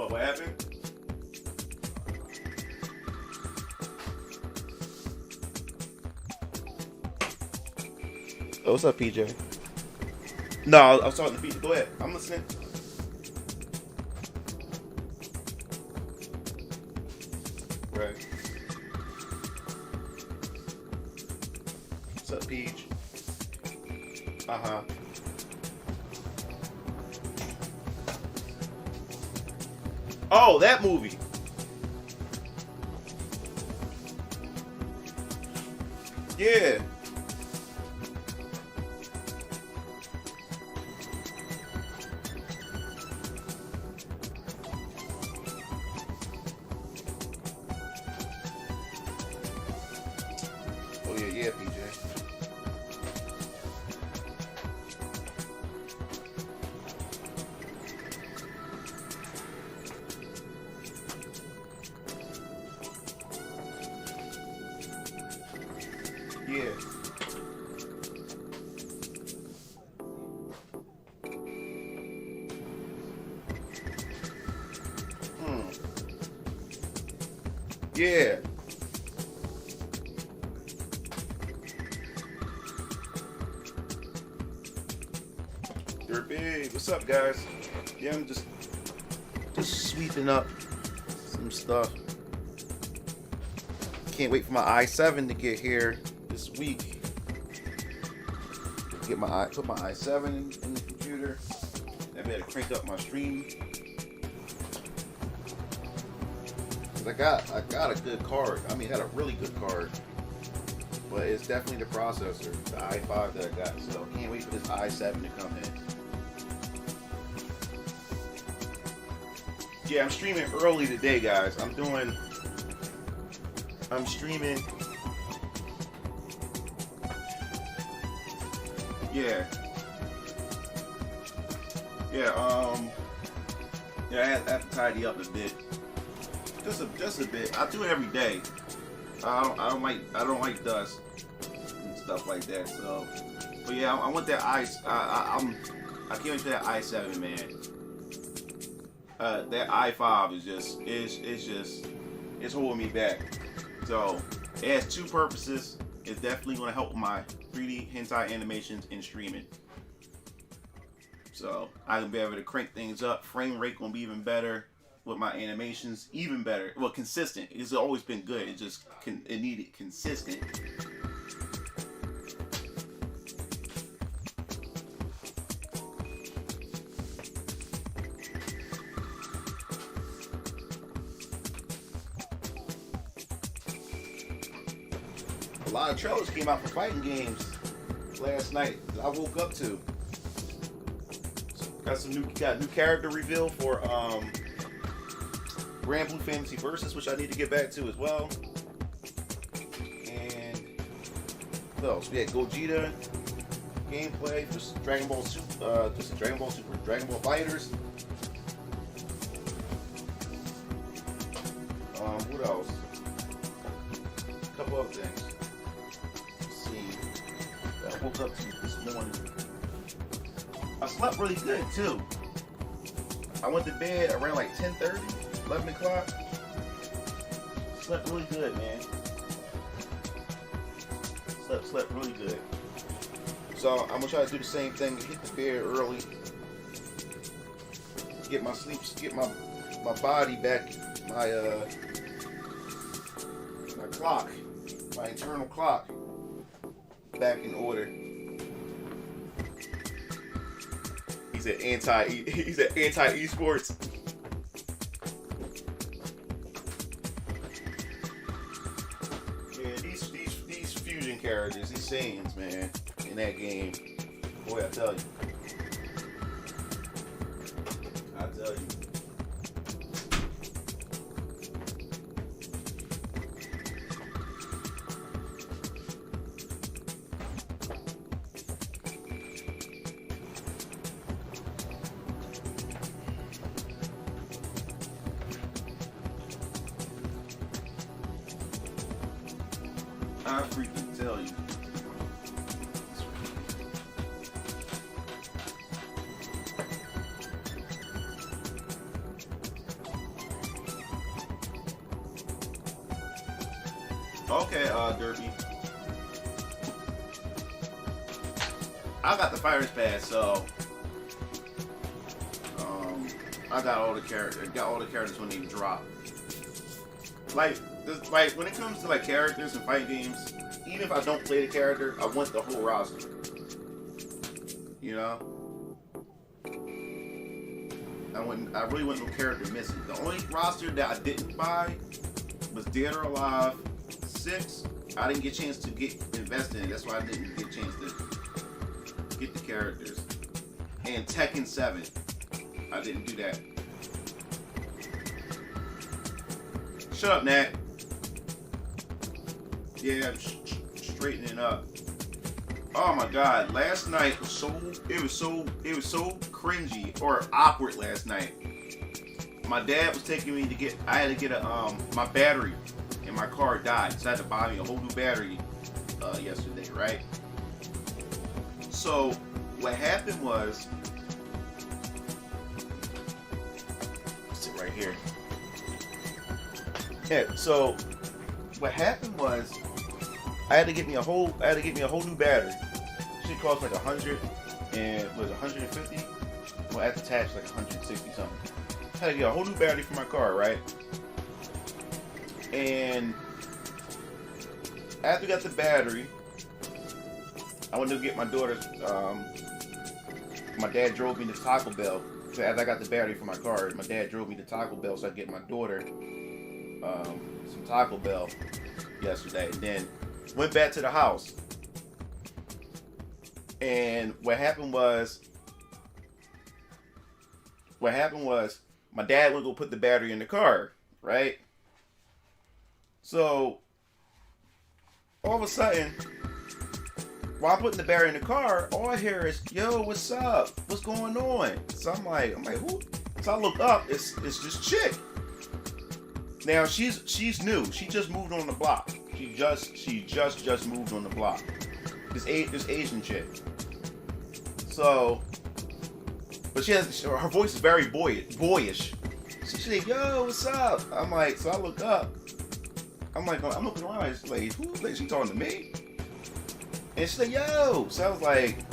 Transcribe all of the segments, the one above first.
What happened? Oh, what's up, PJ? No, I was talking to PJ. Go ahead. I'm listening. Right. What's up, Peach? Uh-huh. Oh, that movie. Yeah. Oh yeah, yeah, PJ. Yeah. Yeah. They're big. What's up, guys? Yeah, I'm just sweeping up some stuff. Can't wait for my i7 to get here this week. Put my i7 in the computer. I better crank up my stream. I got a good card. I mean, I had a really good card, but it's definitely the processor, the i5 that I got. So can't wait for this i7 to come in. Yeah, I'm streaming early today, guys. I'm streaming. Yeah. Yeah. Yeah, I have to tidy up a bit. Just a bit. I do it every day. I don't like dust and stuff like that. So, but yeah, I want that I can't wait for that i7, man. That i5 is it's holding me back. So it has two purposes. It's definitely going to help my 3D hentai animations and streaming. So I can be able to crank things up. Frame rate gonna be even better. With my animations, even better. Well, consistent. It's always been good. It needed consistent. A lot of trailers came out for fighting games last night. I woke up to. Got new character reveal for Grand Blue Fantasy Versus, which I need to get back to as well. And what else? We had Gogeta gameplay for Dragon Ball Super, Dragon Ball Fighters. What else? A couple other things. Let's see. I woke up to this morning. I slept really good too. I went to bed around like 10:30. 11 o'clock. Slept really good, man. Slept really good. So I'm gonna try to do the same thing. Hit the bed early. Get my sleep. Get my body back. My clock. My internal clock back in order. He's an anti esports. Characters, these Saiyans, man, in that game. Boy, I tell you. I freaking tell you. Okay, Derby. I got the Fighters Pass, so I got all the characters. Got all the characters when they drop. Like when it comes to like characters and fight games, even if I don't play the character, I want the whole roster. You know, I really want no character missing. The only roster that I didn't buy was Dead or Alive 6. I didn't get a chance to get invested in it. That's why I didn't get a chance to get the characters. And Tekken 7. I didn't do that. Shut up, Nat. Yeah, I'm straightening up. Oh my God! Last night was so cringy or awkward. Last night, my dad was taking me to get. I had to get a my battery in my car died, so I had to buy me a whole new battery yesterday, right? So what happened was, sit right here. Yeah. So what happened was, I had to get me a whole new battery. Shit cost like 100 and was 150. Well, at the tax like 160 something. I had to get a whole new battery for my car, right? And after I got the battery, I went to get my daughter's. My dad drove me to Taco Bell. So as I got the battery for my car, my dad drove me to Taco Bell so I could get my daughter some Taco Bell yesterday. And then went back to the house. And what happened was my dad went to go put the battery in the car, right? So all of a sudden, while I'm putting the battery in the car, all I hear is, "Yo, what's up? What's going on?" So I'm like, who? So I look up, it's this chick. Now she's new. She just moved on the block. She just moved on the block. This Asian chick. So, but her voice is very boyish. She said, "Yo, what's up?" I'm like, so I look up. I'm looking around. It's like, who? Like, she talking to me? And she said, "Yo." So I was like,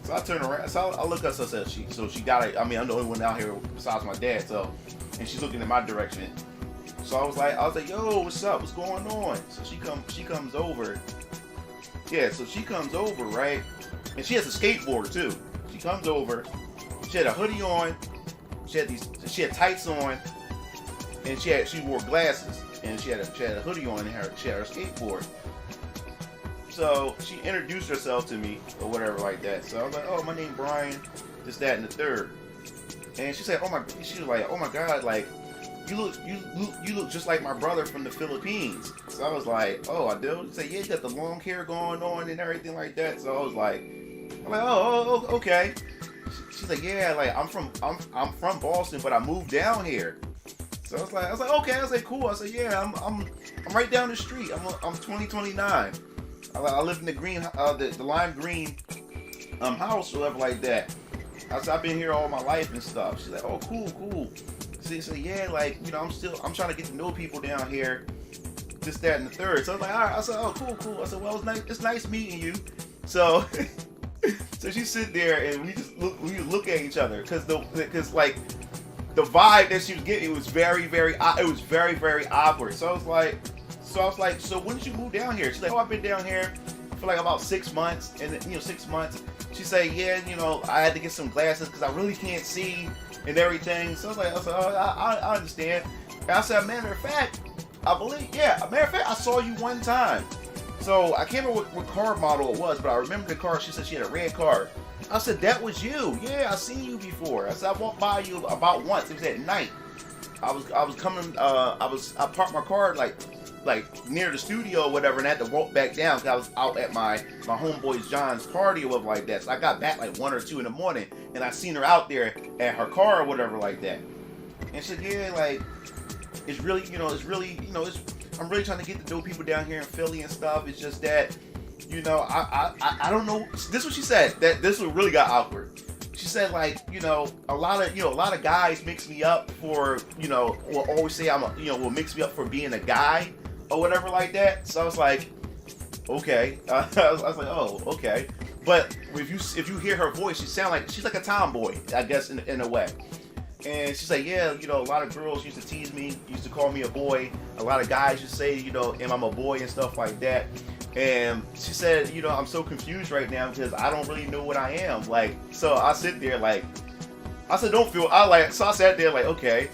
so I turn around. So I look up. So she got it. I mean, I'm the only one out here besides my dad. So, and she's looking in my direction. So I was like, "Yo, what's up? What's going on?" So she comes over. Yeah, so she comes over, right? And she has a skateboard too. She comes over. She had a hoodie on. She had tights on, and she wore glasses, and she had a hoodie on, and she had her skateboard. So she introduced herself to me or whatever like that. So I was like, "Oh, my name Brian, this, that, and the third." And she said, she was like, "Oh my God, like you look just like my brother from the Philippines." So I was like, "Oh, I do?" She said, "Yeah, you got the long hair going on and everything like that." So I was like, "Oh, okay." She's like, "Yeah, like I'm from Boston, but I moved down here." So I was like, "Okay." I was like, "Cool." I said, "Yeah, I'm right down the street. I'm 2029. I live in the green, the lime green house or whatever like that." I said, "I've been here all my life and stuff." She's like, "Oh, cool." So he said, "Yeah, like, you know, I'm trying to get to know people down here, this, that, and the third." So I was like, "All right." I said, "Oh, cool." I said, "Well, it's nice meeting you." So, so she sit there and we look at each other because like the vibe that she was getting was very awkward. So I was like, "So when did you move down here?" She's like, "Oh, I've been down here for like about 6 months." And 6 months. She said, "Yeah, you know, I had to get some glasses because I really can't see and everything." So I was like, "Oh, I understand." And I said, "Matter of fact, I saw you one time." So I can't remember what car model it was, but I remember the car. She said she had a red car. I said, "That was you." "Yeah, I seen you before." I said, "I walked by you about once. It was at night. I was coming. I parked my car like near the studio or whatever, and I had to walk back down because I was out at my homeboy John's party or whatever like that. So I got back like 1 or 2 in the morning, and I seen her out there at her car or whatever like that. And she said, "Yeah, like it's really, I'm really trying to get to know people down here in Philly and stuff. It's just that, you know, I don't know." This is what she said. That this one really got awkward. She said, like, a lot of guys mix me up for, will always say will mix me up for being a guy. or whatever like that. So I was like, okay. I was like, oh, okay. But if you hear her voice, she's like a tomboy, I guess, in a way. And she's like, yeah, you know, a lot of girls used to tease me, used to call me a boy. A lot of guys used to say, you know, am I a boy and stuff like that. And she said, you know, I'm so confused right now because I don't really know what I am. Like, so I sit there like, I said, so I sat there like, okay.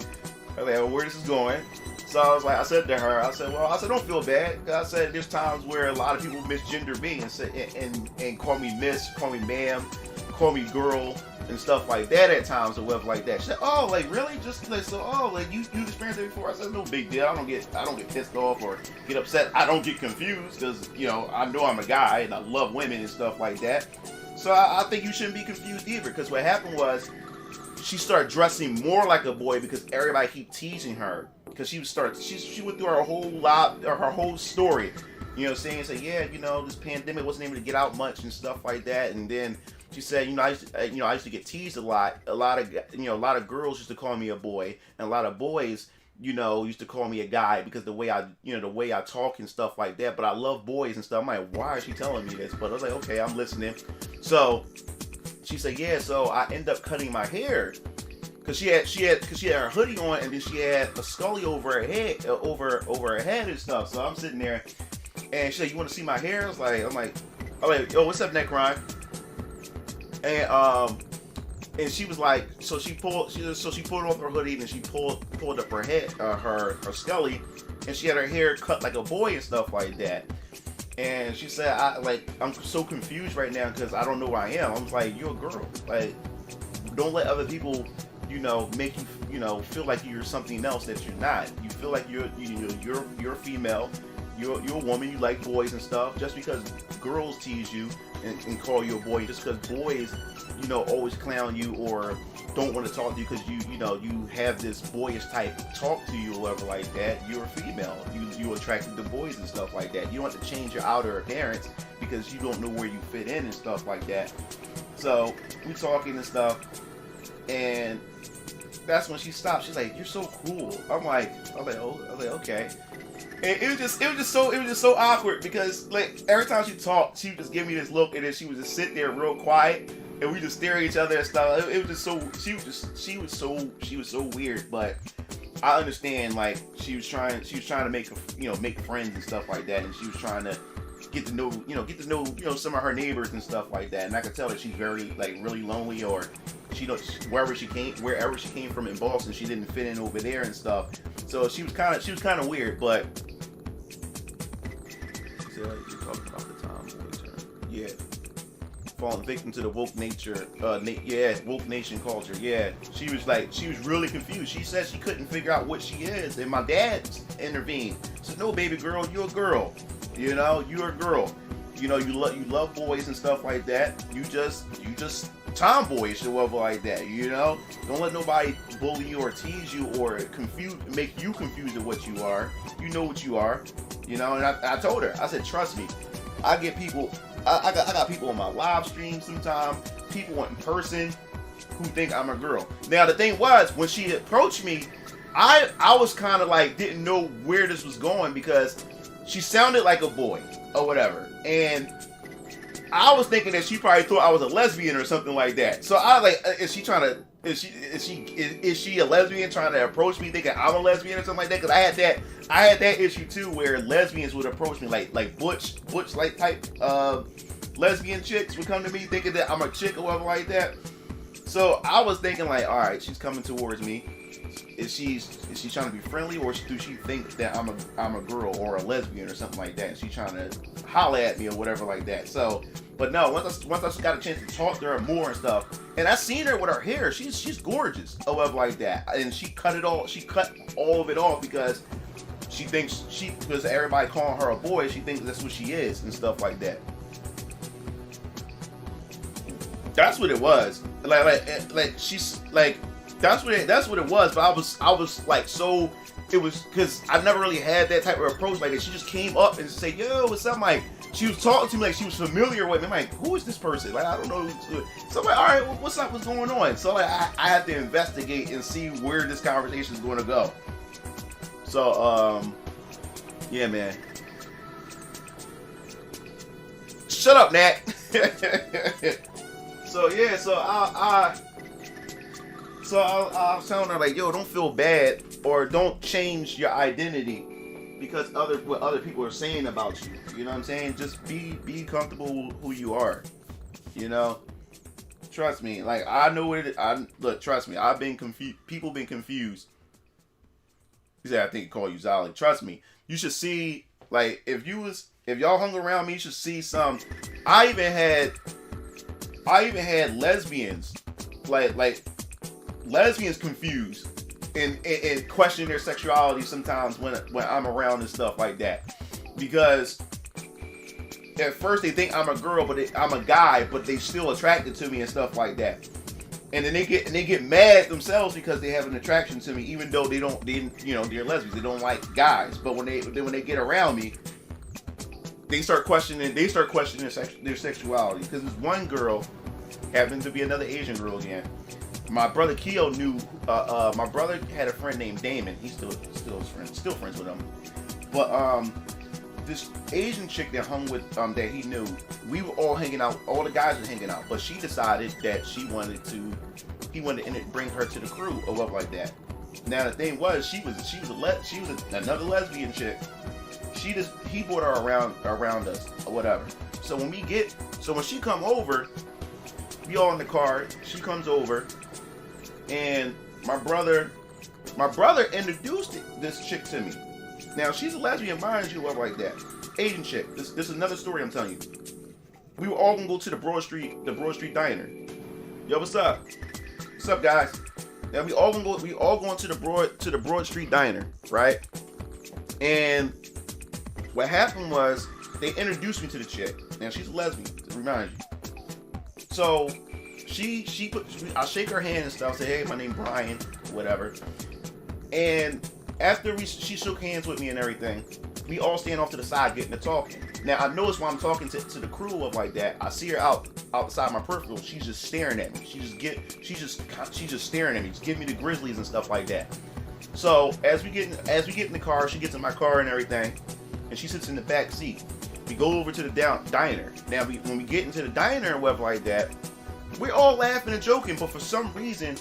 I was like, well, where this is going? So I said to her, I said, don't feel bad. I said, there's times where a lot of people misgender me and call me miss, call me ma'am, call me girl, and stuff like that at times or whatever like that. She said, oh, like really? Just like, so, oh, like you experienced it before? I said, no big deal. I don't get pissed off or get upset. I don't get confused because, you know I'm a guy and I love women and stuff like that. So I think you shouldn't be confused either, because what happened was she started dressing more like a boy because everybody keep teasing her, because she went through her whole story, you know, saying, yeah, you know, this pandemic wasn't able to get out much and stuff like that. And then she said, I used to get teased a lot. A lot of girls used to call me a boy, and a lot of boys, you know, used to call me a guy because the way I talk and stuff like that. But I love boys and stuff. I'm like, why is she telling me this? But I was like, okay, I'm listening. So she said, yeah. So I end up cutting my hair because she had her hoodie on, and then she had a scully over her head, over her head and stuff. So I'm sitting there, and she said, you want to see my hair? I'm like, yo, what's up, Neck Ryan? And she was like, so she pulled off her hoodie, and she pulled up her head, her scully, and she had her hair cut like a boy and stuff like that. And she said, I'm so confused right now because I don't know who I am. I was like, you're a girl. Like, don't let other people, you know, make you, you know, feel like you're something else that you're not. You feel like you're a female. You're a woman. You like boys and stuff. Just because girls tease you and call you a boy, just because boys, you know, always clown you or don't want to talk to you because you have this boyish type talk to you or whatever like that, you're a female. You're attracted to boys and stuff like that. You don't have to change your outer appearance because you don't know where you fit in and stuff like that. So we talking and stuff, and that's when she stopped. She's like, "You're so cool." I was like, okay. And it was just so awkward because like every time she talked, she would just give me this look, and then she would just sit there real quiet, and we just stare at each other and stuff. It was just so she was so weird, but I understand, like she was trying to make friends and stuff like that, and she was trying to get to know some of her neighbors and stuff like that, and I could tell that she's very really lonely, or wherever she came from in Boston, she didn't fit in over there and stuff. So she was kind of weird, but you're talking about the tomboy term, yeah. Falling victim to the woke nation culture. Yeah, she was really confused. She said she couldn't figure out what she is, and my dad intervened. He said, "No, baby girl, you're a girl. You know, you're a girl. You know, you love boys and stuff like that. You just tomboyish or whatever like that. You know, don't let nobody bully you or tease you or make you confused of what you are. You know what you are. You know." And I told her, I said, "Trust me, I get people." I got people on my live stream sometimes, people in person who think I'm a girl. Now the thing was, when she approached me, I was kind of like didn't know where this was going because she sounded like a boy or whatever, and I was thinking that she probably thought I was a lesbian or something like that. So I was like, is she a lesbian trying to approach me thinking I'm a lesbian or something like that? Because I had that issue too, where lesbians would approach me like butch like type lesbian chicks would come to me thinking that I'm a chick or whatever like that. So I was thinking like, all right, she's coming towards me. Is she trying to be friendly, or do she think that I'm a girl or a lesbian or something like that? She's trying to holler at me or whatever like that. So, but no, once I got a chance to talk to her more and stuff, and I seen her with her hair, she's gorgeous or whatever like that, and she cut all of it off because she thinks because everybody calling her a boy, she thinks that's what she is and stuff like that. That's what it was. Like she's like. That's what it was. But I was like, so it was because I never really had that type of approach like that. She just came up and said, "Yo, what's up?" Like she was talking to me like she was familiar with me. I'm like, who is this person? Like I don't know. So I'm like, all right, what's up? What's going on? So like I had to investigate and see where this conversation is going to go. So Yeah, man. Shut up, Nat. So yeah, so I was telling her like, yo, don't feel bad or don't change your identity because what other people are saying about you. You know what I'm saying? Just be comfortable who you are. You know, trust me. Like I know what it. Look, trust me. I've been confused. People been confused. He said, I think he called you Zolly. Trust me. You should see. Like if y'all hung around me, you should see some. I even had lesbians, like lesbians confused and question their sexuality sometimes when I'm around and stuff like that, because at first they think I'm a girl, but I'm a guy, but they still attracted to me and stuff like that. And then they get mad themselves because they have an attraction to me, even though they're lesbians. They don't like guys, but when they get around me, they start questioning their sexuality. Because this one girl happened to be another Asian girl again. My brother Keo knew. My brother had a friend named Damon. He's still friends with him. But this Asian chick that hung with that he knew, we were all hanging out. All the guys were hanging out. But she decided that he wanted to bring her to the crew or whatever like that. Now the thing was, she was another lesbian chick. He brought her around us or whatever. So when she come over, we all in the car. She comes over, and my brother introduced this chick to me. Now she's a lesbian, mind you, whatever like that. Asian chick. This is another story I'm telling you. We were all gonna go to the Broad Street Diner. Yo, what's up? What's up, guys? Now we all going to the Broad Street Diner, right? And what happened was they introduced me to the chick. Now she's a lesbian, to remind you. So I shake her hand and stuff, say, hey, my name's Brian, whatever. And after she shook hands with me and everything, we all stand off to the side getting to talking. Now I notice while I'm talking to the crew of like that, I see her outside my peripheral. She's just staring at me. She's just staring at me, just giving me the grizzlies and stuff like that. So as we get in the car, she gets in my car and everything, and she sits in the back seat. We go over to the diner. Now when we get into the diner and whatever like that, we're all laughing and joking, but for some reason,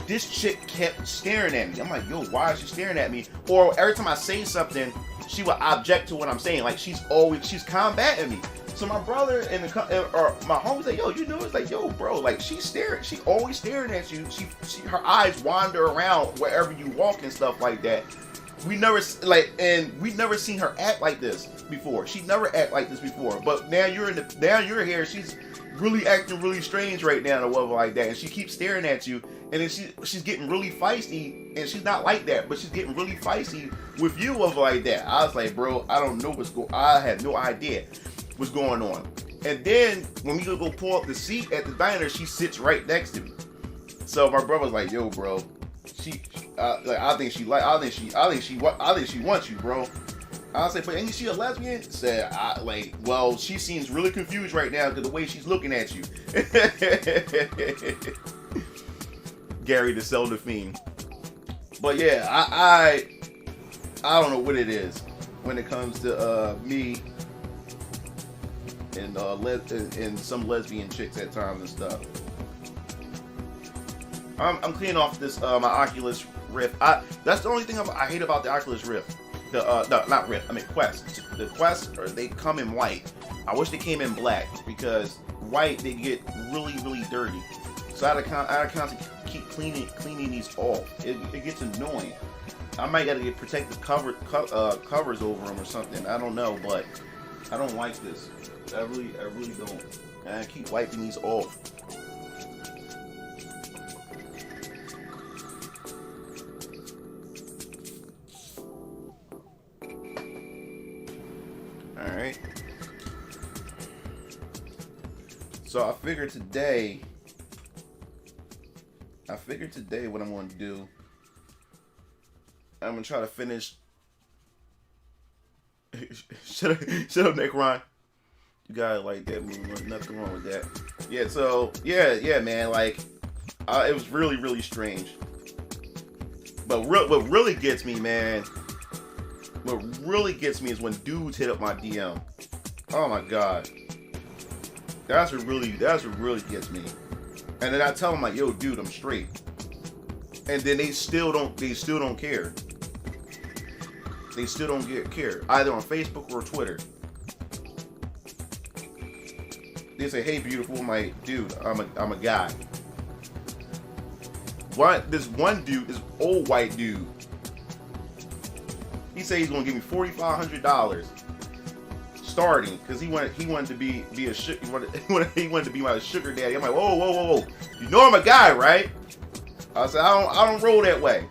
this chick kept staring at me. I'm like, yo, why is she staring at me? Or every time I say something, she would object to what I'm saying. Like she's combating me. So my brother and my homie like, yo, you know, it's like, yo, bro, like she always staring at you. Her eyes wander around wherever you walk and stuff like that. We never seen her act like this before. She never act like this before. But now you're here. She's really acting really strange right now or whatever like that, and she keeps staring at you, and then she's getting really feisty, and she's not like that, but she's getting really feisty with you over like that. I was like, bro, I don't know I had no idea what's going on. And then when we go pull up the seat at the diner, she sits right next to me. So my brother's like, yo, bro, I think she wants you, bro. I was like, but ain't she a lesbian? Said, well, she seems really confused right now because the way she's looking at you. Gary the Zelda Fiend. But yeah, I don't know what it is when it comes to me and some lesbian chicks at times and stuff. I'm cleaning off this my Oculus Rift. That's the only thing I hate about the Oculus Rift. Not Rift. I mean Quest. The Quest, they come in white. I wish they came in black because white they get really, really dirty. So I had to constantly keep cleaning these off. It gets annoying. I might gotta get protective covers over them or something. I don't know, but I don't like this. I really don't. And I keep wiping these off. Alright. So I figured today what I'm going to do, I'm going to try to finish. Shut up, Nick Ron. You got it like that. Nothing wrong with that. Yeah, so, yeah, man. Like, it was really, really strange. But what really gets me, man, what really gets me is when dudes hit up my DM. Oh my god, that's what really gets me. And then I tell them like, yo, dude, I'm straight, and then they still don't care. They still don't care either on Facebook or Twitter. They say, hey, beautiful, I'm like, dude, I'm a guy. This one dude, this old white dude, he said he's gonna give me $4,500 starting because he wanted to be a he wanted to be my sugar daddy. I'm like, whoa, you know I'm a guy, right? I said, I don't roll that way.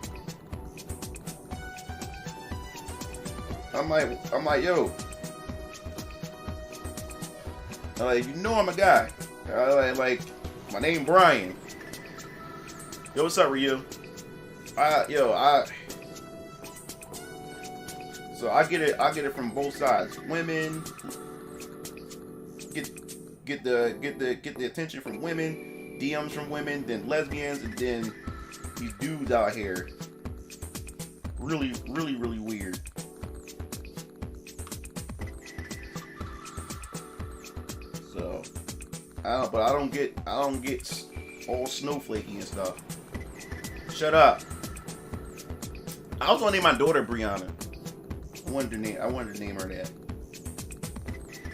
I'm like, yo. I'm like, you know I'm a guy. Like, my name Brian. Yo, what's up, Ryu? So I get it from both sides. Women get the attention from women, DMs from women, then lesbians, and then these dudes out here. Really weird. So, I don't get all snowflakey and stuff. Shut up. I was gonna name my daughter Brianna. I wanted to name her that.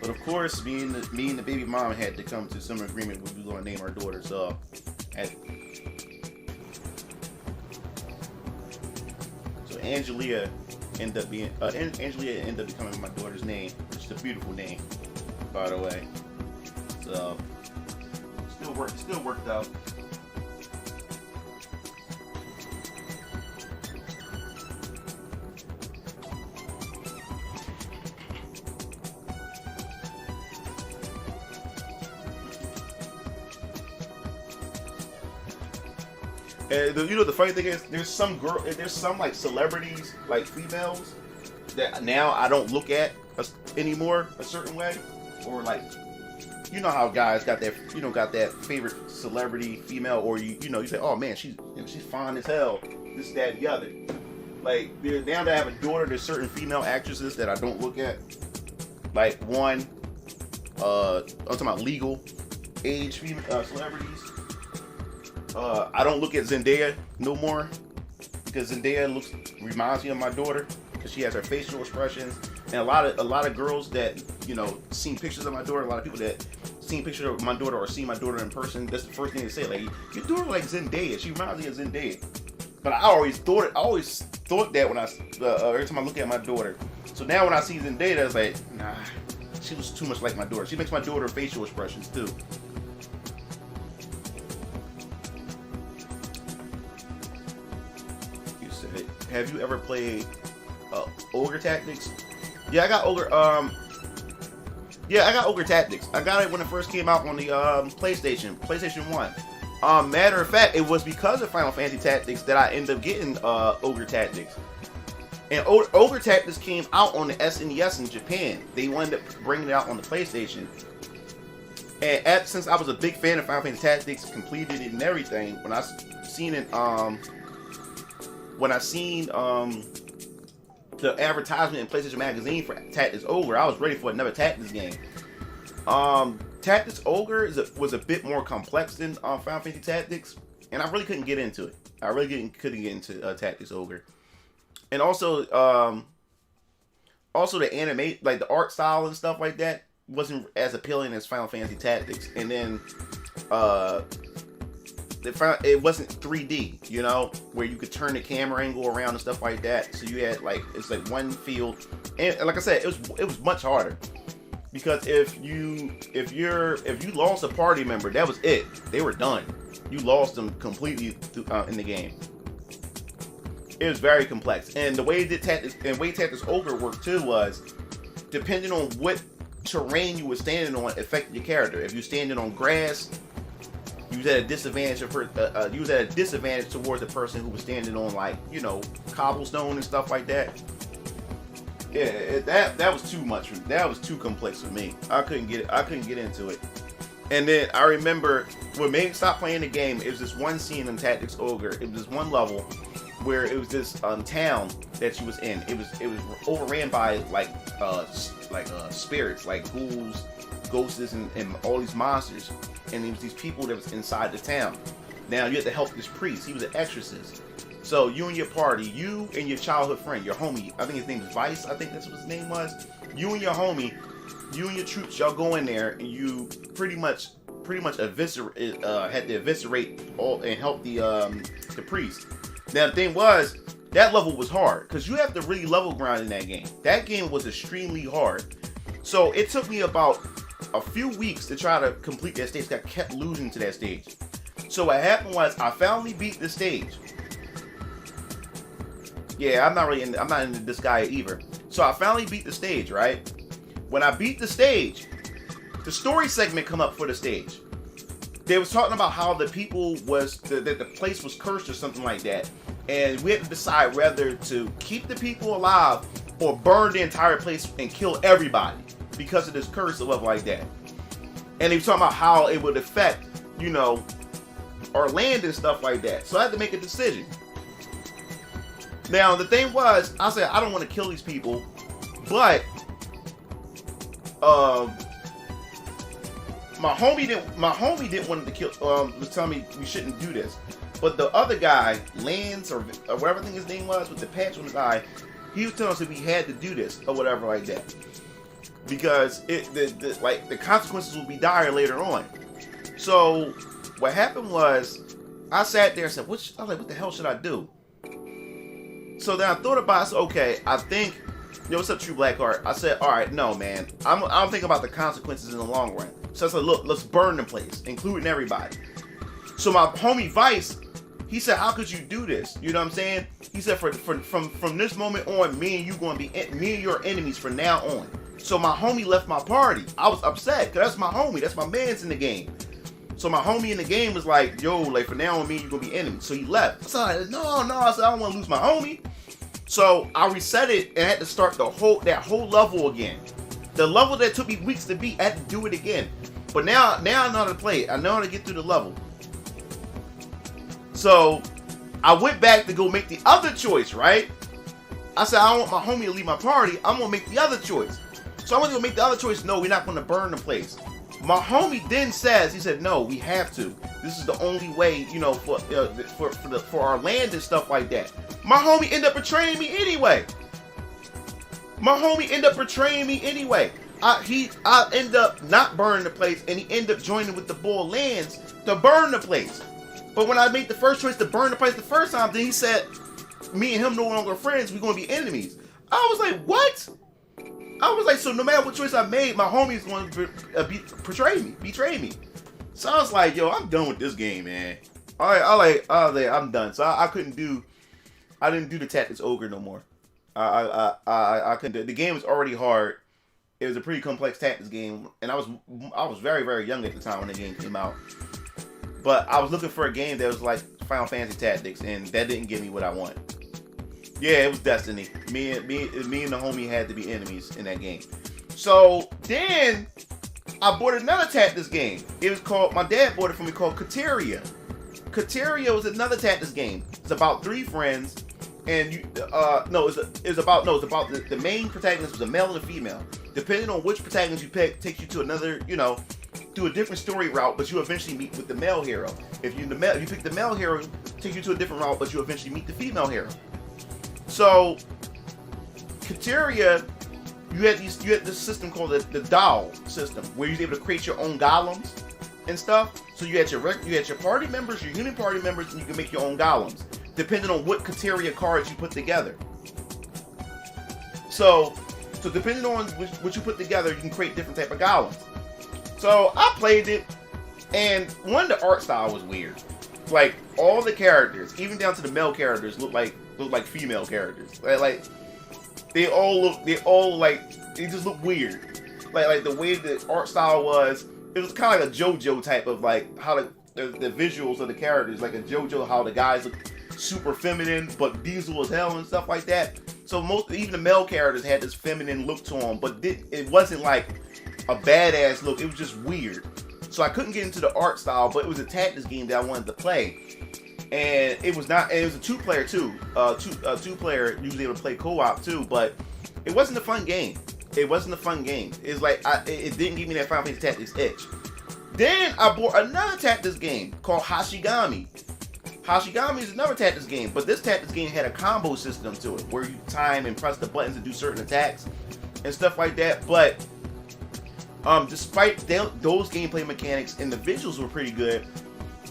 But of course, me and the baby mom had to come to some agreement we were gonna name our daughter. So, Angelia ended up becoming my daughter's name, which is a beautiful name, by the way. So, still worked out. And you know the funny thing is, there's some like celebrities, like females, that now I don't look at anymore a certain way, or like, you know how guys got that favorite celebrity female, or you say, oh man, she's fine as hell, this, that, and the other. Like, now that I have a daughter, there's certain female actresses that I don't look at. Like one, I'm talking about legal age female celebrities. I don't look at Zendaya no more, because Zendaya reminds me of my daughter, because she has her facial expressions, and a lot of girls that seen pictures of my daughter, a lot of people that seen pictures of my daughter or seen my daughter in person, that's the first thing they say, like, your daughter like Zendaya, she reminds me of Zendaya. But I always thought that when every time I look at my daughter. So now when I see Zendaya, it's like, nah, she looks too much like my daughter. She makes my daughter facial expressions too. Have you ever played Ogre Tactics? Yeah, I got Ogre. I got Ogre Tactics. I got it when it first came out on the PlayStation 1. Matter of fact, it was because of Final Fantasy Tactics that I ended up getting Ogre Tactics. And Ogre Tactics came out on the SNES in Japan. They wound up bringing it out on the PlayStation. And since I was a big fan of Final Fantasy Tactics, completed it and everything, when I seen it, the advertisement in PlayStation Magazine for Tactics Ogre, I was ready for another Tactics game. Tactics Ogre was a bit more complex than Final Fantasy Tactics, and I really couldn't get into it. I really couldn't get into Tactics Ogre. And also the anime, like the art style and stuff like that, wasn't as appealing as Final Fantasy Tactics. And then it wasn't 3D, where you could turn the camera angle around and stuff like that. So you had it's like one field, and like I said, it was much harder, because if you lost a party member, that was it. They were done. You lost them completely in the game. It was very complex, and the way Tactics Ogre worked too was, depending on what terrain you were standing on, affected your character. If you're standing on grass, you was at a disadvantage towards the person who was standing on cobblestone and stuff like that. Yeah, that was too much. That was too complex for me. I couldn't get into it. And then I remember what made me stop playing the game is this one scene in Tactics Ogre. It was this one level where it was this town that she was in. It was overran by like spirits, like ghouls, ghosts, and all these monsters. And there was these people that was inside the town. Now you had to help this priest. He was an exorcist. So you and your party, you and your childhood friend, your homie, I think his name is Vice, I think that's what his name was. You and your homie, you and your troops, y'all go in there and you pretty much had to eviscerate all and help the priest. Now the thing was, that level was hard because you have to really level grind in that game. That game was extremely hard. So it took me about a few weeks to try to complete that stage. I kept losing to that stage. So what happened was I finally beat the stage. Yeah, I'm not into this guy either. So I finally beat the stage, right? When I beat the stage, the story segment come up for the stage. They was talking about how the people that the place was cursed or something like that. And we had to decide whether to keep the people alive or burn the entire place and kill everybody because of this curse or whatever like that. And they were talking about how it would affect, our land and stuff like that. So I had to make a decision. Now the thing was, I said I don't want to kill these people, but my homie didn't want to kill. Was telling me we shouldn't do this, but the other guy, Lance or whatever his name was, with the patch on his eye, he was telling us that we had to do this or whatever like that because the consequences will be dire later on. So what happened was, I sat there and said, I was like, what the hell should I do? So then I thought about it. I said, okay, I think, what's up, True Blackheart? I said, all right, no, man. I'm thinking about the consequences in the long run. So I said, look, let's burn the place, including everybody. So my homie Vice, he said, how could you do this? You know what I'm saying? He said, from this moment on, me and you going to be, me and your enemies from now on. So my homie left my party. I was upset, because that's my homie. That's my man's in the game. So my homie in the game was like, yo, like from now on, me and you gonna be enemies. So he left. So I said, no. I said, I don't want to lose my homie. So I reset it and had to start that whole level again. The level that took me weeks to beat, I had to do it again. But now I know how to play it. I know how to get through the level. So I went back to go make the other choice, right? I said, I don't want my homie to leave my party. I'm gonna make the other choice. So I went to go make the other choice. No, we're not gonna burn the place. My homie then says, he said, no, we have to. This is the only way, for our land and stuff like that. My homie ended up betraying me anyway. I end up not burning the place, and he ended up joining with the Bull Lands to burn the place. But when I made the first choice to burn the place the first time, then he said, me and him no longer friends, we're going to be enemies. I was like, what? I was like, so no matter what choice I made, my homie's going to betray me. So I was like, yo, I'm done with this game, man. I'm done. So I didn't do the Tactics Ogre no more. I couldn't do it. The game was already hard. It was a pretty complex tactics game, and I was very, very young at the time when the game came out. But I was looking for a game that was like Final Fantasy Tactics, and that didn't give me what I want. Yeah, it was Destiny. Me and the homie had to be enemies in that game. So then I bought another tactics game. It was called, my dad bought it for me, called Kateria. Kateria was another tactics game. It's about 3 friends, and it's about the main protagonist was a male and a female. Depending on which protagonist you pick, takes you to another, to a different story route, but you eventually meet with the male hero. If you pick the male hero, takes you to a different route, but you eventually meet the female hero. So, Kateria, you had this system called the doll system, where you're able to create your own golems and stuff. So you had your party members, your human party members, and you can make your own golems, depending on what Kateria cards you put together. So depending on what you put together, you can create different type of golems. So I played it, and one, the art style was weird. Like all the characters, even down to the male characters, look like female characters. Like they just look weird. Like the way the art style was, it was kind of like a JoJo type of like how the visuals of the characters, like a JoJo, how the guys look super feminine but diesel as hell and stuff like that. So even the male characters had this feminine look to them, but it wasn't like a badass look. It was just weird. So I couldn't get into the art style, but it was a tactics game that I wanted to play. And it was not. And it was a two-player too. Two-player usually able to play co-op too, but it wasn't a fun game. It wasn't a fun game. It's like it didn't give me that Final Fantasy Tactics itch. Then I bought another tactics game called Hashigami. Hashigami is another tactics game, but this tactics game had a combo system to it where you time and press the buttons to do certain attacks and stuff like that. But despite those gameplay mechanics and the visuals were pretty good,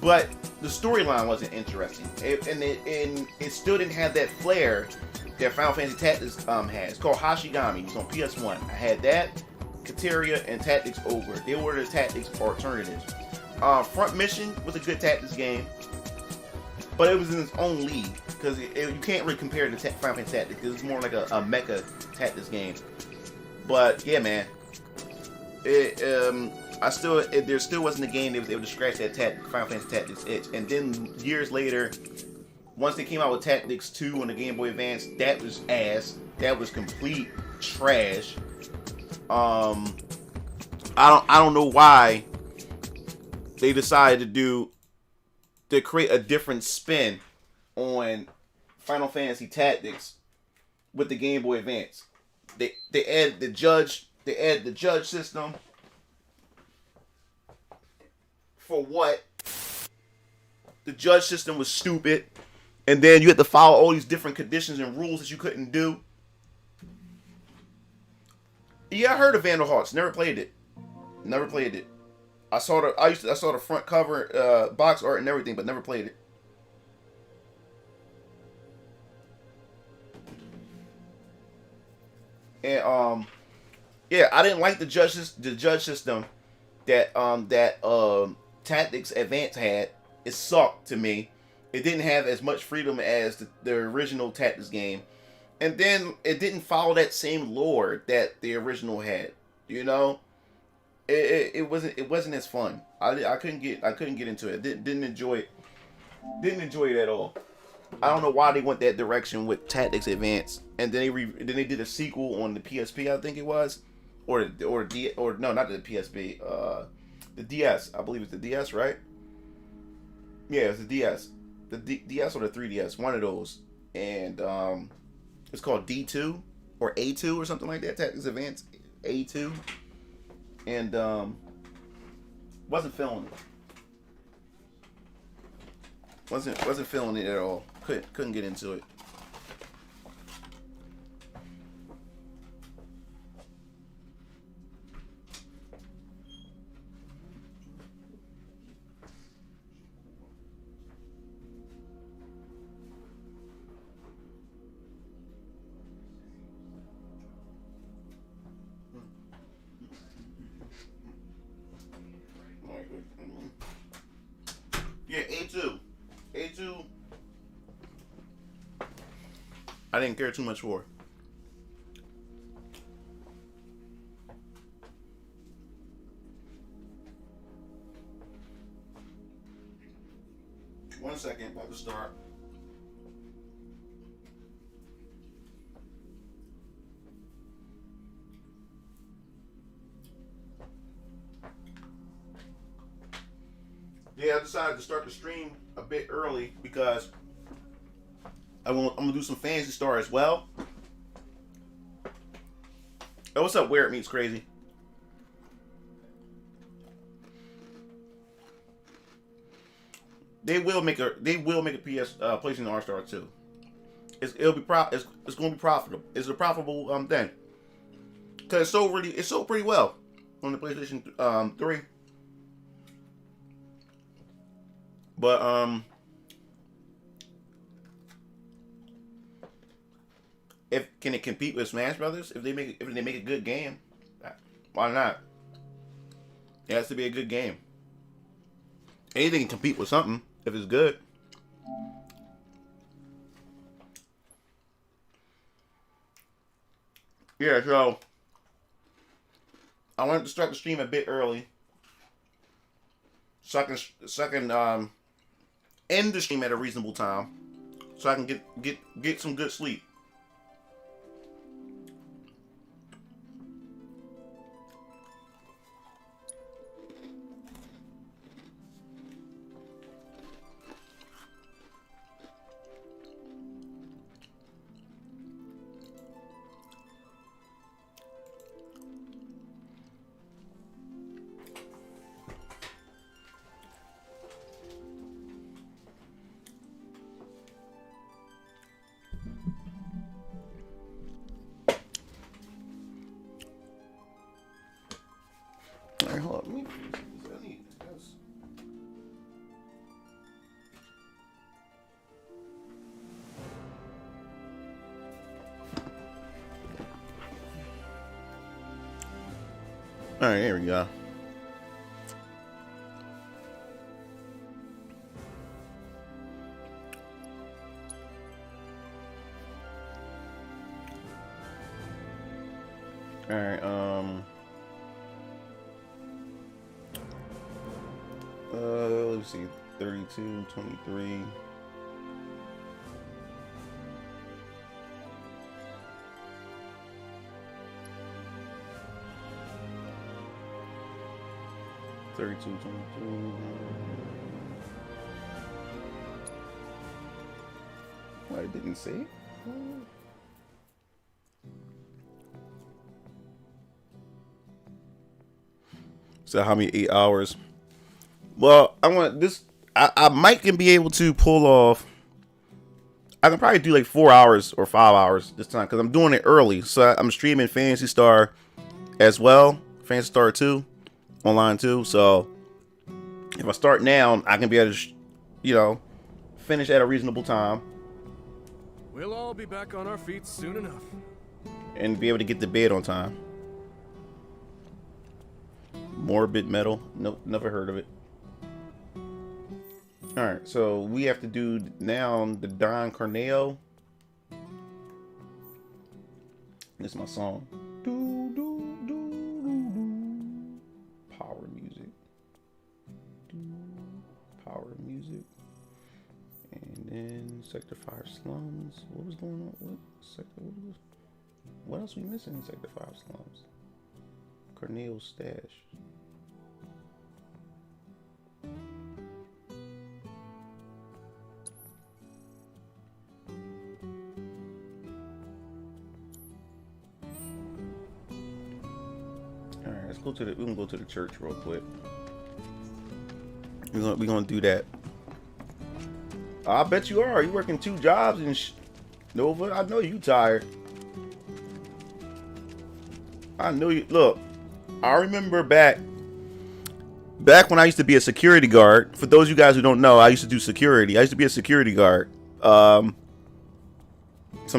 but the storyline wasn't interesting, and it still didn't have that flair that Final Fantasy Tactics has. It's called Hashigami. It was on PS1. I had that, Kateria, and Tactics Ogre. They were the Tactics alternatives. Front Mission was a good Tactics game, but it was in its own league because you can't really compare it to Final Fantasy Tactics because it's more like a mecha Tactics game. But yeah, man, there still wasn't a game that was able to scratch that Final Fantasy Tactics itch. And then years later, once they came out with Tactics 2 on the Game Boy Advance, that was ass. That was complete trash. I don't know why they decided to create a different spin on Final Fantasy Tactics with the Game Boy Advance. They added the judge system. For what? The judge system was stupid. And then you had to follow all these different conditions and rules that you couldn't do. Yeah, I heard of Vandal Hearts. Never played it. I saw the front cover, box art and everything, but never played it. And yeah, I didn't like the judge system that Tactics Advance had. It sucked to me. It didn't have as much freedom as the original Tactics game, and then it didn't follow that same lore that the original had. You know, it wasn't as fun. I couldn't get into it. Didn't enjoy it. Didn't enjoy it at all. I don't know why they went that direction with Tactics Advance, and then they did a sequel on the PSP, I think it was, or no, not the PSP, the DS. I believe it's the DS, right? Yeah, it's the DS. The DS or the 3DS, one of those, and it's called D2 or A2 or something like that. Tactics Advance A2, and wasn't feeling it. Wasn't feeling it at all. Couldn't get into it. Yeah, A2. A2. I didn't care too much for. One second, about to start. Yeah, I decided to start the stream a bit early because I'm gonna do some Fantasy Star as well. Oh, what's up, Where It Meets Crazy? They will make a PlayStation All Star 2. It's going to be profitable. It's a profitable thing because it's sold pretty well on the PlayStation 3. But can it compete with Smash Brothers if they make a good game? Why not? It has to be a good game. Anything can compete with something if it's good. Yeah, so I wanted to start the stream a bit early, so I can end the stream at a reasonable time, so I can get some good sleep. right, hold on. I need this. All right, there we go. All right, let's see, 32, 23. What, I didn't say? So how many 8 hours? Well, I want this. I might can be able to pull off. I can probably do like 4 hours or 5 hours this time because I'm doing it early. So I'm streaming Phantasy Star as well, Phantasy Star 2 online too. So if I start now, I can be able to, finish at a reasonable time. We'll all be back on our feet soon enough. And be able to get to bed on time. Morbid Metal. Nope, never heard of it. Alright, so we have to do now the Don Corneo. This is my song. Do, do, do, do, do. Power music. Do, power music. And then Sector 5 Slums. What was going on? What else we missing in Sector 5 Slums? Corneo's stash. All right, let's go to we can go to the church real quick. We're gonna do that. I bet you are. You working 2 jobs and Nova. I know you tired. I know you. Look, I remember back when I used to be a security guard. For those of you guys who don't know, I used to do security. I used to be a security guard. Some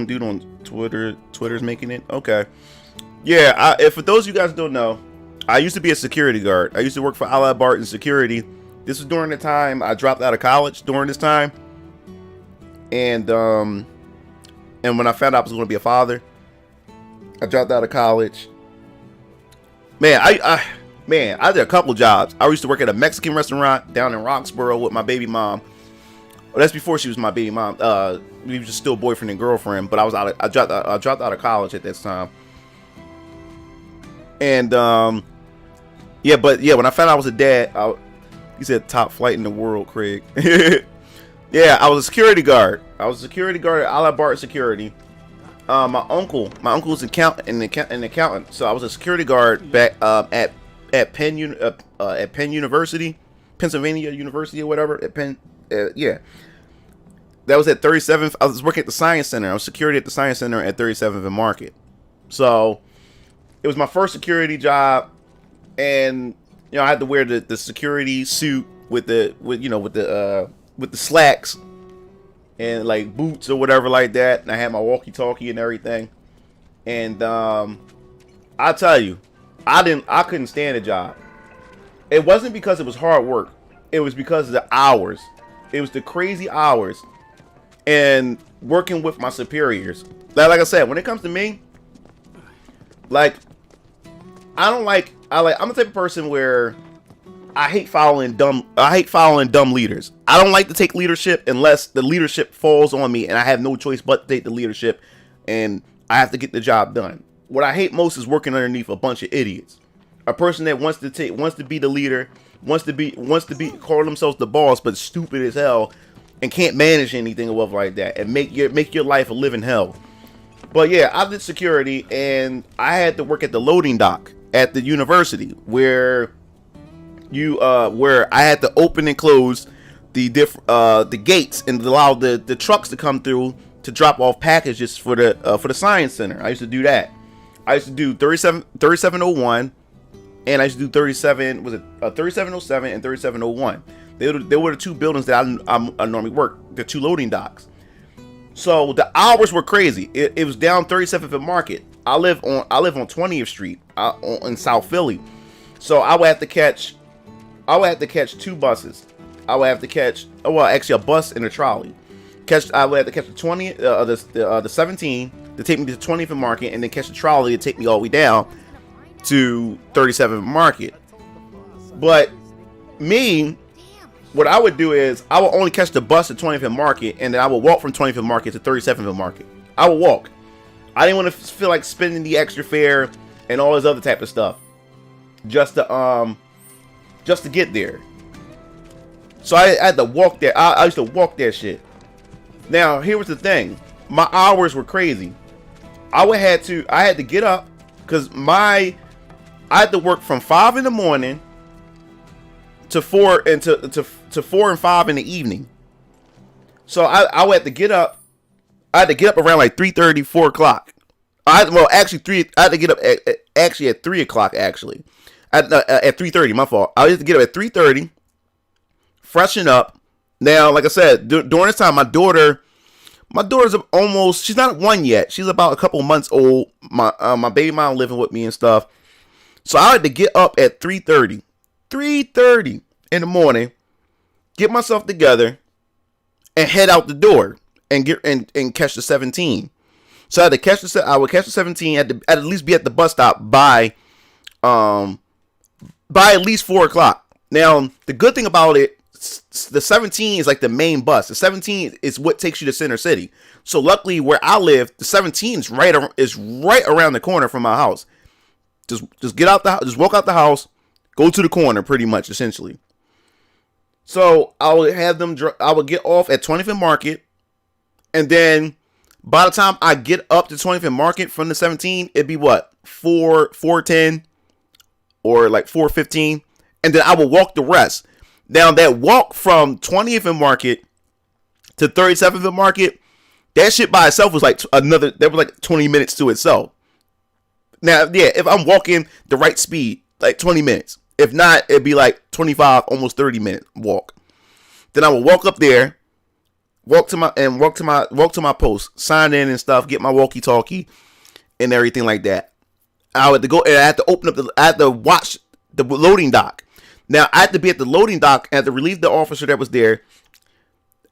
dude on Twitter's making it. Okay. Yeah, if for those of you guys who don't know, I used to be a security guard. I used to work for Allied Barton Security. This was during the time I dropped out of college during this time. And when I found out I was going to be a father, I dropped out of college. Man, I did a couple jobs. I used to work at a Mexican restaurant down in Roxborough with my baby mom. Well, that's before she was my baby mom. We were just still boyfriend and girlfriend. But I dropped out of college at this time. And when I found out I was a dad, he said top flight in the world, Craig. Yeah, I was a security guard. I was a security guard at Allied Barton Security. My uncle was an accountant, so I was a security guard back at Penn University, Pennsylvania University or whatever. At Penn, yeah, that was at 37th. I was working at the Science Center. I was security at the Science Center at 37th and Market. So it was my first security job, and I had to wear the security suit with the slacks and like boots or whatever like that. And I had my walkie-talkie and everything. And I'll tell you, I couldn't stand the job. It wasn't because it was hard work. It was because of the hours. It was the crazy hours and working with my superiors. Like I said, when it comes to me, like I'm the type of person where I hate following dumb leaders. I don't like to take leadership unless the leadership falls on me and I have no choice but to take the leadership and I have to get the job done. What I hate most is working underneath a bunch of idiots. A person that wants to be the leader, wants to be call themselves the boss, but stupid as hell and can't manage anything or whatever like that and make your life a living hell. But yeah, I did security and I had to work at the loading dock at the university where I had to open and close the gates and allow the trucks to come through to drop off packages for the Science Center. I used to do that. I used to do 3701 and I used to do 37. Was it 3707 and 3701? They were the two buildings that I normally work. The two loading docks. So the hours were crazy. It was down 37th and Market. I live on 20th Street in South Philly. So I would have to catch two buses. I would have to catch actually a bus and a trolley. I would have to catch the 20 the 17 to take me to 20th and Market, and then catch the trolley to take me all the way down to 37th Market. But me, what I would do is I would only catch the bus at 20th and Market, and then I would walk from 20th and Market to 37th and Market. I would walk. I didn't want to feel like spending the extra fare and all this other type of stuff just to get there. So I had to walk there. I used to walk that shit. Now here was the thing. My hours were crazy. I had to get up because I had to work from 5 in the morning to 4 and to 4 and 5 in the evening. So I had to get up. I had to get up around like 3:30, 4 o'clock. I had to get up at 3 o'clock actually. At 3:30, my fault. I had to get up at 3:30, freshen up. Now, like I said, during this time, my daughter's almost, she's not 1 yet. She's about a couple months old. My baby mom living with me and stuff. So I had to get up at 3:30 in the morning, get myself together, and head out the door and catch the 17. So I would catch the 17. I'd at least be at the bus stop by at least 4 o'clock. Now the good thing about it, the 17 is like the main bus. The 17 is what takes you to Center City. So luckily where I live, the 17 is right around the corner from my house. Just walk out the house, go to the corner, pretty much, essentially. So I would get off at 20th and Market, and then by the time I get up to 20th and Market from the 17, it'd be what, 4:10 or like 4:15, and then I would walk the rest. Now that walk from 20th and Market to 37th and Market, that shit by itself was like that was like 20 minutes to itself. Now, yeah, if I'm walking the right speed, like 20 minutes. If not, it'd be like 25, almost 30 minute walk. Then I would walk up there, walk to my post, sign in and stuff, get my walkie-talkie and everything like that. I had to go and I had to watch the loading dock. Now I had to be at the loading dock. I had to relieve the officer that was there,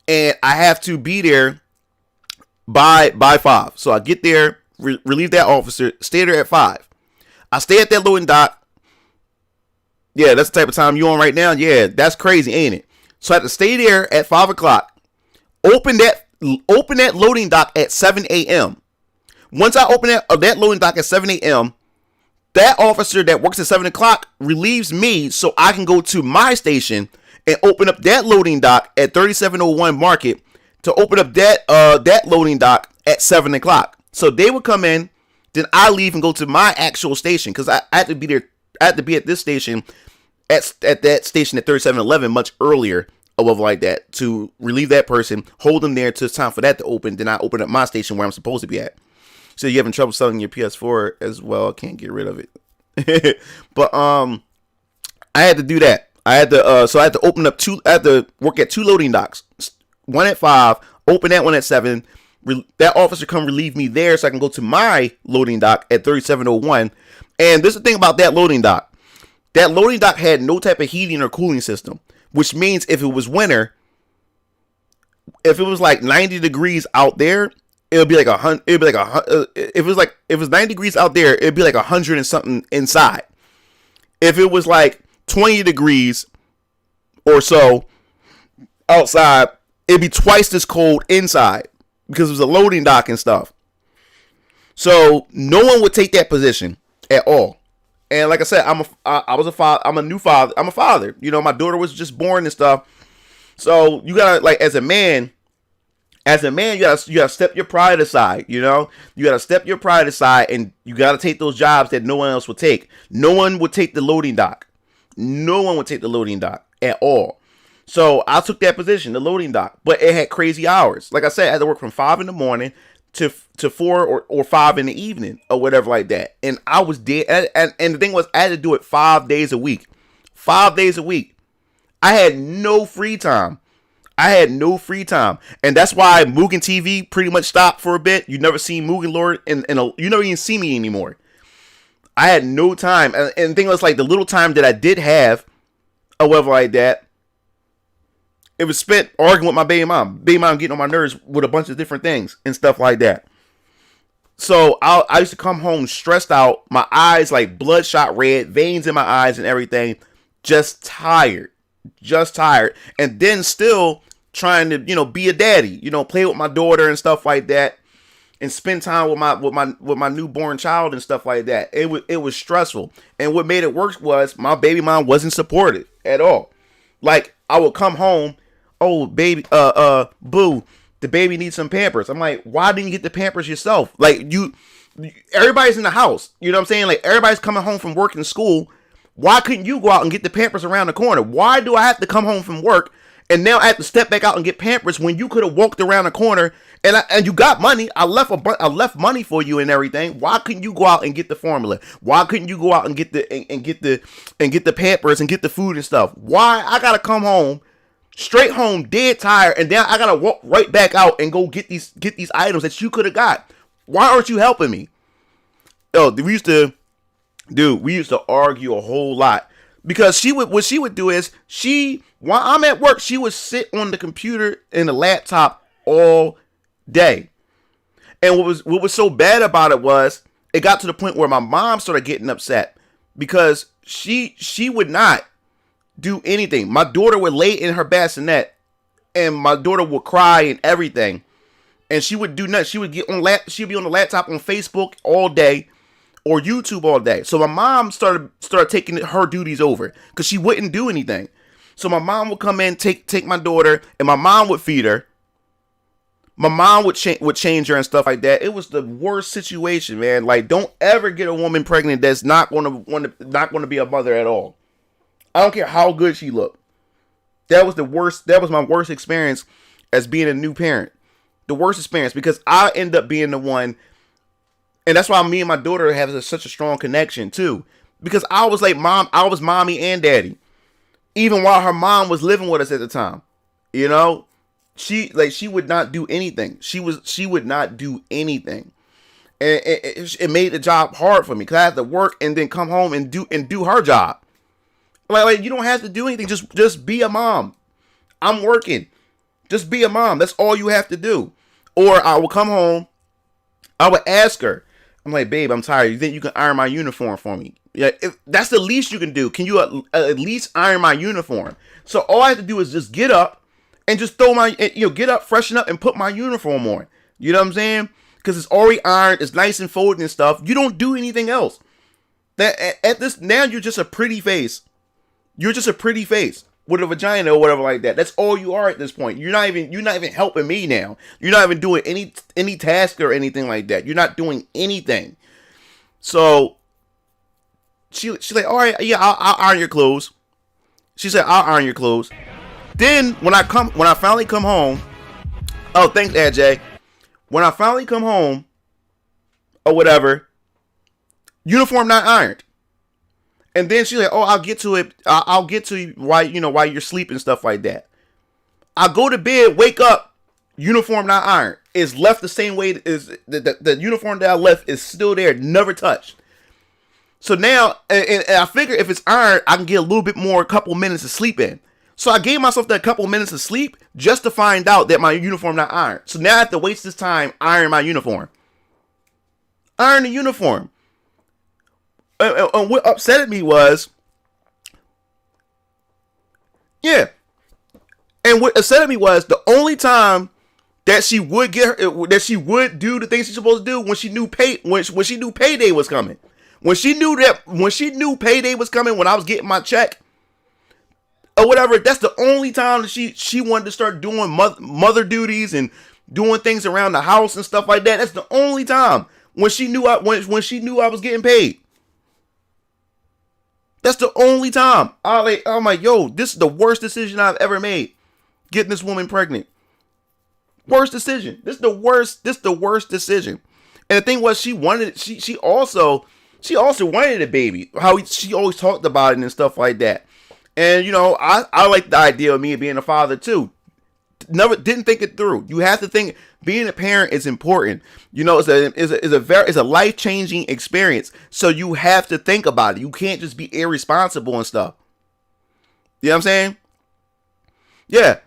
and I have to be there by 5. So I get there, relieve that officer, stay there at 5. I stay at that loading dock. Yeah, that's the type of time you on right now. Yeah, that's crazy, ain't it? So I had to stay there at 5 o'clock. Open that loading dock at 7 a.m. Once I open that loading dock at 7 a.m., that officer that works at 7 o'clock relieves me so I can go to my station and open up that loading dock at 3701 Market to open up that loading dock at 7 o'clock. So they would come in, then I leave and go to my actual station because I had to be there. I had to be at this station at that station at 3711 much earlier, or whatever like that, to relieve that person, hold them there till it's time for that to open. Then I open up my station where I'm supposed to be at. So you're having trouble selling your PS4 as well. I can't get rid of it. But I had to do that. I had to open up I had to work at 2 loading docks. One at 5, open that one at 7. That officer come relieve me there so I can go to my loading dock at 3701. And this is the thing about that loading dock. That loading dock had no type of heating or cooling system, which means if it was winter, if it was like 90 degrees out there, it would be like 100. It would be like if it was 90 degrees out there, it'd be like 100 and something inside. If it was like 20 degrees or so outside, it'd be twice as cold inside because it was a loading dock and stuff. So no one would take that position at all. And like I said, I'm a new father. I'm a father. You know, my daughter was just born and stuff. So you gotta, like, as a man, you gotta step your pride aside. You know, you gotta step your pride aside, and you gotta take those jobs that no one else would take. No one would take the loading dock. No one would take the loading dock at all. So I took that position, the loading dock, but it had crazy hours. Like I said, I had to work from 5 in the morning to 4 or 5 in the evening or whatever like that. And I was dead. And the thing was, I had to do it 5 days a week. 5 days a week. I had no free time. And that's why Mugen TV pretty much stopped for a bit. You never see Mugen Lord, and you never even see me anymore. I had no time. And the thing was, like, the little time that I did have, or whatever like that, it was spent arguing with my baby mom. Baby mom getting on my nerves with a bunch of different things and stuff like that. So I used to come home stressed out, my eyes like bloodshot red, veins in my eyes and everything, just tired. And then still trying to, be a daddy, play with my daughter and stuff like that, and spend time with my newborn child and stuff like that. It was stressful. And what made it worse was my baby mom wasn't supportive at all. Like, I would come home, oh baby, boo, the baby needs some Pampers. I'm like, why didn't you get the Pampers yourself? Like, everybody's in the house. You know what I'm saying? Like, everybody's coming home from work and school. Why couldn't you go out and get the Pampers around the corner? Why do I have to come home from work and now I have to step back out and get Pampers when you could have walked around the corner and you got money? I left money for you and everything. Why couldn't you go out and get the formula? Why couldn't you go out and get the Pampers and get the food and stuff? Why I gotta come home, straight home, dead tired, and then I gotta walk right back out and go get these items that you could have got? Why aren't you helping me? Oh, we used to argue a whole lot because what she would do is while I'm at work, she would sit on the computer and the laptop all day. And what was so bad about it was it got to the point where my mom started getting upset because she would not do anything. My daughter would lay in her bassinet and my daughter would cry and everything. And she would do nothing. She would she'd be on the laptop on Facebook all day or YouTube all day. So my mom started taking her duties over because she wouldn't do anything. So my mom would come in, take my daughter, and my mom would feed her. My mom would change her and stuff like that. It was the worst situation, man. Like, don't ever get a woman pregnant that's not going to be a mother at all. I don't care how good she looked. That was the worst. That was my worst experience as being a new parent. The worst experience because I end up being the one. And that's why me and my daughter have such a strong connection too. Because I was like I was mommy and daddy. Even while her mom was living with us at the time. She would not do anything. She would not do anything. And it made the job hard for me. Because I had to work and then come home and do her job. Like you don't have to do anything. Just be a mom. I'm working. Just be a mom. That's all you have to do. Or I will come home. I would ask her. I'm like, babe, I'm tired. You think you can iron my uniform for me? Yeah, that's the least you can do. Can you at least iron my uniform? So all I have to do is just get up and just get up, freshen up, and put my uniform on. You know what I'm saying? Because it's already ironed, it's nice and folded and stuff. You don't do anything else. That at this now, you're just a pretty face. You're just a pretty face with a vagina or whatever like that. That's all you are at this point. You're not even helping me now. You're not even doing any task or anything like that. You're not doing anything. So she's like, all right, yeah, I'll iron your clothes. She said, I'll iron your clothes. Then when I finally come home, oh, thanks, AJ. When I finally come home or whatever, uniform not ironed. And then she's like, oh, I'll get to it. I'll get to you while you're sleeping, stuff like that. I go to bed, wake up, uniform not ironed. It's left the same way. The uniform that I left is still there, never touched. So now, and I figure if it's ironed, I can get a little bit more, a couple minutes of sleep in. So I gave myself that couple minutes of sleep just to find out that my uniform not ironed. So now I have to waste this time iron my uniform. Iron the uniform. And what upset me was, yeah. And what upset me was the only time that she would do the things she's supposed to do when she knew payday was coming. When she knew payday was coming, when I was getting my check or whatever, that's the only time that she wanted to start doing mother duties and doing things around the house and stuff like that. That's the only time when she knew I was getting paid. That's the only time. I'm like, yo, this is the worst decision I've ever made. Getting this woman pregnant. Worst decision. This the worst decision. And the thing was, she also wanted a baby. She always talked about it and stuff like that. And I like the idea of me being a father too. Never didn't think it through. You have to think. Being a parent is important. It's a life-changing experience. So you have to think about it. You can't just be irresponsible and stuff. You know what I'm saying? Yeah.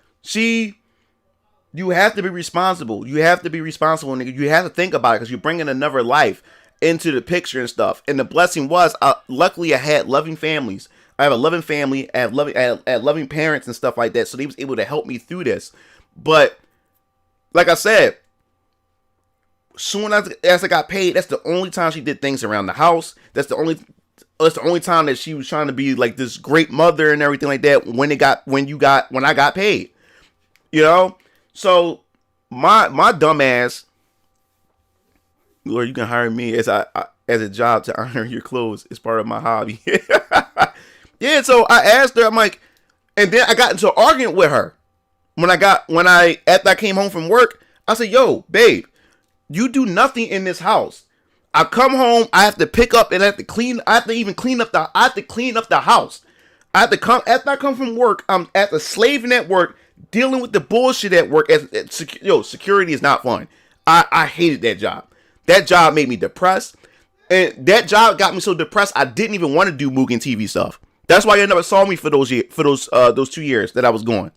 You have to be responsible. You have to be responsible, nigga. You have to think about it because you're bringing another life into the picture and stuff. And the blessing was, luckily, I had loving families. I have a loving family. I had loving parents and stuff like that. So they was able to help me through this. But like I said, soon as I got paid, that's the only time she did things around the house. That's the only time that she was trying to be like this great mother and everything like that. When I got paid, So my dumb ass, Lord, you can hire me as a job to iron your clothes. It's part of my hobby. Yeah. So I asked her. I'm like, and then I got into an argument with her. After I came home from work, I said, yo, babe, you do nothing in this house. I come home, I have to pick up and I have to clean up the house. After I come from work, I'm at the slaving at work, dealing with the bullshit at work. Security is not fun. I hated that job. That job made me depressed. And that job got me so depressed, I didn't even want to do Mugen TV stuff. That's why you never saw me for those 2 years that I was going.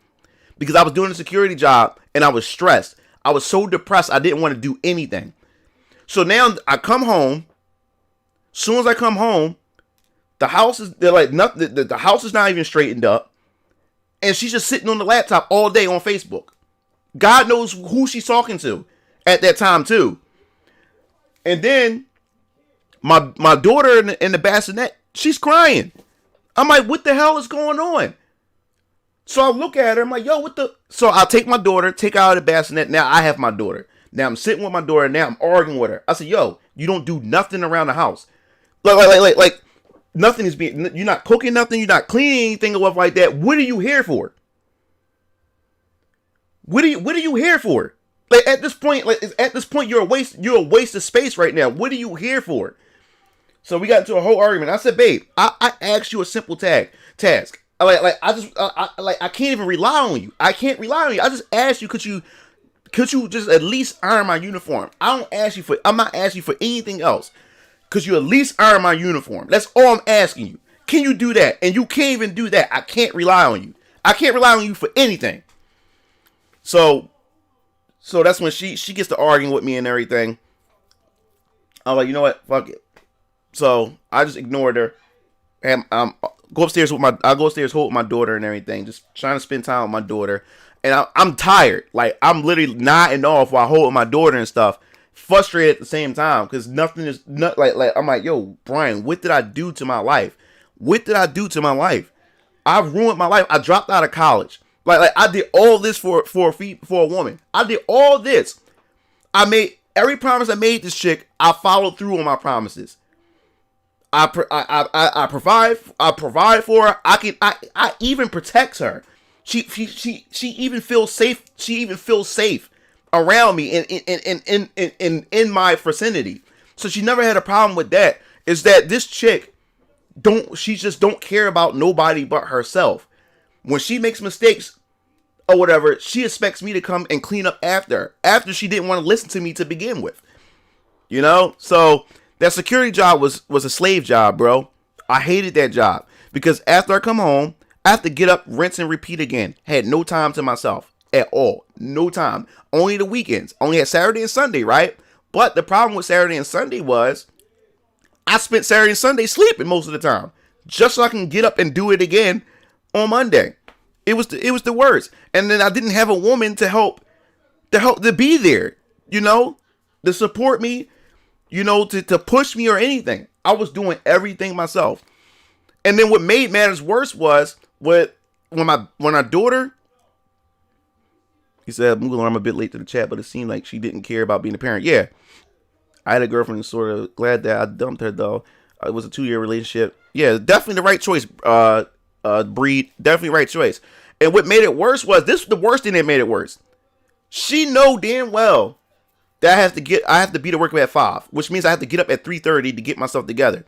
Because I was doing a security job and I was stressed. I was so depressed I didn't want to do anything. So now I come home. Soon as I come home, the house is nothing. The house is not even straightened up, and she's just sitting on the laptop all day on Facebook. God knows who she's talking to at that time too. And then my daughter in the bassinet, she's crying. I'm like, what the hell is going on? So I look at her, I'm like, yo, what the? So I'll take my daughter, take her out of the bassinet. Now I have my daughter. Now I'm sitting with my daughter. Now I'm arguing with her. I said, yo, you don't do nothing around the house. Like nothing is being, you're not cooking nothing. You're not cleaning anything or stuff like that. What are you here for? What are you here for? At this point, you're a waste of space right now. What are you here for? So we got into a whole argument. I said, babe, I asked you a simple task. I can't even rely on you. I can't rely on you. I just asked you, could you just at least iron my uniform? I'm not asking you for anything else. Could you at least iron my uniform? That's all I'm asking you. Can you do that? And you can't even do that. I can't rely on you. I can't rely on you for anything. So that's when she gets to arguing with me and everything. I'm like, you know what? Fuck it. So I just ignored her. And I go upstairs hold with my daughter and everything, just trying to spend time with my daughter. And I'm tired. Like, I'm literally nodding off while holding my daughter and stuff. Frustrated at the same time because nothing is not like I'm like, yo, Brian, what did I do to my life? What did I do to my life? I ruined my life. I dropped out of college. Like I did all this for a woman. I did all this. I made every promise I made this chick. I followed through on my promises. I provide for her. I even protect her. She even feels safe. She even feels safe around me in my vicinity. So she never had a problem with that. Is that this chick she just don't care about nobody but herself. When she makes mistakes or whatever, she expects me to come and clean up after her. After she didn't want to listen to me to begin with. So that security job was a slave job, bro. I hated that job because after I come home, I have to get up, rinse, and repeat again. Had no time to myself at all. No time. Only the weekends. Only had Saturday and Sunday, right? But the problem with Saturday and Sunday was I spent Saturday and Sunday sleeping most of the time just so I can get up and do it again on Monday. It was the worst. And then I didn't have a woman to be there, to support me, to push me or anything. I was doing everything myself. And then what made matters worse was when our daughter, he said, I'm a bit late to the chat, but it seemed like she didn't care about being a parent. Yeah. I had a girlfriend, sort of glad that I dumped her though. It was a 2-year relationship. Yeah, definitely the right choice, Breed. Definitely right choice. And what made it worse was, this was the worst thing that made it worse. She know damn well that I have to be to work at 5, which means I have to get up at 3:30 to get myself together.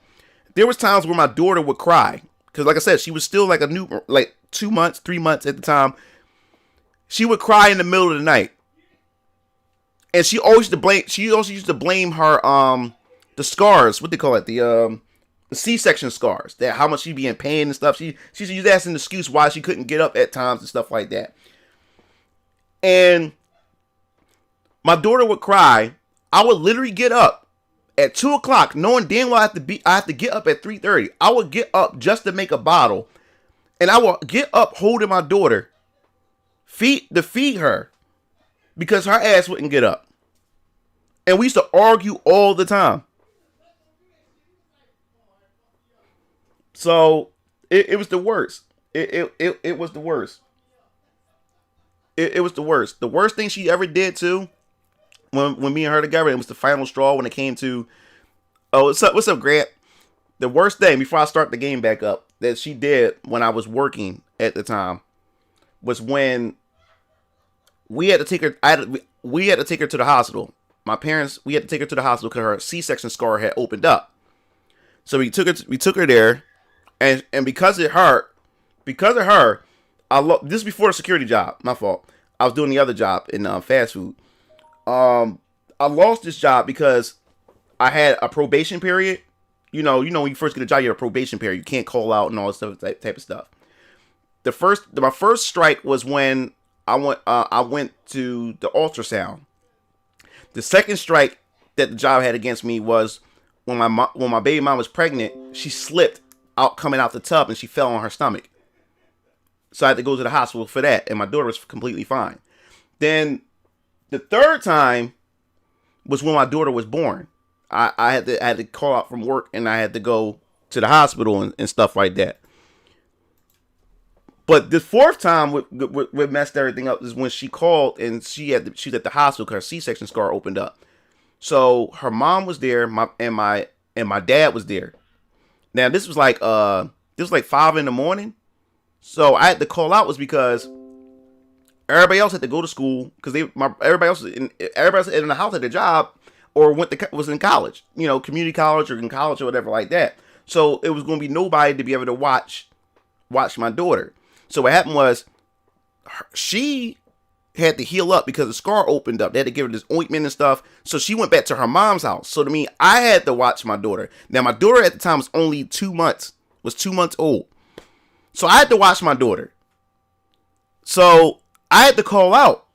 There was times where my daughter would cry because, like I said, she was still like 2 months, 3 months at the time. She would cry in the middle of the night, and she always used to blame her the scars, what they call it, the C-section scars, that how much she'd be in pain and stuff. She used to ask an excuse why she couldn't get up at times and stuff like that. And my daughter would cry. I would literally get up at 2 o'clock, knowing damn well I have to get up at 3:30. I would get up just to make a bottle, and I would get up holding my daughter, feed her, because her ass wouldn't get up. And we used to argue all the time. So it was the worst. It was the worst. It was the worst. The worst thing she ever did too, when me and her together, it was the final straw when it came to, oh, what's up, Grant? The worst thing before I start the game back up that she did when I was working at the time was when we had to take her. We had to take her to the hospital. My parents, we had to take her to the hospital because her C-section scar had opened up. So we took her there, and because of her, this is before the security job. My fault. I was doing the other job in fast food. I lost this job because I had a probation period. You know when you first get a job, you have a probation period. You can't call out and all this stuff, type of stuff. My first strike was when I went to the ultrasound. The second strike that the job had against me was when my baby mom was pregnant. She slipped coming out the tub and she fell on her stomach. So I had to go to the hospital for that, and my daughter was completely fine. Then the third time was when my daughter was born. I had to call out from work, and I had to go to the hospital and stuff like that. But the fourth time what messed everything up is when she called and she was at the hospital because her C-section scar opened up. So her mom was there, and my dad was there. Now this was like 5 a.m. So I had to call out was because everybody else had to go to school because everybody else in the house had a job or was in college, community college or in college or whatever like that. So it was going to be nobody to be able to watch my daughter. So what happened was she had to heal up because the scar opened up. They had to give her this ointment and stuff. So she went back to her mom's house. So to me, I had to watch my daughter. Now my daughter at the time was only 2 months, was 2 months old. So I had to watch my daughter. So I had to call out.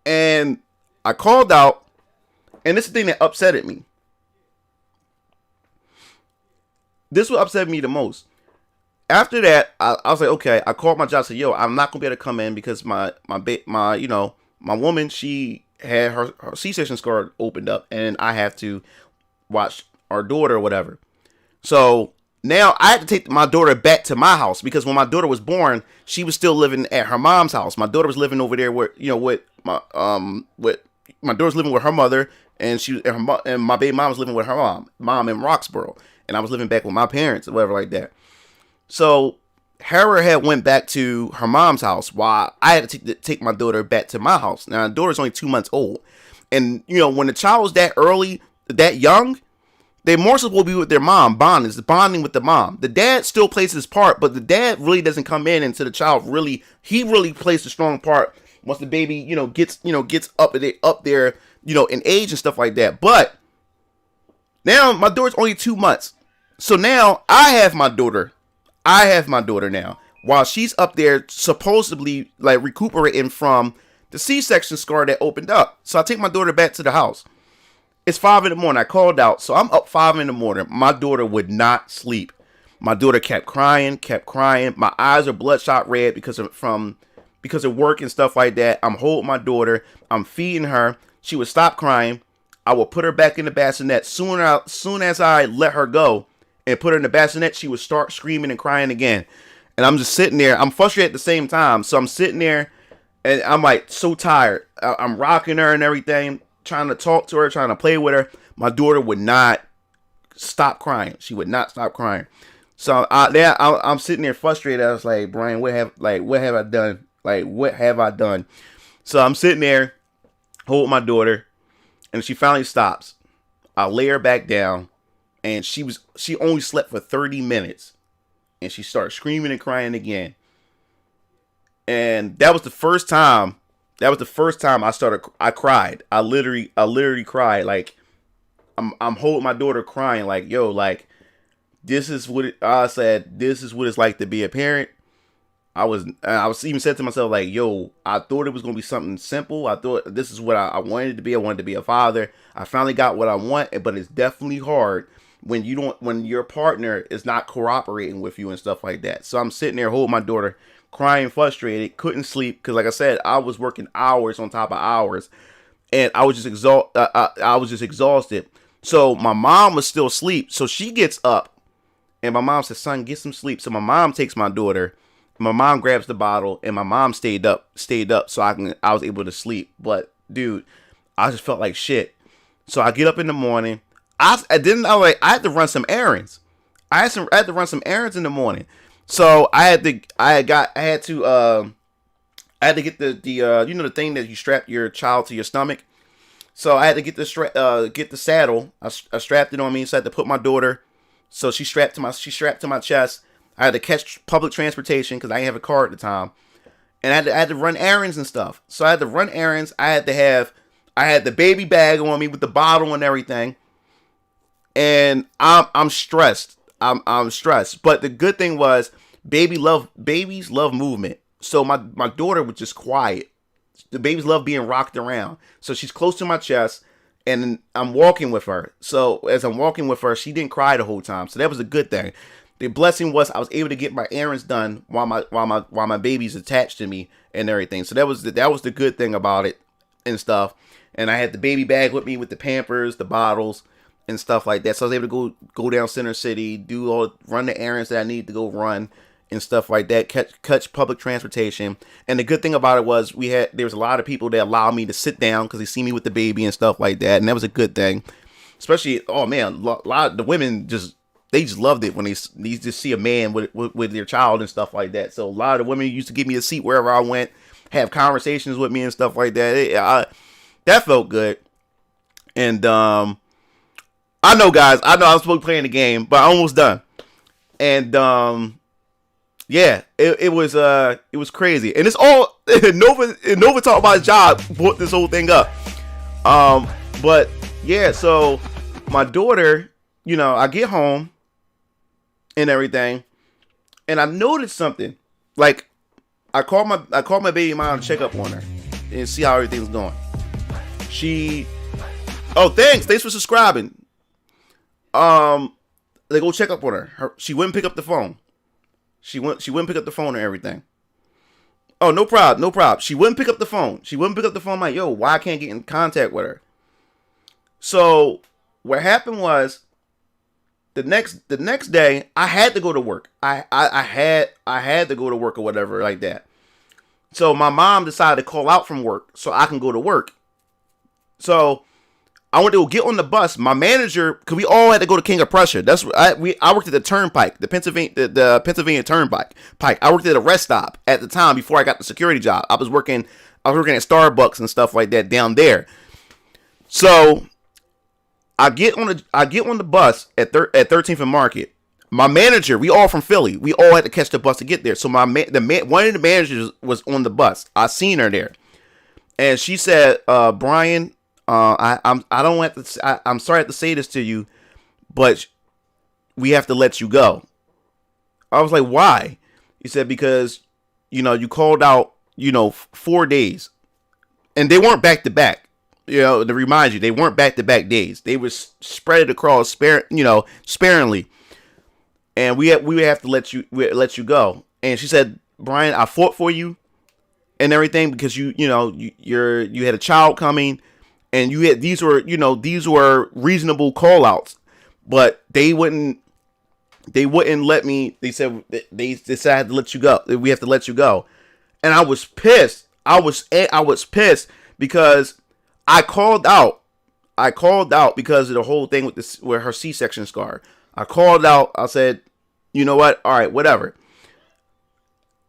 And I called out. And this is the thing that upsetted me. This what upset me the most. After that, I was like, okay. I called my job and said, yo, I'm not going to be able to come in because my woman, she had her C-section scar opened up. And I have to watch our daughter or whatever. So now I had to take my daughter back to my house because when my daughter was born, she was still living at her mom's house. My daughter was living over there with my daughter's living with her mother, and my baby mom was living with her mom in Roxborough, and I was living back with my parents or whatever like that. So Hera had went back to her mom's house while I had to take my daughter back to my house. Now, my daughter's only 2 months old, and when the child was that early, that young, they're more supposed to be with their mom, bonding with the mom. The dad still plays his part, but the dad really doesn't come in until the child really plays a strong part once the baby, gets up there, in age and stuff like that. But now my daughter's only 2 months. So now I have my daughter now while she's up there supposedly like recuperating from the C-section scar that opened up. So I take my daughter back to the house. It's 5 a.m. I called out. So I'm up 5 a.m. My daughter would not sleep. My daughter kept crying. My eyes are bloodshot red because of work and stuff like that. I'm holding my daughter. I'm feeding her. She would stop crying. I would put her back in the bassinet. Soon as I let her go and put her in the bassinet, she would start screaming and crying again. And I'm just sitting there. I'm frustrated at the same time. So I'm sitting there and I'm like so tired. I'm rocking her and everything, trying to talk to her, trying to play with her. My daughter would not stop crying. She would not stop crying. So I'm sitting there frustrated. I was like, Brian, what have I done? Like, what have I done? So I'm sitting there, holding my daughter, and she finally stops. I lay her back down, and she only slept for 30 minutes, and she started screaming and crying again. And that was the first time. I cried. I literally cried. Like I'm holding my daughter crying. Like, yo, like this is what I said. This is what it's like to be a parent. I was even said to myself, like, yo, I thought it was going to be something simple. I thought this is what I wanted to be. I wanted to be a father. I finally got what I want, but it's definitely hard when your partner is not cooperating with you and stuff like that. So I'm sitting there holding my daughter, crying, frustrated, couldn't sleep. Because like I said, I was working hours on top of hours, and I was just exhausted. So my mom was still asleep. So she gets up, and my mom says, son, get some sleep. So my mom takes my daughter. My mom grabs the bottle, and my mom stayed up so I was able to sleep. But dude, I just felt like shit. So I get up in the morning. I had to run some errands. I had to run some errands in the morning. So I had to get the thing that you strap your child to your stomach. So I had to get the saddle. I strapped it on me. So I had to put my daughter. So she's strapped to my chest. I had to catch public transportation because I didn't have a car at the time, and I had to run errands and stuff. So I had to run errands. I had the baby bag on me with the bottle and everything, and I'm stressed. I'm stressed. But the good thing was, babies love movement. So my daughter was just quiet. The babies love being rocked around. So she's close to my chest, and I'm walking with her. So as I'm walking with her, she didn't cry the whole time. So that was a good thing. The blessing was I was able to get my errands done while my baby's attached to me and everything. So that was the good thing about it and stuff. And I had the baby bag with me with the Pampers, the bottles, and stuff like that. So I was able to go down Center City, run the errands that I needed to go run and stuff like that. Catch public transportation. And the good thing about it was there was a lot of people that allowed me to sit down because they see me with the baby and stuff like that. And that was a good thing. Especially, oh man, a lot of the women they just loved it when they just see a man with their child and stuff like that. So a lot of the women used to give me a seat wherever I went, have conversations with me and stuff like that. That felt good. And I know, guys, I know I was supposed to be playing the game, but I'm almost done. And yeah, it was crazy. And it's all Nova talked about his job, brought this whole thing up. But yeah, so my daughter, I get home and everything, and I noticed something. Like, I called my baby mom to check up on her and see how everything's going. Thanks for subscribing. They go check up on her. She wouldn't pick up the phone. She wouldn't pick up the phone and everything. Oh, no problem. She wouldn't pick up the phone. I'm like, yo, why I can't get in contact with her? So what happened was, the next day I had to go to work. I had to go to work or whatever like that. So my mom decided to call out from work so I can go to work. So I went to go get on the bus. My manager, because we all had to go to King of Prussia. That's I worked at the Turnpike, the Pennsylvania Turnpike. I worked at a rest stop at the time before I got the security job. I was working at Starbucks and stuff like that down there. So I get on the bus at 13th and Market. My manager, we all from Philly. We all had to catch the bus to get there. So one of the managers was on the bus. I seen her there, and she said, "Brian, I'm sorry I have to say this to you, but we have to let you go." I was like, "Why?" He said, "Because you called out 4 days, and they weren't back to back. To remind you, they weren't back to back days. They were spread across sparingly, and we have to let you go." And she said, "Brian, I fought for you and everything because you had a child coming." And these were reasonable call outs, but they wouldn't let me. They said they decided to let you go. We have to let you go. And I was pissed. I was pissed because I called out because of the whole thing with her C-section scar. I called out. I said, "You know what? All right, whatever."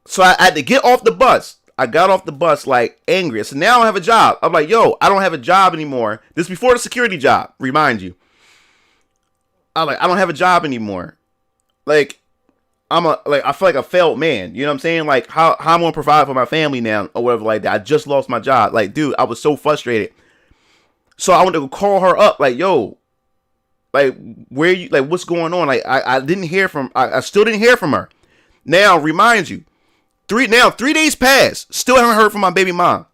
So I had to get off the bus. I got off the bus like angry. So now I don't have a job. I'm like, yo, I don't have a job anymore. This is before the security job, remind you. I don't have a job anymore. Like, I feel like a failed man. You know what I'm saying? Like, how I'm gonna provide for my family now or whatever like that. I just lost my job. Like, dude, I was so frustrated. So I went to call her up, like, yo, like, where you, like, what's going on? Like, I didn't hear from, I still didn't hear from her. Now, remind you, 3 days passed, still haven't heard from my baby mom.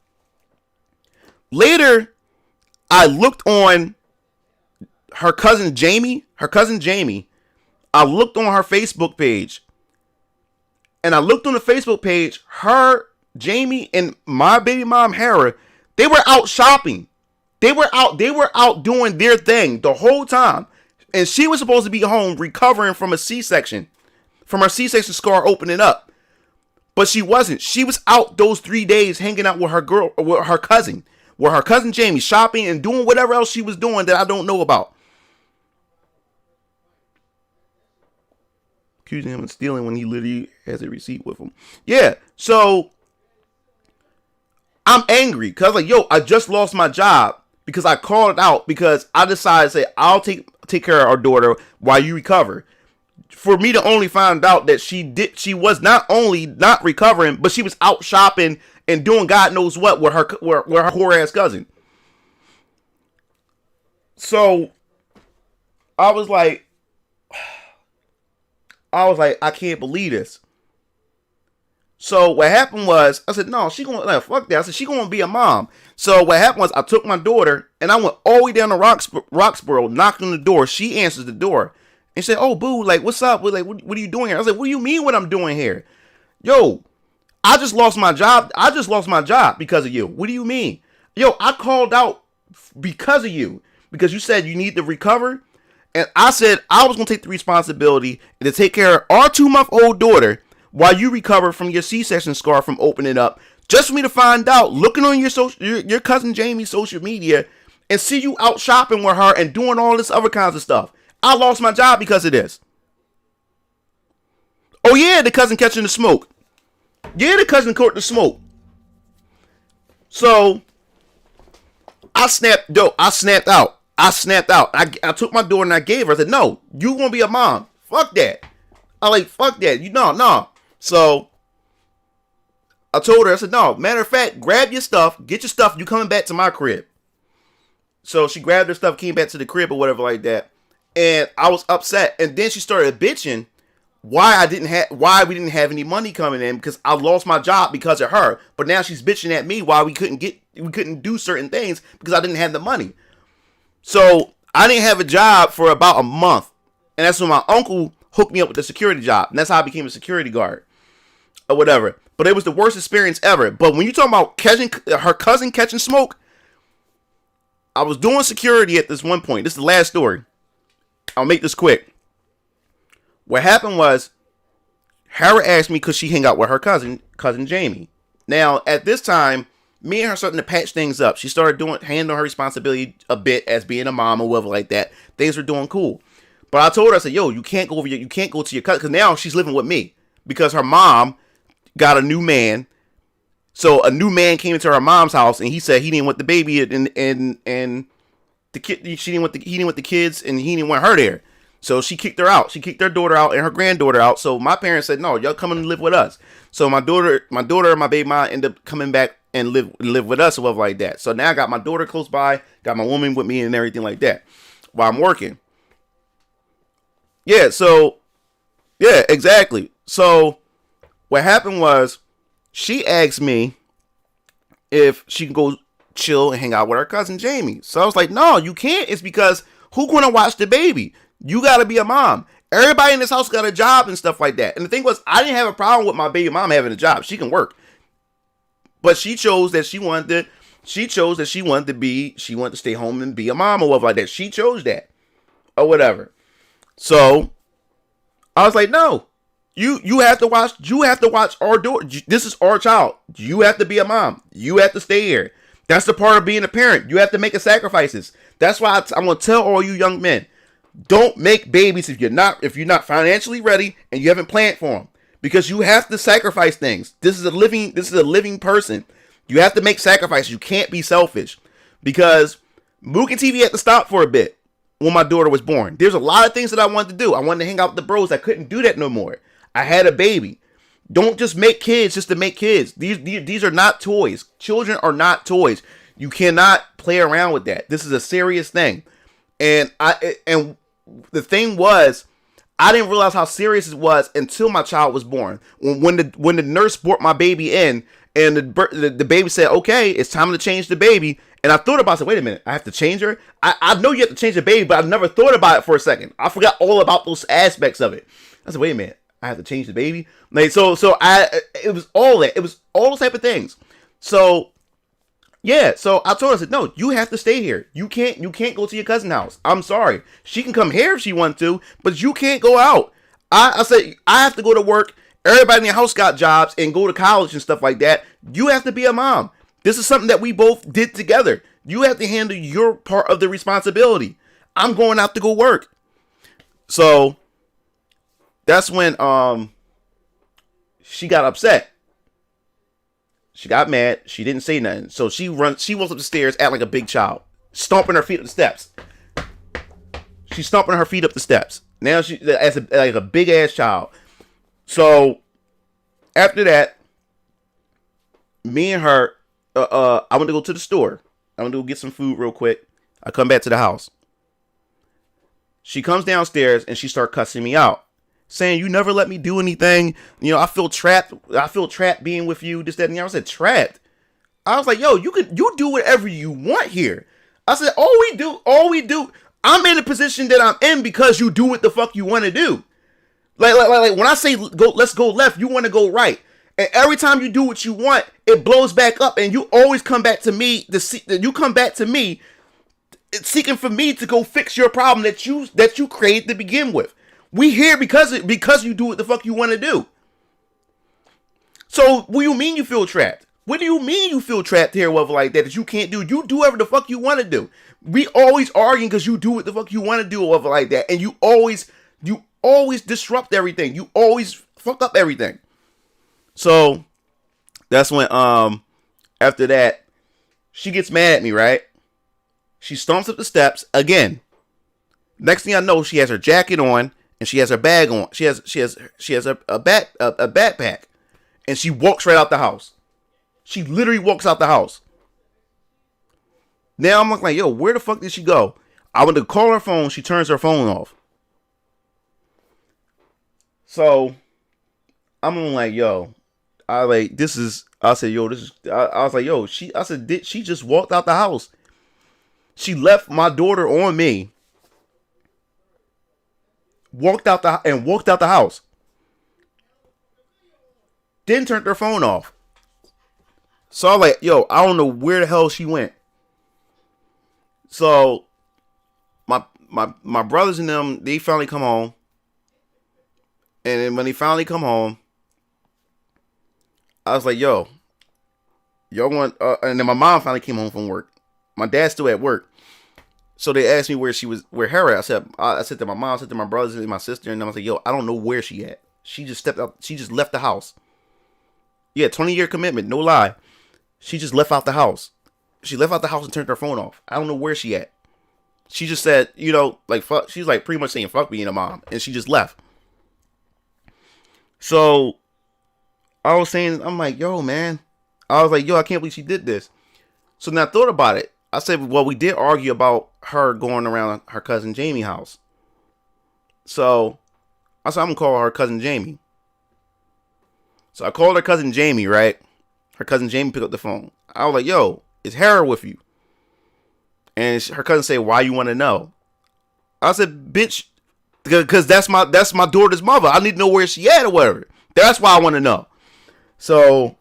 Later, I looked on her cousin Jamie. I looked on her Facebook page. And I looked on the Facebook page, her, Jamie, and my baby mom, Hera, they were out shopping. They were out doing their thing the whole time. And she was supposed to be home recovering from a C-section. From her C-section scar opening up. But she wasn't. She was out those 3 days hanging out with her cousin Jamie, shopping and doing whatever else she was doing that I don't know about. Accusing him of stealing when he literally has a receipt with him. Yeah, so I'm angry because like, yo, I just lost my job because I called it out because I decided to say I'll take care of our daughter while you recover. For me to only find out that she was not only not recovering, but she was out shopping and doing God knows what with her whore ass cousin. So I was like, I can't believe this. So what happened was, I said, no, she gonna, like, fuck that. I said, she gonna be a mom. So what happened was, I took my daughter and I went all the way down to Roxborough, knocked on the door. She answers the door and said, oh, boo, like, what's up? Like, what are you doing here? I was like, what do you mean what I'm doing here? Yo, I just lost my job. I just lost my job because of you. What do you mean? Yo, I called out because of you. Because you said you need to recover. And I said I was going to take the responsibility to take care of our 2-month-old daughter while you recover from your C-section scar from opening up. Just for me to find out, looking on your cousin Jamie's social media and see you out shopping with her and doing all this other kinds of stuff. I lost my job because of this. Oh yeah, the cousin catching the smoke. Yeah, the cousin caught the smoke. So I snapped out. I took my daughter and I gave her. I said, no, you gonna be a mom. Fuck that. Fuck that. You know, no. So I told her, I said, no, matter of fact, grab your stuff, get your stuff, you coming back to my crib. So she grabbed her stuff, came back to the crib or whatever like that. And I was upset. And then she started bitching why we didn't have any money coming in because I lost my job because of her. But now she's bitching at me why we couldn't do certain things because I didn't have the money. So I didn't have a job for about a month. And that's when my uncle hooked me up with a security job. And that's how I became a security guard or whatever. But it was the worst experience ever. But when you talk about her cousin catching smoke, I was doing security at this one point. This is the last story. I'll make this quick. What happened was, Hera asked me because she hung out with her cousin Jamie. Now, at this time, me and her starting to patch things up. She started handling her responsibility a bit as being a mom or whatever like that. Things were doing cool. But I told her, I said, yo, you can't go to your cousin because now she's living with me because her mom got a new man. So a new man came into her mom's house and he said he didn't want the baby and the kid. He didn't want the kids and he didn't want her there. So she kicked her out. She kicked their daughter out and her granddaughter out. So my parents said, no, y'all come and live with us. So my daughter and my baby mom ended up coming back and live with us or whatever like that. So now I got my daughter close by, got my woman with me and everything like that while I'm working. Yeah, exactly. So what happened was she asked me if she can go chill and hang out with her cousin Jamie. So I was like, no, you can't. It's because who's going to watch the baby? You got to be a mom. Everybody in this house got a job and stuff like that. And the thing was, I didn't have a problem with my baby mom having a job. She can work. But she chose that she wanted to stay home and be a mom or whatever like that. She chose that or whatever. So I was like, no, you have to watch our daughter. This is our child. You have to be a mom. You have to stay here. That's the part of being a parent. You have to make sacrifices. That's why I'm going to tell all you young men, don't make babies if you're not financially ready and you haven't planned for them. because you have to sacrifice things. This is a living person. You have to make sacrifices. You can't be selfish, because Mook and TV had to stop for a bit when my daughter was born. There's a lot of things that I wanted to do. I wanted to hang out with the bros. I couldn't do that no more. I had a baby. Don't just make kids just to make kids. These are not toys. Children are not toys. You cannot play around with that. This is a serious thing. And the thing was, I didn't realize how serious it was until my child was born. When the nurse brought my baby in, and the baby said, "Okay, it's time to change the baby." And I thought about it. I said, "Wait a minute, I have to change her." I know you have to change the baby, but I never thought about it for a second. I forgot all about those aspects of it. I said, "Wait a minute, I have to change the baby." Like it was all that. It was all those type of things. So yeah, so I told her, I said, "No, you have to stay here. You can't go to your cousin's house. I'm sorry. She can come here if she wants to, but you can't go out." I said, "I have to go to work. Everybody in the house got jobs and go to college and stuff like that. You have to be a mom. This is something that we both did together. You have to handle your part of the responsibility. I'm going out to go work." So that's when she got upset. She got mad. She didn't say nothing. So she walks up the stairs, acting like a big child, stomping her feet up the steps. She's stomping her feet up the steps. Now she like a big ass child. So after that, me and her, I went to go to the store. I went to go get some food real quick. I come back to the house. She comes downstairs and she starts cussing me out, saying, "You never let me do anything. You know, I feel trapped. I feel trapped being with you." This, that, and the other. I said, "Trapped?" I was like, "Yo, you do whatever you want here." I said, all we do. I'm in the position that I'm in because you do what the fuck you want to do. Like when I say let's go left, you want to go right. And every time you do what you want, it blows back up, and you always come back to me. You come back to me, seeking for me to go fix your problem that you created to begin with. We here because you do what the fuck you want to do. So what do you mean you feel trapped? What do you mean you feel trapped here, whatever like that you can't do? You do whatever the fuck you want to do. We always arguing because you do what the fuck you want to do, or whatever like that, and you always disrupt everything. You always fuck up everything. So that's when after that, she gets mad at me, right? She stomps up the steps again. Next thing I know, she has her jacket on and she has her bag on. She has a backpack, and she walks right out the house. She literally walks out the house. Now I'm like, yo, where the fuck did she go? I went to call her phone. She turns her phone off. So I'm like, yo, I said, she just walked out the house. She left my daughter on me. Walked out the house. Then turned her phone off. So I'm like, yo, I don't know where the hell she went. So my brothers and them, they finally come home. And then when they finally come home, I was like, yo, y'all want, and then my mom finally came home from work. My dad's still at work. So they asked me where her at. I said to my mom, I said to my brothers and my sister, and I was like, yo, I don't know where she at. She just stepped out. She just left the house. Yeah, 20-year commitment, no lie. She just left out the house. She left out the house and turned her phone off. I don't know where she at. She just said, you know, like, fuck. She's like pretty much saying fuck being a mom. And she just left. So I was saying, I'm like, yo, man. I was like, yo, I can't believe she did this. So then I thought about it. I said, well, we did argue about her going around her cousin Jamie's house. So I said, I'm going to call her cousin Jamie. So I called her cousin Jamie, right? Her cousin Jamie picked up the phone. I was like, yo, is Hera with you? And her cousin said, why you want to know? I said, bitch, because that's my daughter's mother. I need to know where she at or whatever. That's why I want to know. So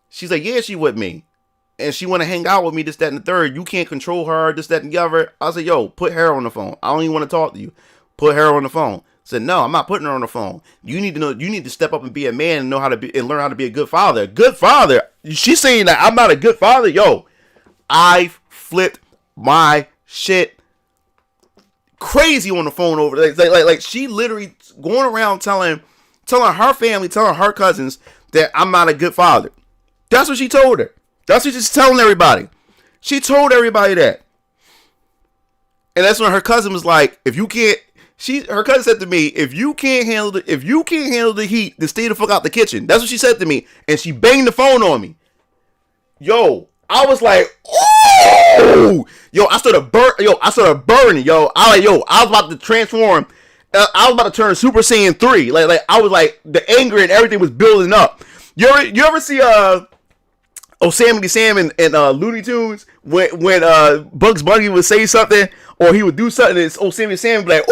she's like, yeah, she with me. And she want to hang out with me, this, that, and the third. You can't control her, this, that, and the other. I said, yo, put Hera on the phone. I don't even want to talk to you. Put Hera on the phone. Said, no, I'm not putting her on the phone. You need to step up and be a man and know how to be and learn how to be a good father. Good father. She's saying that I'm not a good father. Yo, I flipped my shit crazy on the phone over. Like she literally going around telling telling her family, telling her cousins that I'm not a good father. That's what she told her. That's what she's telling everybody. She told everybody that. And that's when her cousin was like, if you can't, her cousin said to me, if you can't handle the heat, then stay the fuck out the kitchen. That's what she said to me. And she banged the phone on me. Yo, I was like, oh, yo, I started burning, yo. I was about to transform. I was about to turn Super Saiyan 3. Like I was like, the anger and everything was building up. You ever see Yosemite Sam and Looney Tunes when Bugs Bunny would say something or he would do something and Yosemite Sam would be like,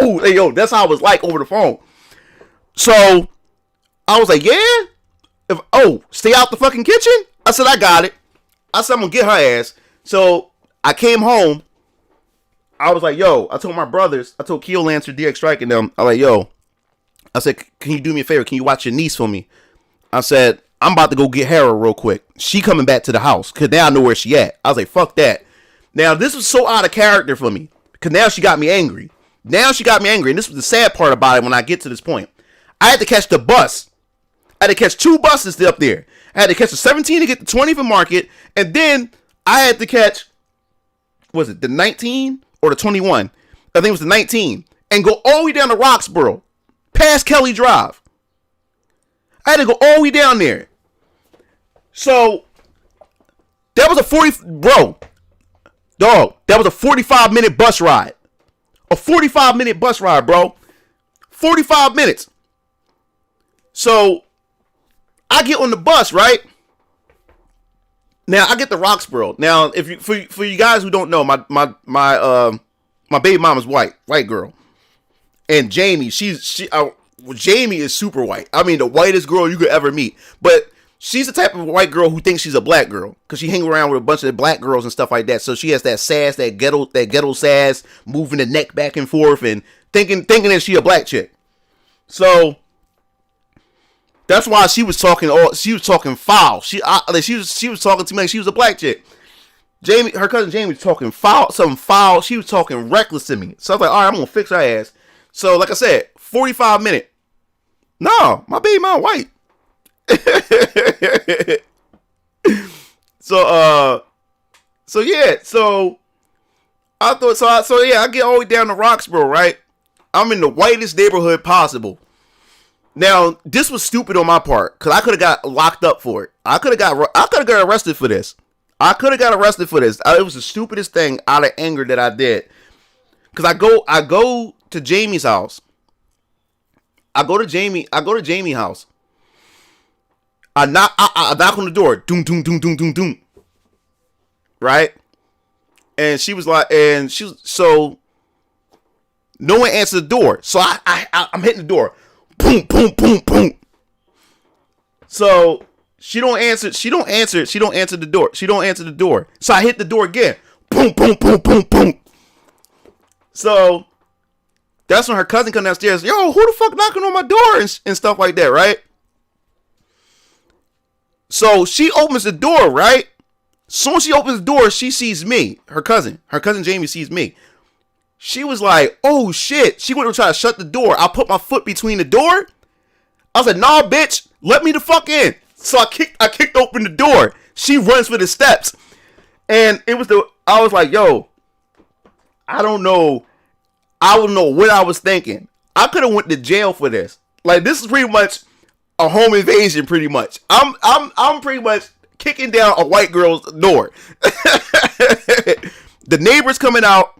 ooh, like, yo, that's how I was like over the phone. So I was like, yeah, stay out the fucking kitchen. I said, I got it. I said, I'm gonna get her ass. So I came home. I was like, yo, I told my brothers, I told Keo Lancer, DX Strike and them, I was like, yo, I said, can you do me a favor? Can you watch your niece for me? I said, I'm about to go get Hera real quick. She coming back to the house because now I know where she at. I was like, fuck that. Now, this was so out of character for me because now she got me angry. And this was the sad part about it when I get to this point. I had to catch the bus. I had to catch 2 buses up there. I had to catch the 17 to get the 20 for Market. And then I had to catch, was it the 19 or the 21? I think it was the 19. And go all the way down to Roxborough. Past Kelly Drive. I had to go all the way down there. So, that was a 45-minute bus ride. A 45-minute bus ride, bro. 45 minutes. So, I get on the bus, right? Now, I get to Roxborough. Now, if you for you guys who don't know, my baby mama's white girl. And Jamie, Jamie is super white. I mean, the whitest girl you could ever meet. But she's the type of white girl who thinks she's a black girl because she hangs around with a bunch of black girls and stuff like that. So she has that sass, that ghetto sass, moving the neck back and forth and thinking that she a black chick. So that's why she was talking foul. She was talking to me like she was a black chick. Jamie, her cousin Jamie was talking foul, something foul. She was talking reckless to me. So I was like, all right, I'm gonna fix her ass. So like I said, 45 minute. No, my baby mom white. So yeah, so I thought so yeah, I get all the way down to Roxborough, right? I'm in the whitest neighborhood possible. Now, this was stupid on my part because I could have got locked up for it. I could have got arrested for this. It was the stupidest thing out of anger that I did. Cause I go to Jamie's house. I go to Jamie's house. I knock on the door. Doom, doom, doom, doom, doom, doom. Right? And she was like, so no one answered the door. So I'm hitting the door. Boom, boom, boom, boom. So she don't answer the door. So I hit the door again. Boom, boom, boom, boom, boom. So that's when her cousin come downstairs. Yo, who the fuck knocking on my door and stuff like that, right? So she opens the door, right? Soon as she opens the door, she sees me. Her cousin Jamie sees me. She was like, oh shit. She went to try to shut the door. I put my foot between the door. I was like, nah, bitch, let me the fuck in. So I kicked open the door. She runs for the steps. And I was like, yo, I don't know what I was thinking. I could have went to jail for this. Like, this is pretty much a home invasion, pretty much. I'm pretty much kicking down a white girl's door. The neighbors coming out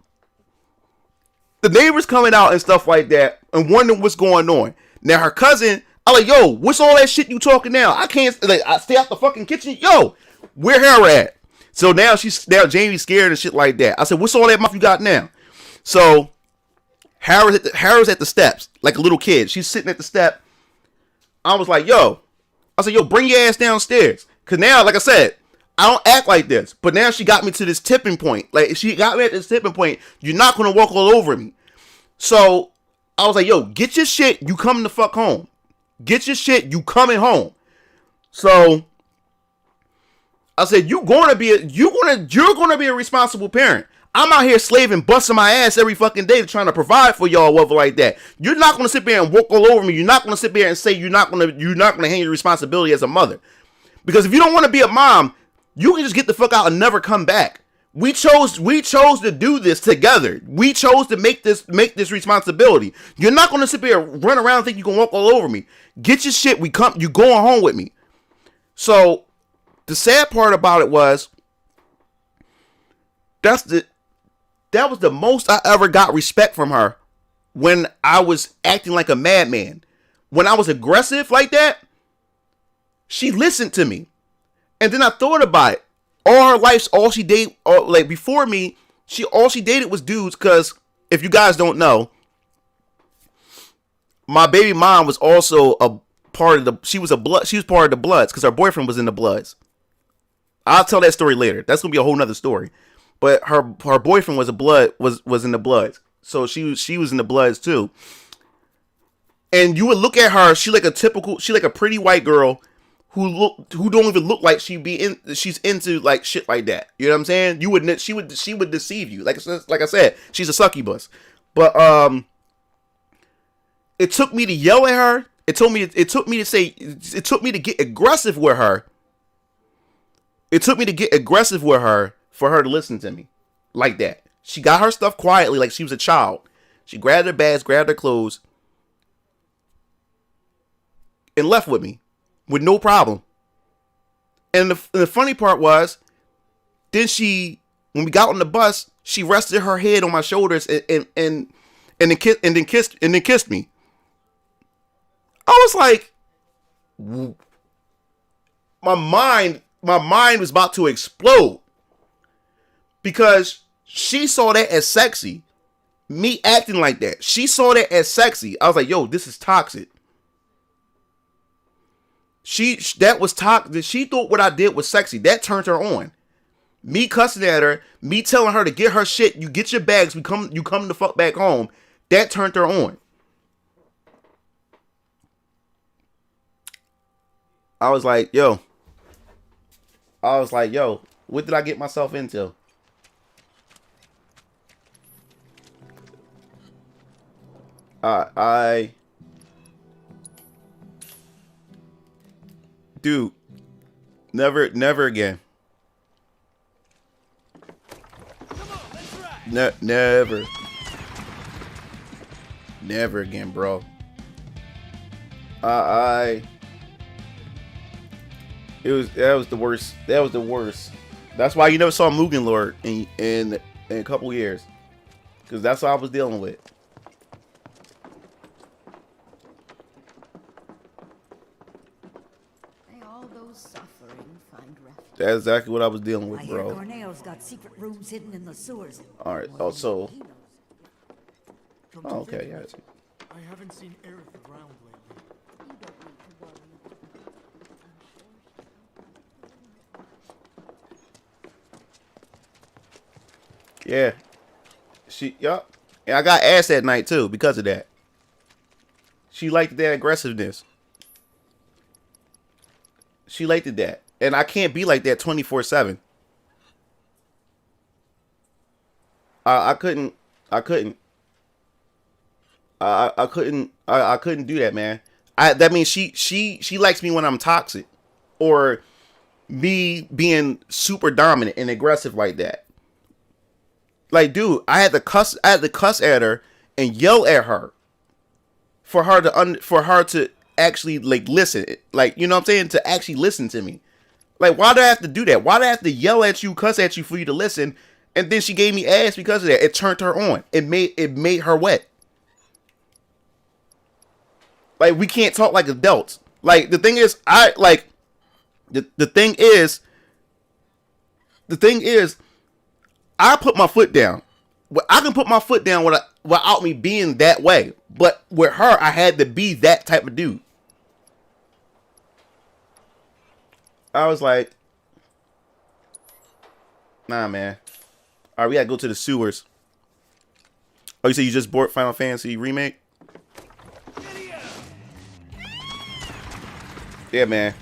and stuff like that and wondering what's going on. Now her cousin, I'm like, yo, what's all that shit you talking now? I can't, like, I stay out the fucking kitchen. Yo, where her at? So now Jamie's scared and shit like that. I said, what's all that mouth you got now? So Harrow's at the steps like a little kid. She's sitting at the step. I was like, yo, bring your ass downstairs. Cause now, like I said, I don't act like this. But now she got me to this tipping point. Like, if she got me at this tipping point, you're not gonna walk all over me. So I was like, yo, get your shit, you coming the fuck home. Get your shit, you coming home. So I said, you're gonna be a responsible parent. I'm out here slaving, busting my ass every fucking day trying to provide for y'all, whatever like that. You're not gonna sit there and walk all over me. You're not gonna sit there and say you're not gonna handle your responsibility as a mother. Because if you don't want to be a mom, you can just get the fuck out and never come back. We chose to do this together. We chose to make this responsibility. You're not gonna sit there and run around and think you can walk all over me. Get your shit. You going home with me. So the sad part about it was that was the most I ever got respect from her when I was acting like a madman. When I was aggressive like that, she listened to me. And then I thought about it. All her life, all she dated, like before me, all she dated was dudes. Because if you guys don't know, my baby mom was also a part of the. She was part of the Bloods because her boyfriend was in the Bloods. I'll tell that story later. That's gonna be a whole nother story. But her boyfriend was in the Bloods, so she was in the Bloods too. And you would look at her, she like a pretty white girl who don't even look like she's into like shit like that. You know what I'm saying? She would deceive you. Like I said, she's a succubus. But it took me to yell at her. It took me to get aggressive with her. It took me to get aggressive with her for her to listen to me like that. She got her stuff quietly like she was a child. She grabbed her bags, grabbed her clothes, and left with me with no problem. And the funny part was, then when we got on the bus, she rested her head on my shoulders and then kissed me. I was like, my mind was about to explode. Because she saw that as sexy. Me acting like that. She saw that as sexy. I was like, yo, this is toxic. That was toxic. She thought what I did was sexy. That turned her on. Me cussing at her, me telling her to get her shit, you get your bags, you come the fuck back home. That turned her on. I was like, yo, what did I get myself into? Dude, never again. Never again, bro. That was the worst. That was the worst. That's why you never saw Mugen Lord in a couple years, because that's what I was dealing with. That's exactly what I was dealing with, bro. Corneo's got secret rooms hidden in the sewers. All right. Oh, so. Oh, okay. Yeah. I haven't seen Eric around lately. Yeah. Yup. And I got ass that night too because of that. She liked that aggressiveness. She liked that. And I can't be like that 24/7. I couldn't do that, man. That means she likes me when I'm toxic, or me being super dominant and aggressive like that. Like, dude, I had to cuss at her and yell at her for her to actually like listen, like, you know what I'm saying, to actually listen to me. Like, why do I have to do that? Why do I have to yell at you, cuss at you for you to listen? And then she gave me ass because of that. It turned her on. It made her wet. Like, we can't talk like adults. Like, the thing is, the thing is, I put my foot down. I can put my foot down without me being that way. But with her, I had to be that type of dude. I was like, nah, man. All right, we gotta go to the sewers. Oh, you said you just bought Final Fantasy Remake? Yeah, man.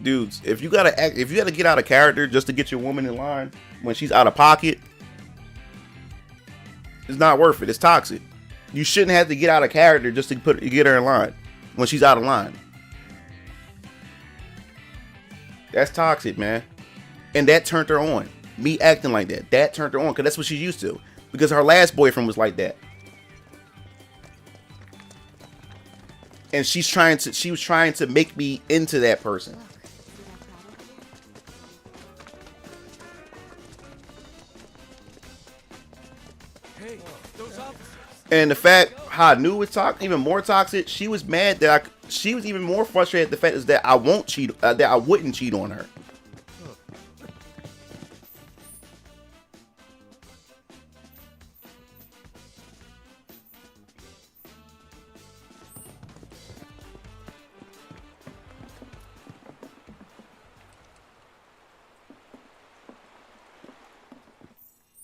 dudes, if you gotta get out of character just to get your woman in line when she's out of pocket, it's not worth it. It's toxic. You shouldn't have to get out of character just to get her in line when she's out of line. That's toxic, man. And that turned her on. Me acting like that turned her on, because that's what she's used to. Because her last boyfriend was like that. And she was trying to make me into that person. Hey, those officers. And the fact how I knew it was toxic, even more toxic, she was mad that she was even more frustrated at the fact is that I wouldn't cheat on her.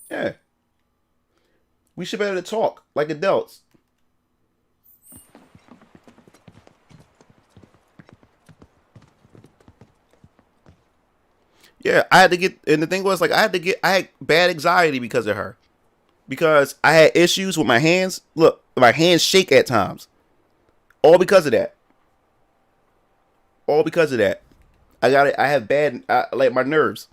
Yeah. We should be able to talk like adults. Yeah, I had to get, and the thing was, like, I had bad anxiety because of her. Because I had issues with my hands. Look, my hands shake at times. All because of that. All because of that. I have bad, like, my nerves.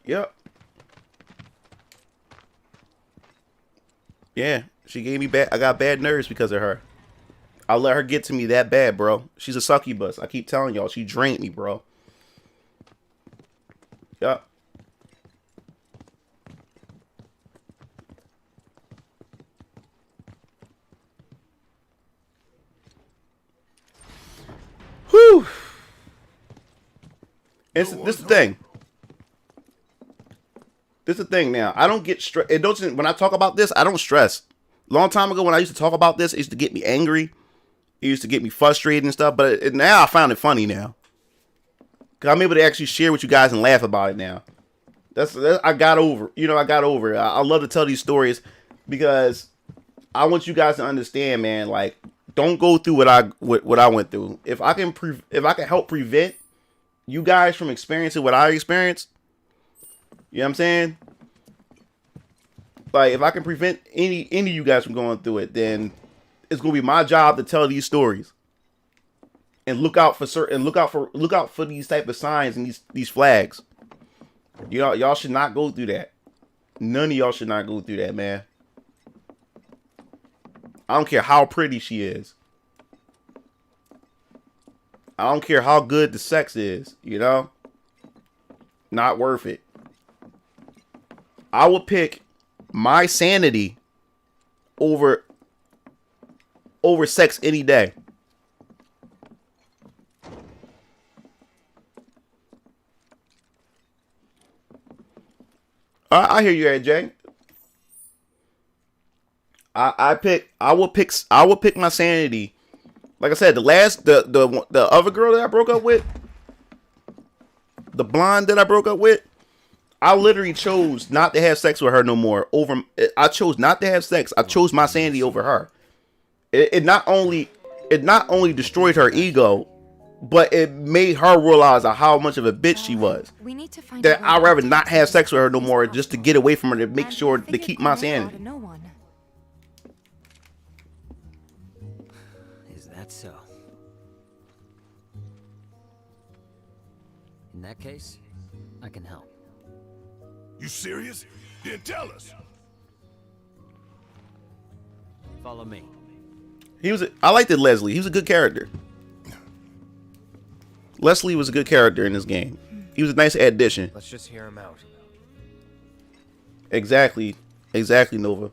Yep. Yeah, she gave me bad. I got bad nerves because of her. I'll let her get to me that bad, bro. She's a succubus. I keep telling y'all, she drained me, bro. Yep. Whew. This is the thing. This is the thing now. I don't get stressed. It doesn't. When I talk about this, I don't stress. Long time ago, when I used to talk about this, it used to get me angry. It used to get me frustrated and stuff. But now I found it funny now. Cause I'm able to actually share with you guys and laugh about it now. That's I got over. You know, I got over it. I love to tell these stories because I want you guys to understand, man. Like, don't go through what I went through. If I can help prevent you guys from experiencing what I experienced. You know what I'm saying? Like, if I can prevent any of you guys from going through it, then it's gonna be my job to tell these stories and look out for these type of signs and these flags. Y'all should not go through that. None of y'all should not go through that, man. I don't care how pretty she is. I don't care how good the sex is. You know, not worth it. I would pick my sanity over sex any day. I hear you, AJ. I will pick my sanity. Like I said, the other girl that I broke up with, the blonde that I broke up with, I literally chose not to have sex with her no more. I chose not to have sex. I chose my sanity over her. It not only destroyed her ego, but it made her realize how much of a bitch she was. We need to find that I'd rather not have sex with her no more just to get away from her, to make sure to keep my sanity. No one. Is that so? In that case, I can help. You serious? Then tell us. Follow me. I liked it, Leslie. He was a good character. Leslie was a good character in this game. He was a nice addition. Let's just hear him out. Exactly, Nova.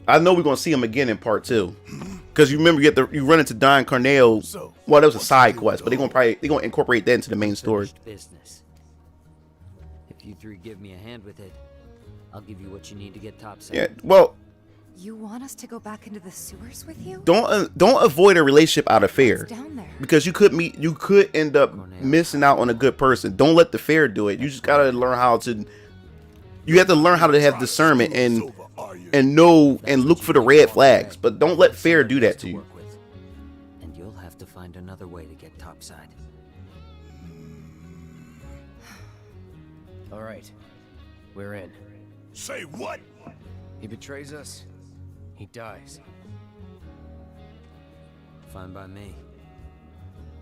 I know we're gonna see him again in part 2, because you remember you run into Don Cornell. Well, that was a side quest, but they're gonna incorporate that into the main story. Business. If you three give me a hand with it, I'll give you what you need to get topside. Yeah, well, You want us to go back into the sewers with you? Don't avoid a relationship out of fear, What's down there? because you could end up missing out on a good person. Don't let the fear do it. You just gotta learn how to. You have to learn how to have discernment and know and look for the red flags, but don't let fear do that to you. And you'll have to find another way to get topside. All right, we're in. Say what? He betrays us, he dies. Fine by me.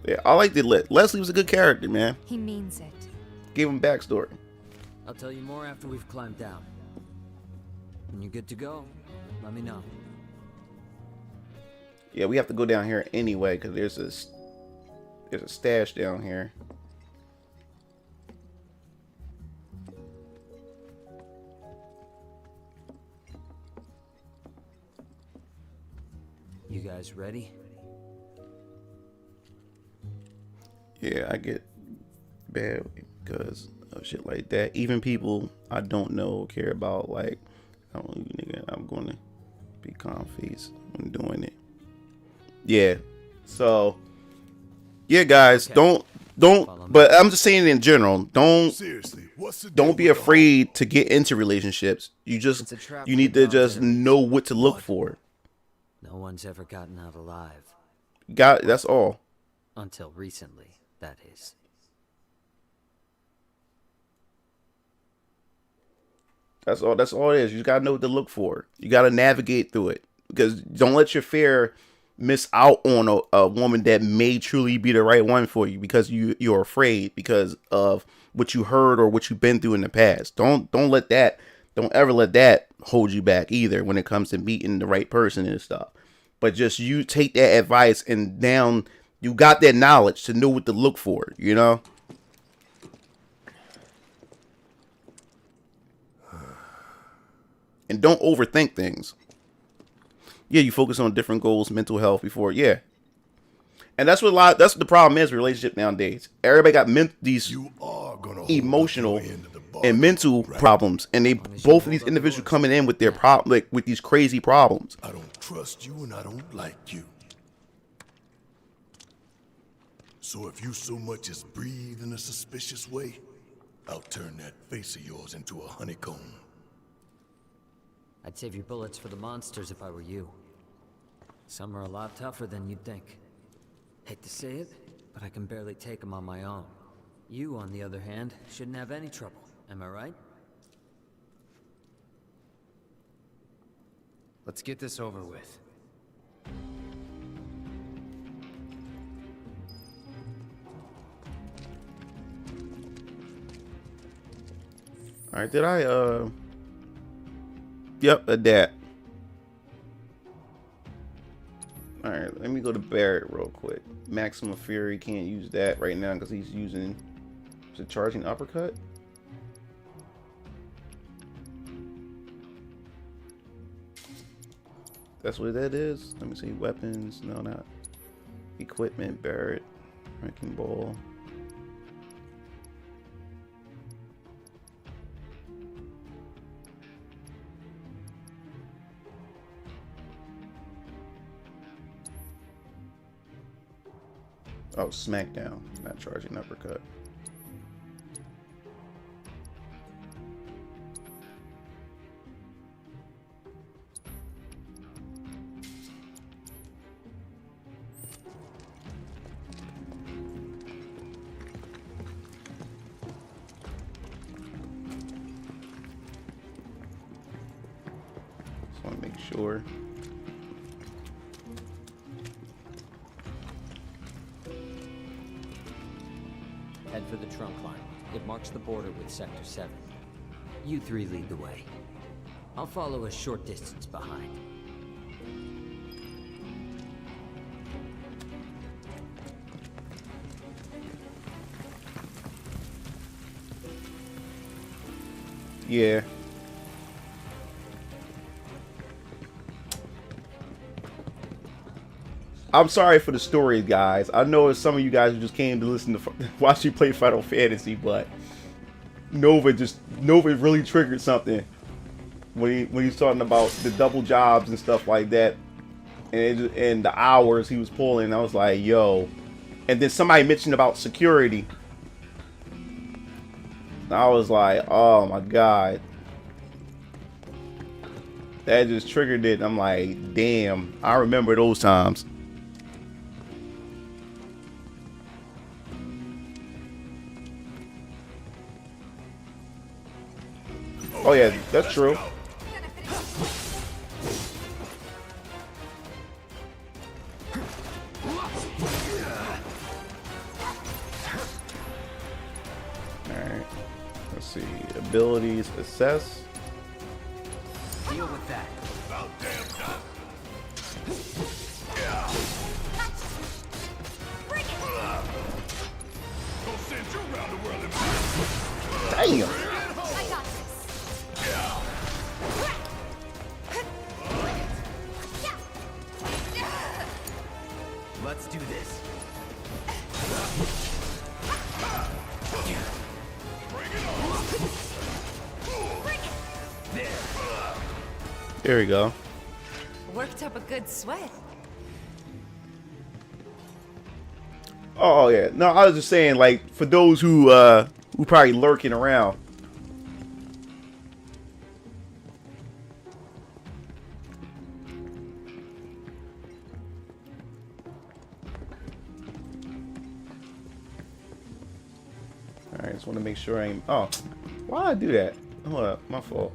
Yeah, I like the Leslie was a good character, man. He means it. Gave him backstory. I'll tell you more after we've climbed down. When you're good to go, let me know. Yeah, we have to go down here anyway because there's a stash down here. You guys ready? Yeah, I get bad because of shit like that. Even people I don't know care about, like, I'm going to be confused when doing it. Yeah. So, yeah, guys, don't. But I'm just saying in general, don't be afraid to get into relationships. You need to just know what to look for. No one's ever gotten out alive. That's all. Until recently, that is. That's all it is. You gotta know what to look for. You gotta navigate through it, because don't let your fear miss out on a woman that may truly be the right one for you, because you're afraid because of what you heard or what you've been through in the past. Don't ever let that hold you back either when it comes to meeting the right person and stuff. But just you take that advice, and now you got that knowledge to know what to look for, you know? And don't overthink things. Yeah, you focus on different goals, mental health before, yeah. And that's what the problem is with relationship nowadays. Everybody got these emotional and mental problems, and both of these individuals coming in with their with these crazy problems. I don't trust you, and I don't like you. So if you so much as breathe in a suspicious way, I'll turn that face of yours into a honeycomb. I'd save your bullets for the monsters if I were you. Some are a lot tougher than you'd think. Hate to say it, but I can barely take them on my own. You, on the other hand, shouldn't have any trouble. Am I right? Let's get this over with. All right, did I Yep, adapt. Alright, let me go to Barrett real quick. Maximum Fury, can't use that right now because he's using the charging uppercut. That's what that is. Let me see. Weapons. No, not. Equipment. Barrett. Wrecking Ball. Oh, Smackdown, not charging uppercut. Just want to make sure. Head for the trunk line. It marks the border with Sector 7. You three lead the way. I'll follow a short distance behind. Yeah. I'm sorry for the story, guys. I know it's some of you guys who just came to listen to watch you play Final Fantasy, but Nova really triggered something. when he's talking about the double jobs and stuff like that, and the hours he was pulling. I was like, yo. And then somebody mentioned about security. I was like, oh my god. That just triggered it. I'm like, damn, I remember those times. Oh yeah, that's true. Alright. Let's see. Abilities, assess. Deal with that. About damn time. Go send you around the world and Damn. I got this. Let's do this. There we go. Worked up a good sweat. Oh yeah. No, I was just saying, like, for those who probably lurking around. Alright, just want to make sure I ain't. Oh, why did I do that? Hold up, my fault.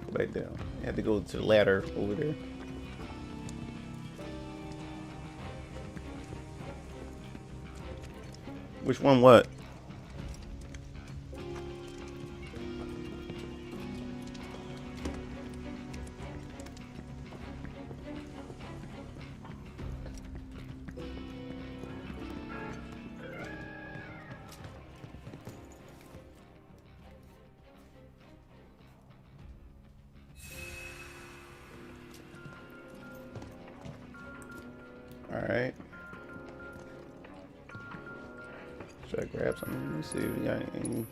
Go back down. I had to go to the ladder over there. Which one? What? All right. Should I grab something? Let me see if we got anything.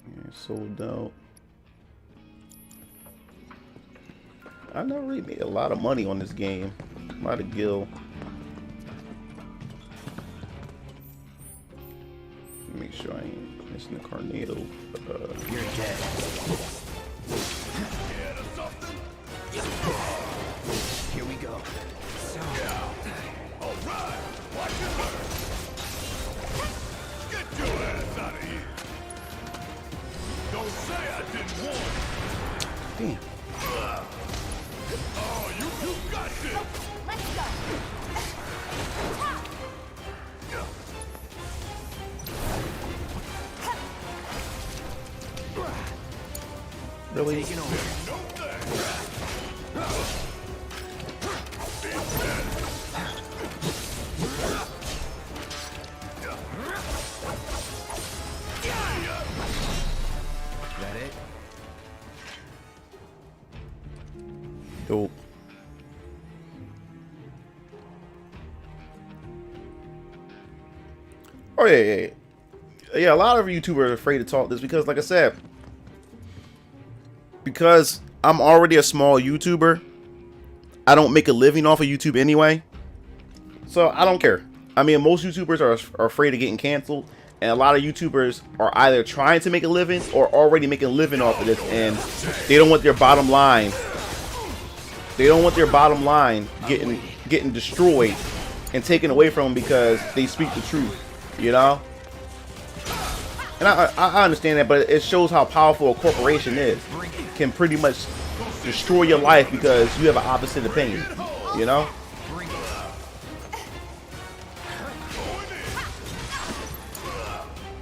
Yeah, sold out. I never really made a lot of money on this game. A lot of gil. Make sure I ain't missing the Carnado. You're dead. Here we go. Alright, watch it burn. Get your ass out of here. Don't say I didn't warn you. Damn. Oh, you got this. Let's go. Really? Taking over. No thanks. That it? Dope. Oh yeah. A lot of YouTubers are afraid to talk this because, like I said, because I'm already a small YouTuber, I don't make a living off of YouTube anyway, so I don't care. I mean, most YouTubers are afraid of getting canceled, and a lot of YouTubers are either trying to make a living or already making a living off of this, and they don't want their bottom line. They don't want their bottom line getting destroyed and taken away from them because they speak the truth, you know? And I understand that, but it shows how powerful a corporation is. Can pretty much destroy your life because you have an opposite opinion, you know?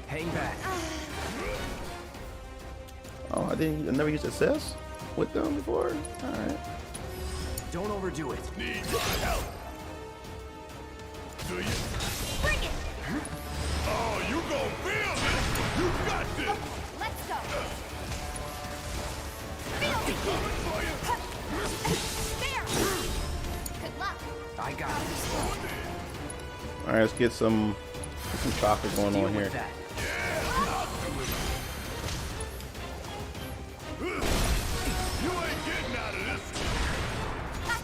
Hang back. Oh, I never used assess with them before. All right. Don't overdo it. Need my help. Do you? Bring it. Oh, you gon' feel it. You got this. Let's go. There. Good luck. I got this. All right, let's get some chocolate going Deal on here. with that.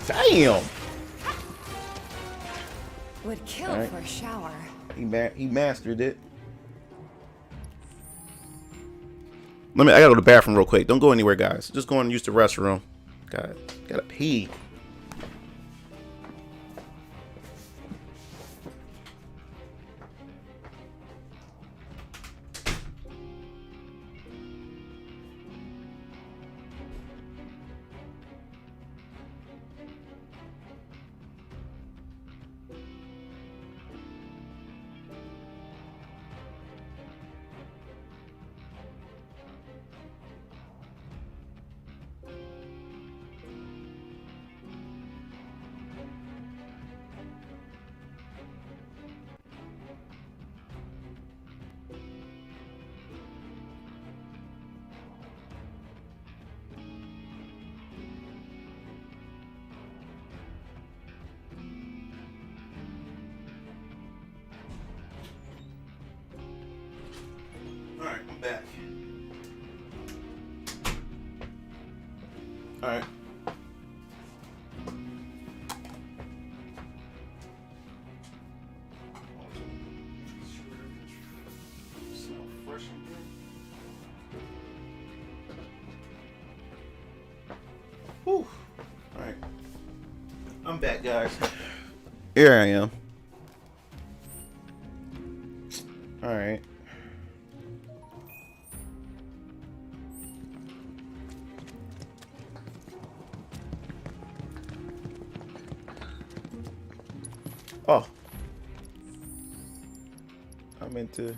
Damn. Would kill Alright. for a shower. He mastered it. I gotta go to the bathroom real quick. Don't go anywhere, guys. Just go and use the restroom. Gotta pee. Alright, I'm back. Alright. Smell fresh in here. Whew. Alright. I'm back, guys. Here I am. Alright. Oh, I meant to.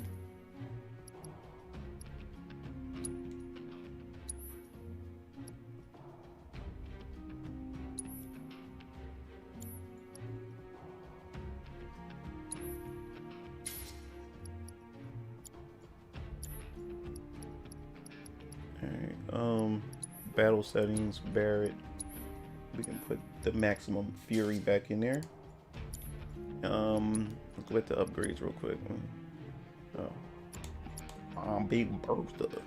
All right. Battle settings, Barrett. We can put the maximum fury back in there. Let's go back to upgrades real quick. Big Bertha.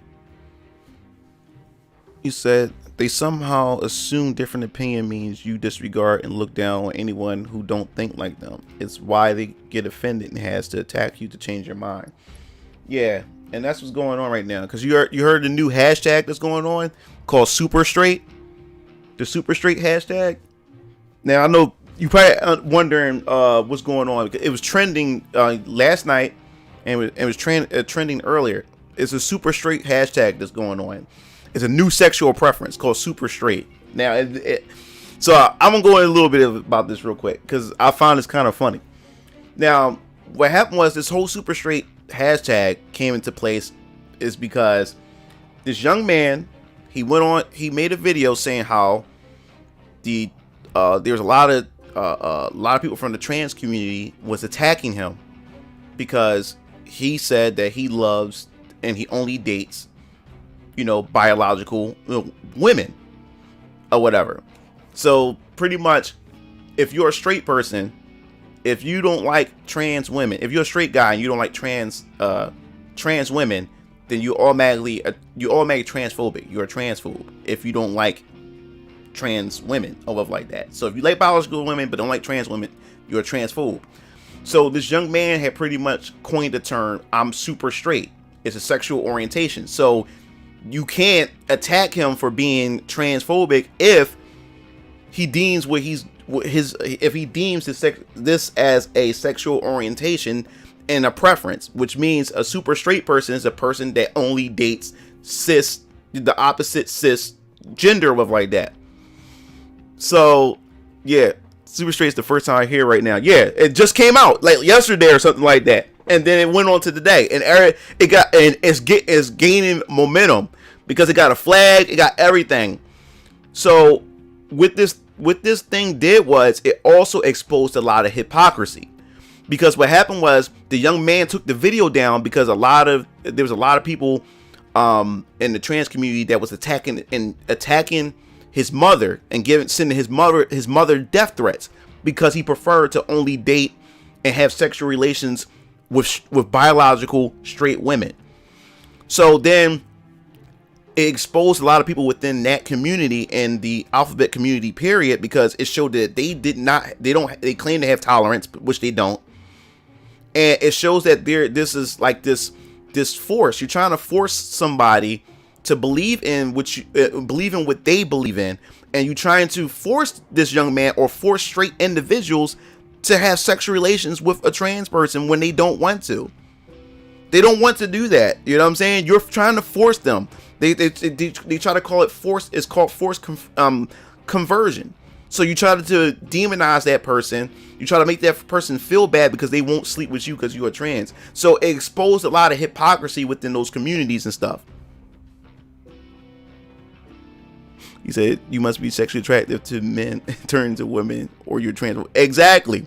You said they somehow assume different opinion means you disregard and look down on anyone who don't think like them. It's why they get offended and has to attack you to change your mind. Yeah, and that's what's going on right now. Because you heard the new hashtag that's going on called Super Straight. The Super Straight hashtag. Now I know you probably wondering what's going on. It was trending last night, and it was trending earlier. It's a super straight hashtag that's going on. It's a new sexual preference called super straight. Now, so I'm gonna go in a little bit about this real quick because I found this kind of funny. Now, what happened was this whole super straight hashtag came into place is because this young man, he made a video saying how there's a lot of people from the trans community was attacking him because he said that he loves and he only dates, biological women or whatever. So pretty much, if you're a straight person, if you don't like trans women, if you're a straight guy and you don't like trans women, then you're automatically transphobic. You're a transphobe if you don't like trans women or stuff like that. So if you like biological women but don't like trans women, you're a transphobe. So this young man had pretty much coined the term "I'm super straight." It's a sexual orientation. So you can't attack him for being transphobic if he deems this as a sexual orientation and a preference, which means a super straight person is a person that only dates the opposite cis gender of like that. So yeah, super straight is the first time I hear right now. Yeah, it just came out like yesterday or something like that, and then it went on to today, and it's gaining momentum because it got a flag, it got everything. So what this thing did was it also exposed a lot of hypocrisy, because what happened was the young man took the video down because there was a lot of people in the trans community that was attacking his mother and sending his mother death threats because he preferred to only date and have sexual relations with biological straight women. So then it exposed a lot of people within that community and the alphabet community period, because it showed that they claim to have tolerance, which they don't. And it shows that this is like this force. You're trying to force somebody to believe in what they believe in, and you're trying to force this young man, or force straight individuals, to have sexual relations with a trans person when they don't want to. They don't want to do that. You know what I'm saying? You're trying to force them. They try to call it force. It's called forced conversion. So you try to demonize that person. You try to make that person feel bad because they won't sleep with you because you are trans. So it exposed a lot of hypocrisy within those communities and stuff. He said you must be sexually attractive to men, turn to women, or you're trans. Exactly.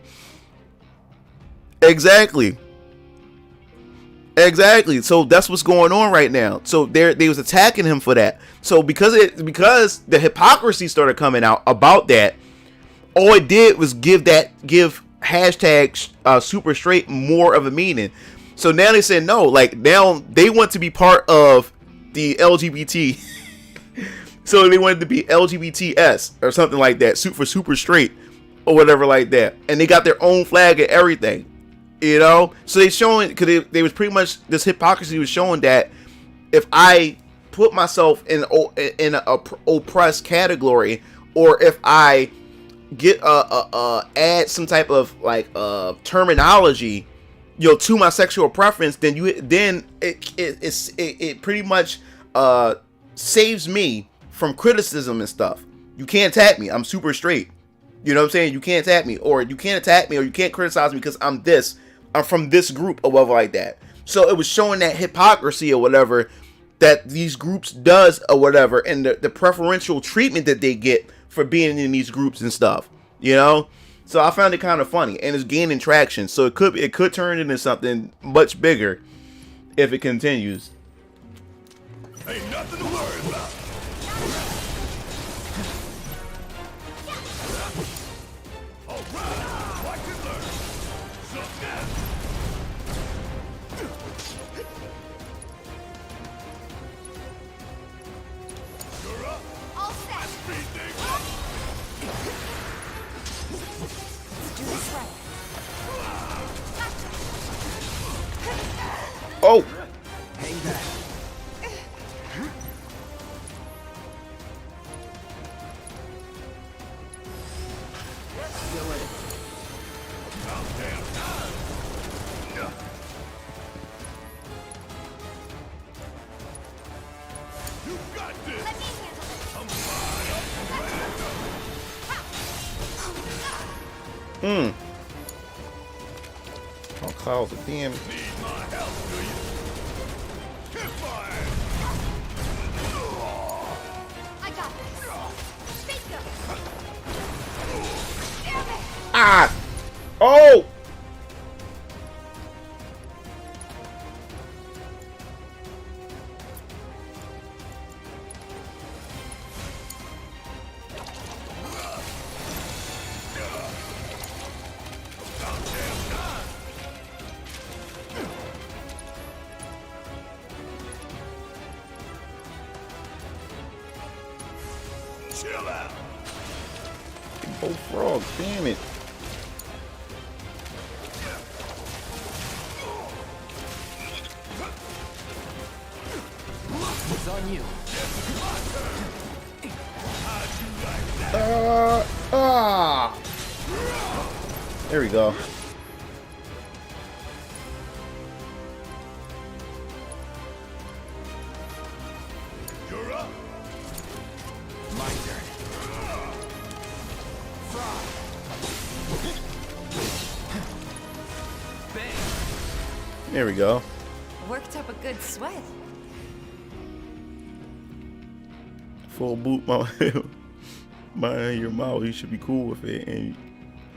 So that's what's going on right now. So they was attacking him for that. So because the hypocrisy started coming out about that, all it did was give hashtag super straight more of a meaning. So now they said no, like now they want to be part of the LGBT. So they wanted to be LGBTS or something like that, for super straight or whatever like that. And they got their own flag and everything, you know? So they showing, because they was pretty much, this hypocrisy was showing that if I put myself in an oppressed category, or if I get add some type of like terminology, you know, to my sexual preference, then it pretty much saves me from criticism and stuff. You can't attack me. I'm super straight. You know what I'm saying? You can't attack me, or you can't attack me, or you can't criticize me because I'm from this group or whatever like that. So it was showing that hypocrisy or whatever that these groups does or whatever, and the preferential treatment that they get for being in these groups and stuff, you know? So I found it kind of funny, and it's gaining traction. So it could turn into something much bigger if it continues. Ain't nothing to worry about. All set. Let's do this right. Oh! Hang back. You got this. Let me handle this. Oh, clouds of damn. Need my help, do you? Get fire! I got this. Bingo. Damn it. Ah! Oh! Chill out. Both frogs, damn it. It's on you. There we go. You're up. My turn. Bang. There we go. Worked up a good sweat. Full boot mind your mouth. You should be cool with it, and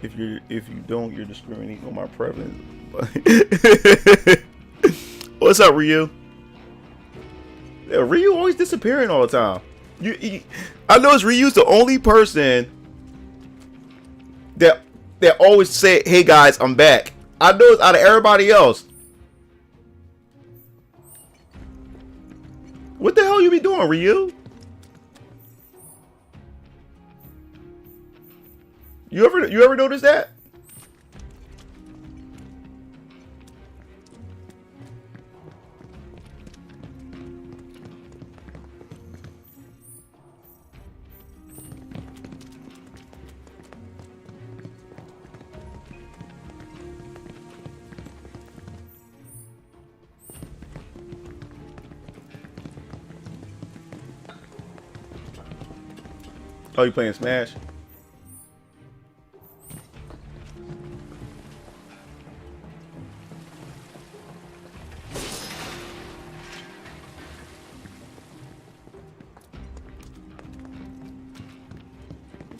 if you don't, you're discriminating on my preference. What's up, Ryu? Yeah, Ryu always disappearing all the time. I notice Ryu's the only person that always say, "Hey guys, I'm back." I notice out of everybody else. What the hell you be doing, Ryu? You ever notice that? Oh, you playing Smash?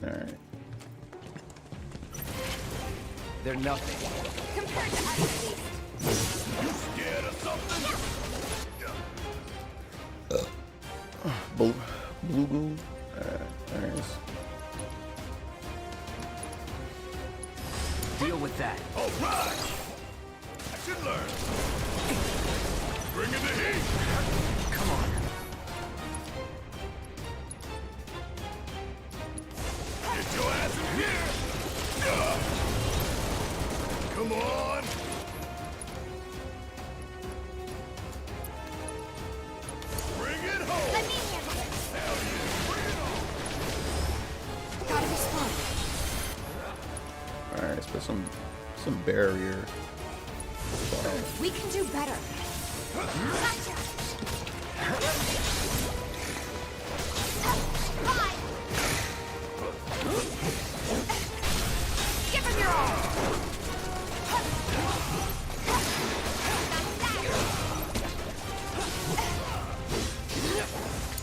Alright. They're nothing. Compared to us, at least. Scared of something? Blue Goo? Alright. Deal with that. All right. I should learn. Bring in the heat. Come on. Get your ass in here. Come on. Bring it home. Let me handle this. Hell yeah. Bring it on. Gotta be smart. Alright, let's put some barrier. We can do better. Gotcha. Fine. Give him your all.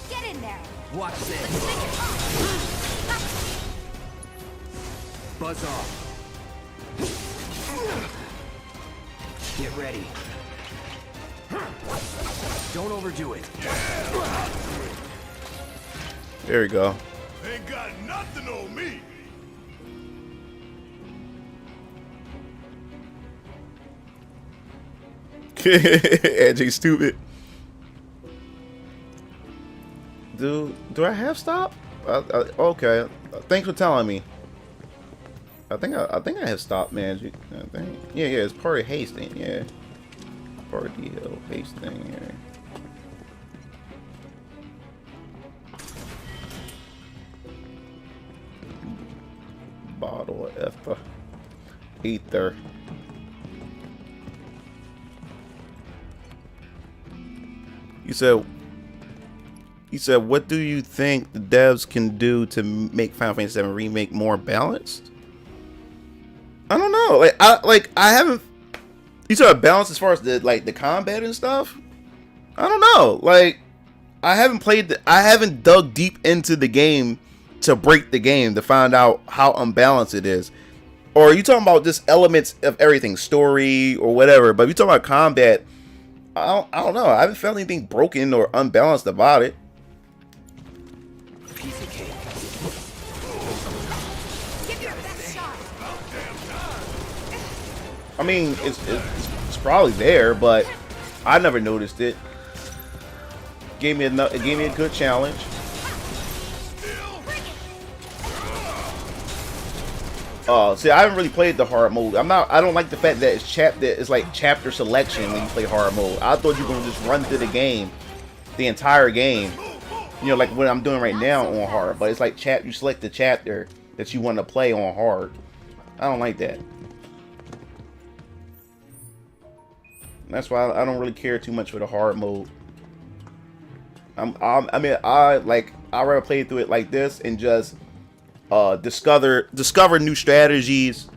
Get in there. Watch this. Make it pop. Buzz off. Get ready. Don't overdo it. There we go. Ain't got nothing on me. Edgy stupid. Do I have stop? Okay. Thanks for telling me. I think I have stop magic. I think. Yeah, it's part of hasting. Yeah, part of the hasting. Yeah. Bottle of ether. You said, what do you think the devs can do to make Final Fantasy VII Remake more balanced? I don't know. I haven't. You said balance as far as the combat and stuff. I don't know. Like, I haven't dug deep into the game to break the game to find out how unbalanced it is. Or are you talking about just elements of everything, story or whatever? But if you talking about combat, I don't know. I haven't felt anything broken or unbalanced about it. Piece of cake. Give your best shot. I mean, it's probably there, but I never noticed it. It gave me a good challenge. See, I haven't really played the hard mode. I don't like the fact that it's like chapter selection when you play hard mode. I thought you were gonna just run through the game, the entire game. You know, like what I'm doing right now on hard. But it's like you select the chapter that you want to play on hard. I don't like that. That's why I don't really care too much for the hard mode. I rather play through it like this and just discover new strategies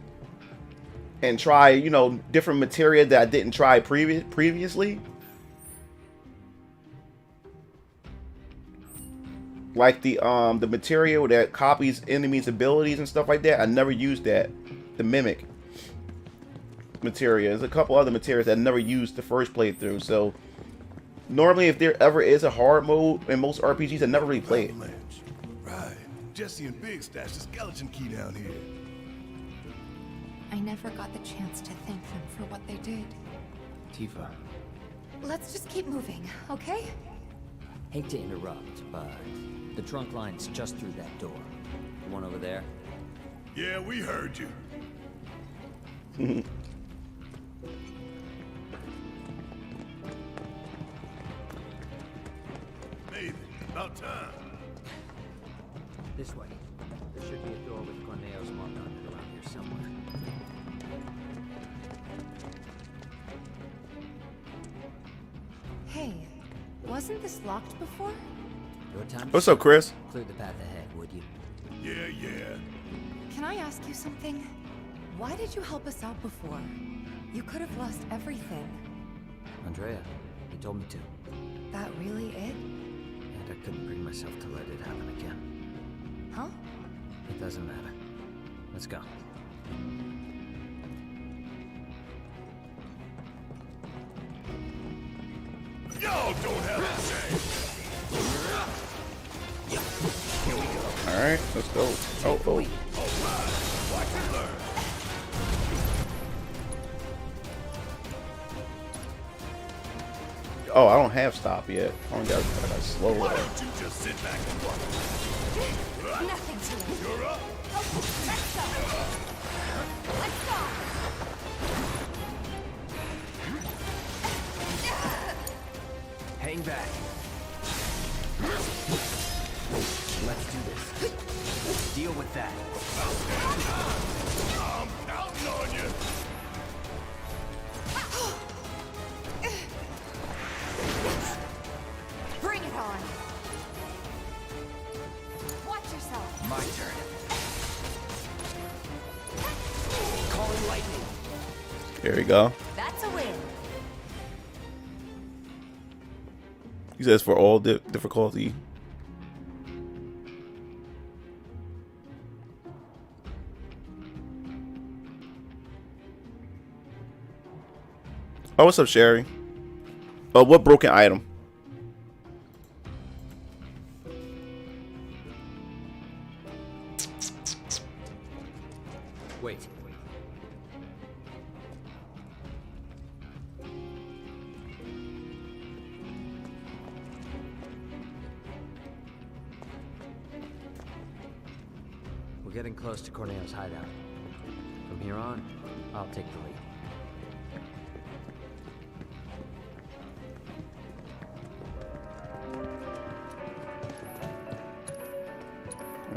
and try, you know, different materia that I didn't try previously. Like the material that copies enemies' abilities and stuff like that. I never used that. The mimic materia. There's a couple other materials that I never used the first playthrough. So normally, if there ever is a hard mode in most RPGs, I never really play it. Right. Jesse and Big stashed the skeleton key down here. I never got the chance to thank them for what they did. Tifa. Let's just keep moving, okay? Hate to interrupt, but the trunk line's just through that door. The one over there? Yeah, we heard you. Nathan, about time. This way. There should be a door with Corneo's mark on it around here somewhere. Hey, wasn't this locked before? Your time. What's up, Chris? Clear the path ahead, would you? Yeah. Can I ask you something? Why did you help us out before? You could have lost everything. Andrea, he told me to. That really it? And I couldn't bring myself to let it happen again. Huh? It doesn't matter. Let's go. Y'all don't have a say. All right, let's go. Oh. Watch and learn. Oh, I don't have stop yet. I gotta slow Why it. don't you just sit back and watch? Nothing to it. You're up. Okay, let's go. Let's go. Hang back. Let's do this. Deal with that. I'm counting on you. Bring it on. Watch yourself. My turn. Calling lightning. There we go. That's a win. He says for all difficulty. Oh, what's up, Sherry? Oh, what broken item? Wait. We're getting close to Corneo's hideout. From here on, I'll take the lead.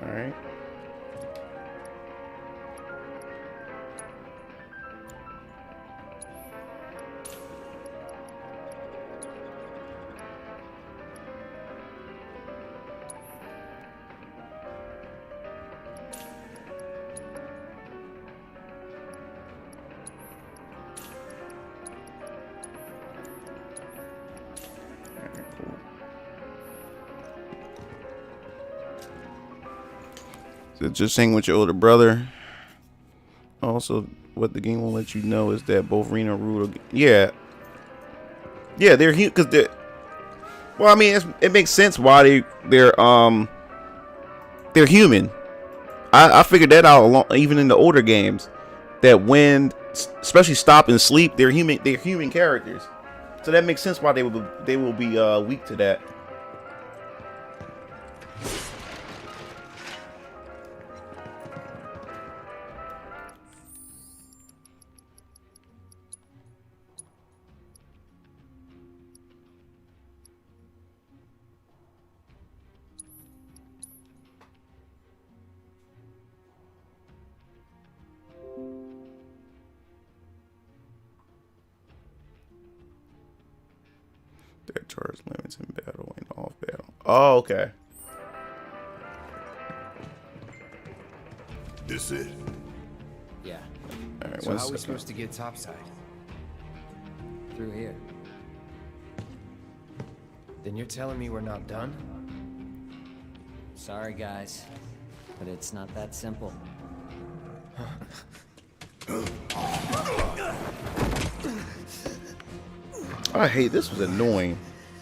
All right. So just hang with your older brother. Also, what the game will let you know is that both Rena and Rude, yeah, they're human because they're. Well, I mean, it makes sense why they're human. I figured that out even in the older games, that when especially Stop and Sleep, they're human characters. So that makes sense why they will be weak to that. That charge limits in battle and off battle. Oh, okay. This it. Yeah, All right. So One how are we second. supposed to get topside? through here. Then you're telling me we're not done? Sorry, guys, but it's not that simple. I hate this. Was annoying.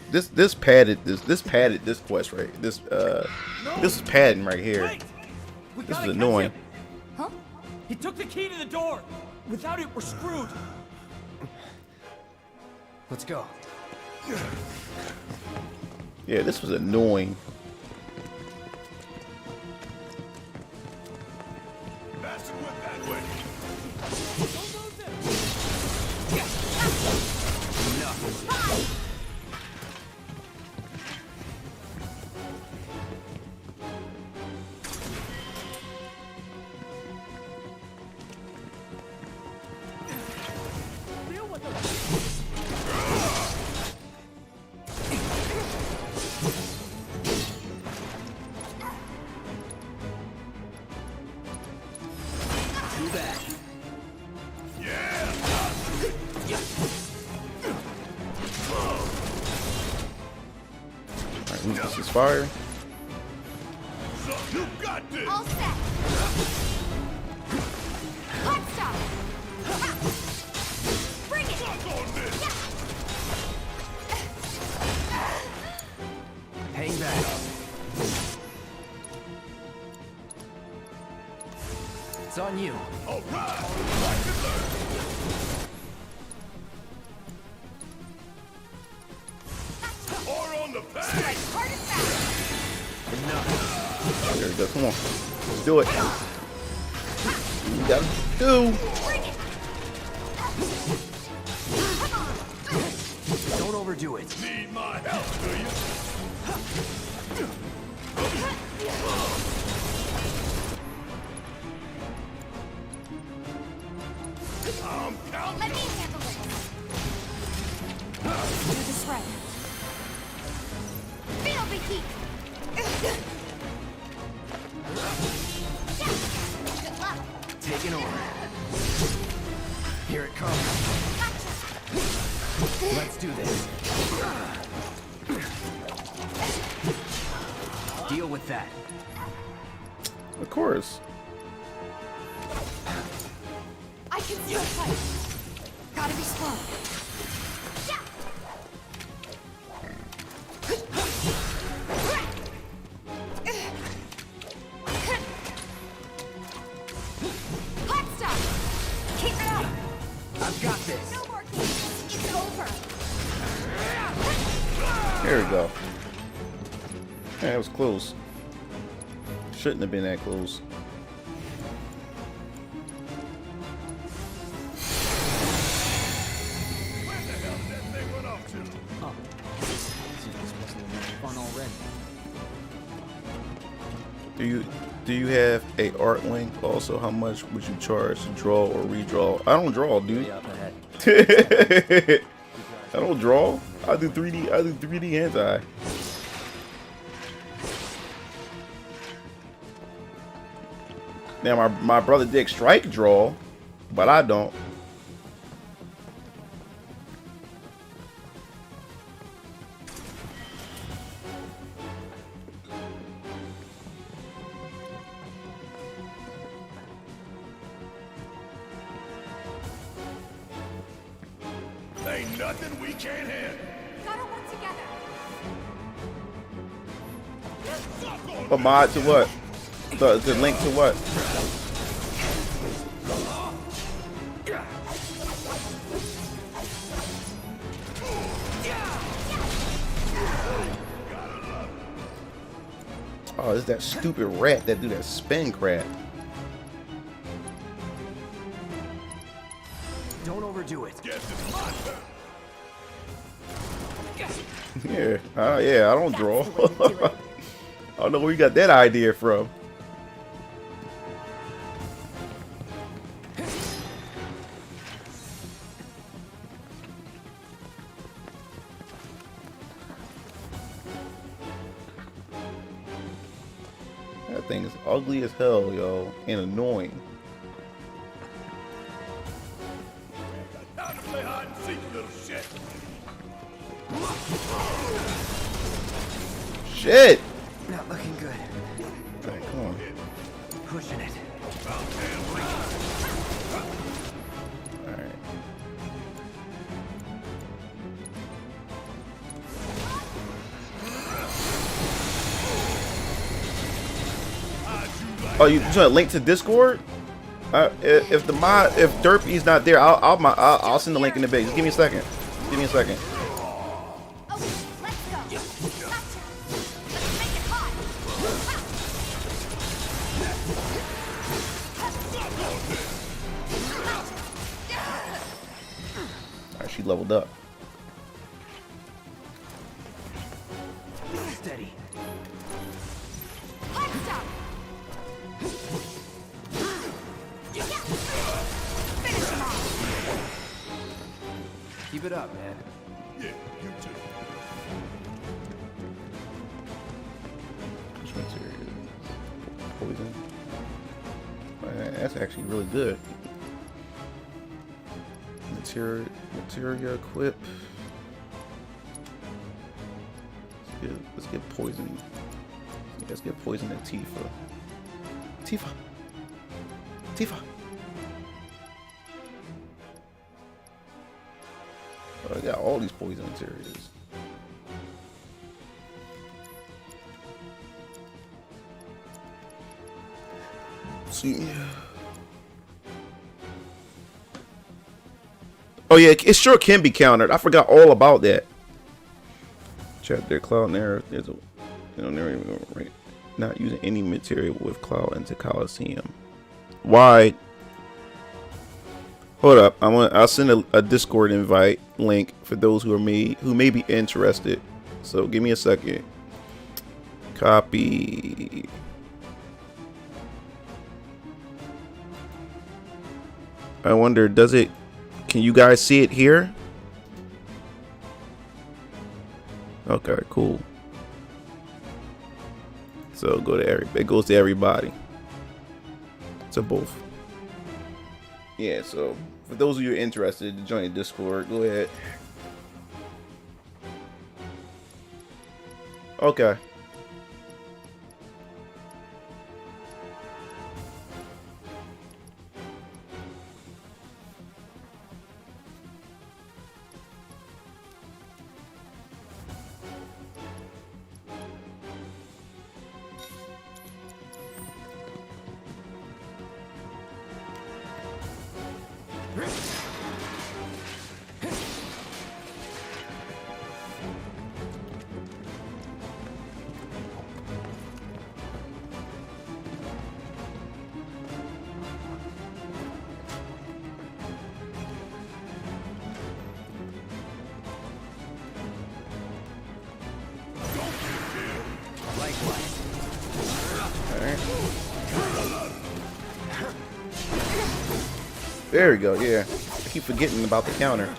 This padded this quest right. This is padding right here. This is annoying. Huh? He took the key to the door. Without it, we're screwed. Let's go. Yeah, this was annoying. Fasten with that way. Alright, weakness is fire. So you got this. All set. Let's stop. Bring it. Suck on this. Hang back. It's on you. All right. Like and learn. Or on the back. Hard and fast. There we go. Come on. Let's do it. You gotta do. Bring it. Come on. Don't overdo it. Need my help, do you? I'm counting. Let me handle this. Do this right. Feel the heat. Good luck. Taking over. Here it comes. Let's do this. Deal with that. Of course. I can still fight. Gotta be strong. Hot stuff. Keep it up. I've got this. No more games. It's over. There we go. Yeah, that was close. Shouldn't have been that close. Where the hell did that thing run off to? Oh. Seems this wasn't enough fun already. Do you have a art link? Also, how much would you charge to draw or redraw? I don't draw, dude. Way up ahead. I don't draw. I do 3D. I do 3D anti. Now my brother Dick Strike draw, but I don't. Ain't nothing we can't handle. Gotta work together. Suck on A mod to what? The link to what? Oh, it's that stupid rat that do that spin crap. Don't overdo it. Guess it's my turn. Yeah, yeah, I don't draw. I don't know where you got that idea from. That thing is ugly as hell, yo, and annoying. Time to play hide and seek, little shit. Shit! Not looking good. Alright, come on. Pushing it. Alright. Oh, you trying to link to Discord? If Derpy's not there, I'll send the link in the base. Just give me a second. Give me a second. Okay, let's go. Gotcha. actually leveled up. Steady. Let's stop. Finish him off. Keep it up, man. Yeah, you too. Which material? Poison. That's actually really good. Materia equip. Let's get poison. Let's get poison and Tifa. Tifa. Oh, I got all these poison materials. See. Oh yeah, it sure can be countered. I forgot all about that. Chapter Cloud and Air. There's a, not using any material with Cloud into Coliseum. Why? Hold up. I'll send a Discord invite link for those who may be interested. So give me a second. Copy. I wonder, can you guys see it here? Okay, cool. So it goes to everybody. To both. Yeah, so for those of you interested to join the Discord, go ahead. Okay. There we go, yeah. I keep forgetting about the counter.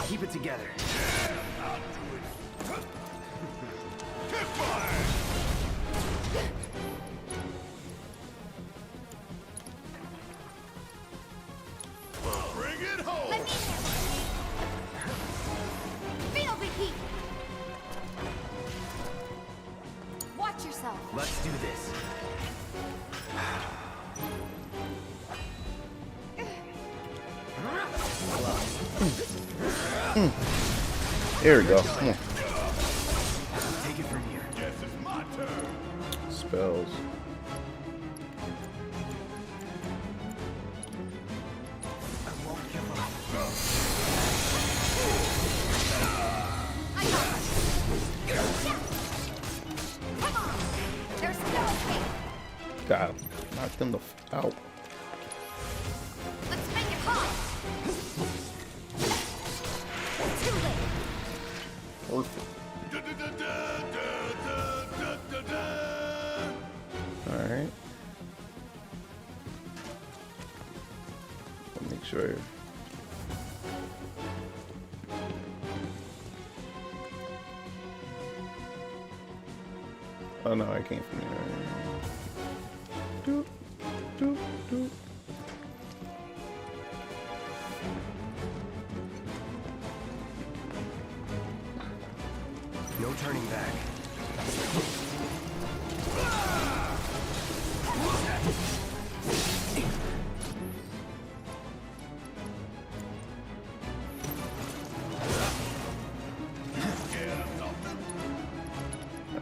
Keep it together. Bring it home. Let me handle it. Feel the heat. Watch yourself. Let's do this. There we go. Come on. Take it from here. Guess it's my turn. Spells. I got it. Come on. There's no escape. God, knock them the out. Let's make it hot. Too late. Perfect. All right. I'll make sure. Oh no, I came from there. Doop, doop, doop. No turning back.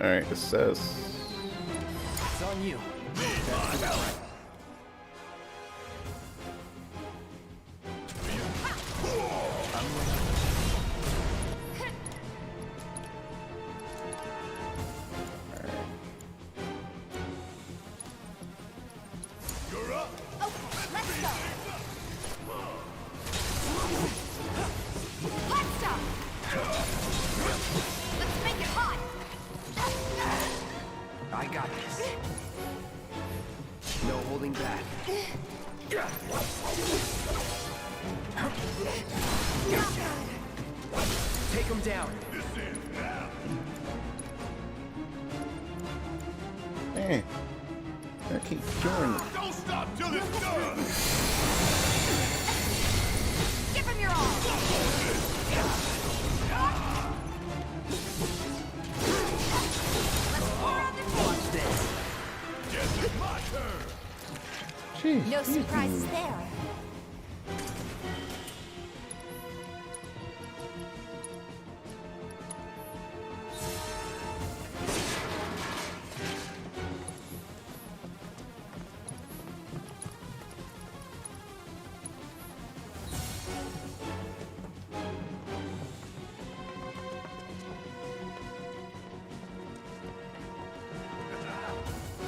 All right, it says. It's on you. Okay, let's go. holding back. Take him down. Man, I keep killing it. Don't stop till it's done! Give him your all. Let's pour on the Watch this. Guess it's my turn! Jeez. No surprises there.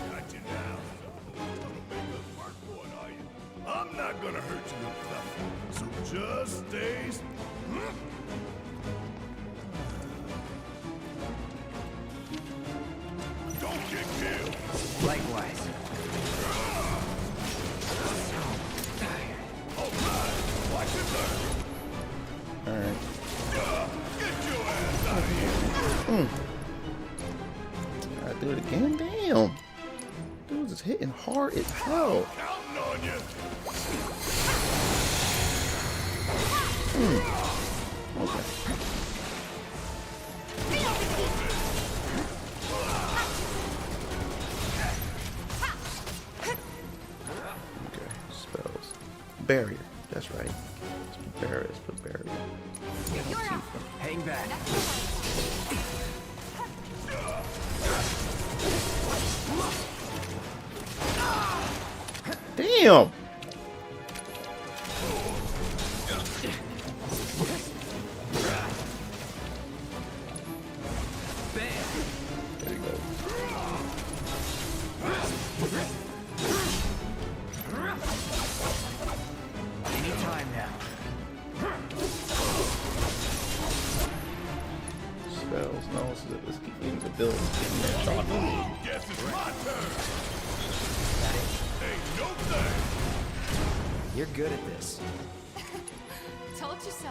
Got you now. Gonna make us work for it, are you? I'm not gonna hurt you, little fella. So just stay. Don't get killed. Likewise. All right, watch it learn. Alright. Get your ass out of here. I do it again? Damn. Dude is hitting hard as hell. Counting on you. Okay. Okay, spells. Barrier. That's right. Let's put barrier. Let's put barrier. Hang back. Damn! There you go. Anytime now. Spells. No, so let's keep getting the build. Getting that chocolate. Guess it's my turn. Ain't no thing. You're good at this. Told you so.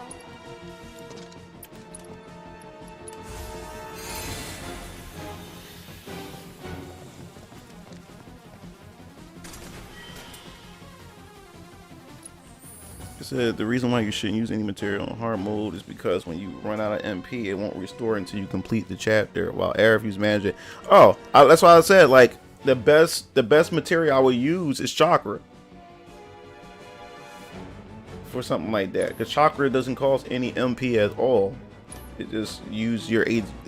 It said the reason why you shouldn't use any material in hard mode is because when you run out of MP, it won't restore until you complete the chapter. While air if you manage it. Oh, that's why I said like the best material I would use is chakra for something like that. Because chakra doesn't cost any MP at all. It just use your AP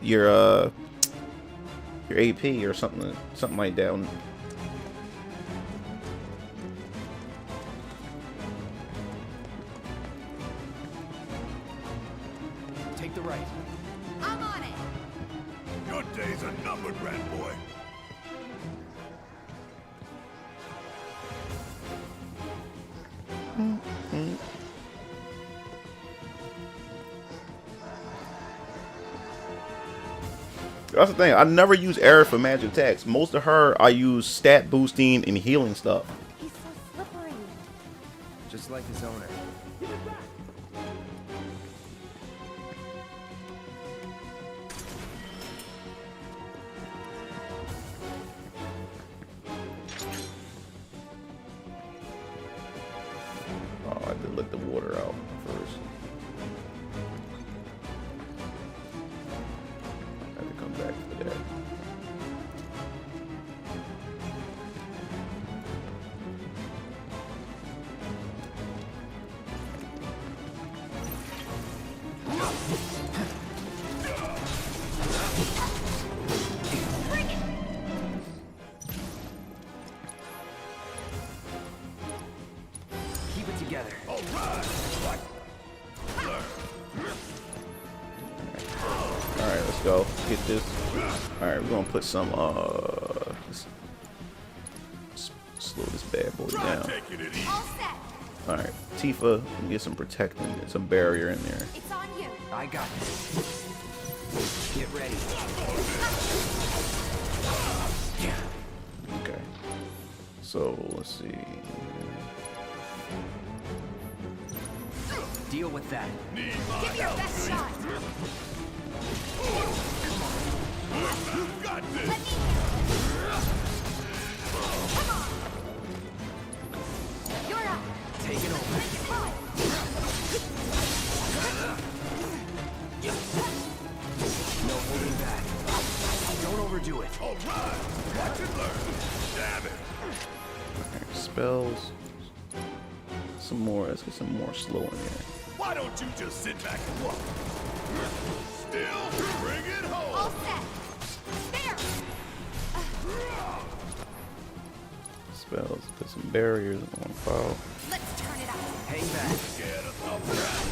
or something like that. Take the right. I'm on it. Your days are numbered, rat boy. That's the thing. I never use Aerith for magic attacks. Most of her, I use stat boosting and healing stuff. He's so slippery. Just like his owner. Oh, I had to let the water out first. I had to come back for that. Keep it together. Alright, let's go. Get this. Alright, we're gonna put some let's slow this bad boy down. Taking it easy. All set. Alright, Tifa, get some protecting, some barrier in there. It's on you. I got this. Get ready. Okay. So let's see. Deal with that. Give your best shot. You got this! Let me handle this. Come on. You're up. Take it over. Come on. No holding back. Don't overdo it. All right! Watch and learn! Damn it! Alright, spells. Some more. Let's get some more slow in here. Why don't you just sit back and watch? Still, bring it home! All set. There. Spells. Put some barriers on file. Let's turn it up. Hang back. Get us up right.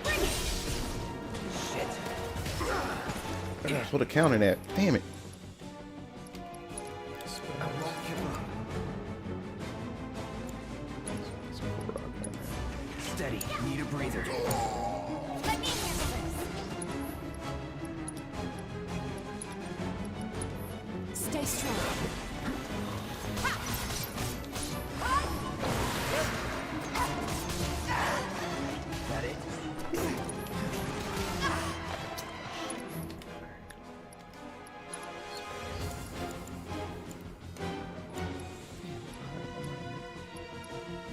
Bring it. Shit. That's what I counted at. Damn it. I won't give up. Steady. Need a breather. Let me handle this. Stay strong. That it?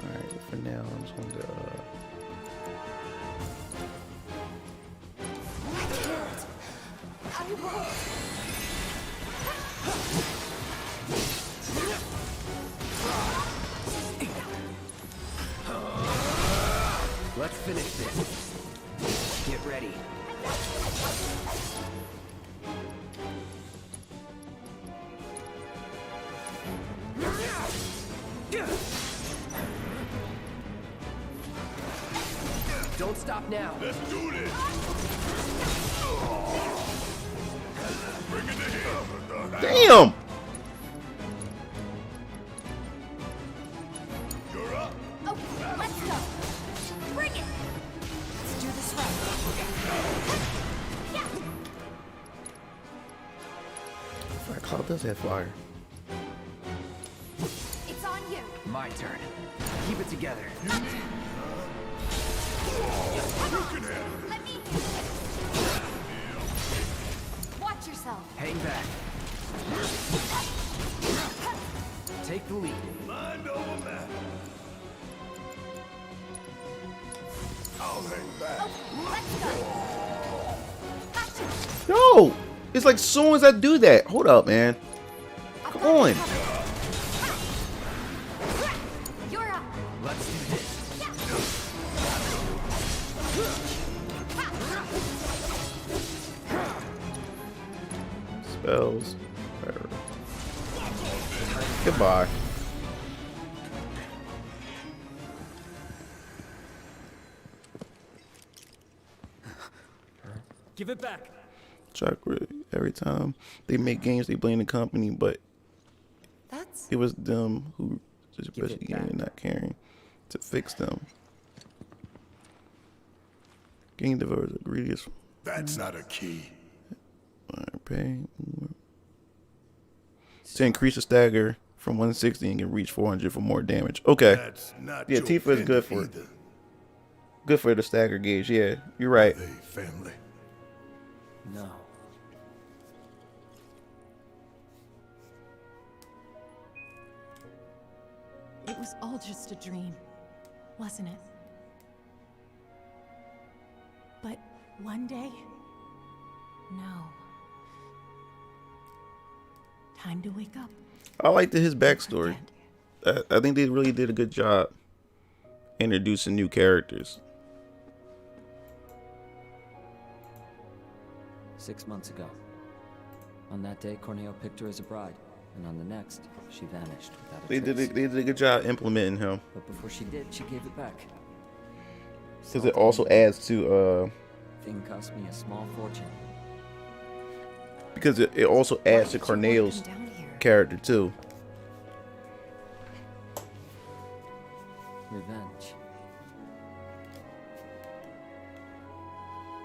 Alright, for now, I'm just going to. I won't. Let's finish this. Get ready. Don't stop now. Let's do this! Bring it to him! Damn! You're up! Oh, let's go. Bring it. Let's do this right. Yeah. Fire Cloud does have fire. It's on you. My turn. Keep it together. Let me handle this. Watch yourself. Hang back. Take the lead. Mind over matter. I'll hang back. Let's go. Gotcha. No! It's like as soon as I do that. Hold up, man. Come on. You're up. Let's do this. Spells. Whatever. Goodbye. Give it back. Chakra. Every time they make games, they blame the company, but That's it was them who just Give push it the game back. and not caring to fix them. Game developers are greedy as That's not a key. pay to increase the stagger from 160 and can reach 400 for more damage. Okay, That's not yeah, your Tifa is good for either. good for the stagger gauge. Yeah, you're right. They family. No. It was all just a dream, wasn't it? But one day, no. Time to wake up. I liked his backstory. I think they really did a good job introducing new characters. 6 months ago. On that day, Corneo picked her as a bride, and on the next, she vanished without a They trace. did a good job implementing him But before she did, she gave it back. because it also adds to Thing cost me a small fortune. because it also adds to Why did you want Corneo's them down here? character too. Revenge.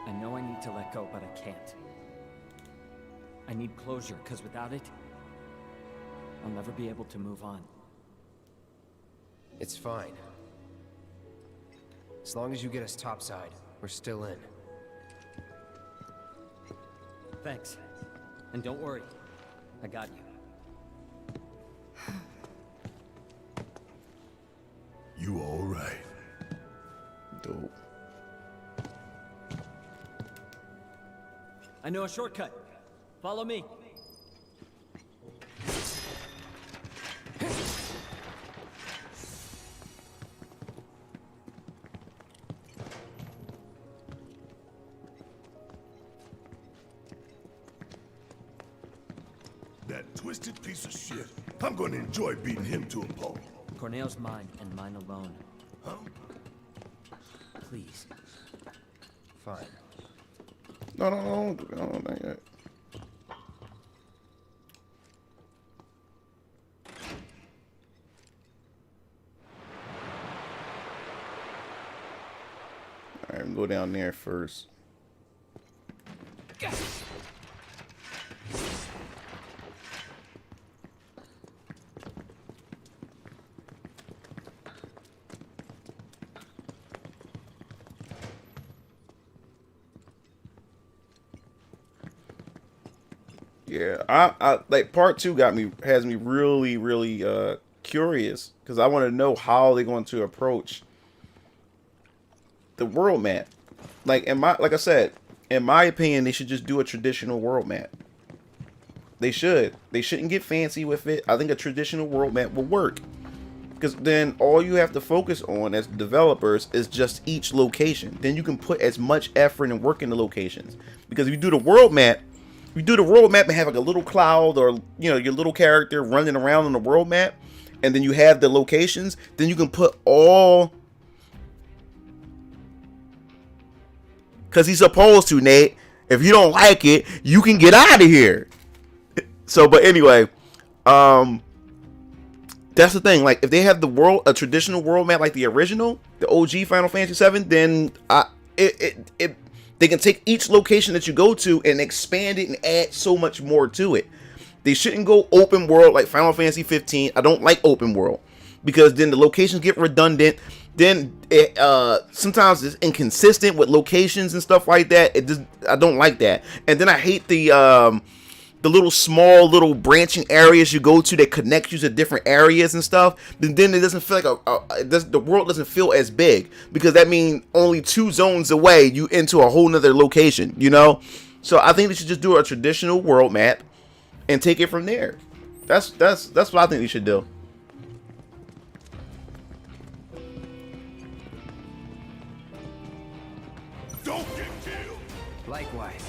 I know I need to let go, but I can't. I need closure, because without it, I'll never be able to move on. It's fine. As long as you get us topside, we're still in. Thanks. And don't worry. I got you. You all right? Dope. I know a shortcut. Follow me. That twisted piece of shit. I'm gonna enjoy beating him to a pulp. Corneo's mine, and mine alone. Huh? Please. Fine. No, not yet. All right, go down there first. Yeah, I like part 2 has me really curious because I want to know how they're going to approach the world map. Like I said, in my opinion, they should just do a traditional world map. They shouldn't get fancy with it. I think a traditional world map will work because then all you have to focus on as developers is just each location. Then you can put as much effort and work in the locations, because if you do the world map, and have like a little cloud or your little character running around on the world map, and then you have the locations, then you can put all, because he's supposed to, Nate. If you don't like it, you can get out of here. So, but anyway, that's the thing. Like, if they have a traditional world map like the original, the OG Final Fantasy VII, then they can take each location that you go to and expand it and add so much more to it. They shouldn't go open world like Final Fantasy 15. I don't like open world because then the locations get redundant. Then sometimes it's inconsistent with locations and stuff like that. I don't like that. And then I hate the small little branching areas you go to that connect you to different areas and stuff. Then it doesn't feel like the world doesn't feel as big, because that means only 2 zones away you into a whole nother location, So I think they should just do a traditional world map and take it from there. That's what I think they should do. Don't get killed. Likewise.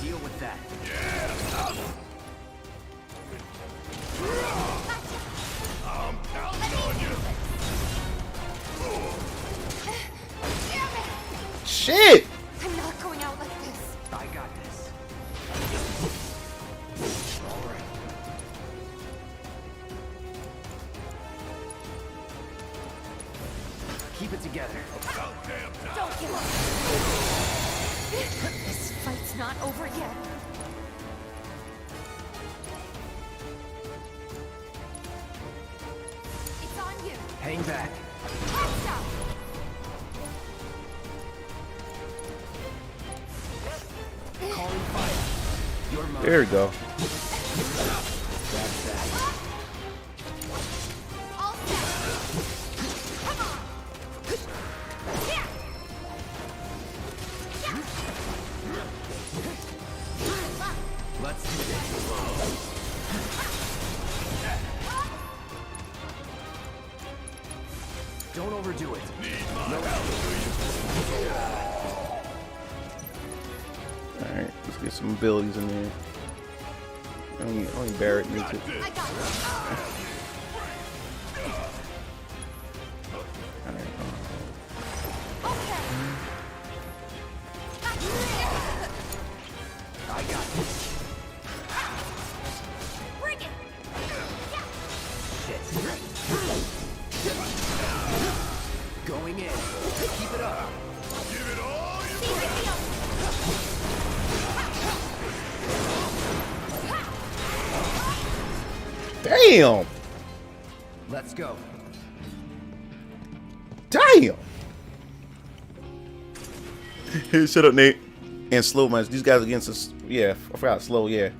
Deal with that. I'm counting on you. Shit! I'm not going out like this. I got this. All right. Keep it together. Don't give up. This fight's not over yet. It's on you. Hang back. Hostile. Calling fire. You're mine. There we go. That's that. All set. Come on. Yeah. Let's do this. Don't overdo it. Alright, let's get some abilities in there. Only Barrett needs it. I got it. Alright. Okay. I got this. Bring it. Shit. Going in. Keep it up. Give it all you got. Damn. Let's go. Damn. Shut up, Nate. And slow man. These guys against us. Yeah, I forgot slow. Yeah.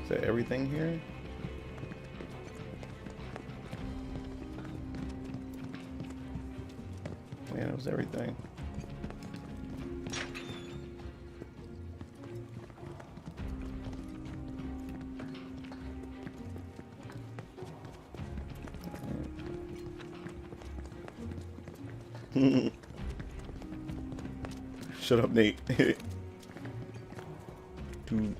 Is that everything here? Yeah, that was everything. Shut up, Nate. do.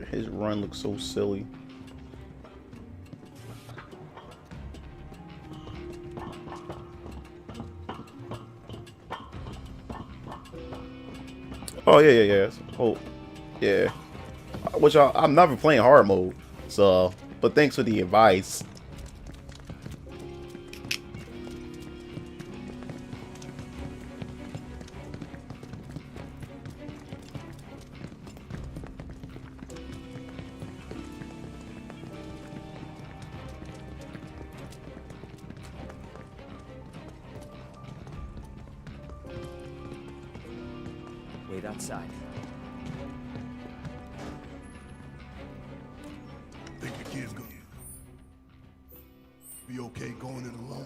His run looks so silly. Oh yeah. Oh yeah. Which I'm never playing hard mode, so. But thanks for the advice. Wait outside. Think the kid's gonna be okay going it alone?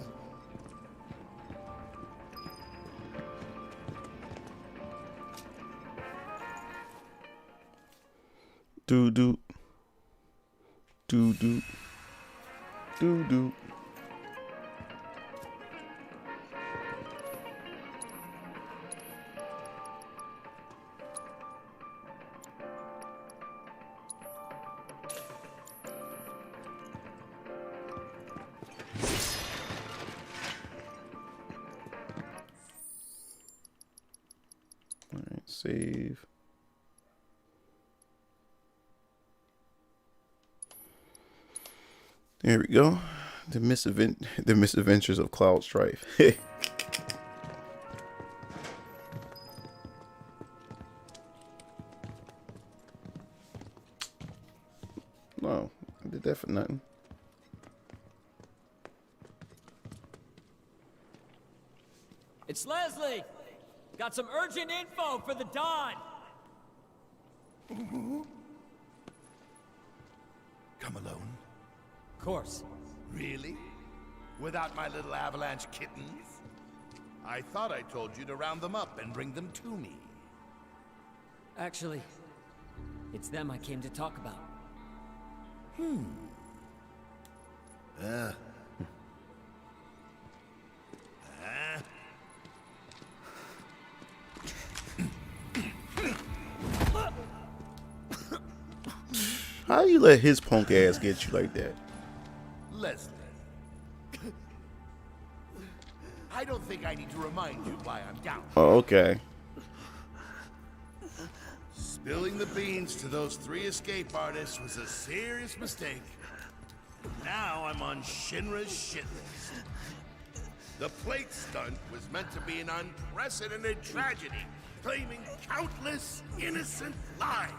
Do. Alright, save. There we go. The misadventures of Cloud Strife. No, I did that for nothing. It's Leslie! Got some urgent info for the Don! Come alone? Of course. Really? Without my little avalanche kittens? I thought I told you to round them up and bring them to me. Actually, it's them I came to talk about. How you let his punk ass get you like that? Leslie. I don't think I need to remind you why I'm down. Oh, okay. Spilling the beans to those 3 escape artists was a serious mistake. Now I'm on Shinra's shit list. The plate stunt was meant to be an unprecedented tragedy, claiming countless innocent lives.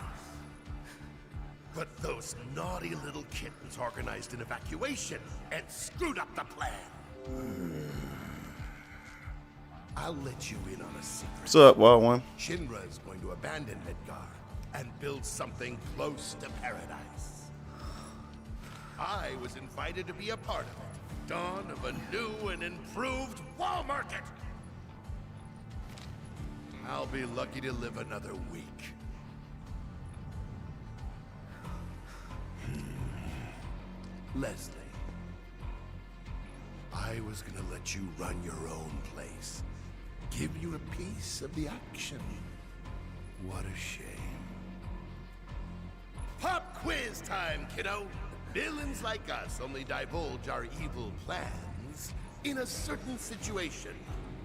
But those naughty little kittens organized an evacuation and screwed up the plan. I'll let you in on a secret. What's up, Wild One? Shinra is going to abandon Midgar and build something close to paradise. I was invited to be a part of it. Dawn of a new and improved wall market. I'll be lucky to live another week. Leslie, I was gonna let you run your own place. Give you a piece of the action. What a shame. Pop quiz time, kiddo! Villains like us only divulge our evil plans in a certain situation.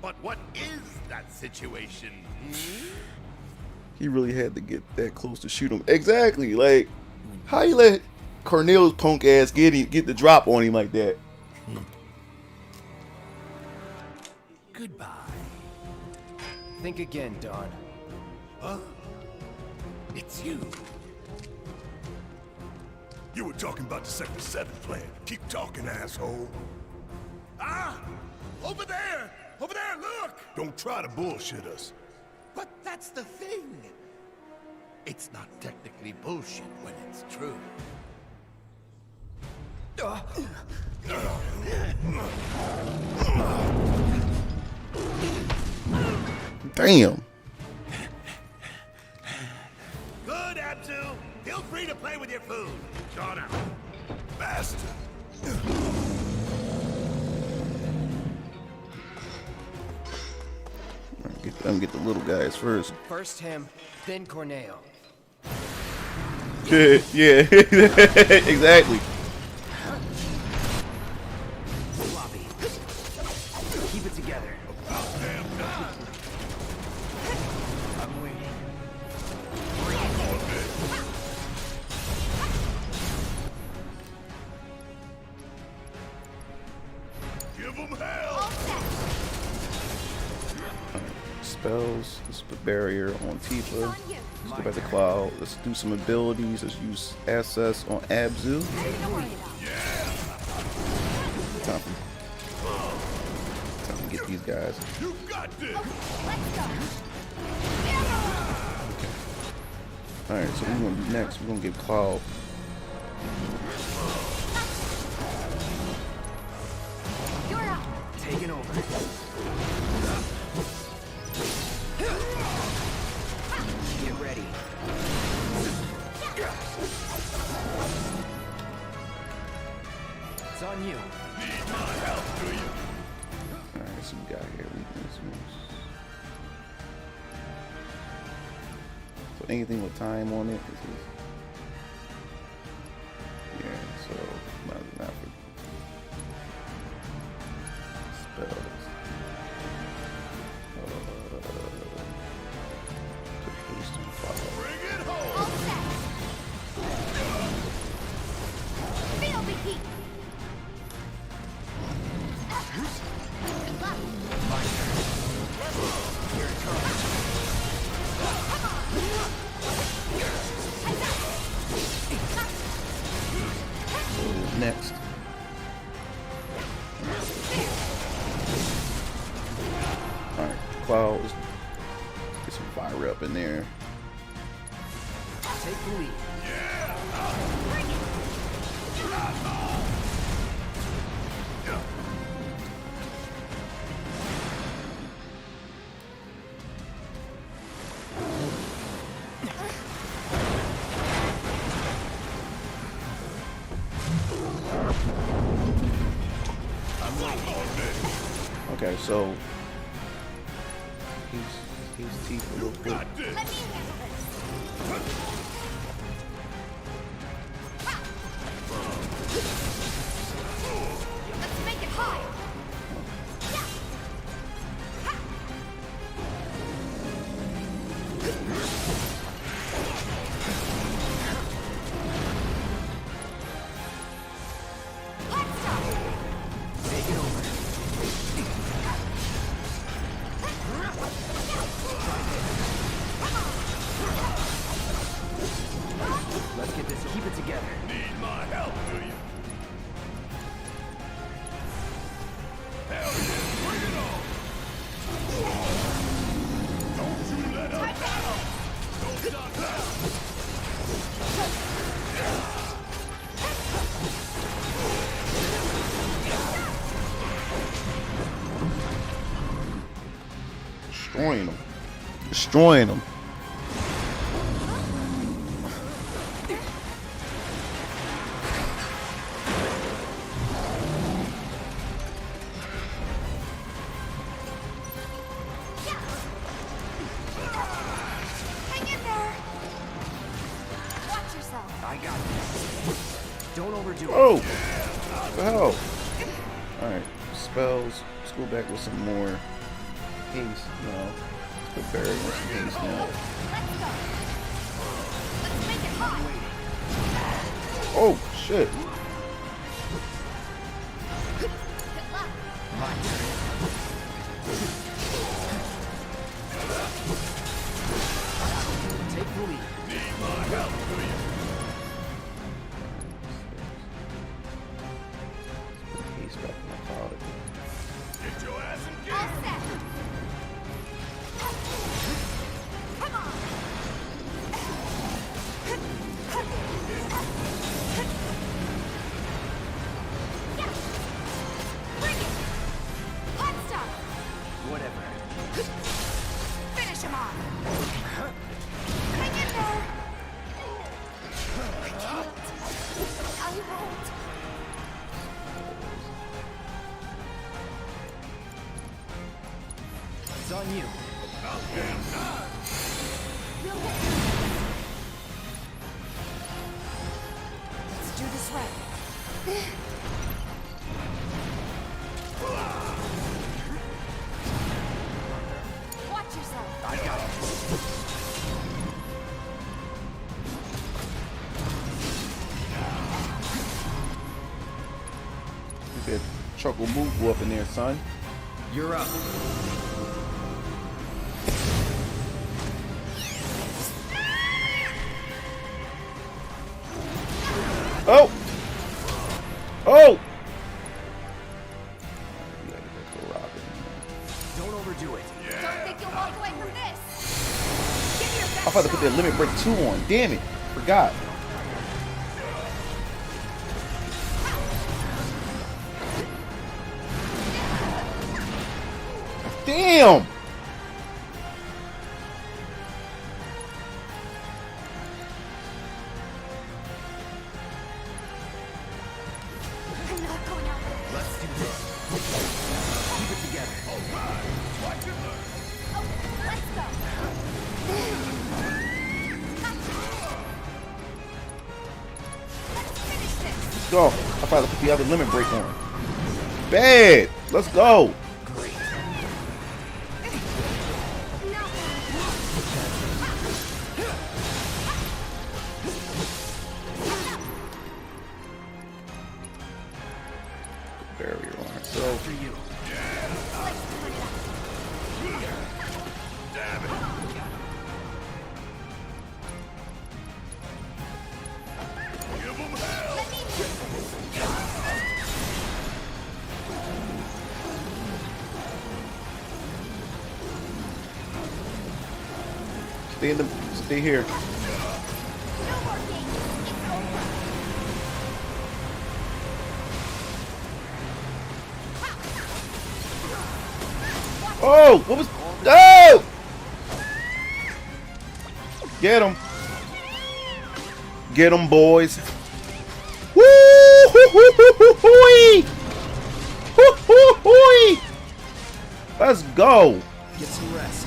But what is that situation? He really had to get that close to shoot him. Exactly. Like, how you let Cornelius punk ass get the drop on him like that? Goodbye. Think again, Dawn. Huh? It's you. You were talking about the Sector 7 plan. Keep talking, asshole. Ah! Over there! Over there, look! Don't try to bullshit us. But that's the thing. It's not technically bullshit when it's true. Damn. Good, Abzu. Feel free to play with your food. Gone out. Bastard. Get the little guys first. First him, then Corneo. Yeah, exactly. Floppy. Keep it together. I'm waiting. Give him hell. Spells. Let's put barrier on Tifa. Let's go back to Cloud. Let's do some abilities. Let's use SS on Abzu. Time to get these guys. You got this. Alright, so what we're gonna do next, we're gonna get Cloud. Taking over. Get ready. It's on you. Need my help, do you? Alright, so we got here weakness. So anything with time on it, this is, yeah, so not for spells. Put haste on fire. Bring it home. Feel the heat. Here it comes. Next. Alright, Cloud, let's get some fire up in there. Take the lead. Okay, so he's teeth a little bit. Let me handle this. Let's make it high. Take it over. destroying them. Destroying them. Hang in there. Watch yourself. I got this. Don't overdo it. Oh! What the hell? Alright. Spells. Let's go back with some more haste. No. Let's put Barry with some haste now. Let's go. Let's make it hot. Oh, shit. Good luck. My turn. Take the lead. Need my help, do you? Put haste back in my cloud again. Get your ass in gear. All set. Come on. Yeah. Bring it. Hot stuff. Whatever. Finish him off. Hang in there. I can't. I won't. It's on you. About damn time. We'll get Let's do this right. Watch yourself. I got this. Get that chuckle move up in there, son. You're up. Oh! Oh! Don't overdo it. Don't think you'll walk away from this. Give your best I thought to put that shot. limit break 2 on. Damn it. Forgot. Damn! I'm not going out. Let's do this. Keep it together. Watch it learn. Oh, let's go. Let's finish this. Let's go. I thought to put the other limit break on. Bad. Let's go. Barrier on herself. For you. Damn it. Give 'em hell. Stay here. No more games. It's over. Oh, what was? Oh! Get him! Get him, boys! Woo! Hoo, hoo, hoo, hoo, hoo-wee! Hoo, hoo, hoo-wee! Let's go! Get some rest.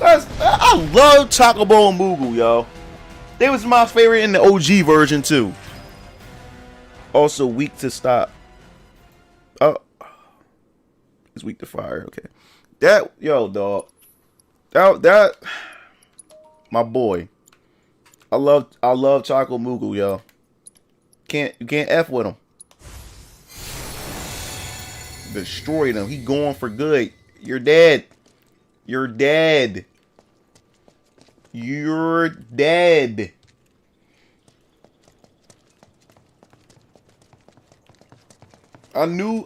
I love Chocobo and Moogle, yo. They was my favorite in the OG version too. Also weak to stop. Oh, it's weak to fire. Okay, that yo dog. That my boy. I love Choco Moogle, yo. You can't F with him. Destroyed him. He going for good. You're dead. You're dead. You're dead. I knew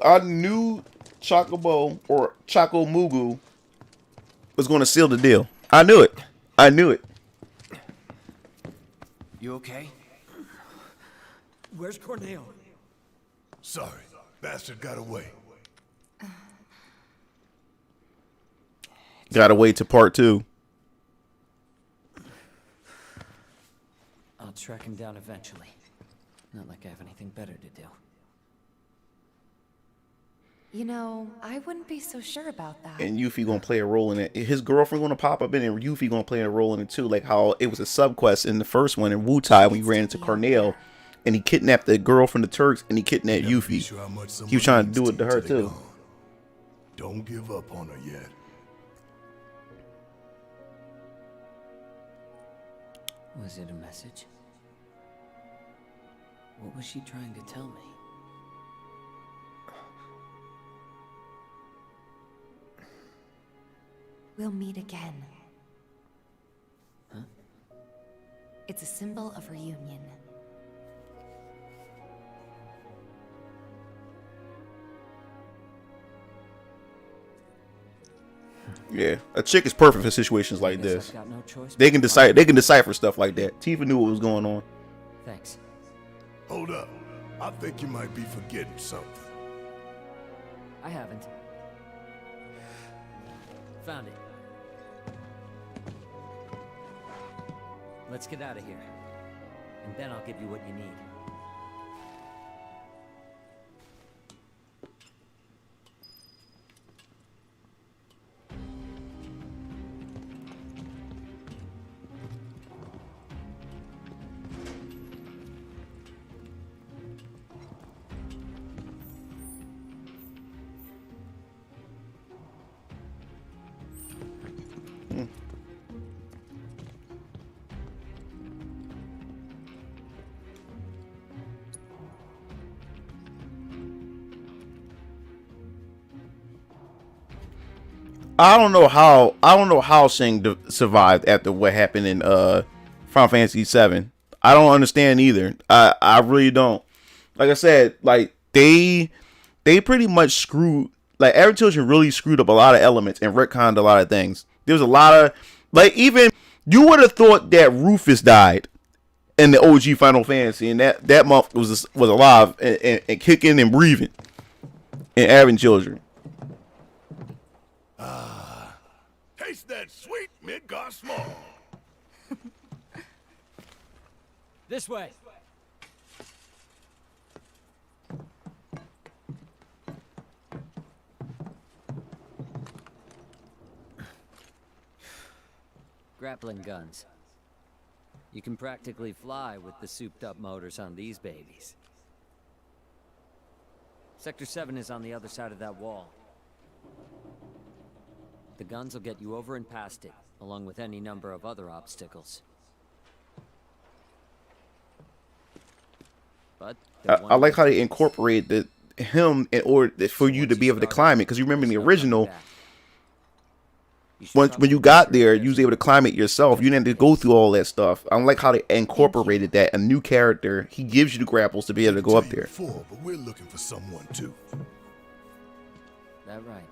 Chocobo or Choco Moogle was going to seal the deal. I knew it. I knew it. You okay? Where's Corneo? Sorry, bastard got away. Gotta wait to part 2. I'll track him down eventually. Not like I have anything better to do. You know, I wouldn't be so sure about that. And Yuffie gonna play a role in it. His girlfriend gonna pop up in it, and Yuffie gonna play a role in it too. Like how it was a subquest in the first one in Wutai when he ran into Cornell, and he kidnapped the girl from the Turks, and he kidnapped Yuffie. He was trying to do it to her too. Don't give up on her yet. Was it a message? What was she trying to tell me? We'll meet again. Huh? It's a symbol of reunion. Yeah, a chick is perfect for situations like this. I've got no choice They can decide. They can decipher stuff like that. Tifa knew what was going on. Thanks. Hold up. I think you might be forgetting something. I haven't. Found it. Let's get out of here. And then I'll give you what you need. I don't know how Shang survived after what happened in Final Fantasy VII. I don't understand either. I really don't. Like I said, like they pretty much screwed. Like Average Children really screwed up a lot of elements and retconned a lot of things. There was a lot of like even you would have thought that Rufus died in the OG Final Fantasy, and that month was alive and kicking and breathing in Average Children. Taste that sweet Midgar small. This way. Grappling guns. You can practically fly with the souped-up motors on these babies. Sector 7 is on the other side of that wall. The guns will get you over and past it, along with any number of other obstacles. But I like how they incorporated him in order for you to be able to climb it. Because you remember in the original, when you got there, you was able to climb it yourself. You didn't have to go through all that stuff. I like how they incorporated that. A new character, he gives you the grapples to be able to go up there. Before, but we're looking for someone too. That right.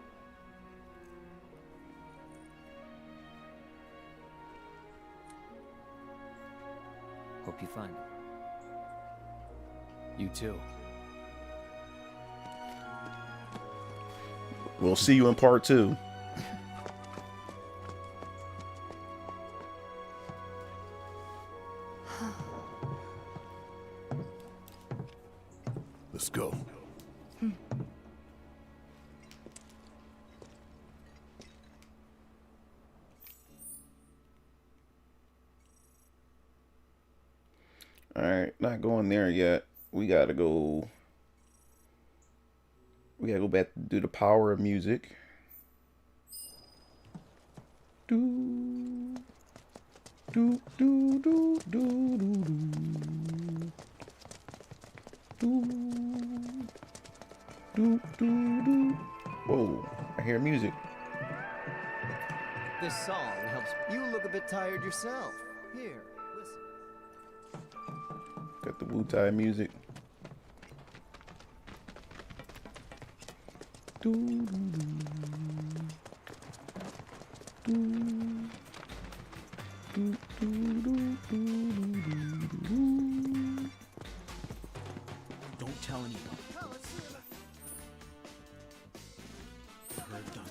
Hope you find it. You too. We'll see you in part 2. Let's go. All right, not going there yet. We gotta go back to do the power of music. Do do do do do do do do do do. Whoa, I hear music. This song helps you look a bit tired yourself. Here, listen. Got the Wutai music. Do, do, do, do, do, do. Don't tell anyone. Heard done.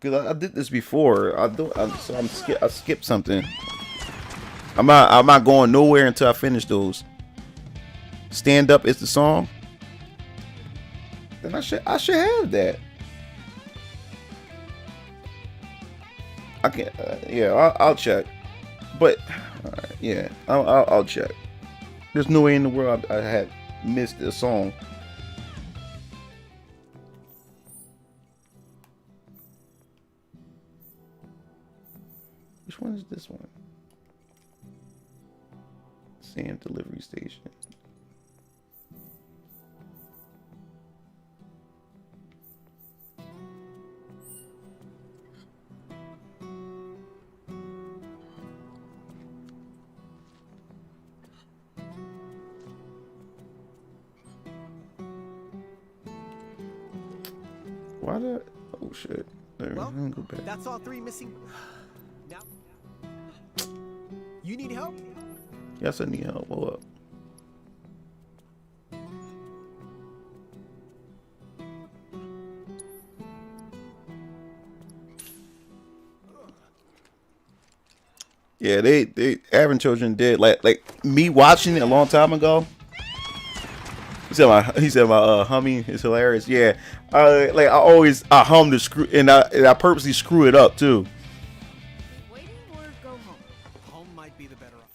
Because I did this before. I skipped something. I'm not going nowhere until I finish those. Stand Up is the song. Then I should have that. I can't. Yeah, I'll check. But yeah, I'll check. There's no way in the world I had missed a song. Which one is this one? Sam delivery station. Why did? Oh shit! There, Well, let me go back. that's all 3 missing. Now, you need help? Yes, I need help. Hold up. Yeah, they Aaron Children did like me watching it a long time ago. He said my humming is hilarious. Yeah, like I hum the screw and I purposely screw it up too. Waiting or go home? Home might be the better option.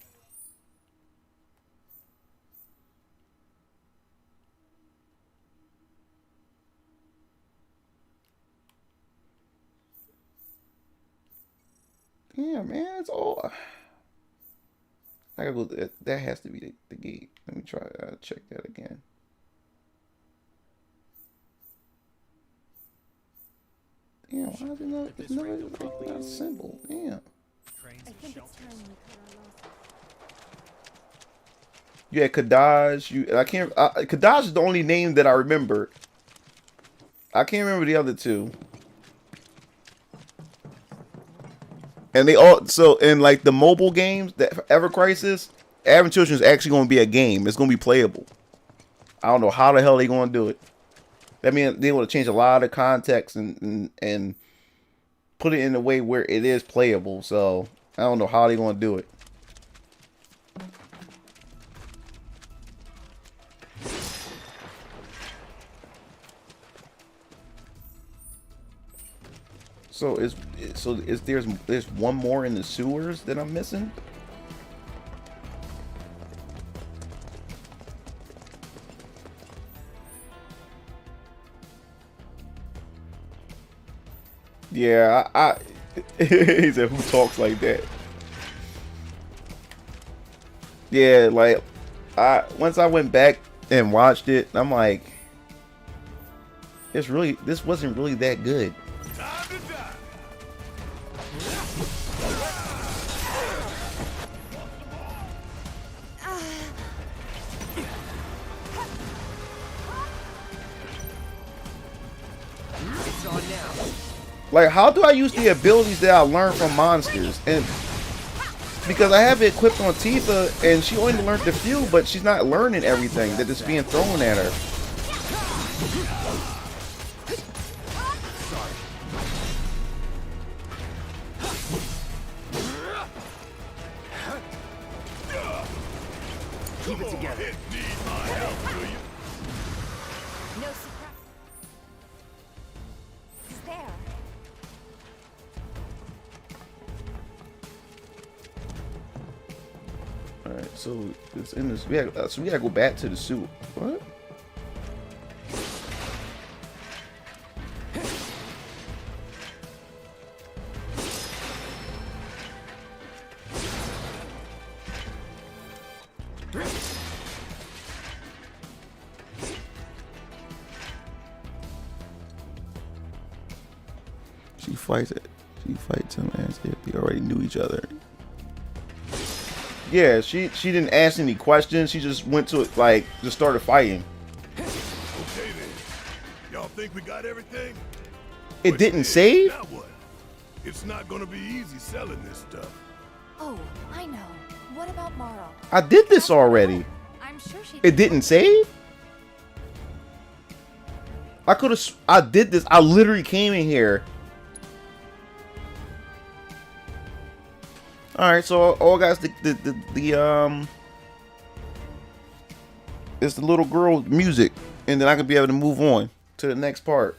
Yeah, man, it's all. I gotta go. That has to be the gate. Let me try check that again. Damn, why is it not? It's not simple. Damn. I think it's time we cut our losses. Yeah, Kadaj. I can't. Kadaj is the only name that I remember. I can't remember the other two. And they all in like the mobile games, that Ever Crisis, Aaron Children is actually going to be a game. It's going to be playable. I don't know how the hell they going to do it. That means they want to change a lot of context and put it in a way where it is playable. So I don't know how they going to do it. So there's one more in the sewers that I'm missing? Yeah, he said, who talks like that? Yeah, like once I went back and watched it, I'm like, this wasn't really that good. Like, how do I use the abilities that I learned from monsters? And because I have it equipped on Tifa, and she only learned a few, but she's not learning everything that is being thrown at her. Keep it together. No surprise. He's there. All right, so it's in this. So we gotta go back to the suit. What? She fights him as if they already knew each other. Yeah, she didn't ask any questions. She just went to it, like, just started fighting. Okay then. Y'all think we got everything? It didn't save? Now what? It's not gonna be easy selling this stuff. Oh, I know. What about Marl? I did this already. I'm sure she. It didn't save? I did this. I literally came in here All right, so all guys, it's the little girl music, and then I can be able to move on to the next part.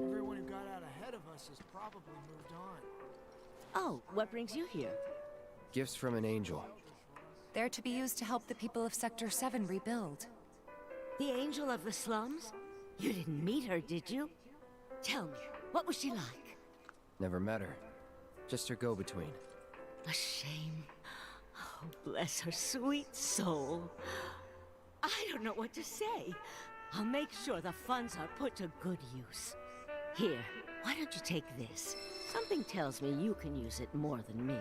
Everyone who got out ahead of us has probably moved on. Oh, what brings you here? Gifts from an angel. They're to be used to help the people of Sector 7 rebuild. The angel of the slums? You didn't meet her, did you? Tell me, what was she like? Never met her. Just her go-between. A shame. Oh, bless her sweet soul. I don't know what to say. I'll make sure the funds are put to good use. Here, why don't you take this? Something tells me you can use it more than me.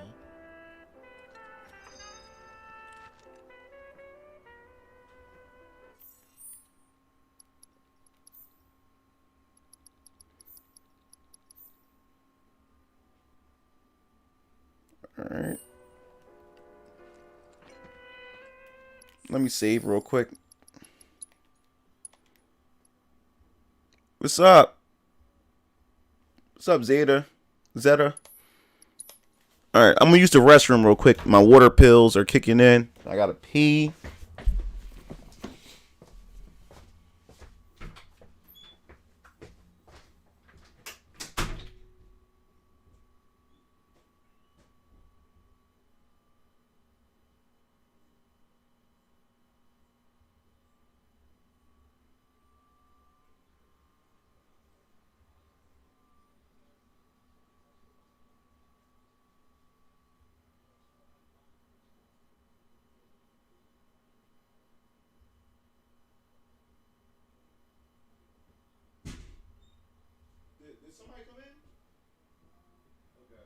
All right. Let me save real quick. What's up? What's up, Zeta? All right, I'm gonna use the restroom real quick. My water pills are kicking in. I gotta pee. Did somebody come in? Okay.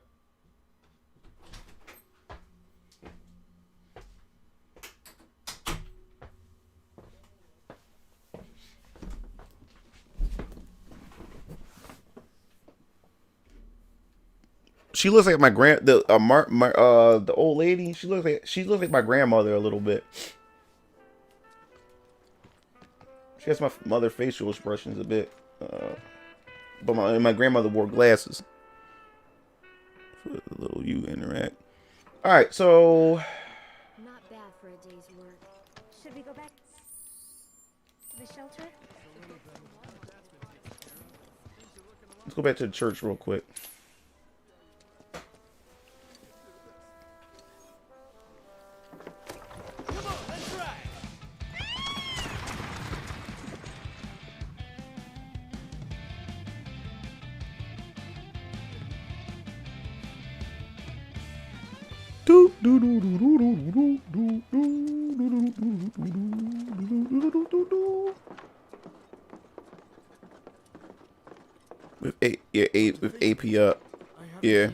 She looks like my the old lady. She looks like my grandmother a little bit. She has my mother facial expressions a bit. But my grandmother wore glasses. For the little you interact. All right, so Not bad for a day's work. Should we go back to the shelter? let's go back to the church real quick. With AP up. Yeah.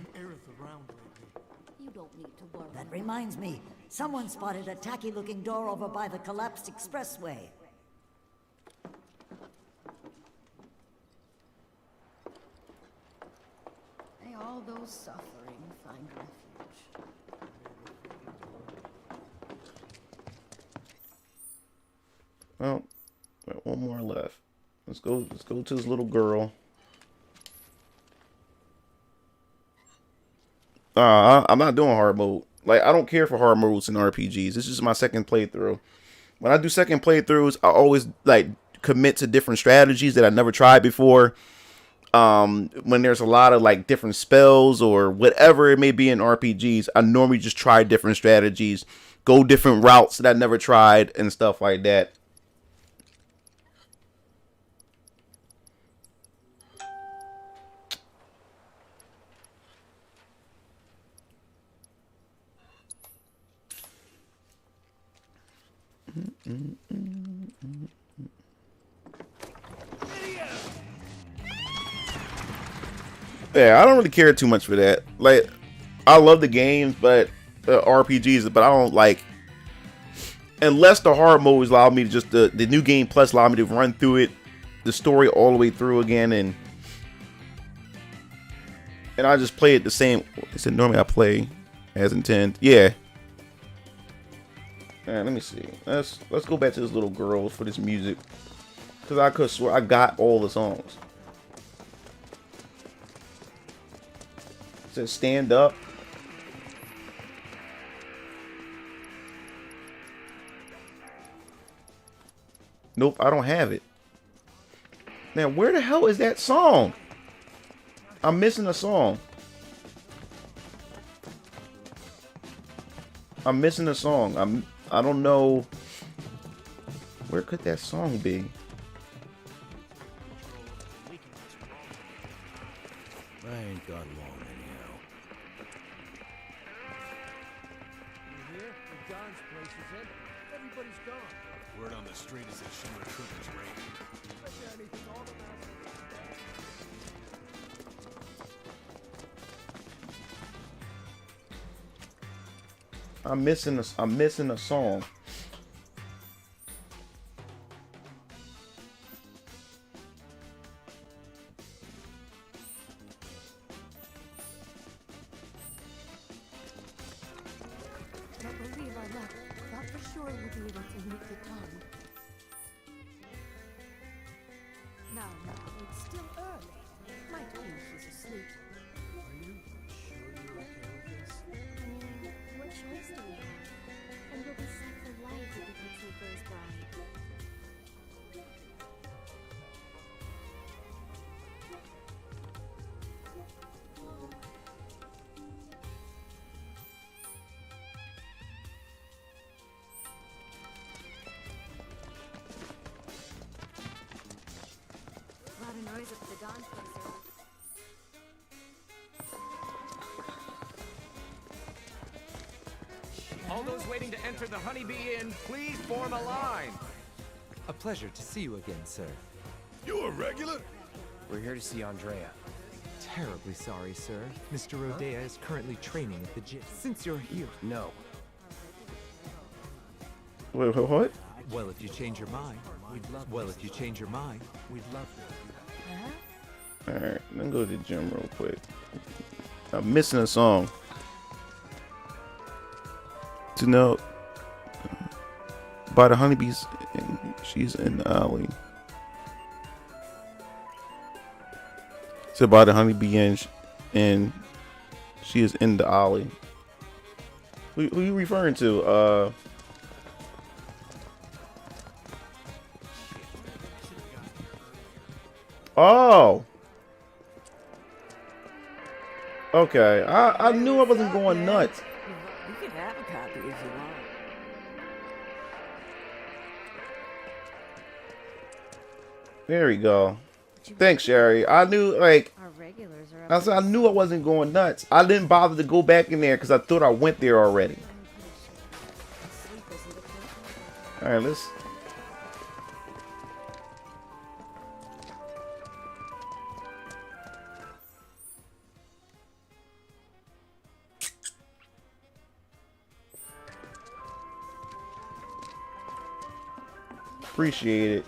That reminds me. Someone spotted a tacky-looking door over by the collapsed expressway. May all those suffering find refuge. Well, got one more left. Let's go to this little girl. I'm not doing hard mode. Like, I don't care for hard modes in RPGs. This is my second playthrough. When I do second playthroughs, I always like commit to different strategies that I never tried before. When there's a lot of like different spells or whatever it may be in RPGs, I normally just try different strategies, go different routes that I never tried and stuff like that. Yeah, I don't really care too much for that. Like, I love the games, but RPGs, but I don't like, unless the hard modes allow me to just the new game plus allow me to run through it, the story all the way through again, and I just play it the same. It's normally I play As intended. Yeah. Alright, let me see. Let's go back to this little girl for this music. Cause I could swear I got all the songs. It says stand up. Nope, I don't have it. Now, where the hell is that song? I'm missing a song. I'm missing a song. I don't know. Where could that song be? I ain't got long anyhow. You hear? The Don's place is in. Everybody's gone. Word on the street is that Shinra troopers raiding. Bet you anything all the I'm missing a song. Don't believe our luck. Thought for sure we'd be able to meet the Dawn. Now, it's still early. Might be she's asleep. Are you sure you're okay with this? What choice do we have? And we'll be set for life if the picture goes by. A lot of noise up at the Dawn place. All those waiting to enter the Honeybee Inn, please form a line. A pleasure to see you again, sir. You a regular? We're here to see Andrea. Terribly sorry, sir. Mr. Rodea is currently training at the gym. Since you're here... No. Wait, what? Well, if you change your mind, we'd love... Well, if you change your mind, we'd love... Alright, let me go to the gym real quick. I'm missing a song. To know by the honeybees, and she's in the alley. Said by the honeybee and she is in the alley. Who you referring to? Oh. Okay, I knew I wasn't going nuts. You can have a copy if you want. There we go. Thanks, Sherry. I knew, like, Our regulars are I said I knew I wasn't going nuts. I didn't bother to go back in there because I thought I went there already. All right, let's. Appreciate it.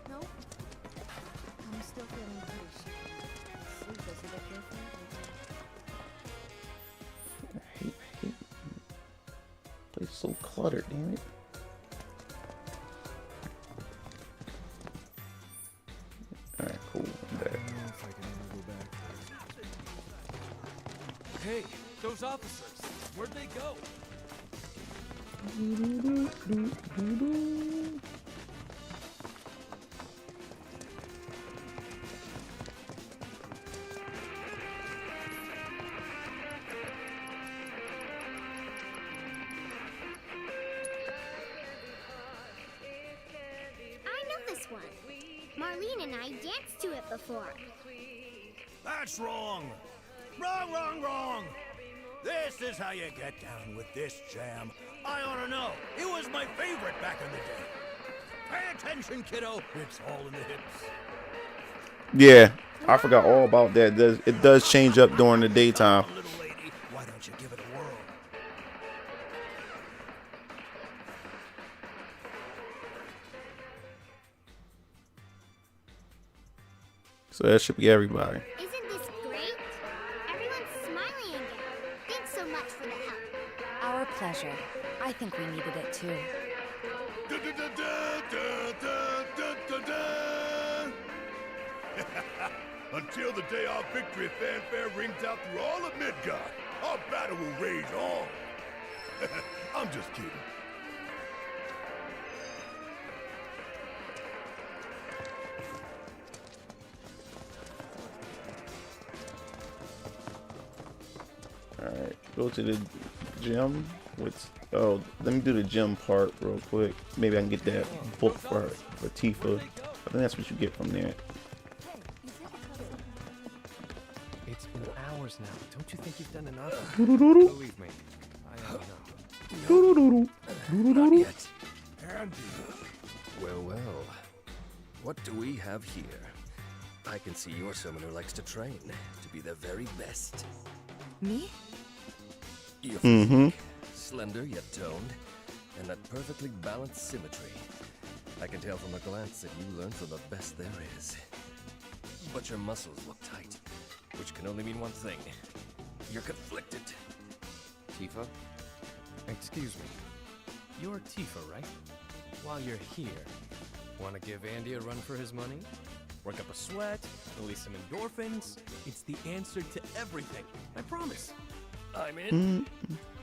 I'm still feeling pretty shitty. Sleep isn't a good thing. I hate. Place is so cluttered, damn it. All right, cool. I'm back. Hey, those officers, where'd they go? One. Marlene and I danced to it before. That's wrong. Wrong. This is how you get down with this jam. I ought to know. It was my favorite back in the day. Pay attention, kiddo. It's all in the hips. Yeah, I forgot all about that. It does change up during the daytime. Little lady, why don't you give it a whirl? So that should be everybody. Isn't this great? Everyone's smiling again. Thanks so much for the help. Our pleasure. I think we needed it too. Until the day our victory fanfare rings out through all of Midgard, our battle will rage on. I'm just kidding. Alright, go to the gym. Oh, let me do the gym part real quick. Maybe I can get that book for Tifa. I think that's what you get from there. It's been hours now. Don't you think you've done enough? Believe me, I know. Not yet. Well, well. What do we have here? I can see you're someone who likes to train to be the very best. Me? Your physique, slender yet toned, and that perfectly balanced symmetry. I can tell from a glance that you learned from the best there is. But your muscles look tight, which can only mean one thing. You're conflicted. Tifa? Excuse me. You're Tifa, right? While you're here, want to give Andy a run for his money? Work up a sweat, release some endorphins. It's the answer to everything. I promise. I'm in,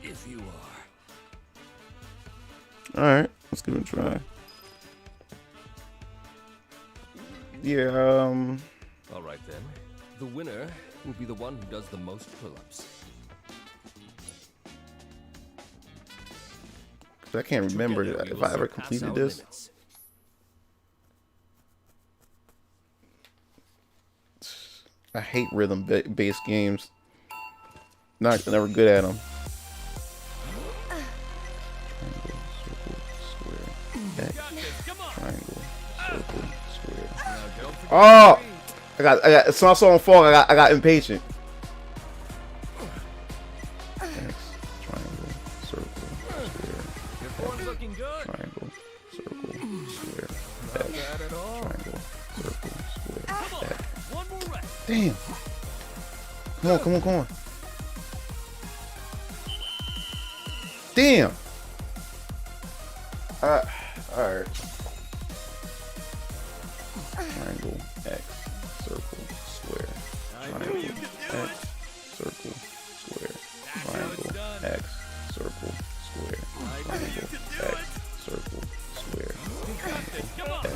if you are. Alright, let's give it a try. Yeah, All right then. The winner will be the one who does the most pull-ups. I can't remember if I ever completed this. Limits. I hate rhythm-based games. Never good at them. Triangle, circle, square. Oh! I got. As I saw on fall, I got impatient. X, triangle, circle, square. Triangle, circle, square. X, triangle, circle, square. X. Damn! Come on. Damn! Alright. Triangle, X, circle, square. Triangle, X, circle, square. Triangle, X, circle, square. Triangle, X, circle, square. Triangle, X,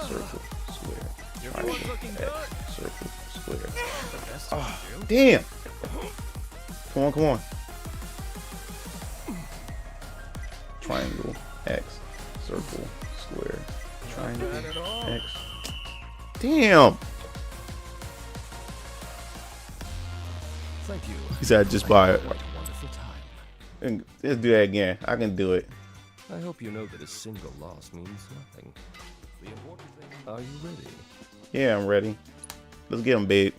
circle, square. Triangle, X, circle, square. Oh, damn! Come on. Triangle, X, circle, square. Triangle, X. Damn! Thank you. He said just buy it. Wonderful time. And let's do that again. I can do it. I hope you know that a single loss means nothing. The important thing. Are you ready? Yeah, I'm ready. Let's get him, babe.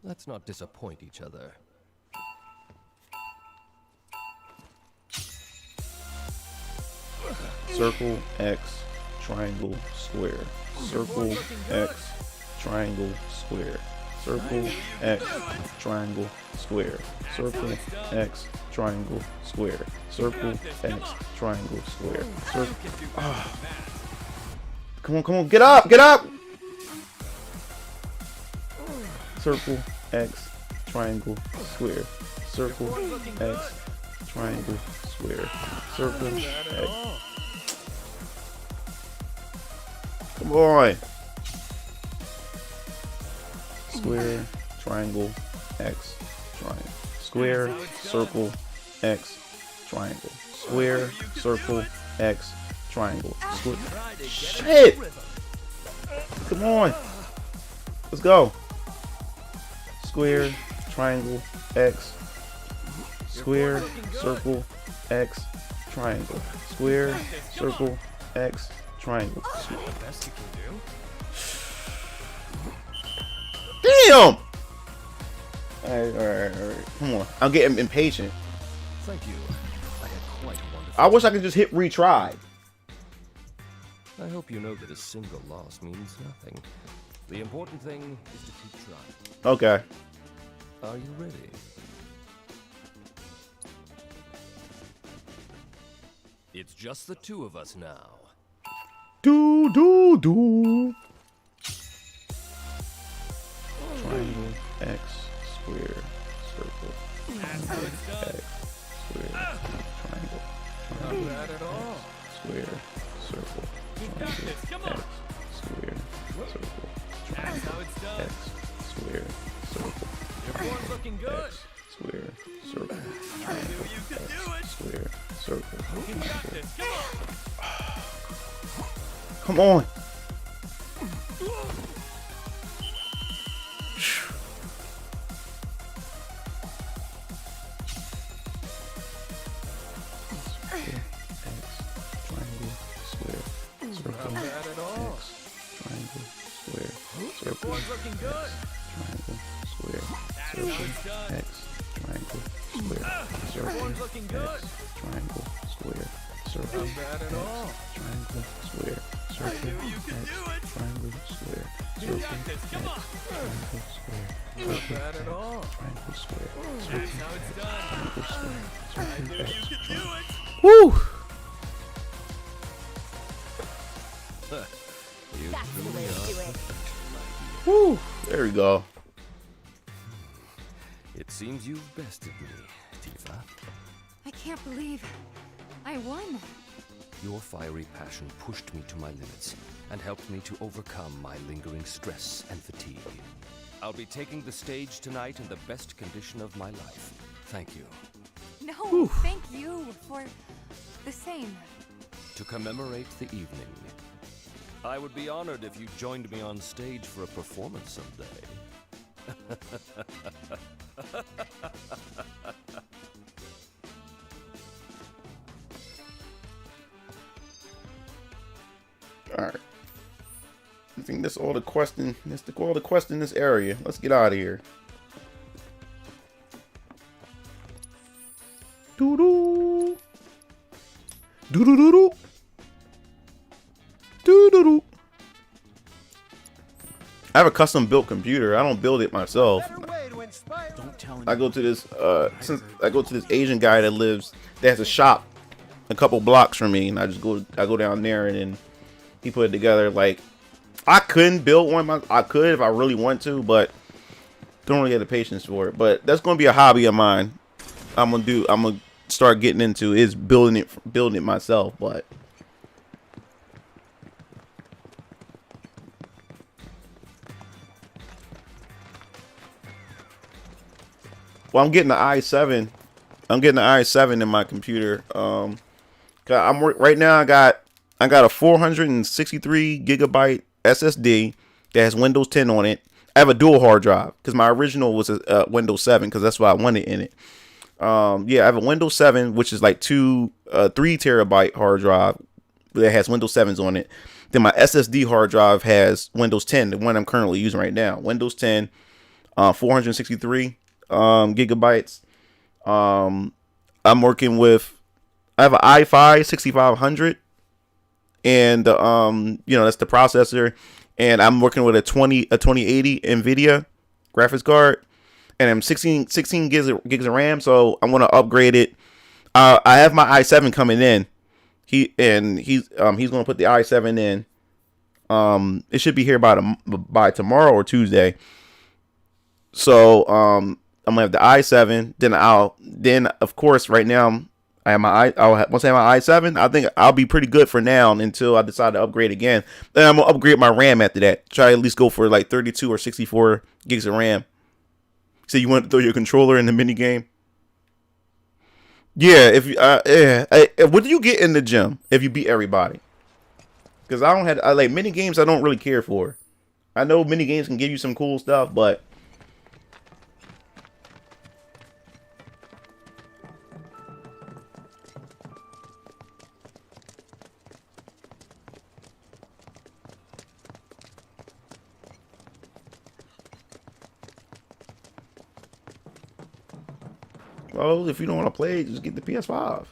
Let's not disappoint each other. Circle, X, triangle, square. Circle, X, triangle, square. Circle, X, triangle, square. Circle, X, triangle, square. Circle, X, triangle, square. Circle. Ah. Come on, get up! Circle, X, triangle, square. Circle, X, triangle, square. Circle, X. Come on! Square, triangle, X, triangle. Square, circle, X, triangle. Square, circle, X, triangle. Shit! Come on! Let's go! Square, triangle, X. Square, circle, X, triangle. Square, circle, X, triangle. Damn! Alright. Come on. I'm getting impatient. Thank you. I had quite a wonderful. I wish I could just hit retry. I hope you know that a single loss means nothing. The important thing is to keep trying. Okay. Are you ready? It's just the two of us now. Do do do. Triangle, X, square, circle. That's how it's done. X, square, triangle. Not bad at all. Square, circle. You got this. Come on. X, square, circle. That's how it's done. X, square, circle. Your form's looking good. X, square, circle. I knew you could do it. Square, circle. You got this. Come on. Come on. Not bad at all. Triangle, square, Your circle. form's looking good. Triangle, square, That's circle. how it's done. X, triangle, square, Your circle. form's looking good. X, triangle, square, circle. Not bad at all. Triangle, square, I circle. knew you could X, do it. triangle, square, You circle. got this. Come on. Triangle, square, Not circle. bad at all. Triangle, square, That's circle. how it's done. Triangle, square, I circle. knew X, you could do it. Woo! That's the way to do it. Woo! There we go. It seems you've bested me, Tifa. I can't believe I won. Your fiery passion pushed me to my limits and helped me to overcome my lingering stress and fatigue. I'll be taking the stage tonight in the best condition of my life. Thank you. No, thank you for the same. To commemorate the evening, I would be honored if you joined me on stage for a performance someday. Alright. I think that's all the question. That's all the quest in this area. Let's get out of here. Doo doo. Doo doo doo doo. Doo doo doo. I have a custom built computer. I don't build it myself. Don't tell I go to this Asian guy that has a shop a couple blocks from me, and I go down there, and then he put it together. Like, I couldn't build one. I could if I really want to, but don't really have the patience for it. But that's gonna be a hobby of mine. I'm gonna start getting into is building it myself. But well, I'm getting the i7. I'm getting the i7 in my computer. Right now. I got a 463 gigabyte SSD that has Windows 10 on it. I have a dual hard drive because my original was a Windows 7 because that's what I wanted in it. Yeah, I have a Windows 7, which is like 3 terabyte hard drive that has Windows 7s on it. Then my SSD hard drive has Windows 10, the one I'm currently using right now. Windows 10, 463 gigabytes. I'm working with, I have an i5 6500, and that's the processor, and I'm working with a 2080 NVIDIA graphics card, and I'm 16 gigs of RAM, so I'm gonna upgrade it. I have my i7 coming in. He's gonna put the i7 in. It should be here by tomorrow or Tuesday. So I'm gonna have the i7. Then of course right now I have once I have my i7, I think I'll be pretty good for now until I decide to upgrade again. Then I'm gonna upgrade my RAM after that. Try to at least go for like 32 or 64 gigs of RAM. So you want to throw your controller in the mini game? Yeah. What do you get in the gym if you beat everybody? Because I like mini games. I don't really care for. I know mini games can give you some cool stuff, but well, if you don't want to play, just get the PS5.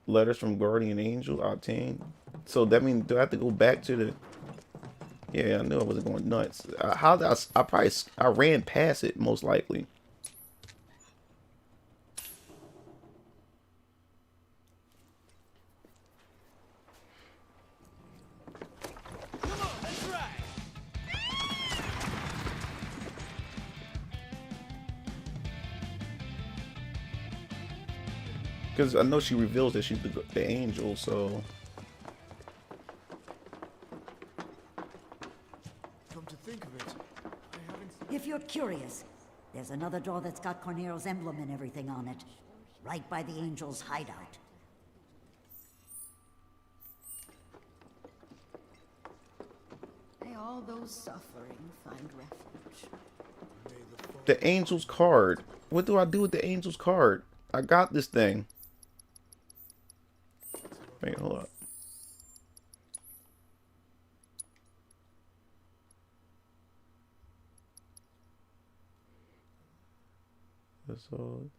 Letters from Guardian Angel, obtained. So that means, do I have to go back to the... Yeah, I knew I wasn't going nuts. I ran past it, most likely. Because I know she reveals that she's the angel, so... Come to think of it, I haven't... If you're curious, there's another door that's got Corneo's emblem and everything on it. Right by the angel's hideout. May all those suffering find refuge. The angel's card. What do I do with the angel's card? I got this thing. Wait, hold up. That's all.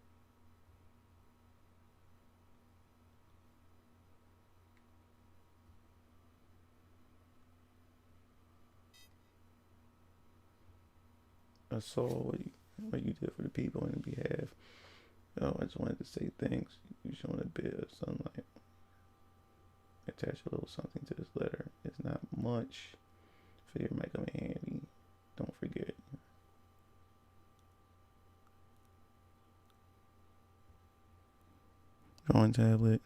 I saw what you did for the people in behalf. Oh, I just wanted to say thanks. You showing a bit of sunlight. Attach a little something to this letter. It's not much. Figure it might come in handy. Don't forget. Drawing tablet.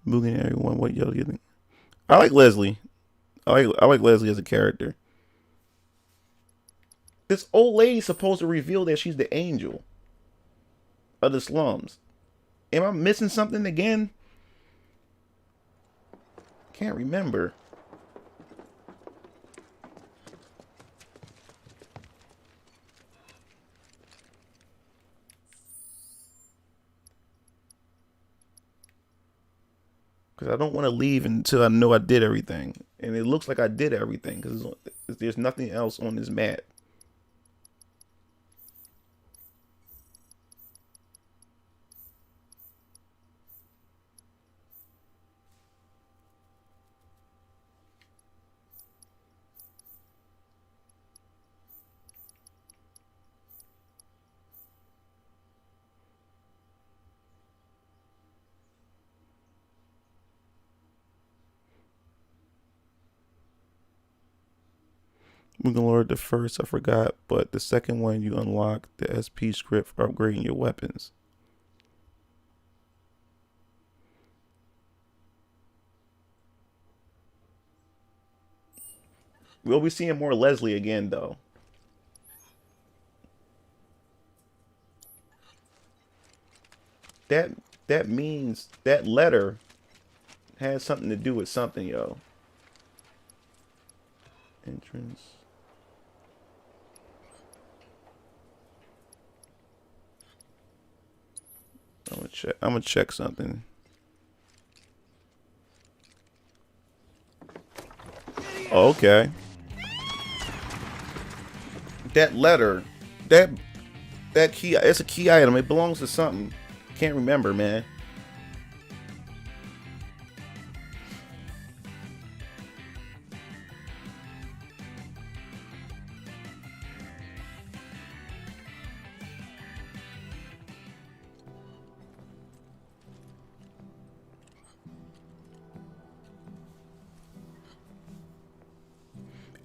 Moving everyone. What y'all think? I like Leslie. I like Leslie as a character. This old lady's supposed to reveal that she's the angel of the slums. Am I missing something again? Can't remember. Because I don't want to leave until I know I did everything. And it looks like I did everything because there's nothing else on this map. We can lower the first, I forgot, but the second one you unlock the SP script for upgrading your weapons. We'll be seeing more Leslie again, though. That means that letter has something to do with something, yo. Entrance. I'm gonna check something. Oh, okay. That letter, that key, it's a key item. It belongs to something. Can't remember, man.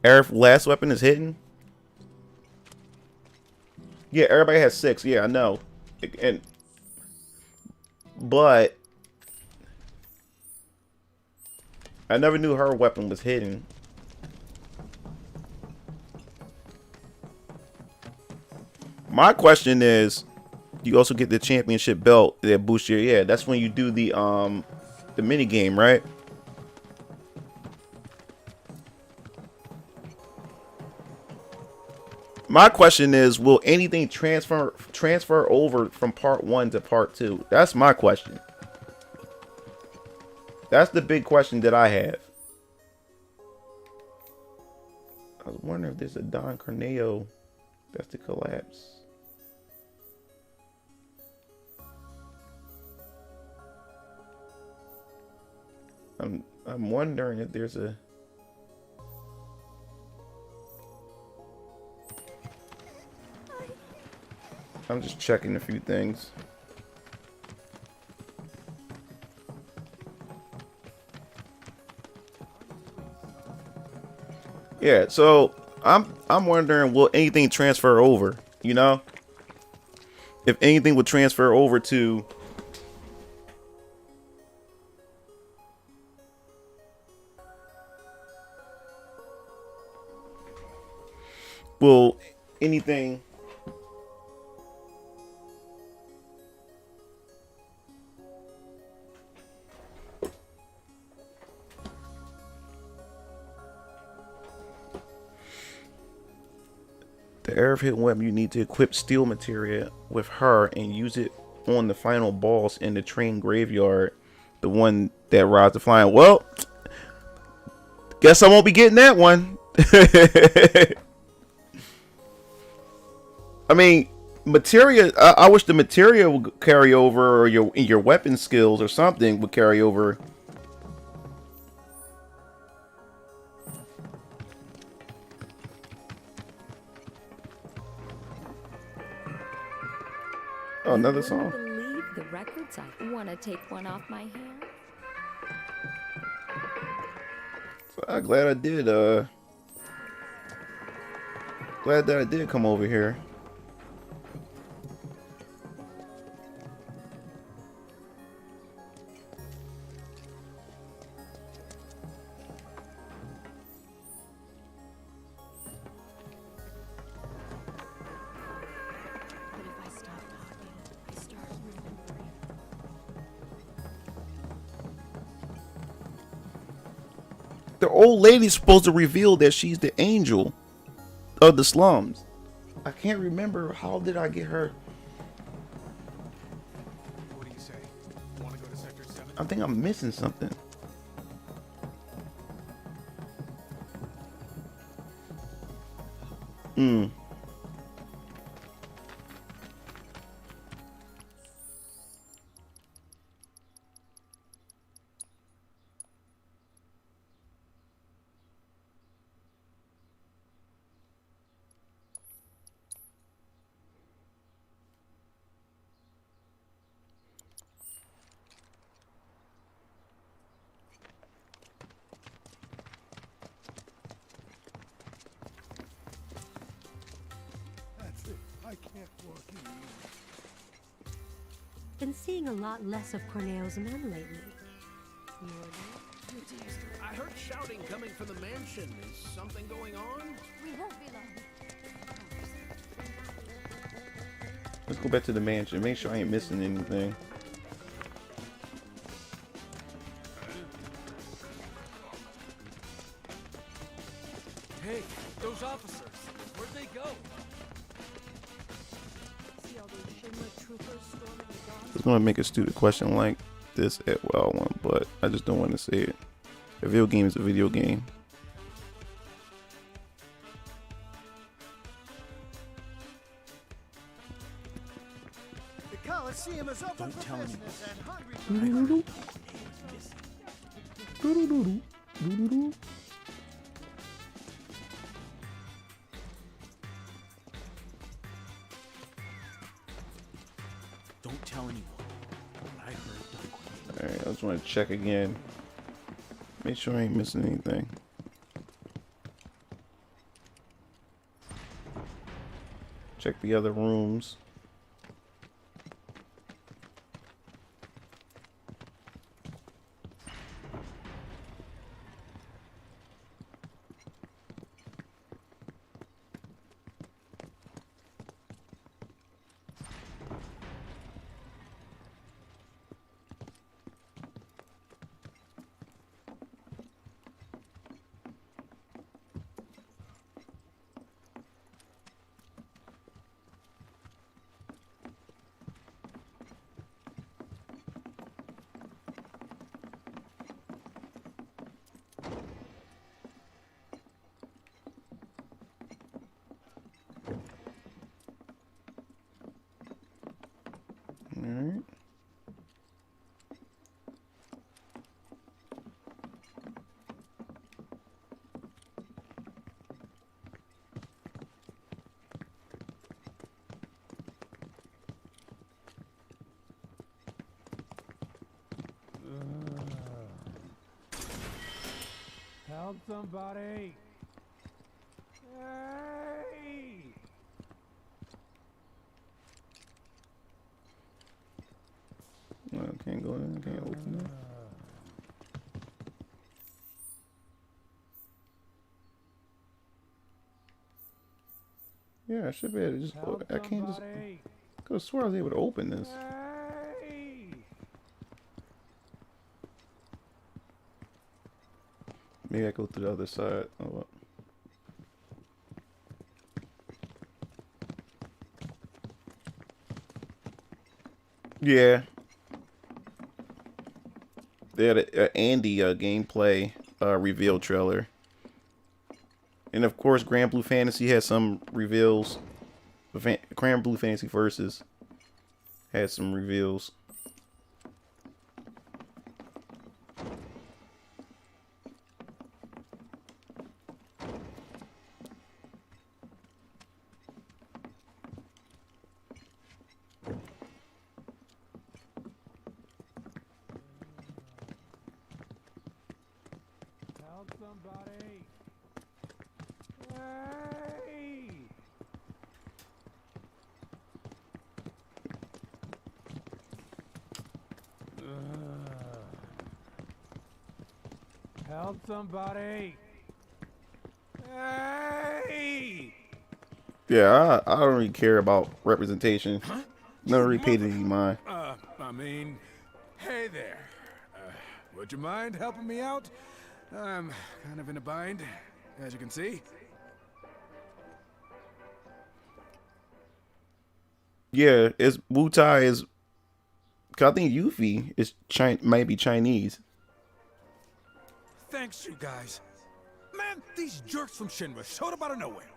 Air last weapon is hidden. Yeah, everybody has 6. Yeah, I know. But I never knew her weapon was hidden. My question is, you also get the championship belt that boosts your, yeah, that's when you do the mini game, right? My question is, will anything transfer over from part 1 to part 2? That's my question. That's the big question that I have. I was wondering if there's a Don Corneo that's the collapse. I'm wondering if there's a... I'm just checking a few things. Yeah, so I'm wondering, will anything transfer over, you know? If anything would transfer over to Will anything... The Arrow of Hidden Weapon, you need to equip steel materia with her and use it on the final boss in the train graveyard. The one that rides the flying. Well, guess I won't be getting that one. I mean, materia. I wish the materia would carry over, or your weapon skills or something would carry over. Oh, another song. Believe the records. I want to take one off my hair. So I'm glad I did. Glad that I did come over here. The old lady's supposed to reveal that she's the angel of the slums. I can't remember, how did I get her? What do you say? Want to go to Sector 7? I think I'm missing something. That's it. I can't walk anymore. Been seeing a lot less of Corneo's men lately. I heard shouting coming from the mansion. Is something going on? We won't be long. Let's go back to the mansion. Make sure I ain't missing anything. Hey, those officers, where'd they go? See all those Shinra troopers storming the I was gonna make a stupid question like this at Wild One, but I just don't want to say it. A video game is a video game. The Coliseum is open for business and hungry Don't tell anyone. I heard Alright, I just want to check again. Make sure I ain't missing anything. Check the other rooms. Alright. Help somebody! Hey! Well, can't go in, can't open it. Yeah, I should be able to just. I can't just. Could have swore I was able to open this. Maybe I go to the other side. Oh, well. Yeah. They had a Andy gameplay reveal trailer. And of course, Grand Blue Fantasy has some reveals. Grand Blue Fantasy Versus had some reveals. Help somebody. Hey! Help somebody. Hey! Yeah, I don't really care about representation. Never really paid any mind. I mean, hey there. Would you mind helping me out? I'm kind of in a bind, as you can see. Yeah, it's Wu Tai is. Cause I think Yuffie is might be Chinese. Thanks, you guys. Man, these jerks from Shinra showed up out of nowhere.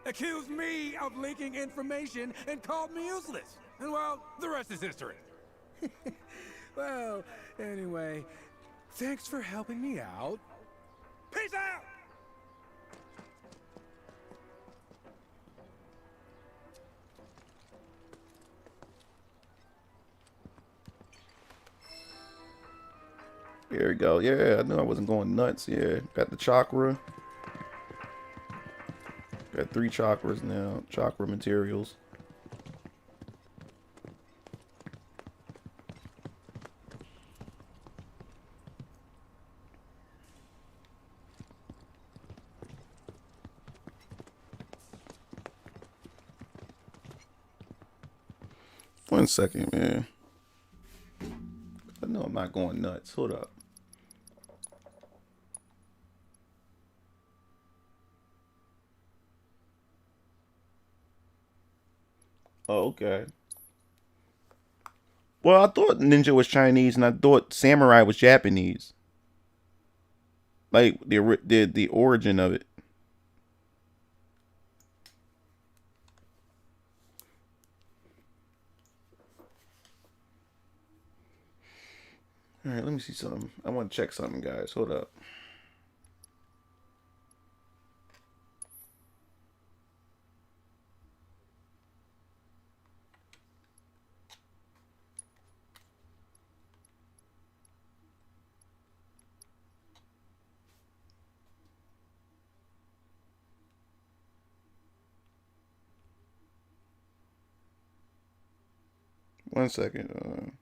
Accused me of leaking information and called me useless. And well, the rest is history. Well, anyway, thanks for helping me out. Peace out! There we go. Yeah, I knew I wasn't going nuts. Yeah, got the chakra. Got 3 chakras now. Chakra materials. One second, man. I know I'm not going nuts. Hold up. Oh, okay. Well, I thought ninja was Chinese, and I thought samurai was Japanese. Like the origin of it. All right, let me see something. I want to check something, guys. Hold up. One second.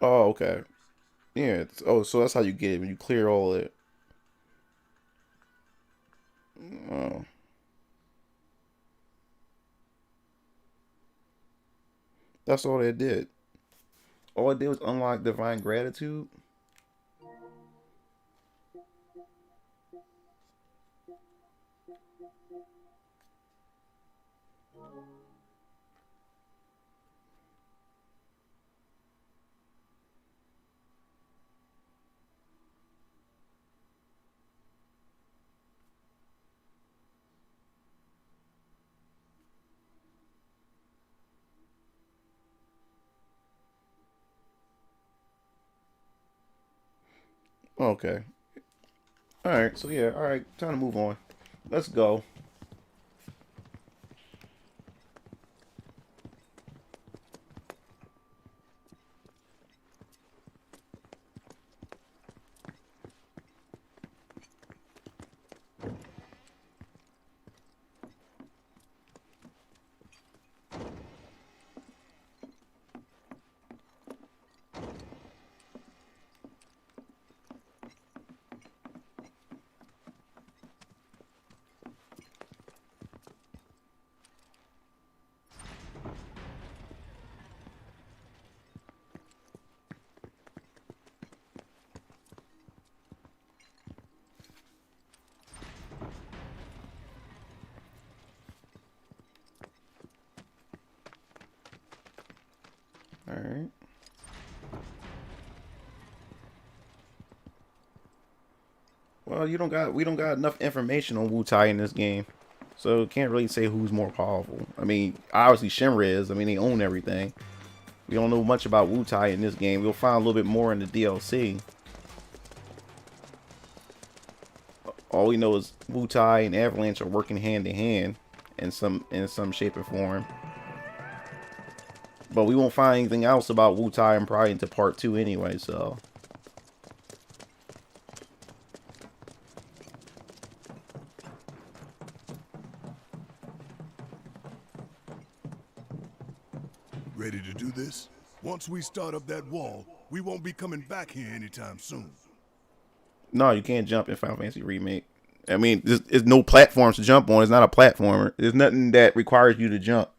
Oh, okay. Yeah. Oh, so that's how you get it when you clear all it. Oh. That's all they did. All it did was unlock divine gratitude. Okay. Alright, so yeah, alright, time to move on. Let's go. Alright. Well, we don't got enough information on Wu-Tai in this game. So can't really say who's more powerful. I mean, obviously Shinra is. I mean, they own everything. We don't know much about Wu-Tai in this game. We'll find a little bit more in the DLC. All we know is Wu-Tai and Avalanche are working hand in hand in some shape or form. But we won't find anything else about Wu-Tai and probably into part 2 anyway, so. Ready to do this? Once we start up that wall, we won't be coming back here anytime soon. No, you can't jump in Final Fantasy Remake. I mean, there's no platforms to jump on. It's not a platformer. There's nothing that requires you to jump.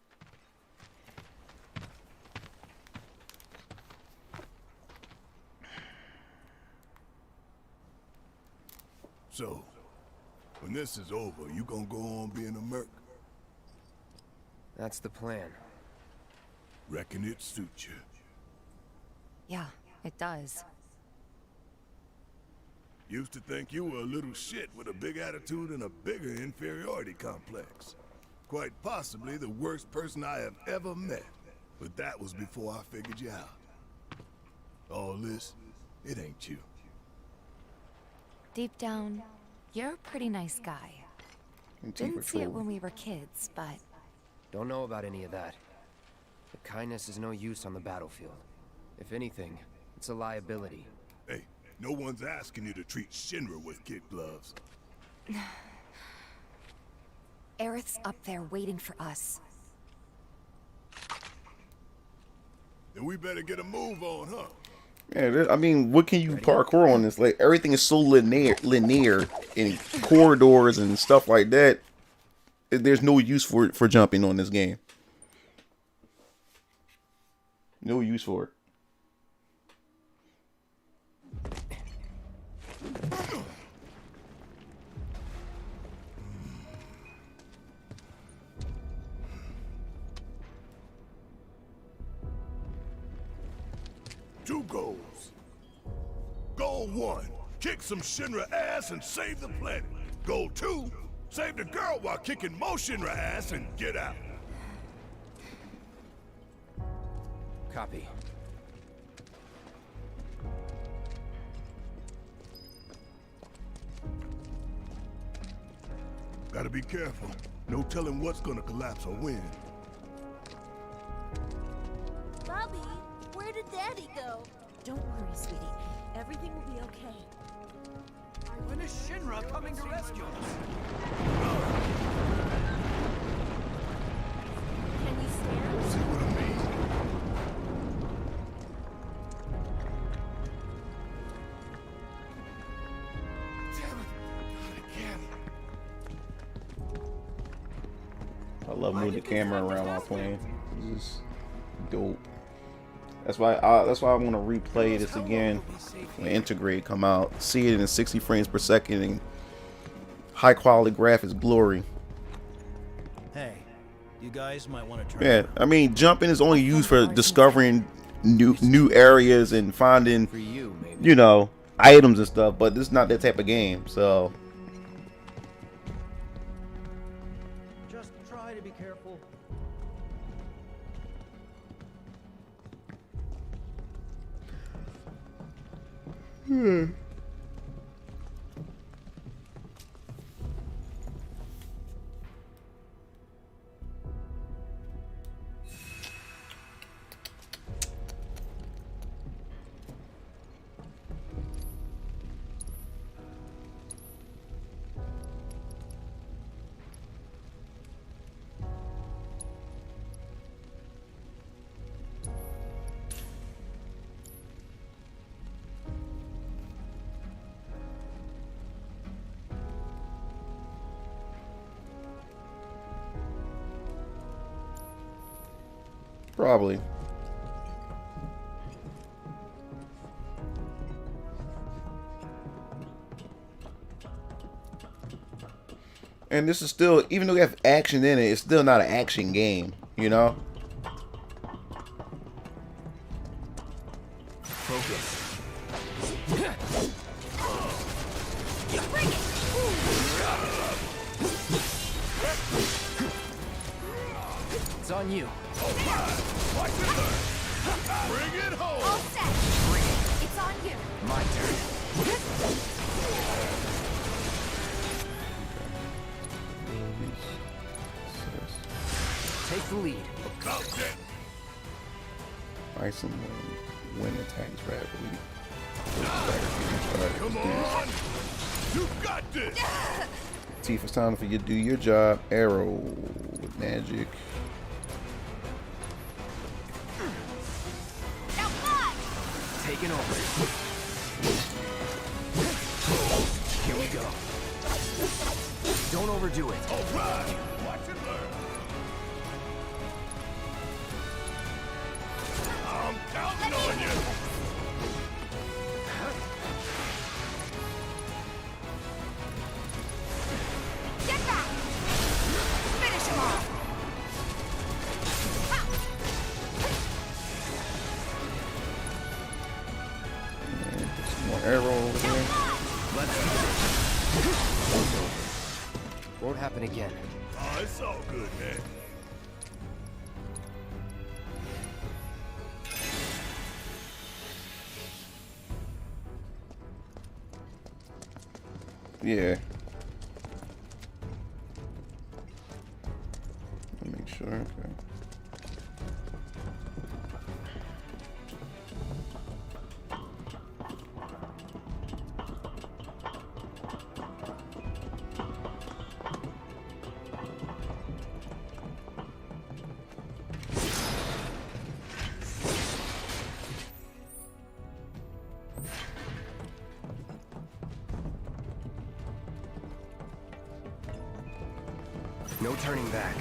So, when this is over, you gonna go on being a merc? That's the plan. Reckon it suits you. Yeah, it does. Used to think you were a little shit with a big attitude and a bigger inferiority complex. Quite possibly the worst person I have ever met. But that was before I figured you out. All this, it ain't you. Deep down, you're a pretty nice guy. Didn't see it when we were kids, but... Don't know about any of that. But kindness is no use on the battlefield. If anything, it's a liability. Hey, no one's asking you to treat Shinra with kid gloves. Aerith's up there waiting for us. Then we better get a move on, huh? Yeah, I mean, what can you parkour on this? Like, everything is so linear in corridors and stuff like that. There's no use for jumping on this game. No use for it. Two goals. Goal 1, kick some Shinra ass and save the planet. Goal 2, save the girl while kicking more Shinra ass and get out. Copy. Gotta be careful. No telling what's gonna collapse or when. Bobby, where did Daddy go? Don't worry, sweetie. Everything will be okay. When is Shinra coming to rescue us? Can you stand? See what I mean? I love moving the camera around while playing. This is dope. That's why I want to replay this again when Integrate come out. See it in 60 frames per second and high quality graphics glory. Hey, you guys might want to try. Yeah, I mean, jumping is only used for discovering new areas and finding, you know, items and stuff. But this is not that type of game, so. Just try to be careful. Probably. And this is still, even though we have action in it, it's still not an action game, you know? Focus. It's on you. Bring it home! All set. Bring it. It's on you. My turn. Take the lead. Ice and wind attacks rapidly. Come on! You got this! Tifa, it's time for you to do your job. Arrow with magic. Taking over. Here we go. Don't overdo it. All right! Watch and learn. I'm counting on you. Get back. Finish him off. More arrow over there. Won't happen again. Oh, it's all good, man. Yeah. Let me make sure. Okay. No turning back.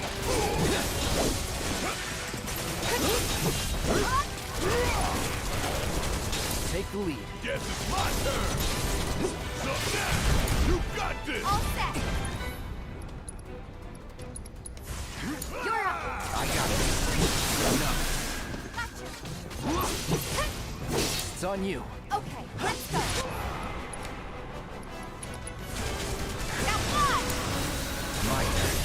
Take the lead. Guess it's my turn. So now, you got this. All set. You're up. I got it. Enough. It's on you. Okay, let's go. My turn.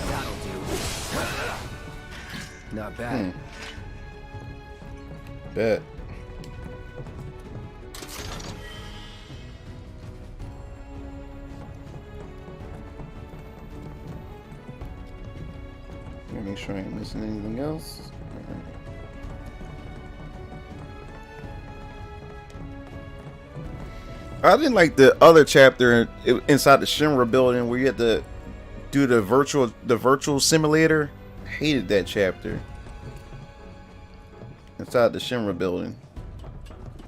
That'll do. Not bad. Bet. Make sure I ain't missing anything else. I didn't like the other chapter inside the Shinra building where you had to do the virtual simulator. Hated that chapter. Inside the Shinra building.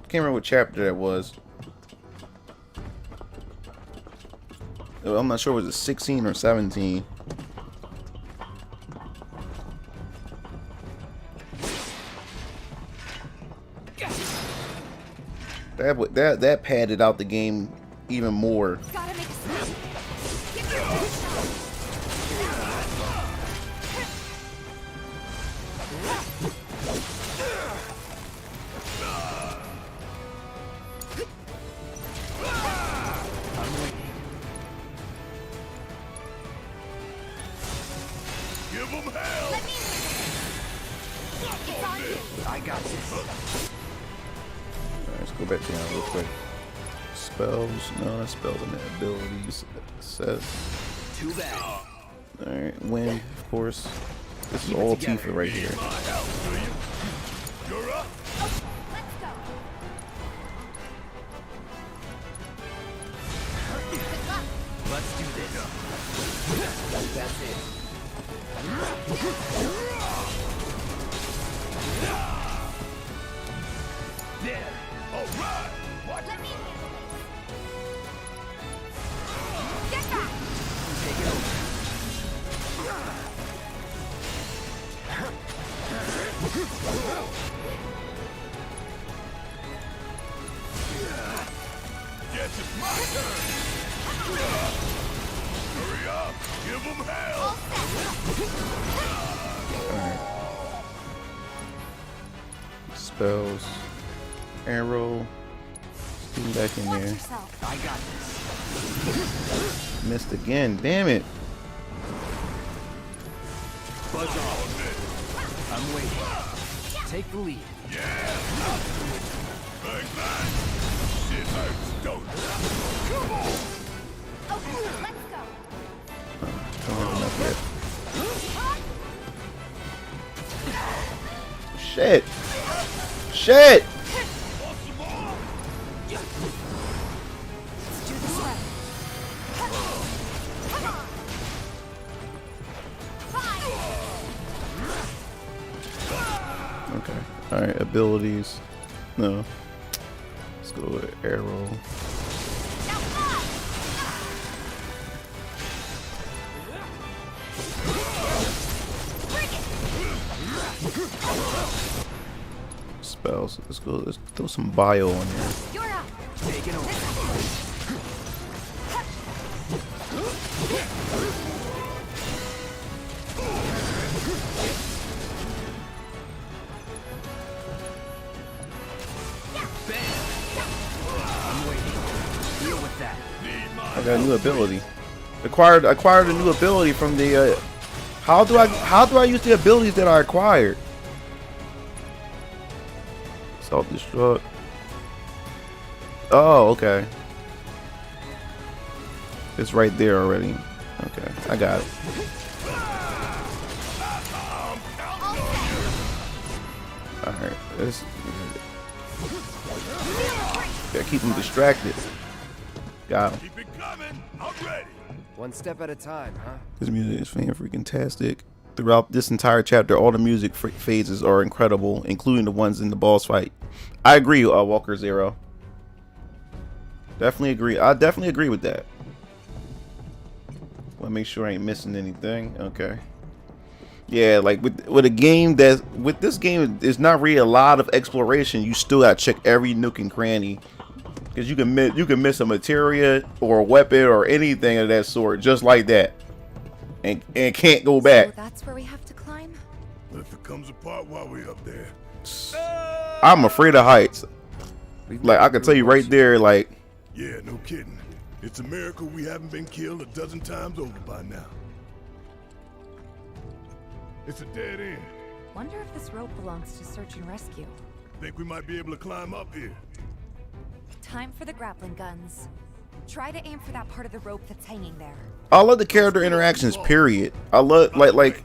Can't remember what chapter that was. I'm not sure, was it 16 or 17? That padded out the game even more. Gotta make a switch. Give them hell. Let me. It's on you. I got this. Let's go back down real quick. Spells, no, spells and abilities. Says. Too bad. Alright, win, of course. This is all Tifa right here. You're up. Let's go. Let's do this. That's it. There. All right. Watch Let it. me. Get back. Guess it's my turn. Hurry up, give them hell. Spells. Arrow. Get back in there. I got this. Missed again. Damn it. Buzz off. I'm waiting. Take the lead. Yeah. Bang, bang. Shit hurts, don't it? Come on. Okay, let's go. Don't have enough yet. Shit. Shit. Let's do this right. Okay. Alright, abilities. No. Let's go with arrow. Spells. Let's go. Let's throw some bio on here. You're up. Taking over. I'm waiting. Deal with that. I got a new ability. Acquired a new ability from the. How do I use the abilities that I acquired? Self-destruct. Oh, okay. It's right there already. Okay, I got it. Alright, let's gotta keep him distracted. Got him. Keep it coming. I'm ready. One step at a time, huh? This music is fan-freaking-tastic. Throughout this entire chapter, all the music phases are incredible, including the ones in the boss fight. I agree, Walker Zero. Definitely agree. I definitely agree with that. Want to make sure I ain't missing anything. Okay. Yeah, like with a game with this game, there's not really a lot of exploration. You still gotta check every nook and cranny, because you can miss a materia or a weapon or anything of that sort, just like that, and can't go back. So that's where we have to climb? But if it comes apart while we're up there. I'm afraid of heights. Like, I can tell you right there, like. Yeah, no kidding. It's a miracle we haven't been killed a dozen times over by now. It's a dead end. Wonder if this rope belongs to search and rescue. Think we might be able to climb up here. Time for the grappling guns. Try to aim for that part of the rope that's hanging there. I love the character interactions, period. I love like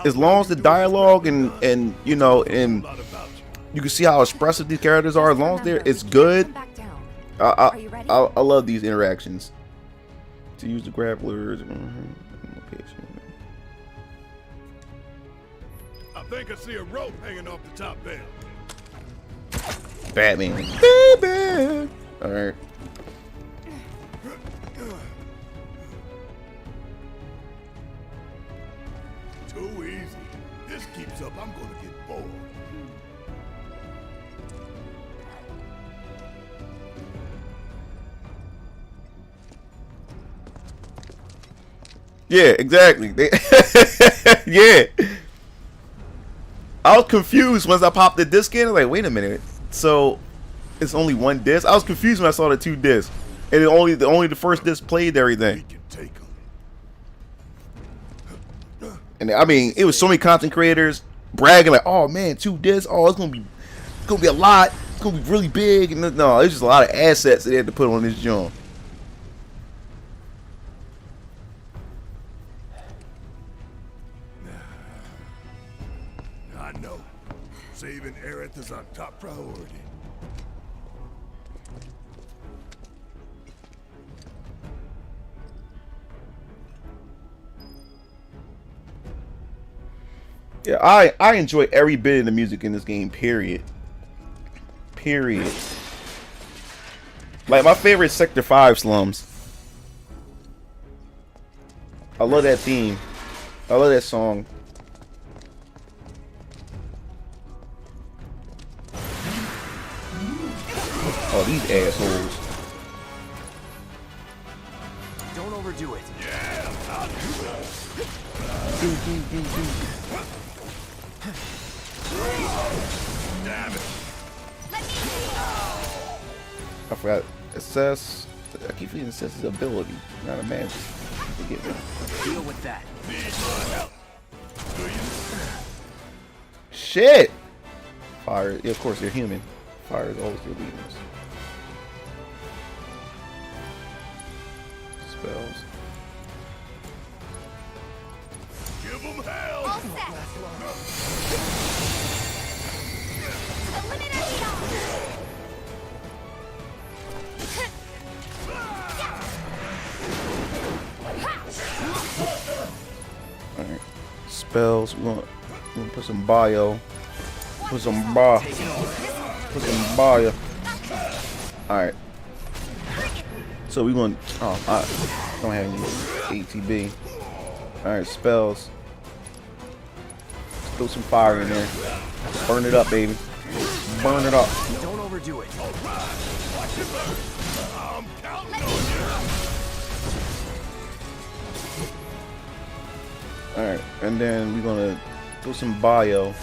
as long as the dialogue and you know, and you can see how expressive these characters are, as long as it's good. I love these interactions. To use the grapplers. I think I see a rope hanging off the top there. Batman. Batman. All right. Too easy. This keeps up, I'm gonna get bored. Yeah, exactly. Yeah. I was confused once I popped the disc in. I was like, wait a minute. So it's only one disc? I was confused when I saw the two discs. And only the first disc played everything. And I mean, it was so many content creators bragging like, oh man, two discs, oh it's gonna be a lot, it's gonna be really big. And no, it's just a lot of assets that they had to put on this joint. I know. Saving Aerith is our top priority. Yeah, I enjoy every bit of the music in this game, period. Period. Like, my favorite Sector 5 slums. I love that theme. I love that song. Oh, these assholes. Don't overdo it. Yeah, I'll do it. Damn it. I forgot. Assess. I keep forgetting assess his ability, not a magic. Forget me. Deal with that. Shit! Fire. Yeah, of course, they're human. Fire is always their weakness. Spells. Give them hell. All set. Eliminate all. Alright. Spells. We're gonna put some bio. Put some bio. Put some bio. Alright. So we're going. Oh, I don't have any ATB. Alright, spells. Let's throw some fire in there. Burn it up, baby. Burn it up. Don't overdo it. Alright, and then we're gonna do some bio.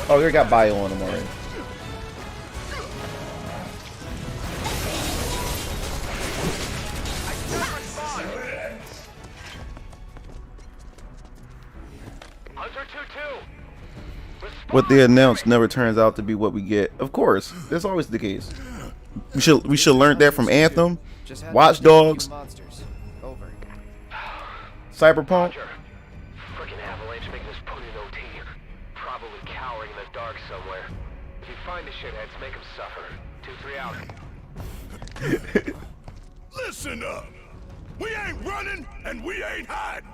Oh, we already got bio on them already. What they announce never turns out to be what we get. Of course, that's always the case. We should learn that from Anthem, Watch Dogs, Over. Cyberpunk. Frickin' Avalanche making us put in OT. Probably cowering in the dark somewhere. If you find the shitheads, make them suffer. 2-3 out. Listen up. We ain't running and we ain't hiding.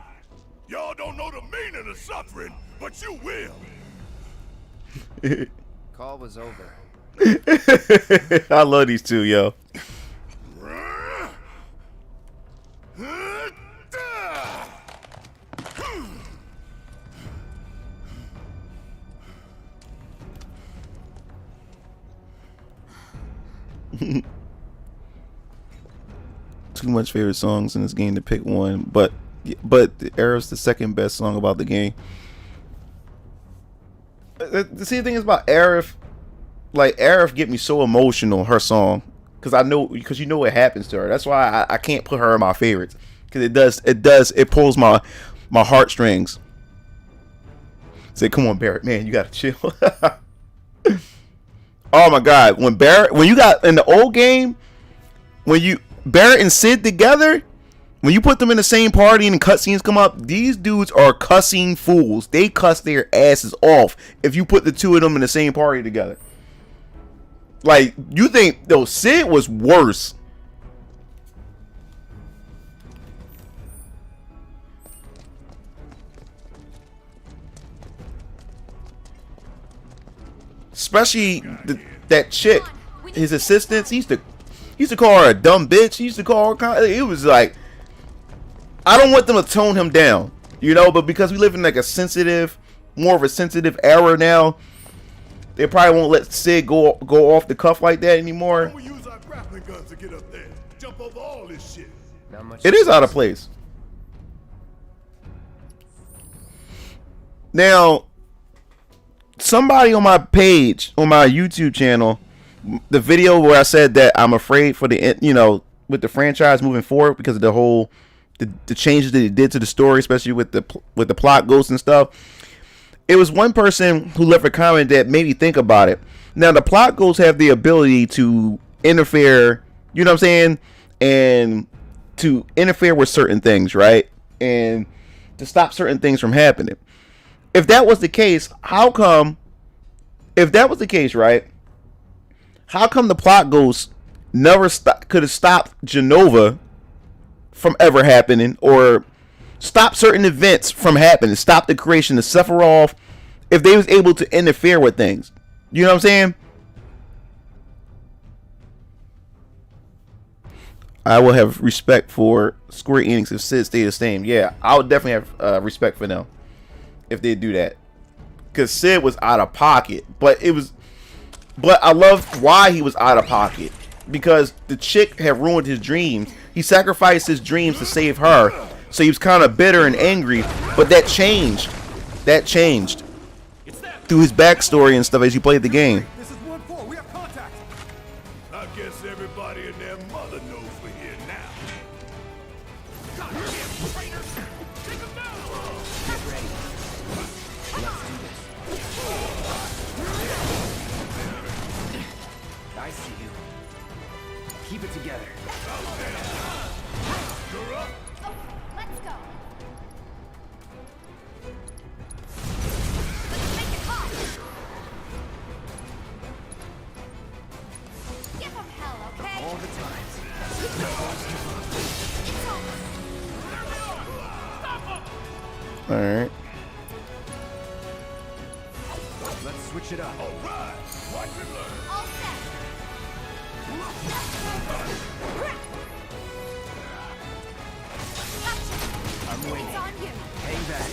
Y'all don't know the meaning of suffering, but you will. Call was over. I love these two, yo. Too much favorite songs in this game to pick one, but Arif's the second best song about the game. See, the thing is about Arif, like Arif get me so emotional, her song, because you know what happens to her. That's why I can't put her in my favorites, because it pulls my heartstrings. Say, come on, Barrett, man, you gotta chill. Oh my God, when you got in the old game, Barrett and Sid together, when you put them in the same party and cutscenes come up, these dudes are cussing fools. They cuss their asses off if you put the two of them in the same party together. Like, you think, Sid was worse. Especially that chick, his assistants. He used to call her a dumb bitch. He used to call her. It was like, I don't want them to tone him down, but because we live in like more of a sensitive era now, they probably won't let Sid go off the cuff like that anymore. We use our grappling guns to get up there. Jump over all this shit. It is out of place. Now, somebody on my page, on my YouTube channel, the video where I said that I'm afraid for with the franchise moving forward because of the changes that they did to the story, especially with the plot ghosts and stuff. It was one person who left a comment that made me think about it. Now, the plot ghosts have the ability to interfere, you know what I'm saying? And to interfere with certain things, right? And to stop certain things from happening. If that was the case, right? How come the plot ghosts never could have stopped Genova from ever happening, or stop certain events from happening, stop the creation of Sephiroth, if they was able to interfere with things? You know what I'm saying? I will have respect for Square Enix if Sid stayed the same. Yeah, I would definitely have respect for them if they do that. Because Sid was out of pocket, but I love why he was out of pocket, because the chick had ruined his dreams. He sacrificed his dreams to save her, so he was kind of bitter and angry. But that changed. That changed through his backstory and stuff as you played the game. This is 1-4. We have contact. I guess everybody and their mother knows we're here now. Goddamn traitors! Take them down! Get ready. Let's do this. I see you. Keep it together. You're up. Let's go. Let's make it hot. Give them hell, okay? All the times. All right. Let's switch it up. All right. Watch and learn. All set. I'm waiting. It's on you. Hang back.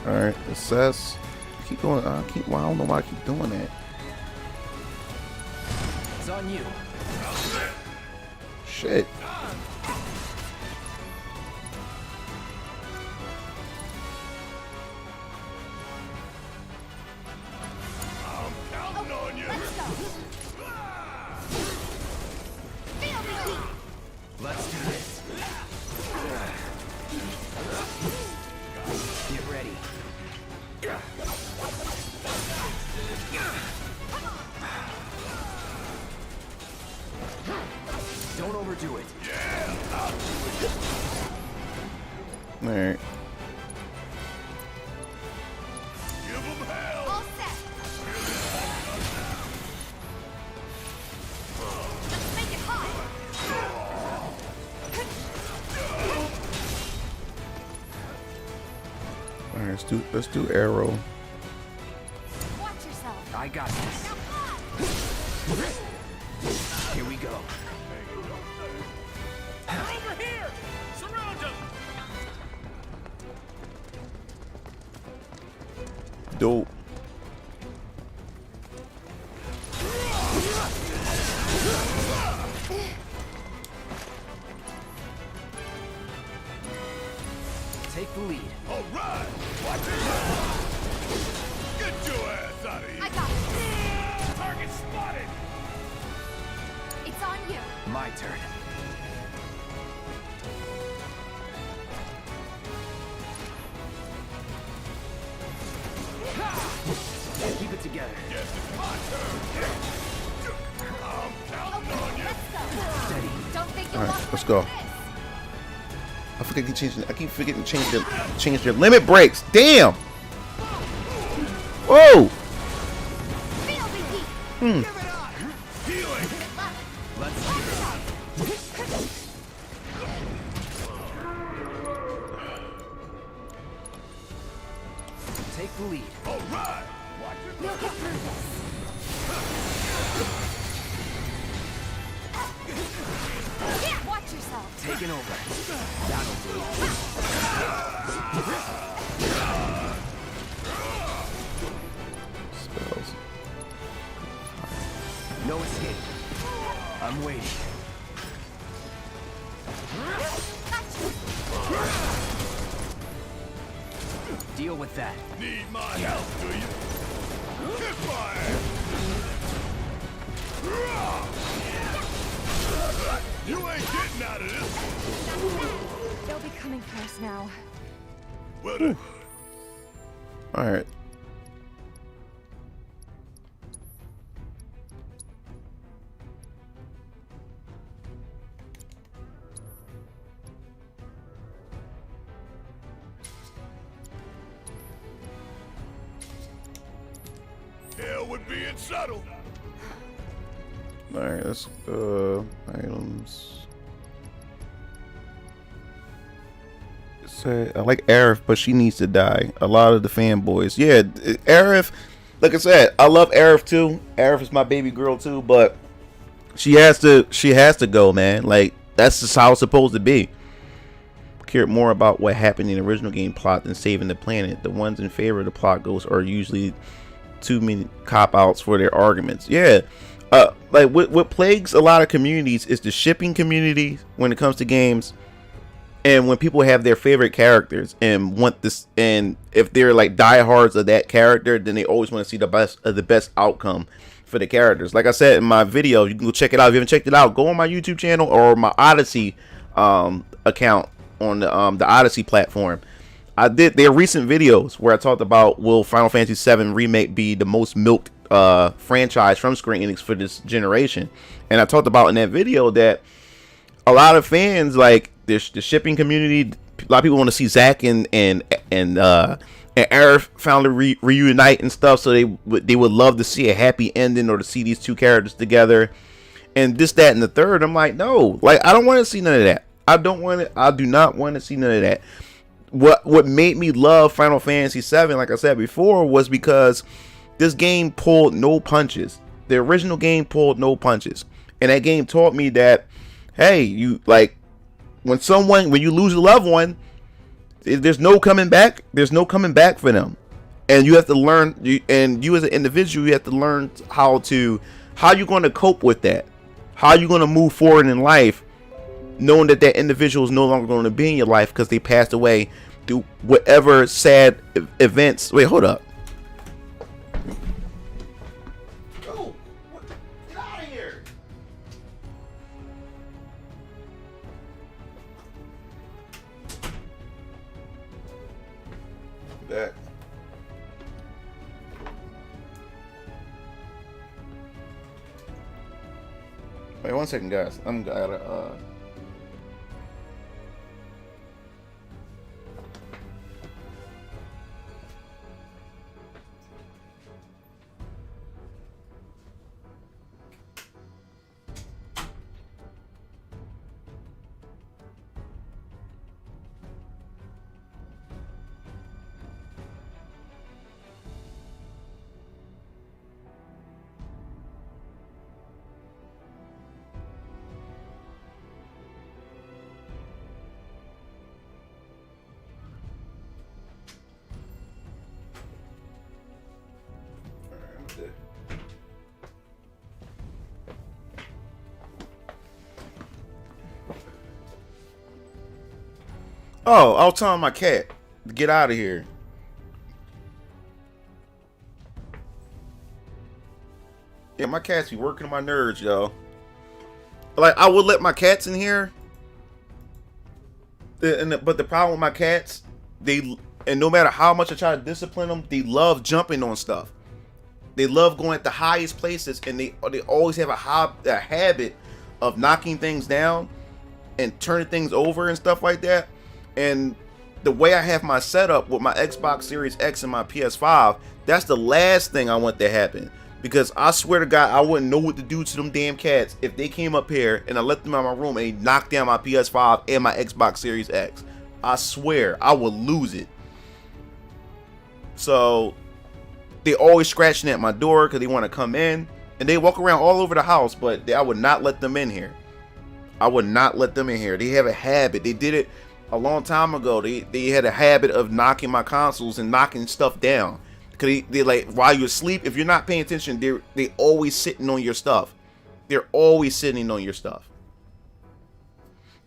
All right. Assess. Keep going. Well, I don't know why I keep doing that. It's on you. Shit. I'm counting on you. Let's go. Feel me. Let's do this. Get ready. Don't overdo it. Yeah, I'll do it. All right. Give them hell. All set. Let's make it hot. All right. Let's do arrow. Watch yourself. I got this. Here we go. Over here! Surround them! Dope. Take the lead. All right. Watch it. Get your ass out of here. I got it. Target spotted. It's on you. My turn. Keep it together. Yes, it's my turn. I'm counting on you. Let's go. Steady. Don't think you'll All right. walk Let's away go. from this. I keep forgetting to change their limit breaks. Damn. Whoa. Feel the heat. Hmm. Healing. Let's do this. Take the lead. All right. Watch it. You'll get through this. Yeah, watch yourself. Taking over. That'll do. Spells. No escape. I'm waiting. Deal with that. Need my help, do you? Kick my ass. You ain't getting out of this. They'll be coming for us now. Well then. All right. Hell with being subtle. All right. Let's items. Say I like Aerith, but she needs to die. A lot of the fanboys. Yeah, Aerith. Like I said, I love Aerith too. Aerith is my baby girl too, but She has to go, man. Like, that's just how it's supposed to be. Cared more about what happened in the original game plot than saving the planet. The ones in favor of the plot ghosts are usually too many cop-outs for their arguments. Yeah. Like what plagues a lot of communities is the shipping community when it comes to games, and when people have their favorite characters and want this, and if they're like diehards of that character, then they always want to see the best outcome for the characters. Like I said in my video, you can go check it out. If you haven't checked it out, go on my YouTube channel or my Odyssey account on the Odyssey platform. I did their recent videos where I talked about, will Final Fantasy VII Remake be the most milked franchise from Square Enix for this generation. And I talked about in that video that a lot of fans, like the shipping community, a lot of people want to see Zack and Aerith finally reunite and stuff, so they would love to see a happy ending or to see these two characters together and this, that, and the third. I'm like, no, like, I don't want to see none of that. I do not want to see none of that. What made me love Final Fantasy VII, like I said before, was because this game pulled no punches. The original game pulled no punches, and that game taught me that, hey, you, like, when you lose a loved one, there's no coming back. There's no coming back for them, and you have to learn. You as an individual, you have to learn how you're going to cope with that. How you're going to move forward in life, knowing that individual is no longer going to be in your life because they passed away through whatever sad events. Wait, hold up. Go. Get out of here. That. Wait 1 second, guys. I'm gotta Oh, I was telling my cat to get out of here. Yeah, my cats be working on my nerves, yo. Like, I would let my cats in here, but the problem with my cats, and no matter how much I try to discipline them, they love jumping on stuff. They love going at the highest places, and they always have a habit of knocking things down and turning things over and stuff like that. And the way I have my setup with my Xbox Series X and my PS5, that's the last thing I want to happen. Because I swear to God, I wouldn't know what to do to them damn cats if they came up here and I let them out of my room and they knocked down my PS5 and my Xbox Series X. I swear, I would lose it. So they always scratching at my door because they want to come in. And they walk around all over the house, but I would not let them in here. I would not let them in here. They have a habit. They did it a long time ago. They had a habit of knocking my consoles and knocking stuff down. Cause they like, while you're asleep, if you're not paying attention, they always sitting on your stuff. They're always sitting on your stuff.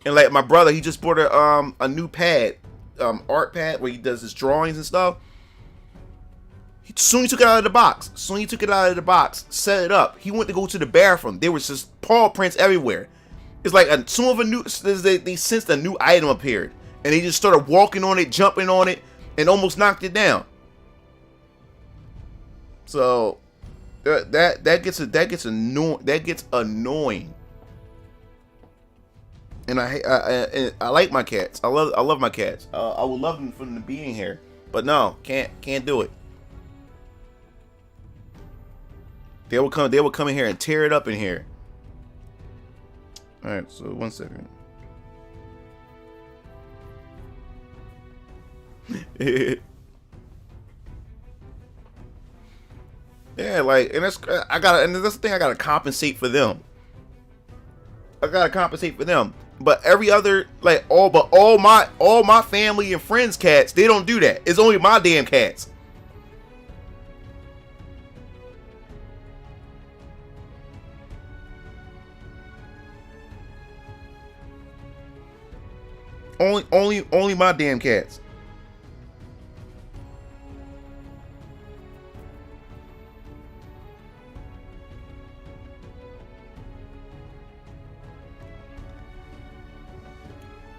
And like my brother, he just bought a new pad, art pad where he does his drawings and stuff. Soon he took it out of the box. Set it up. He went to go to the bathroom. There was just paw prints everywhere. It's like they sensed a new item appeared, and they just started walking on it, jumping on it, and almost knocked it down. So that gets annoying. And I like my cats. I love my cats. I would love them for them to be in here, but no, can't do it. They would come in here and tear it up in here. All right, so 1 second. Yeah, like, and that's the thing, I gotta compensate for them. I gotta compensate for them. But every other, like, all my family and friends' cats, they don't do that. It's only my damn cats. Only my damn cats.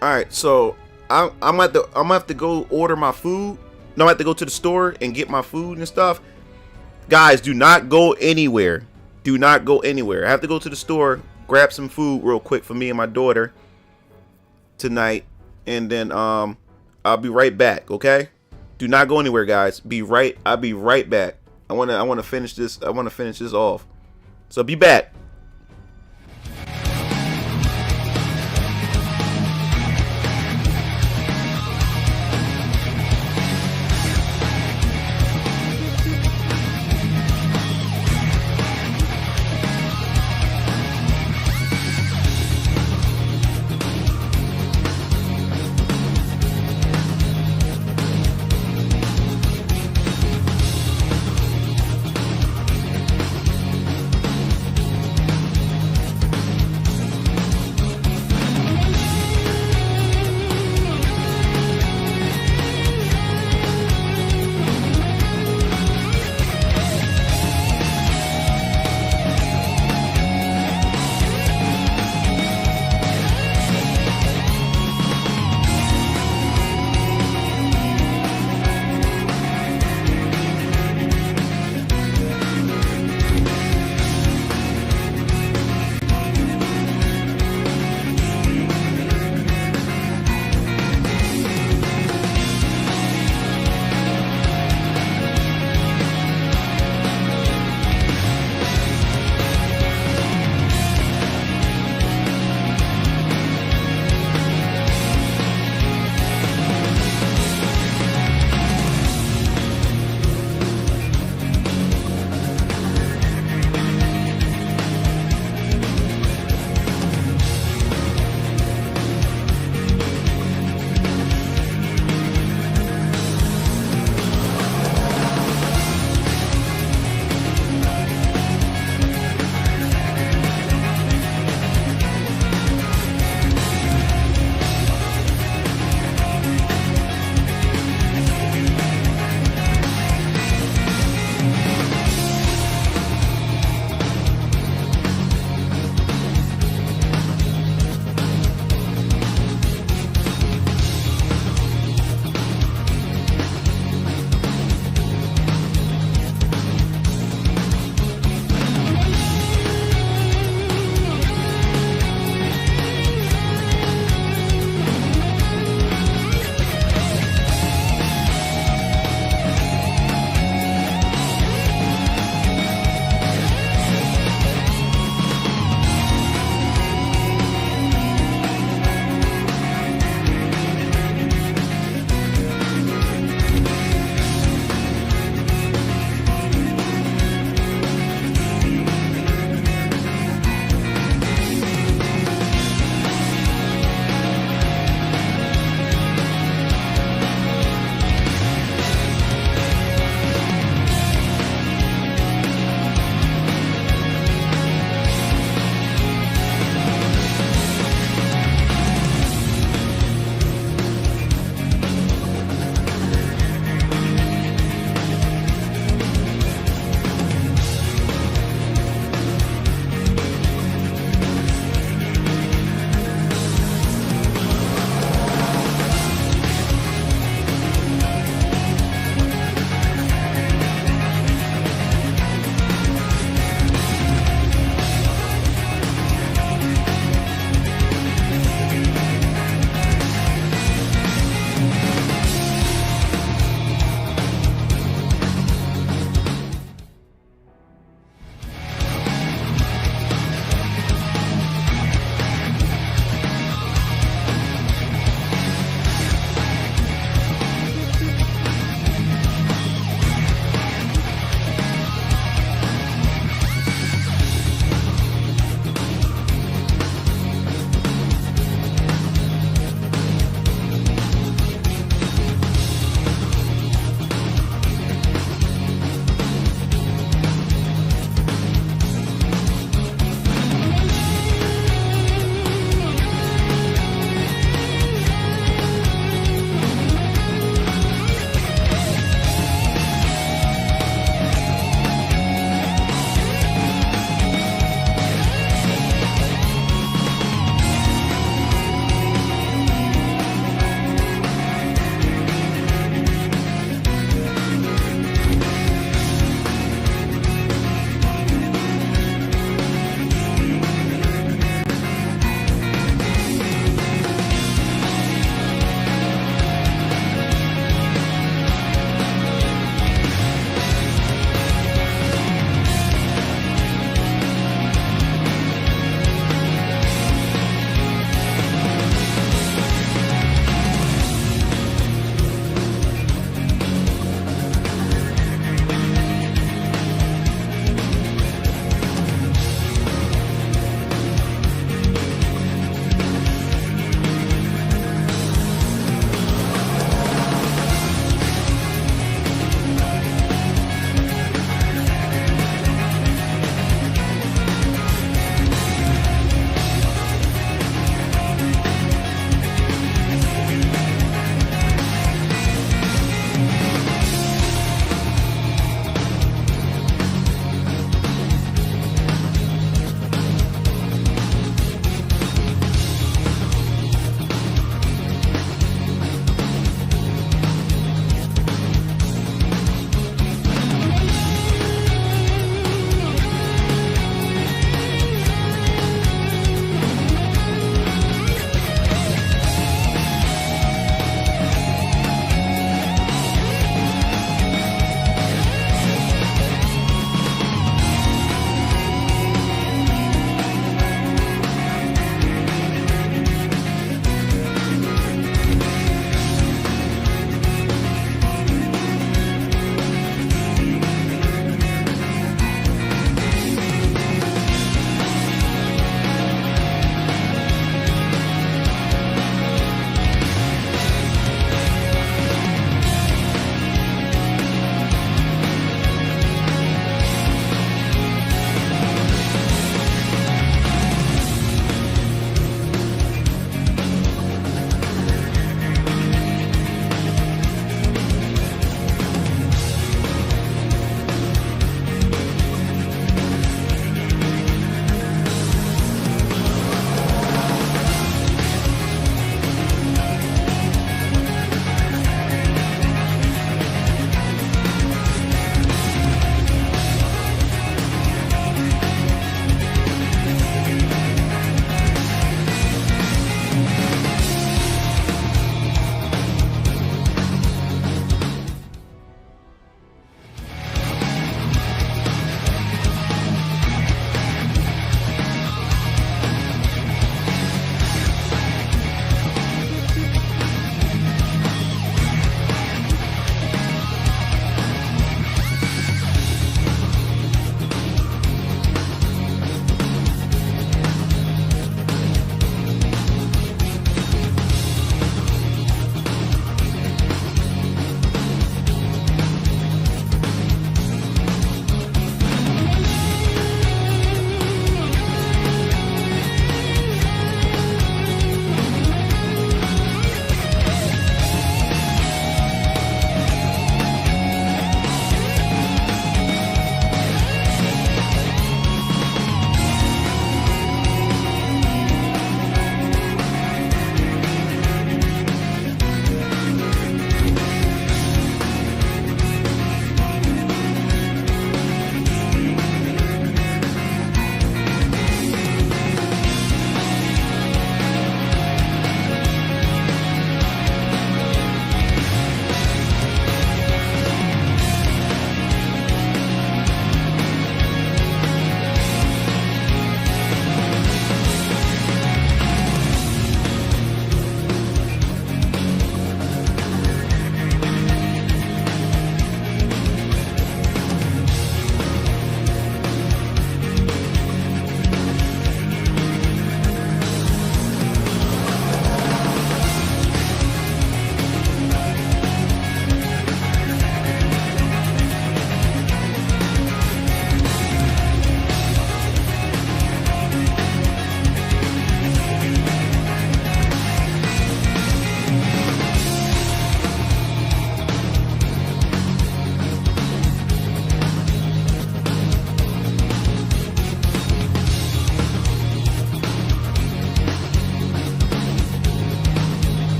All right, so I'm gonna have to go order my food. No, I have to go to the store and get my food and stuff. Guys, do not go anywhere. Do not go anywhere. I have to go to the store, grab some food real quick for me and my daughter tonight, and then I'll be right back. Okay? Do not go anywhere, guys. I'll be right back. I wanna finish this. I wanna finish this off. So be back.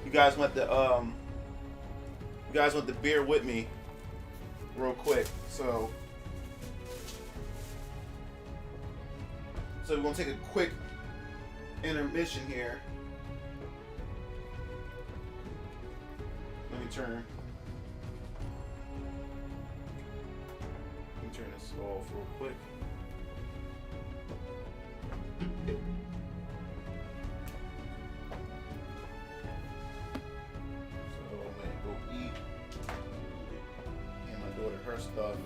You guys want to bear with me real quick. So we're gonna take a quick intermission here. Let me turn this off real quick. So I'm gonna go eat and my daughter her stuff.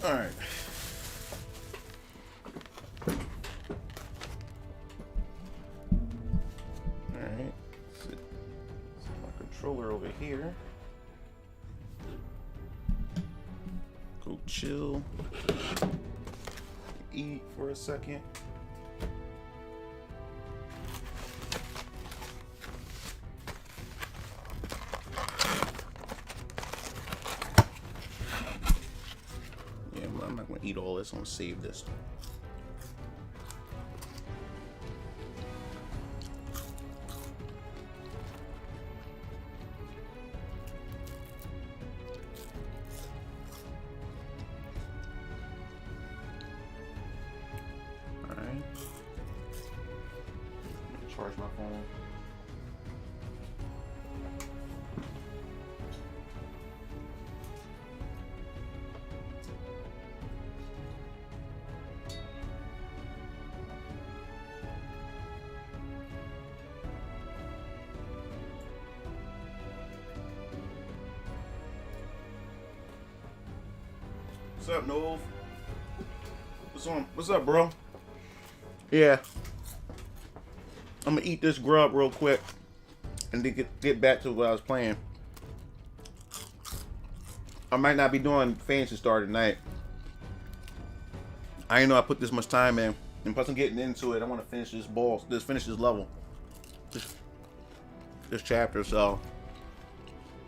All right. All right. Set my controller over here. Go chill. Eat for a second. I'm not going to eat all this. I'm going to save this. All right. Charge my phone. What's up, Nove? What's up, bro? Yeah. I'm gonna eat this grub real quick and then get back to what I was playing. I might not be doing Fantasy Star tonight. I didn't know I put this much time in. And plus I'm getting into it. I want to finish this finish this level. This chapter, so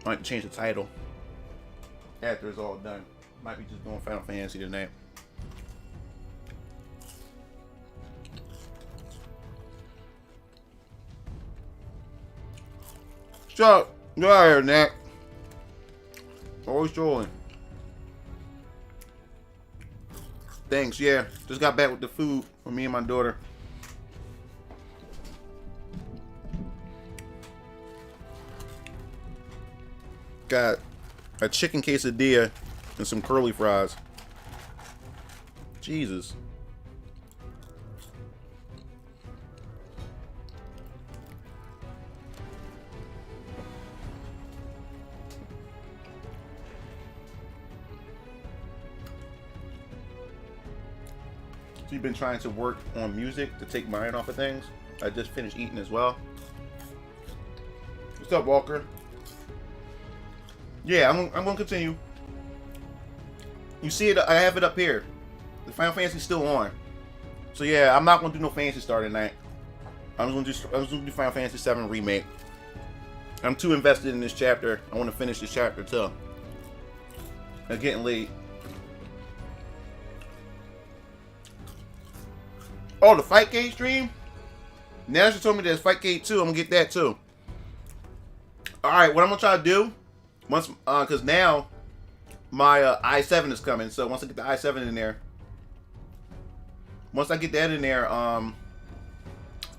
I might change the title after it's all done. Might be just doing Final Fantasy tonight. Shut up. Go out here, Nat. Always trolling. Thanks, yeah. Just got back with the food for me and my daughter. Got a chicken quesadilla and some curly fries. Jesus. So you've been trying to work on music to take mine off of things. I just finished eating as well. What's up, Walker? Yeah, I'm gonna continue. You see it? I have it up here. The Final Fantasy's still on. So yeah, I'm not gonna do no Fantasy Star tonight. I'm just gonna do Final Fantasy VII Remake. I'm too invested in this chapter. I want to finish this chapter too. It's getting late. Oh, the Fight Cage stream? Now she told me there's Fight Cage 2. I'm gonna get that too. Alright, what I'm gonna try to do, once cause now my i7 is coming, so once I get the i7 in there, once I get that in there,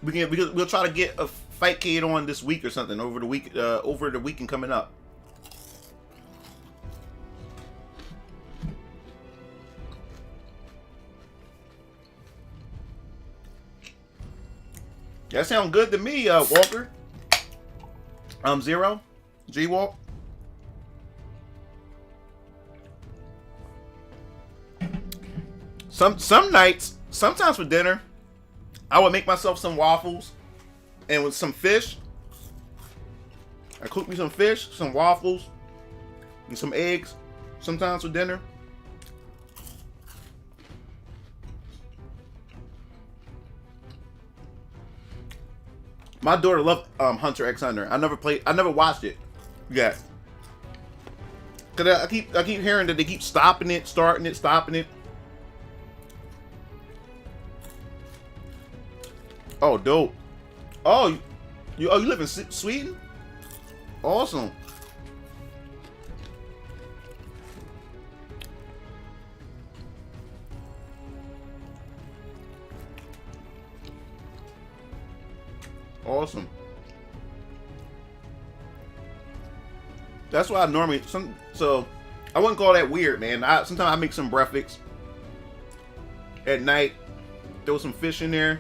we'll try to get a Fight Cage on this week or something over the weekend coming up. That sounds good to me, Walker. Zero, G-Walk. Some nights, sometimes for dinner, I would make myself some waffles and with some fish. I cook me some fish, some waffles, and some eggs. Sometimes for dinner. My daughter loved Hunter x Hunter. I never watched it yet. Cause I keep hearing that they keep stopping it, starting it, stopping it. Oh, dope. Oh, you live in Sweden? Awesome. Awesome. That's why I normally so I wouldn't call that weird, man. Sometimes I make some breakfast at night, throw some fish in there.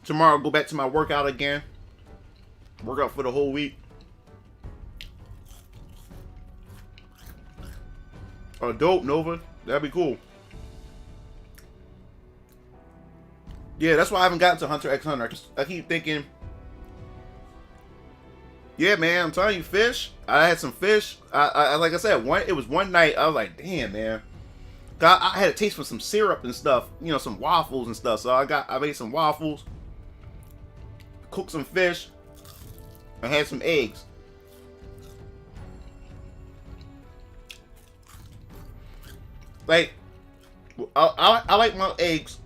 Tomorrow I'll go back to my workout again. Work out for the whole week. Oh, dope, Nova. That'd be cool. Yeah, that's why I haven't gotten to Hunter x Hunter. I keep thinking, yeah, man, I'm telling you, fish. I had some fish. I like I said, it was one night. I was like, damn, man. I had a taste for some syrup and stuff. You know, some waffles and stuff. So I made some waffles, cooked some fish, and had some eggs. Like, I like my eggs.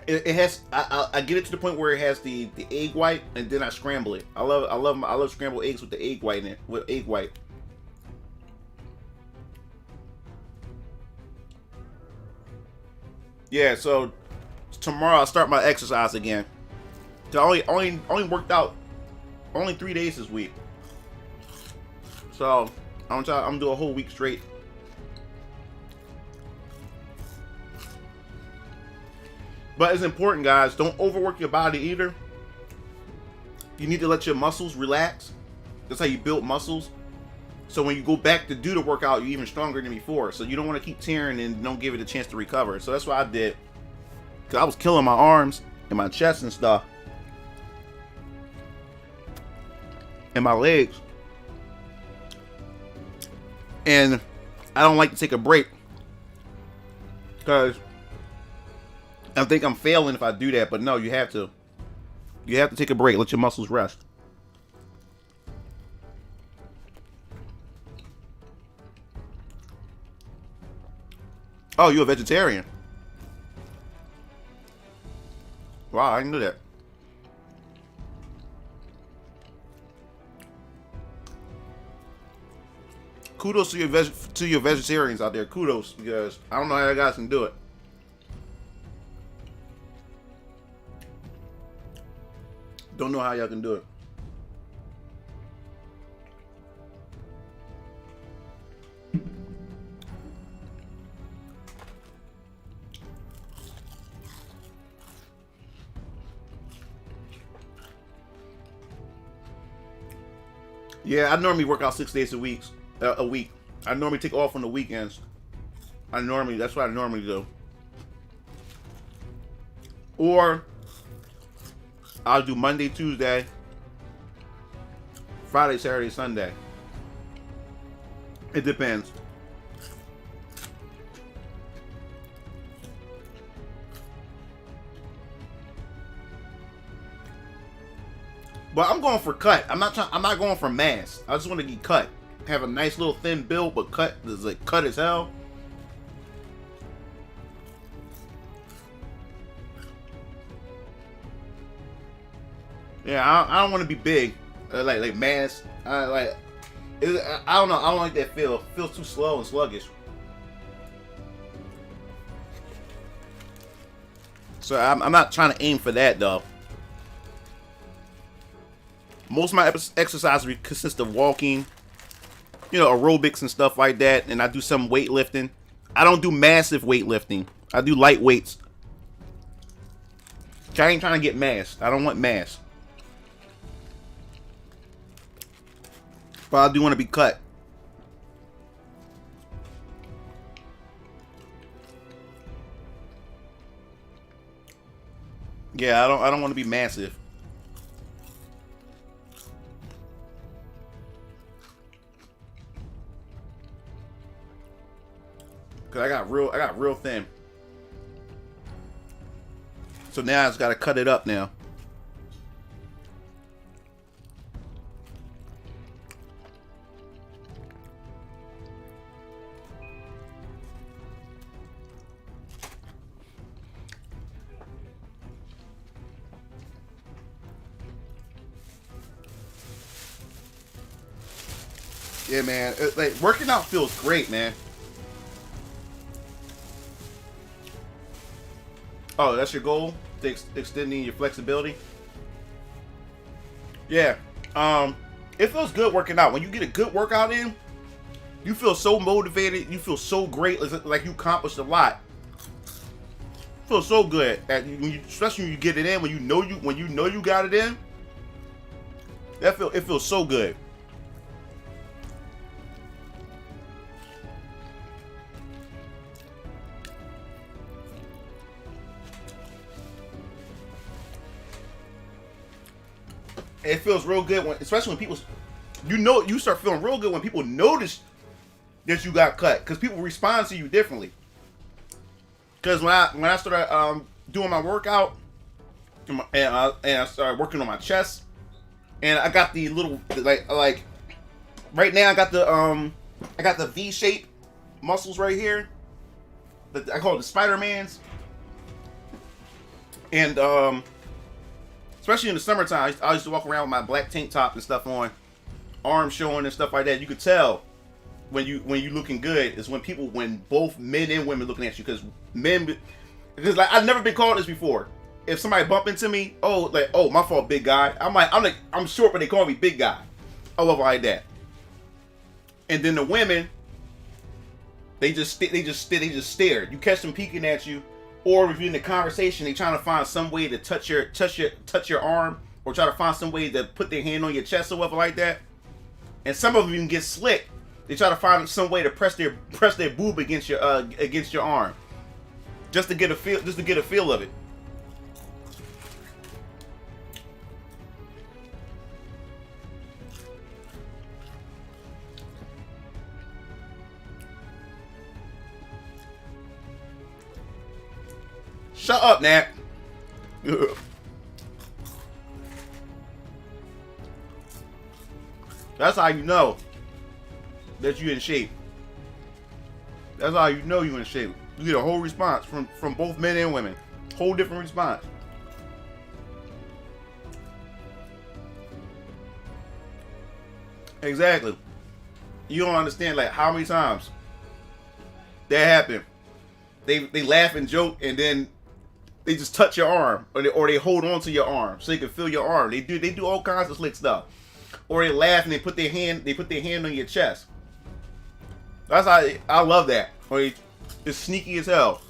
It has I get it to the point where it has the egg white, and then I scramble it. I love scrambled eggs with the egg white in it, with egg white. Yeah, so tomorrow I'll start my exercise again. So I only worked out only 3 days this week. So I'm gonna do a whole week straight. But it's important, guys. Don't overwork your body either. You need to let your muscles relax. That's how you build muscles. So when you go back to do the workout, you're even stronger than before. So you don't want to keep tearing and don't give it a chance to recover. So that's what I did. Because I was killing my arms and my chest and stuff. And my legs. And I don't like to take a break. Because I think I'm failing if I do that, but no, you have to. You have to take a break. Let your muscles rest. Oh, you're a vegetarian? Wow, I didn't know that. kudos to your vegetarians out there. Kudos, because I don't know how you guys can do it. Don't know how y'all can do it. Yeah, I normally work out 6 days a week. I normally take off on the weekends. That's what I normally do. Or I'll do Monday, Tuesday, Friday, Saturday, Sunday. It depends. But I'm going for cut. I'm not going for mass. I just want to get cut. Have a nice little thin build, but cut is like cut as hell. Yeah, I don't want to be big, like mass. I don't know. I don't like that feel. It feels too slow and sluggish. So I'm not trying to aim for that though. Most of my exercise consists of walking, you know, aerobics and stuff like that, and I do some weightlifting. I don't do massive weightlifting. I do light weights. I ain't trying to get mass. I don't want mass. But I do want to be cut. Yeah, I don't want to be massive. Cause I got real thin. So now I just gotta cut it up now. Yeah, man. Like working out feels great, man. Oh, that's your goal? Extending your flexibility? Yeah. It feels good working out. When you get a good workout in, you feel so motivated. You feel so great. It's like you accomplished a lot. Feels so good. Especially when you get it in. When you know you got it in. It feels so good. It feels real good especially when people, you start feeling real good when people notice that you got cut, because people respond to you differently. Because when I started doing my workout and I started working on my chest, and I got the little like right now I got the V-shape muscles right here. I call it the Spider-Mans, and especially in the summertime, I used to walk around with my black tank top and stuff on, arms showing and stuff like that. You could tell when you looking good is when both men and women looking at you, because like I've never been called this before. If somebody bump into me, oh my fault, big guy. I'm short, but they call me big guy. I love it like that. And then the women, they just stare. You catch them peeking at you. Or if you're in the conversation, they trying to find some way to touch your arm, or try to find some way to put their hand on your chest or whatever like that. And some of them even get slick. They try to find some way to press their boob against your arm, just to get a feel of it. Shut up, Nat. That's how you know that you in shape. That's how you know you in shape. You get a whole response from both men and women. Whole different response. Exactly. You don't understand like how many times that happened. They laugh and joke, and then they just touch your arm, or they hold on to your arm so they can feel your arm. They do all kinds of slick stuff. Or they laugh and they put their hand on your chest. That's how I love that. Or it's sneaky as hell.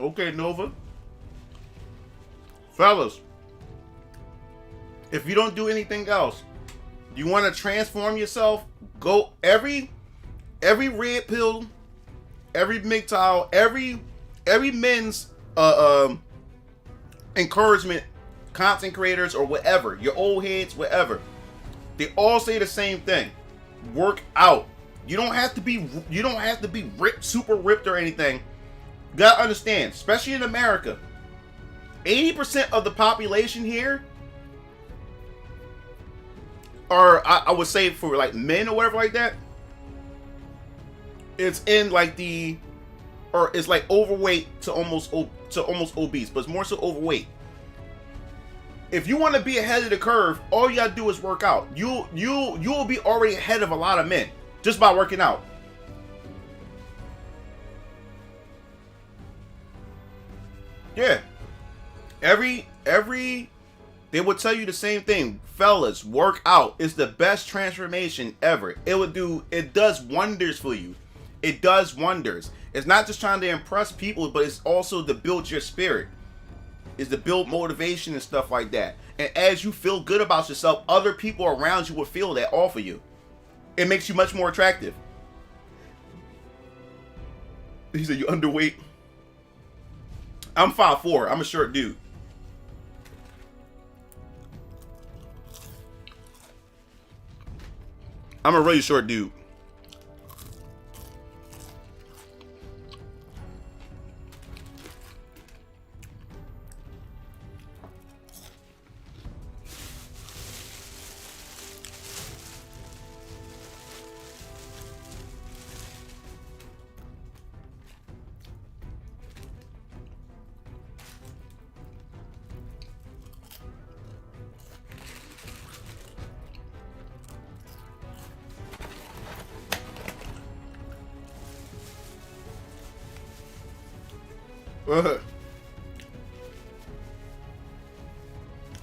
Okay, Nova. Fellas, if you don't do anything else, you want to transform yourself, go every red pill, every MGTOW, every men's encouragement, content creators or whatever, your old heads, whatever. They all say the same thing. Work out. You don't have to be ripped, super ripped or anything. You gotta understand, especially in America, 80% of the population here are, I would say, for like men or whatever like that, it's in like or it's like overweight to almost obese, but it's more so overweight. If you want to be ahead of the curve, all you gotta do is work out. You'll be already ahead of a lot of men just by working out. Yeah. They would tell you the same thing. Fellas, work out. It's the best transformation ever. It does wonders for you. It does wonders. It's not just trying to impress people, but it's also to build your spirit. It's to build motivation and stuff like that. And as you feel good about yourself, other people around you will feel that off of you. It makes you much more attractive. He said, you underweight. I'm 5'4". I'm a short dude. I'm a really short dude.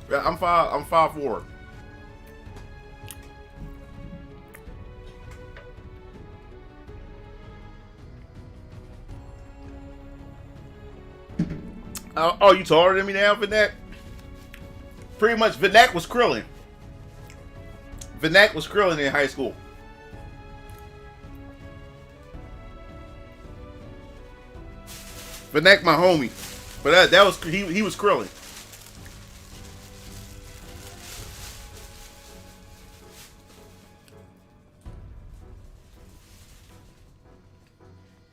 Yeah, I'm 5'4". Oh, you taller than me now, Vinak? Pretty much, Vinak was Krillin. Vinak was Krillin in high school. Vinak, my homie, but that was he was Krillin.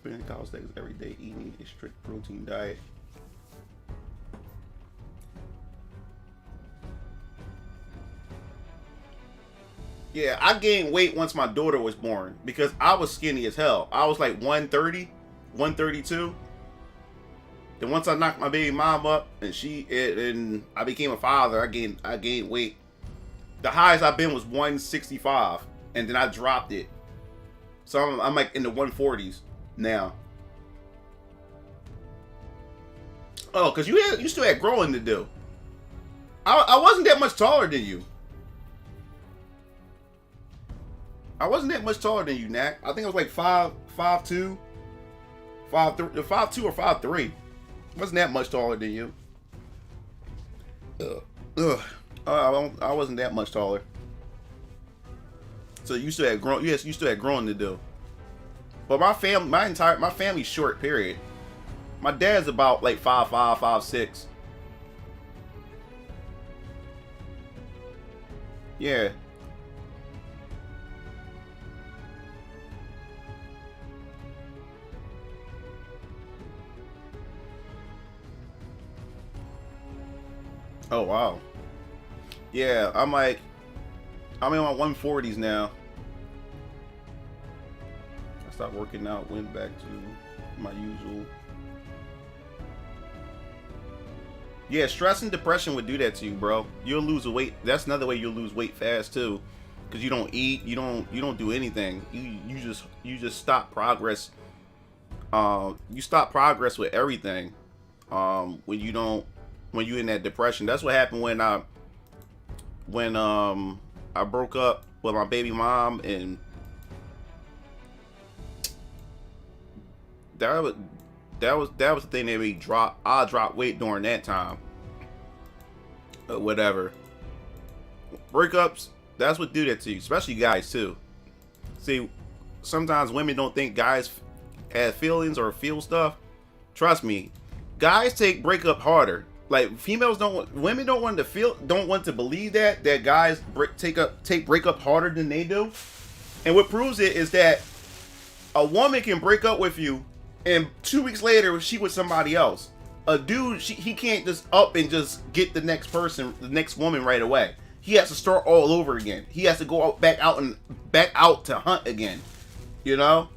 Spending college days every day eating a strict protein diet. Yeah, I gained weight once my daughter was born because I was skinny as hell. I was like 130, 132. Then once I knocked my baby mom up and I became a father, I gained weight. The highest I've been was 165, and then I dropped it. So I'm like in the 140s now. Oh, because you still had growing to do. I wasn't that much taller than you. I wasn't that much taller than you, Nak. I think I was like 5'2", 5'2" or 5'3". Wasn't that much taller than you. I wasn't that much taller. So you still had grown. Yes, you still had growing to do. But my family's short. Period. My dad's about like 5'5", 5'6". Yeah. Oh wow. Yeah, I'm in my 140s now. I stopped working out, went back to my usual. Yeah, stress and depression would do that to you, bro. You'll lose weight. That's another way you'll lose weight fast too, because you don't eat, you don't do anything. You just stop progress. You stop progress with everything. When you're in that depression. That's what happened when I broke up with my baby mom, and that was the thing that made I dropped weight during that time. Whatever. Breakups, that's what do that to you, especially guys too. See, sometimes women don't think guys have feelings or feel stuff. Trust me, guys take breakup harder. Like women don't want to believe that guys take breakup harder than they do. And what proves it is that a woman can break up with you, and 2 weeks later she with somebody else. A dude, he can't just up and just get the next woman right away. He has to start all over again. He has to go back out to hunt again. You know?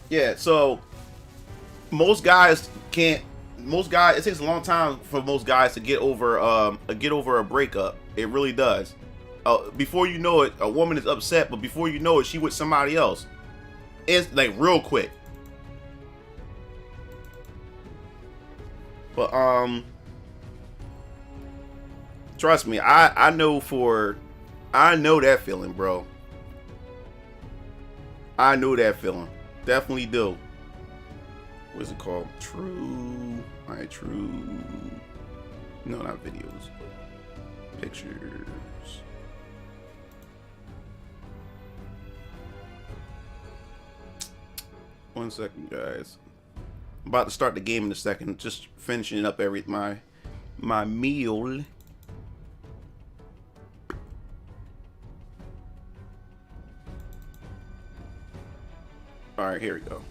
Yeah, so it takes a long time for most guys to get over a breakup. It really does. Before you know it, a woman is upset, but before you know it, she with somebody else. It's like real quick. But trust me, I know that feeling, bro. I know that feeling. Definitely do. What is it called? True. Alright, true. No, not videos. Pictures. One second, guys. I'm about to start the game in a second. Just finishing up my meal. Alright, here we go.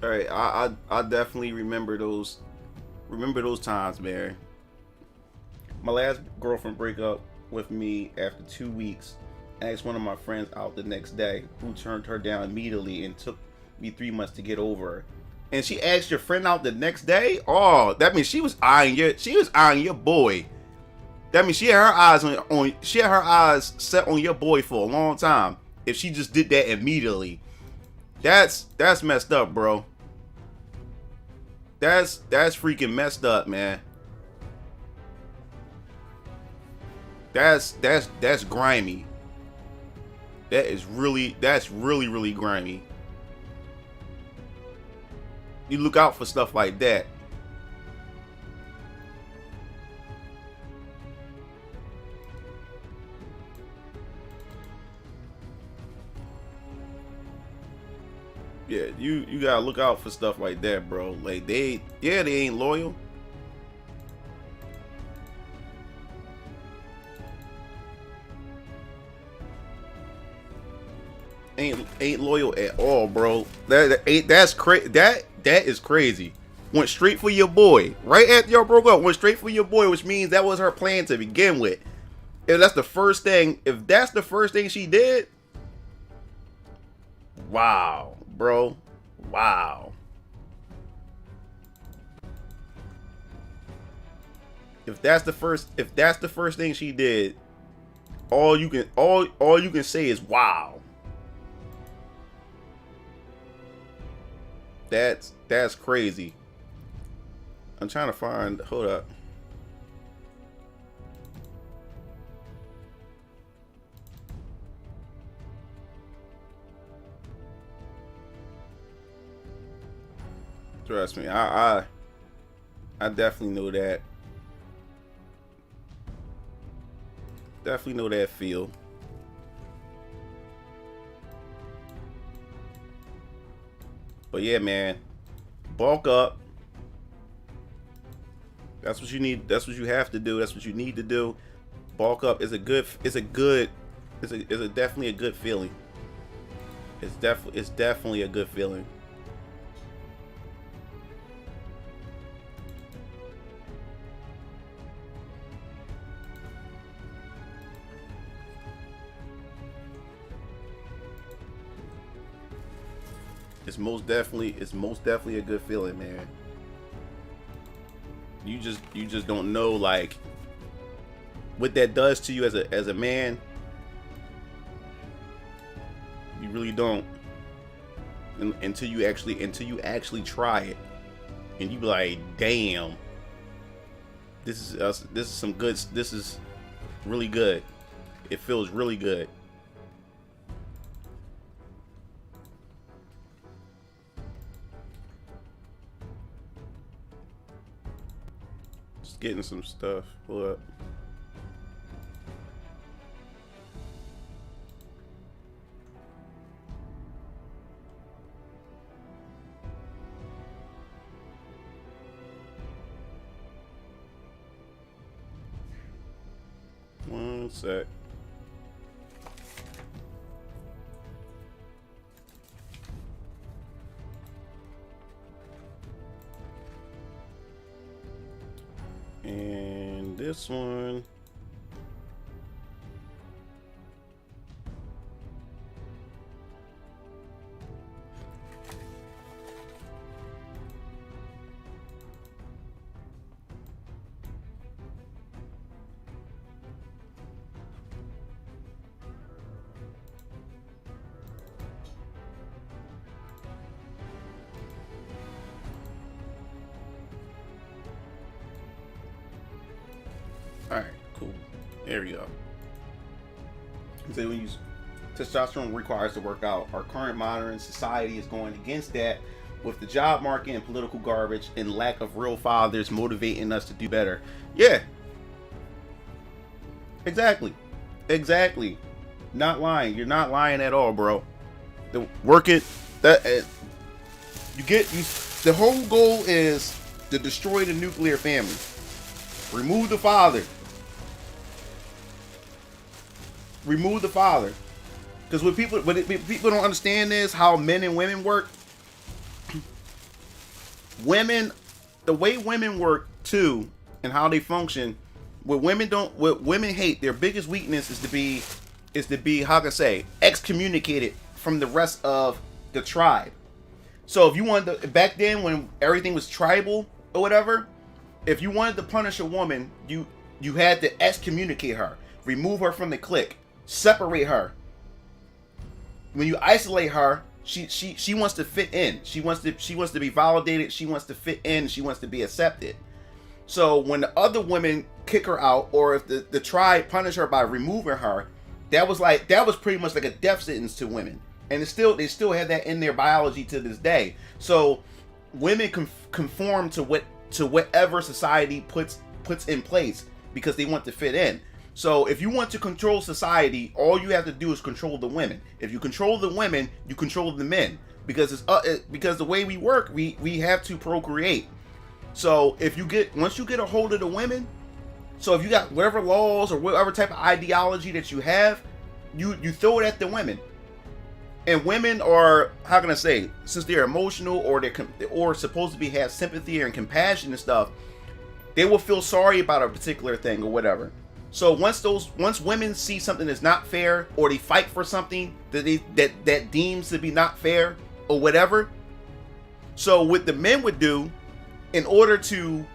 All right, I definitely remember those times, man. My last girlfriend broke up with me after 2 weeks. Asked one of my friends out the next day, who turned her down immediately, and took me 3 months to get over her. And she asked your friend out the next day? Oh, that means she was eyeing your boy. That means she had her eyes set on your boy for a long time. If she just did that immediately, that's messed up, bro. That's freaking messed up, man. That's grimy. That's really grimy. You look out for stuff like that. Yeah, you gotta look out for stuff like that, bro. Like they ain't loyal. Ain't loyal at all, bro. That is crazy. Went straight for your boy right after y'all broke up. Went straight for your boy, which means that was her plan to begin with. If that's the first thing she did, wow, bro, wow. If that's the first thing she did, all you can say is wow. That's crazy. I'm trying to find. Hold up. Trust me, I definitely know that. Definitely know that feel. But yeah, man, bulk up. That's what you need. That's what you have to do. That's what you need to do. Bulk up is a good. It's definitely a good feeling. It's definitely a good feeling. It's most definitely a good feeling, man. You just don't know like what that does to you as a man. You really don't until you actually try it, and you be like, damn, this is some good. This is really good. It feels really good. Just getting some stuff. Pull up. One sec. And this one. Alright, cool. There we go. So when you testosterone requires to work out. Our current modern society is going against that with the job market and political garbage and lack of real fathers motivating us to do better. Yeah. Exactly. Exactly. Not lying. You're not lying at all, bro. The work it that the whole goal is to destroy the nuclear family. Remove the father. Remove the father. Because what people don't understand is how men and women work. The way women work too, and how they function. What women hate, their biggest weakness is to be how can I say, excommunicated from the rest of the tribe. So if you wanted to, back then when everything was tribal or whatever, if you wanted to punish a woman, you had to excommunicate her, remove her from the clique, separate her. When you isolate her, she wants to fit in. She wants to be validated. She wants to fit in. She wants to be accepted. So when the other women kick her out, or if the tribe punish her by removing her, that was pretty much like a death sentence to women. And they still have that in their biology to this day. So women conform to whatever society puts in place because they want to fit in. So if you want to control society, all you have to do is control the women. If you control the women, you control the men, because because the way we work, we have to procreate. So once you get a hold of the women, so if you got whatever laws or whatever type of ideology that you have, you throw it at the women. And women are, how can I say, since they're emotional or supposed to have sympathy and compassion and stuff, they will feel sorry about a particular thing or whatever. So once women see something that's not fair, or they fight for something that deems to be not fair or whatever, so what the men would do, in order to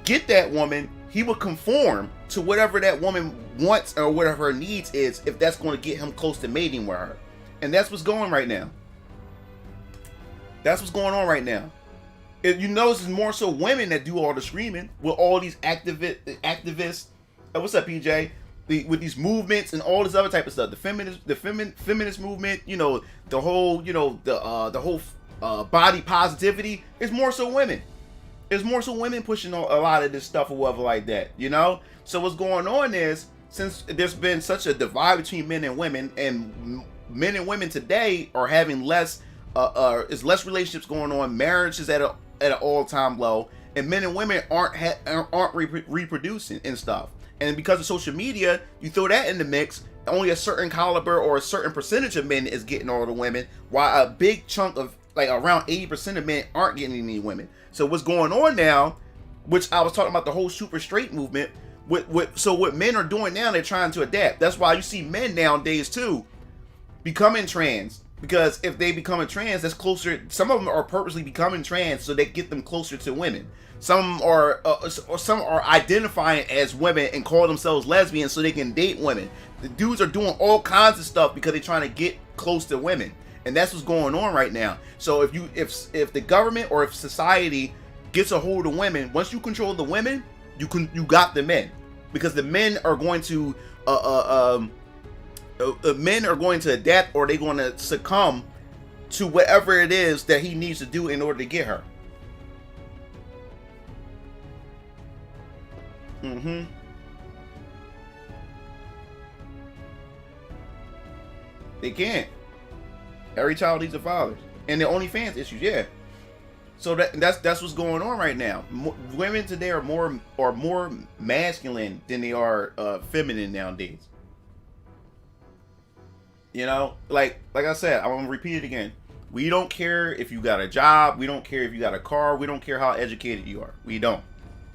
get that woman, he would conform to whatever that woman wants or whatever her needs is, if that's going to get him close to mating with her. And that's what's going right now. That's what's going on right now. You notice it's more so women that do all the screaming with all these activists. What's up, PJ? With these movements and all this other type of stuff. The feminist movement. You know, the whole body positivity. It's more so women. It's more so women pushing a lot of this stuff or whatever like that. You know. So what's going on is, since there's been such a divide between men and women, and men and women today are having less relationships going on. Marriage is at an all-time low, and men and women aren't reproducing and stuff. And because of social media, you throw that in the mix, only a certain caliber or a certain percentage of men is getting all the women, while a big chunk of, like, around 80% of men aren't getting any women. So what's going on now, which I was talking about, the whole super straight movement, so what men are doing now, they're trying to adapt. That's why you see men nowadays too becoming trans, because if they become trans, that's closer. Some of them are purposely becoming trans so they get them closer to women. Some are identifying as women and call themselves lesbians so they can date women. The dudes are doing all kinds of stuff because they're trying to get close to women, and that's what's going on right now. So if the government or if society gets a hold of women, once you control the women, you got the men, because the men are going to adapt, or they're going to succumb to whatever it is that he needs to do in order to get her. They can't. Every child needs a father, and the OnlyFans issues, yeah. So that's what's going on right now. Women today are more masculine than they are feminine nowadays. You know, like I said, I'm gonna repeat it again. We don't care if you got a job. We don't care if you got a car. We don't care how educated you are. We don't.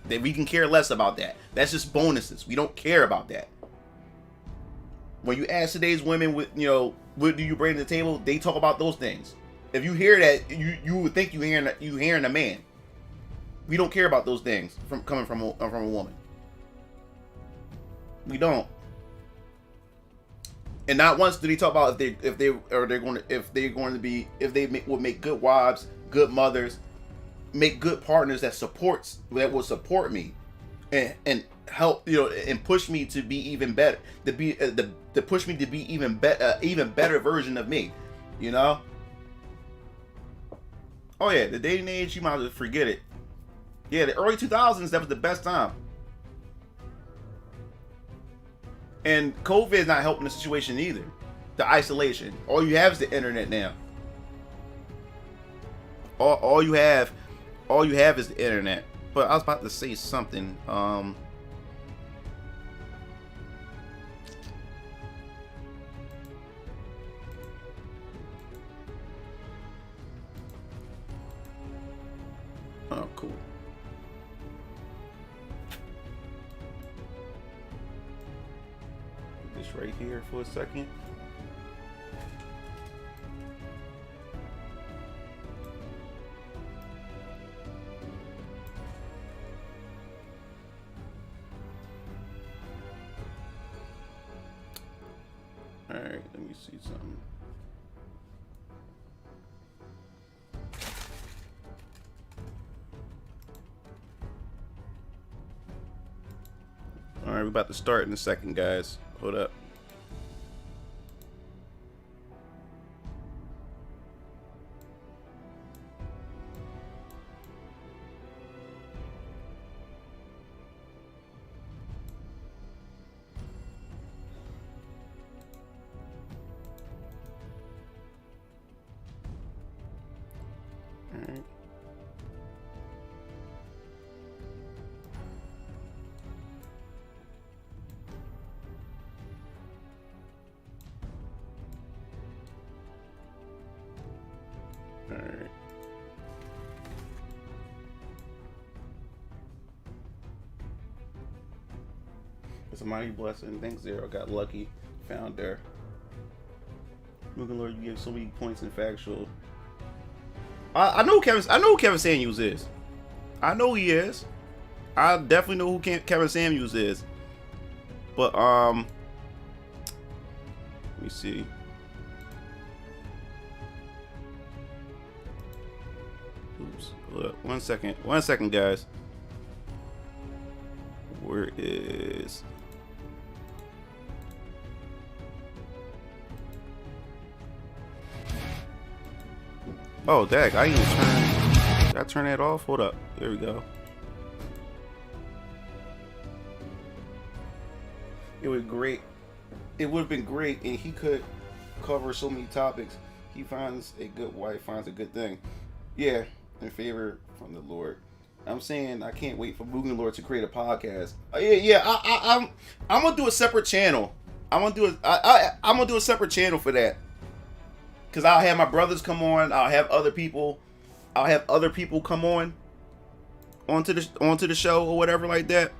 That we can care less about that. That's just bonuses. We don't care about that. When you ask today's women, what do you bring to the table? They talk about those things. If you hear that, you would think you hearing a man. We don't care about those things coming from a woman. We don't. And not once did he talk about if they would make good wives, good mothers, make good partners that will support me, and help, and push me to be even better, to push me to be even better version of me, Oh yeah, the dating age, you might as well forget it. Yeah, the early 2000s, that was the best time. And COVID is not helping the situation either. The isolation. All you have is the internet now. All you have is the internet. But I was about to say something. Oh, cool. Put this right here for a second. All right, let me see something. All right, we're about to start in a second, guys. Hold up. All right. Alright. It's a mighty blessing. Thanks, Zero. Got lucky. Found her. Moving Lord, you give so many points in factual. I know who Kevin Samuels is. I know he is. I definitely know who Kevin Samuels is. But let me see. Oops. Hold up. 1 second. 1 second, guys. Where is... Oh, dag. I didn't even turn... Did I turn that off? Hold up. There we go. It was great. It would have been great, and he could cover so many topics. He finds a good wife, finds a good thing. Yeah, in favor from the Lord. I'm saying I can't wait for Mugen Lord to create a podcast. I'm gonna do a separate channel. I'm gonna do a separate channel for that. Cause I'll have my brothers come on. I'll have other people come on onto the show or whatever like that.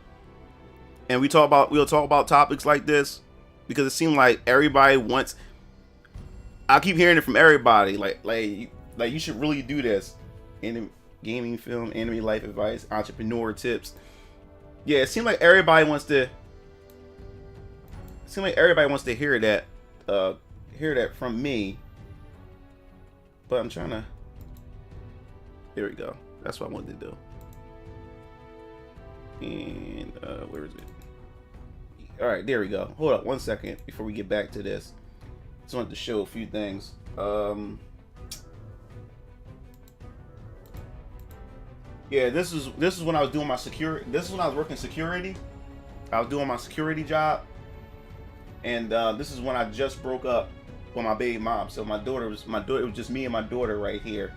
And we'll talk about topics like this because it seems like everybody wants. I keep hearing it from everybody like you should really do this. Gaming, film, anime, life advice, entrepreneur tips. Yeah, it seems like everybody wants to. Hear that from me. But I'm trying to. There we go. That's what I wanted to do. And where is it? All right, there we go. Hold up 1 second before we get back to this. Just wanted to show a few things. Yeah, this is when I was doing my security. This is when I was working security. I was doing my security job, and this is when I just broke up with my baby mom. So it was just me and my daughter right here.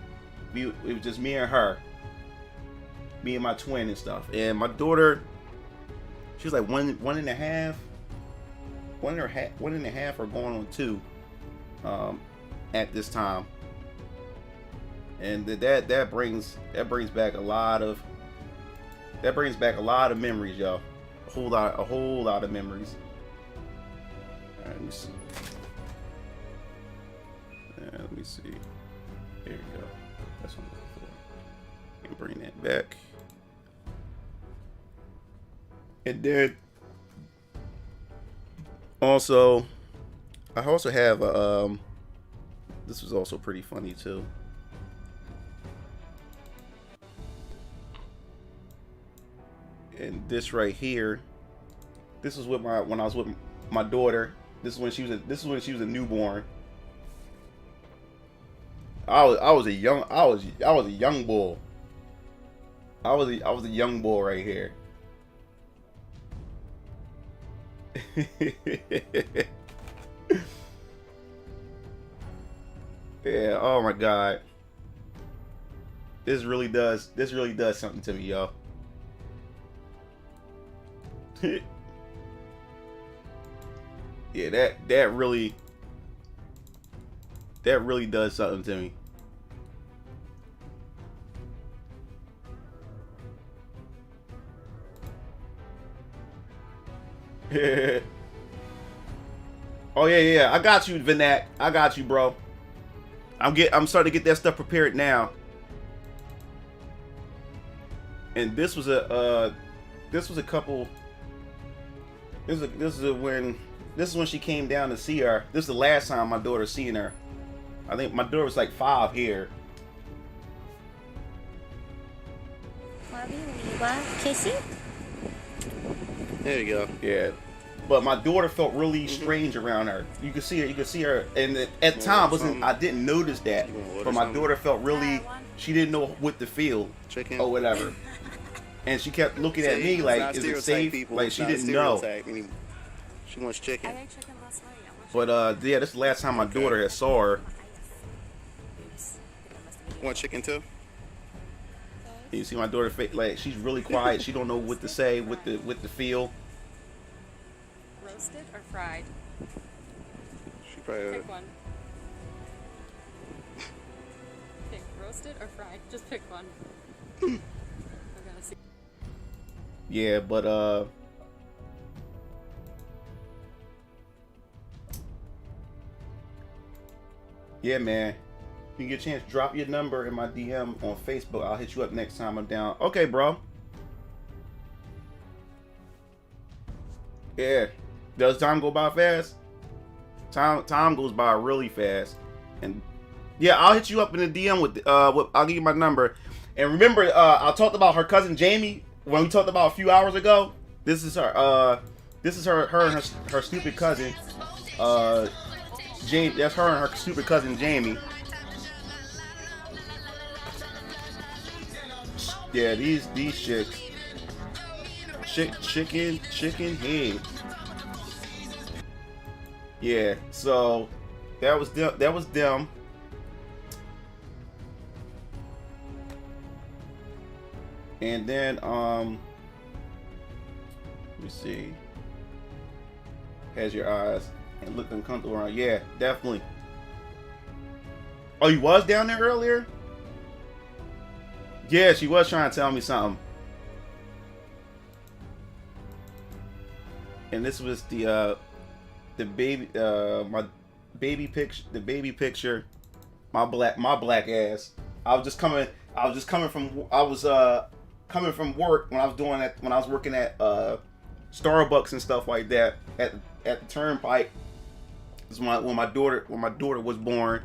It was just me and her, me and my twin and stuff. And my daughter, she was like one and a half or going on 2 at this time. And that brings back a lot of memories, y'all. A whole lot of memories. All right, let me see. There we go. That's what I'm looking for. And bring that back. And then also, I also have this was also pretty funny too. And this right here, this was when I was with my daughter. This is when she was a newborn. I was a young boy. I was a young boy right here. Yeah, oh my god. This really does something to me, y'all. Yeah, that really does something to me. Oh yeah, I got you, Vinak. I got you, bro. I'm starting to get that stuff prepared now. And this was a couple. This is when she came down to see her. This is the last time my daughter seen her. I think my daughter was like 5 here. There you go. Yeah, but my daughter felt really strange around her. You could see her, and at the time I didn't notice that. But my daughter felt really. She didn't know what to feel or whatever. And she kept looking at me like, is it safe? Like, she didn't know. She wants chicken. But, yeah, this is the last time my daughter had saw her. Want chicken, too? You see my daughter, like, she's really quiet. She don't know what to say, what to feel. Roasted or fried? She probably... Pick one. Pick roasted or fried. Just pick one. Yeah, but yeah, man. If you get a chance, drop your number in my DM on Facebook. I'll hit you up next time I'm down. Okay, bro. Yeah. Does time go by fast? Time goes by really fast. And yeah, I'll hit you up in the DM with I'll give you my number. And remember, I talked about her cousin Jamie when we talked about a few hours ago. This is her. This is her and her stupid cousin. Jamie. That's her and her stupid cousin Jamie. Yeah, these chicks. Chicken head. Yeah. So that was them. That was them. And then let me see. Has your eyes and looked uncomfortable around. Yeah, definitely. Oh, you was down there earlier? Yeah, she was trying to tell me something. And this was the baby my baby picture, the baby picture, my black ass. I was coming from work when I was doing that, when I was working at Starbucks and stuff like that at the Turnpike. This is when my daughter was born.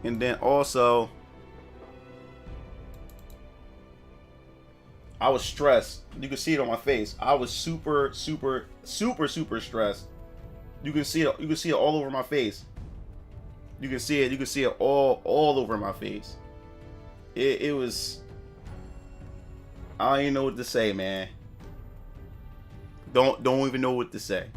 And then also I was stressed. You can see it on my face. I was super stressed. You can see it all over my face. You can see it all over my face. It was, I don't even know what to say, man. Don't even know what to say.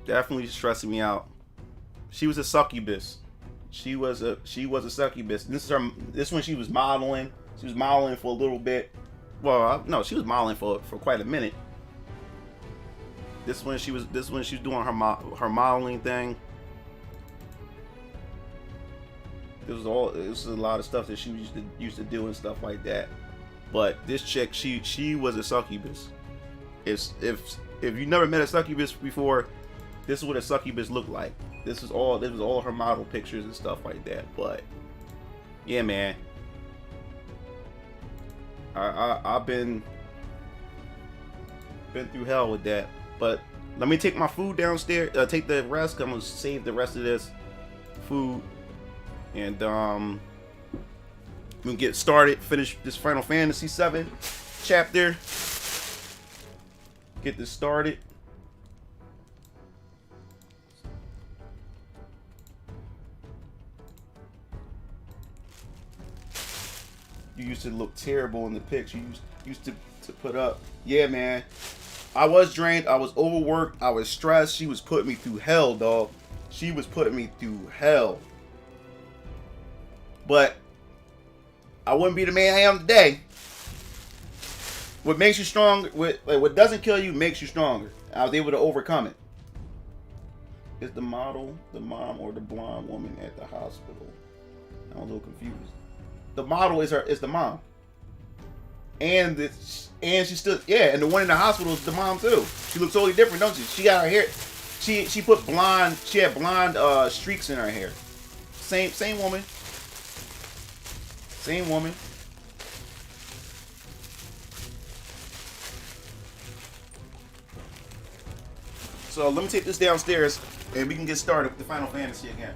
Definitely stressing me out. She was a succubus. She was a succubus. This one she was modeling. She was modeling for a little bit. Well, no, she was modeling for quite a minute. This one she was doing her modeling thing. It was a lot of stuff that she used to do and stuff like that. But this chick, she was a succubus. If you never met a succubus before, this is what a succubus looked like. This was all her model pictures and stuff like that. But yeah, man, I've been through hell with that. But let me take my food downstairs. Take the rest. I'm gonna save the rest of this food, and we'll get started. Finish this Final Fantasy VII chapter. Get this started. You used to look terrible in the pics you used to put up. Yeah, man. I was drained. I was overworked. I was stressed. She was putting me through hell, dog. She was putting me through hell. But I wouldn't be the man I am today. What makes you stronger, what doesn't kill you makes you stronger. I was able to overcome it. Is the model the mom or the blonde woman at the hospital? I'm a little confused. The model is the mom, and she's still, yeah, and the one in the hospital is the mom too. She looks totally different, don't she? She got her hair, she put blonde, she had blonde streaks in her hair. Same woman. Same woman. So let me take this downstairs and we can get started with the Final Fantasy again.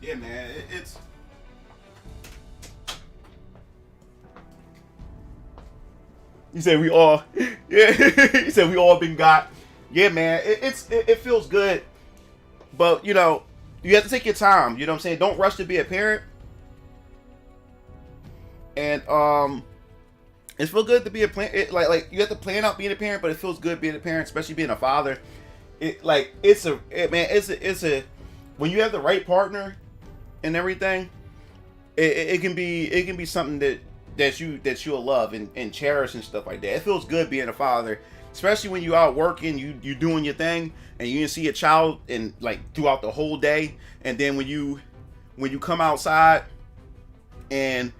Yeah, man, it's... You said we all... Yeah, you said we all been got. Yeah, man, it feels good. But, you know, you have to take your time. You know what I'm saying? Don't rush to be a parent. And, it feels good to be a parent. Like, you have to plan out being a parent, but it feels good being a parent, especially being a father. It's a... When you have the right partner and everything, it can be something that you'll love and cherish and stuff like that. It feels good being a father, especially when you out working, you doing your thing, and you can see a child and like throughout the whole day, and then when you come outside and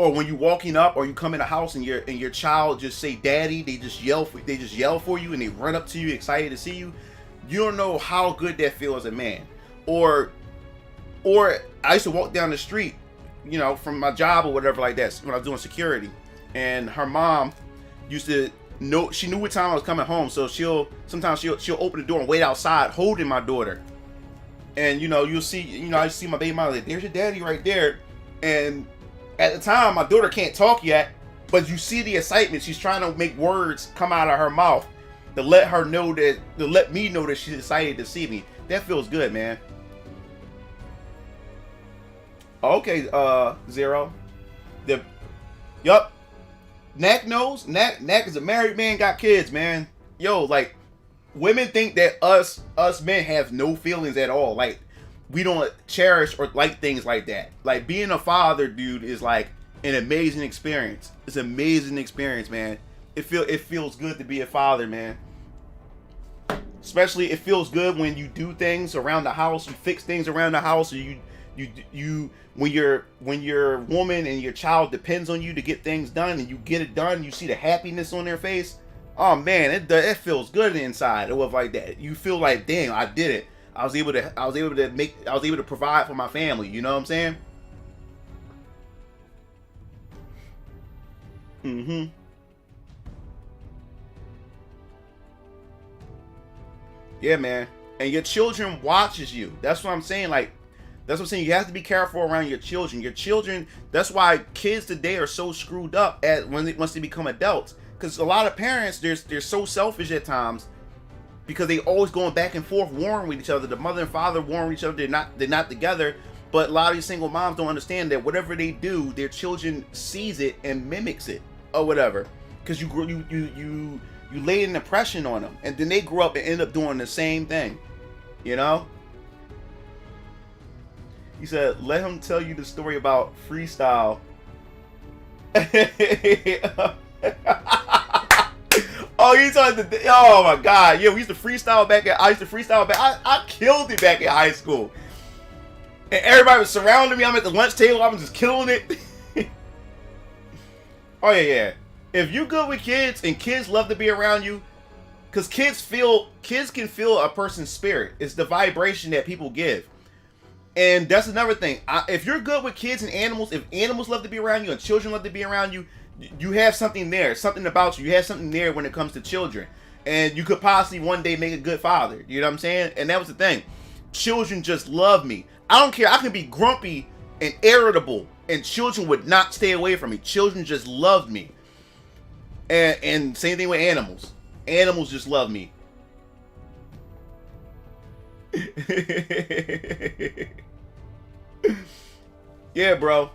or when you walking up or you come in a house and your child just say daddy, they just yell for you and they run up to you excited to see you. You don't know how good that feels as a man. Or I used to walk down the street, you know, from my job or whatever like that when I was doing security, and her mom used to know, she knew what time I was coming home, so sometimes she'll open the door and wait outside holding my daughter. And you know, you'll see, you know, I see my baby mom like, there's your daddy right there. And at the time, my daughter can't talk yet, but you see the excitement. She's trying to make words come out of her mouth to let me know that she's excited to see me. That feels good, man. Okay, Zero. Yup. Knack knows. Knack is a married man, got kids, man. Yo, like, women think that us men have no feelings at all. Like, we don't cherish or like things like that. Like, being a father, dude, is like an amazing experience. It's an amazing experience, man. It feels good to be a father, man. Especially, it feels good when you do things around the house, you fix things around the house, or you when your woman and your child depends on you to get things done, and you get it done, you see the happiness on their face. Oh man, it feels good inside. It was like that. You feel like, damn, I did it. I was able to provide for my family. You know what I'm saying? Mm-hmm. Yeah, man. And your children watches you. That's what I'm saying. Like, that's what I'm saying. You have to be careful around your children. Your children. That's why kids today are so screwed up once they become adults. Because a lot of parents, they're so selfish at times, because they always going back and forth warring with each other. The mother and father warring with each other. They're not together. But a lot of these single moms don't understand that whatever they do, their children sees it and mimics it or whatever. Because you lay an impression on them, and then they grow up and end up doing the same thing. You know? He said, let him tell you the story about freestyle. Oh, you talking to? Oh my God! Yeah, we used to freestyle back at. I killed it back in high school, and everybody was surrounding me. I'm at the lunch table. I'm just killing it. Oh yeah. If you good with kids and kids love to be around you, because kids can feel a person's spirit. It's the vibration that people give, and that's another thing. If you're good with kids and animals, if animals love to be around you and children love to be around you, you have something there, something about you. You have something there when it comes to children. And you could possibly one day make a good father. You know what I'm saying? And that was the thing. Children just love me. I don't care. I can be grumpy and irritable, and children would not stay away from me. Children just loved me. And same thing with animals. Animals just love me. Yeah, bro.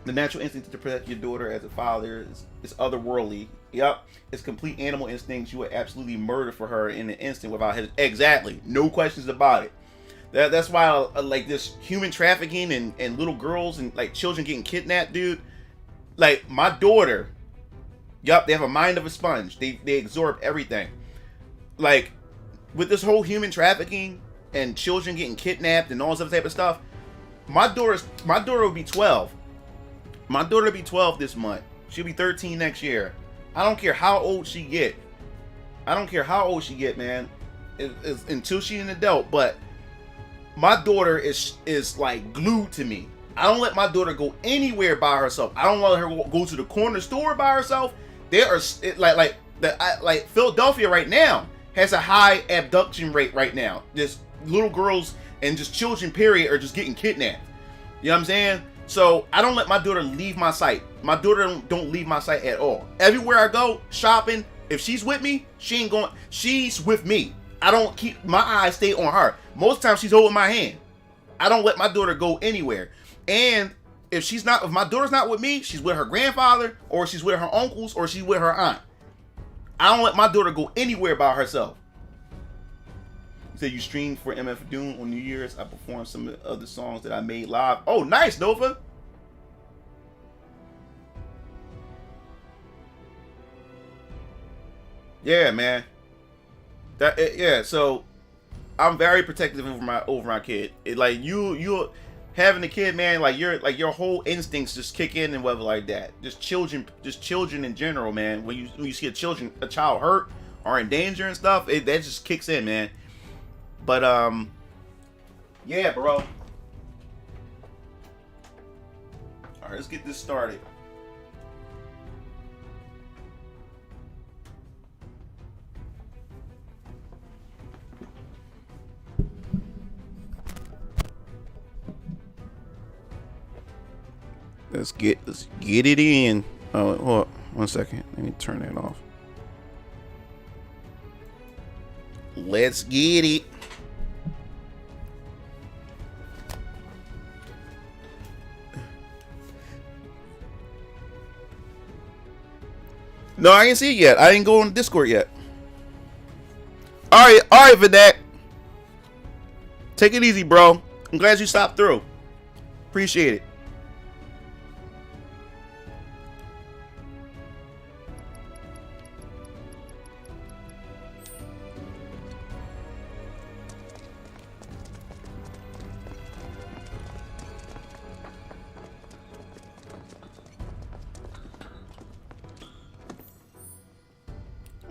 The natural instinct to protect your daughter as a father is otherworldly. Yep. It's complete animal instincts. You would absolutely murder for her in an instant without hesitation. Exactly. No questions about it. That's why like this human trafficking and little girls and like children getting kidnapped, dude. Like my daughter, yup, they have a mind of a sponge. They absorb everything. Like with this whole human trafficking and children getting kidnapped and all this other type of stuff, my daughter will be 12. My daughter will be 12 this month. She'll be 13 next year. I don't care how old she get. I don't care how old she get, man. Until she's an adult. But my daughter is like glued to me. I don't let my daughter go anywhere by herself. I don't let her go to the corner store by herself. There are like Philadelphia right now has a high abduction rate right now. Just little girls and just children, period, are just getting kidnapped. You know what I'm saying? So I don't let my daughter leave my sight. My daughter don't leave my sight at all. Everywhere I go, shopping, if she's with me, she ain't going. She's with me. I don't keep my eyes stay on her. Most times she's holding my hand. I don't let my daughter go anywhere. And if my daughter's not with me, she's with her grandfather, or she's with her uncles, or she's with her aunt. I don't let my daughter go anywhere by herself. You said you streamed for MF Doom on New Year's. I performed some of the other songs that I made live. Oh, nice, Nova. Yeah, man. Yeah. So I'm very protective over my kid. Like having a kid, man, like your whole instincts just kick in and whatever like that. Just children in general, man. When you see a child hurt or in danger and stuff, that just kicks in, man. But yeah, bro. All right, let's get this started. Let's get it in. Oh, hold on 1 second. Let me turn that off. Let's get it. No, I didn't see it yet. I didn't go on Discord yet. All right, Vidak. Take it easy, bro. I'm glad you stopped through. Appreciate it.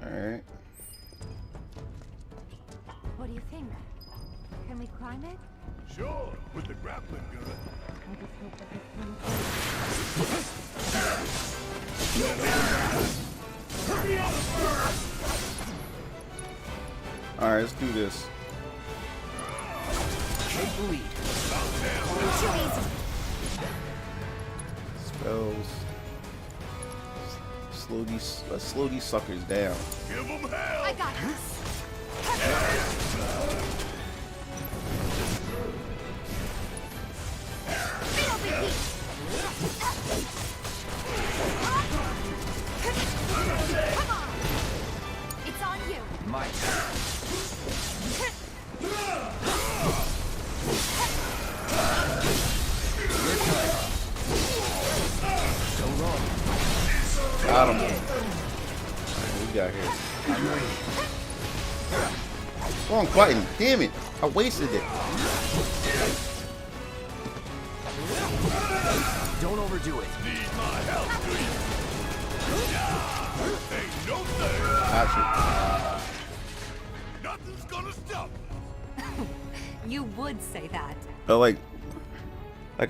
Alright. What do you think? Can we climb it? Sure, with the grappling gun. I just hope that this Alright, let's do this. Spells. Slow these suckers down. Give them hell. I got this. Come on. It's on you. My Got him. What we got here? Wrong button. Damn it. I wasted it. Don't overdo it. Need my help, do you? Ain't no thing. Nothing's gonna stop. You would say that. But like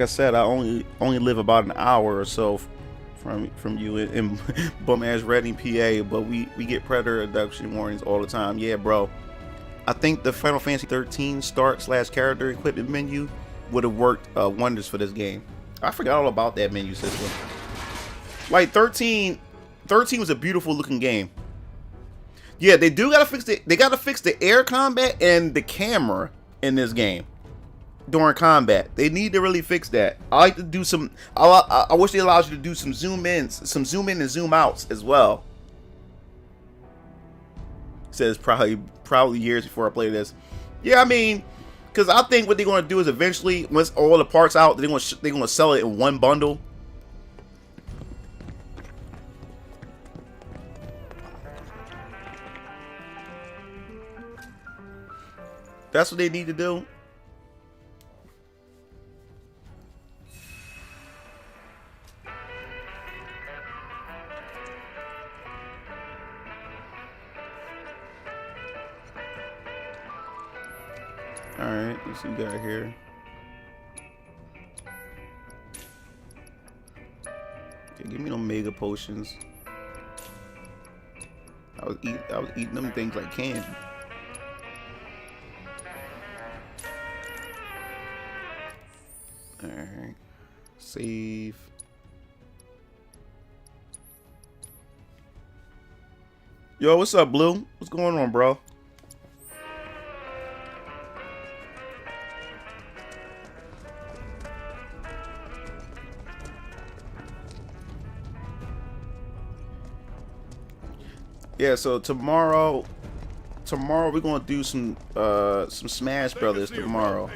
I said, I only live about an hour or so from you in bum ass Reading, PA, but we get predator abduction warnings all the time. Yeah, bro. I think the Final Fantasy 13 start/character equipment menu would have worked wonders for this game. I forgot all about that menu system. Like 13 was a beautiful looking game. Yeah, they gotta fix the air combat and the camera in this game during combat. They need to really fix that. I like to do some. I wish they allowed you to do some zoom in and zoom outs as well. It says probably years before I play this. Yeah, I mean, because I think what they're gonna do is eventually, once all the parts out, they're gonna sell it in one bundle. That's what they need to do. Alright, let's see what we got here. Okay, give me no mega potions. I was eating them things like candy. Alright. Save. Yo, what's up, Blue? What's going on, bro? Yeah, so tomorrow we're gonna do some Smash Brothers tomorrow.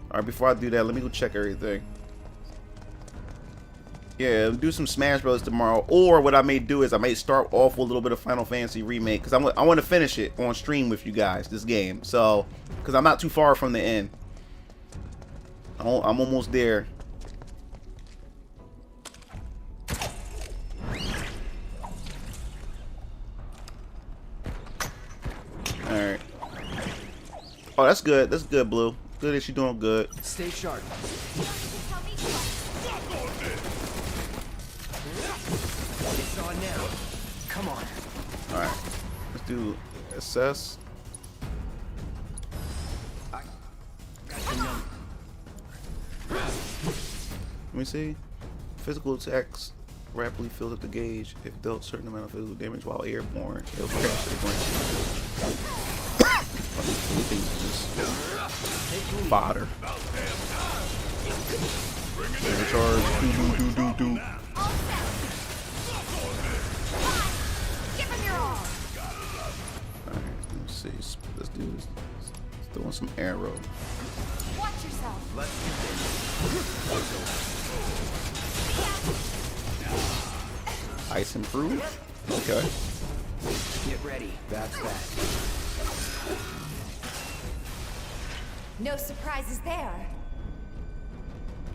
Alright, before I do that, let me go check everything. Yeah, do some Smash Brothers tomorrow. Or what I may do is I may start off with a little bit of Final Fantasy Remake, because I want to finish it on stream with you guys, this game. So because I'm not too far from the end. I'm almost there. All right. Oh, that's good. That's good, Blue. Good that you're doing good. Stay sharp. It's on now. Come on. All right. Let's do assess. Let me see. Physical attacks rapidly fills up the gauge. If dealt certain amount of physical damage while airborne, it'll crash the ground. Anything's just fodder. Overcharge. Do. Alright, let's see. Let's do this. Let's throw in some arrow. Watch yourself. Let's Ice improved? Okay. get ready. That's that. No surprises there.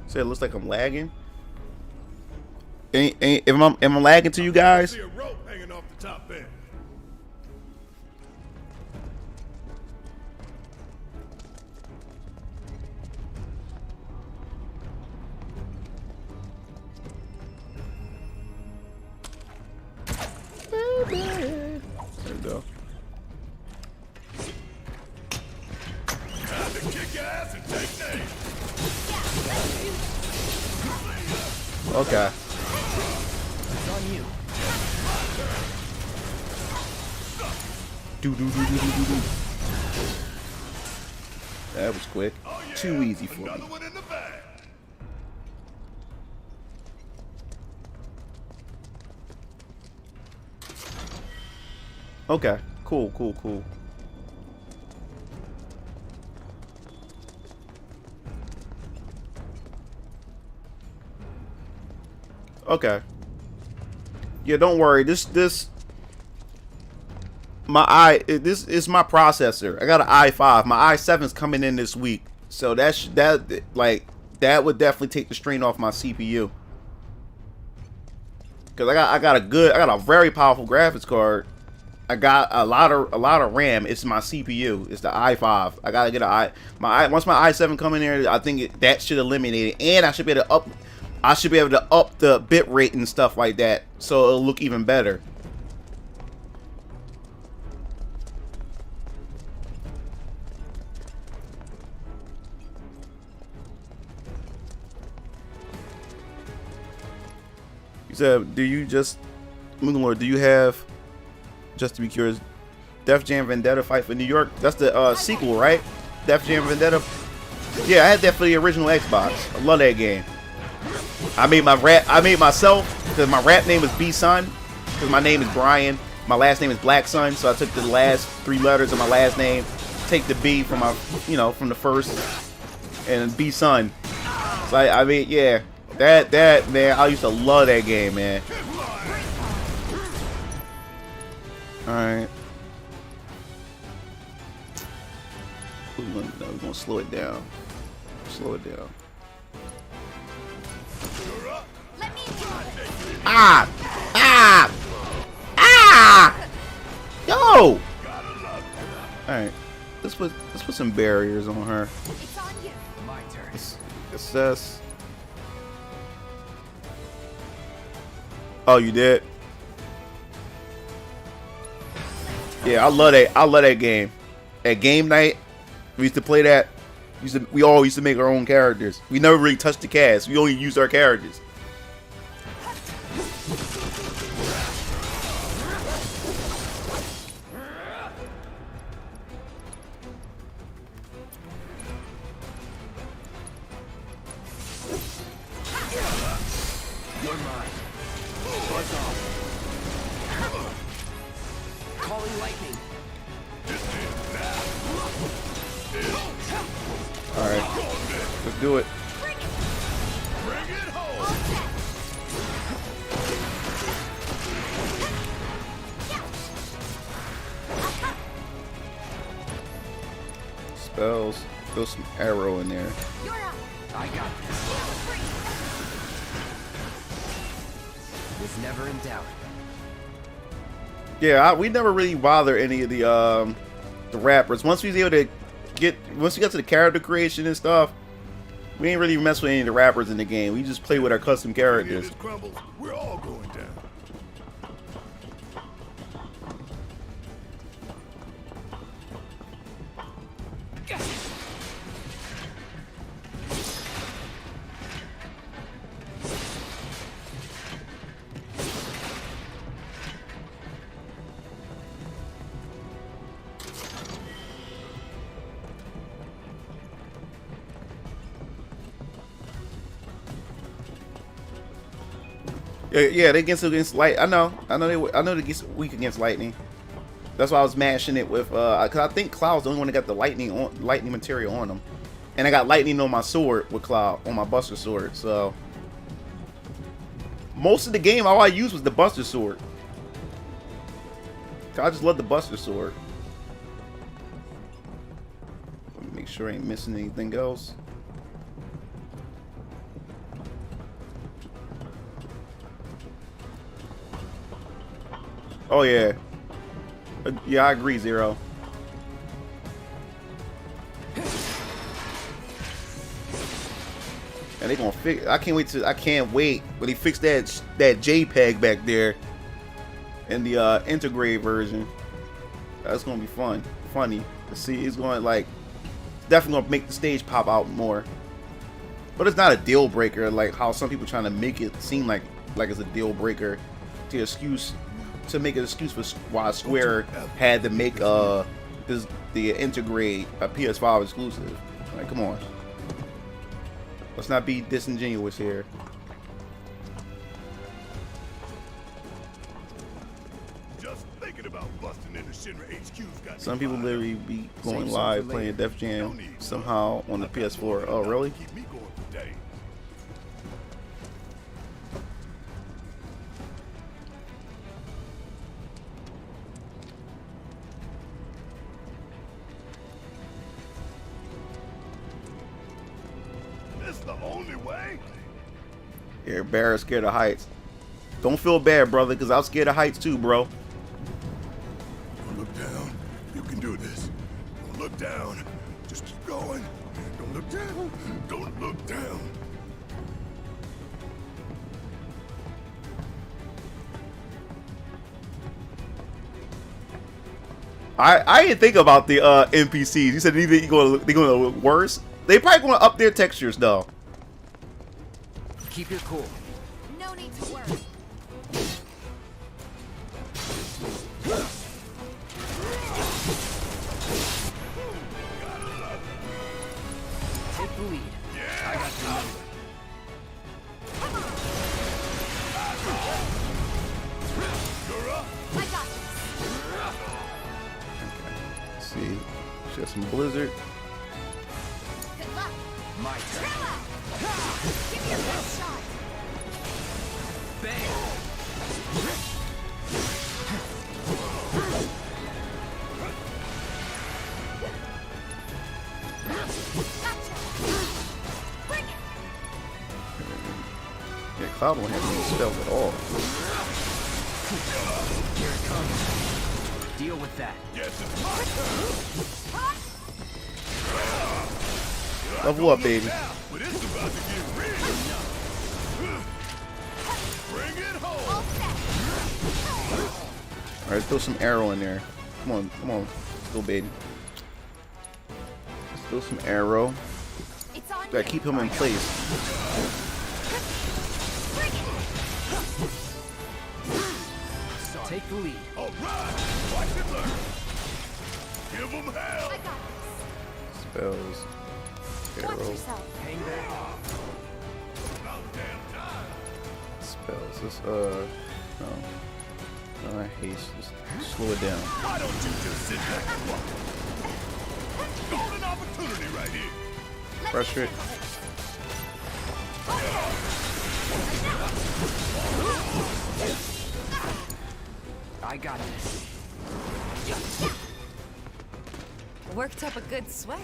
So it looks like I'm lagging. Am I lagging to you guys? See a rope hanging off the top end. There we go. Time to kick ass and take names. Okay. It's on you. Do. That was quick. Too easy for me. One in the bag. Okay. Cool. Okay. Yeah, don't worry. This is my processor. I got an i5. My i7's coming in this week, so that would definitely take the strain off my CPU. Cause I got a very powerful graphics card. I got a lot of RAM. It's my CPU. It's the i5. I gotta get once my i7 come in there, I think that should eliminate it, and I should be able to up the bit rate and stuff like that, so it'll look even better. You said, do you have, just to be curious, Def Jam Vendetta Fight for New York? That's the sequel, right? Def Jam Vendetta. Yeah, I had that for the original Xbox. I love that game. I made myself because my rap name is B Sun, because my name is Brian. My last name is Black Sun, so I took the last 3 letters of my last name, take the B from from the first, and B Sun. So I mean, yeah, that man, I used to love that game, man. All right. We're gonna slow it down. Slow it down. Ah! Yo! Alright. Let's put some barriers on her. It's on you. My turn. Assess. Oh, you did? Yeah, I love that game. At game night, we used to play that. We all used to make our own characters. We never really touched the cast. We only used our characters. You're mine. Buzz off. Calling lightning. Alright. Let's do it. Bring it home. Spells. Throw some arrow in there. I got this. Was never in doubt. Yeah, we never really bother any of the rappers. Once we got to the character creation and stuff, we ain't really mess with any of the rappers in the game. We just play with our custom characters. Crumbles, we're all going down. Yeah, they against light. I know they get weak against lightning. That's why I was mashing it with cause I think Cloud's the only one that got the lightning material on him, and I got lightning on my sword with Cloud on my Buster sword. So most of the game, all I used was the Buster sword. I just love the Buster sword. Let me make sure I ain't missing anything else. Oh yeah. Yeah, I agree, Zero. And they gonna fix. I can't wait when they fix that JPEG back there in the integrated version. That's gonna be funny to see. It's going definitely gonna make the stage pop out more. But it's not a deal breaker like how some people trying to make it seem like it's a deal breaker to make an excuse for why Square had to make the integrate a PS5 exclusive. Like, come on, let's not be disingenuous here. Just thinking about busting into Shinra HQ's got some people literally be going live playing Def Jam somehow on the PS4. Oh, really? Keep me going for days. This the only way? Yeah, Barrett's scared of heights. Don't feel bad, brother, because I'm scared of heights too, bro. Don't look down. You can do this. Don't look down. Just keep going. Don't look down. Don't look down. I didn't think about the NPCs. You said they're going to look worse. They probably going to up their textures though. Keep your cool. No need to worry. Take the lead. I got your number. You're up. I got this. Let's see, she has some blizzard. Good luck. My turn. Give me your best shot. Bang. Gotcha. Bring it. Yeah, Cloud don't have any spells at all. Here it comes. Deal with that. Yes, it's my turn. Level up, baby. But it's about to get real. Bring it home. Alright, throw some arrow in there. Come on. Let's go, baby. Let's throw some arrow. It's on Gotta keep him in place. Take the lead. All right. Watch it learn. Give them hell. I got this. Spells. Watch Arrow. yourself. Hang back. About damn time. Spells. This no. I haste. Just slow it down. Why don't you just sit back and watch? Golden opportunity right here. Pressure it. I got this. Worked up a good sweat.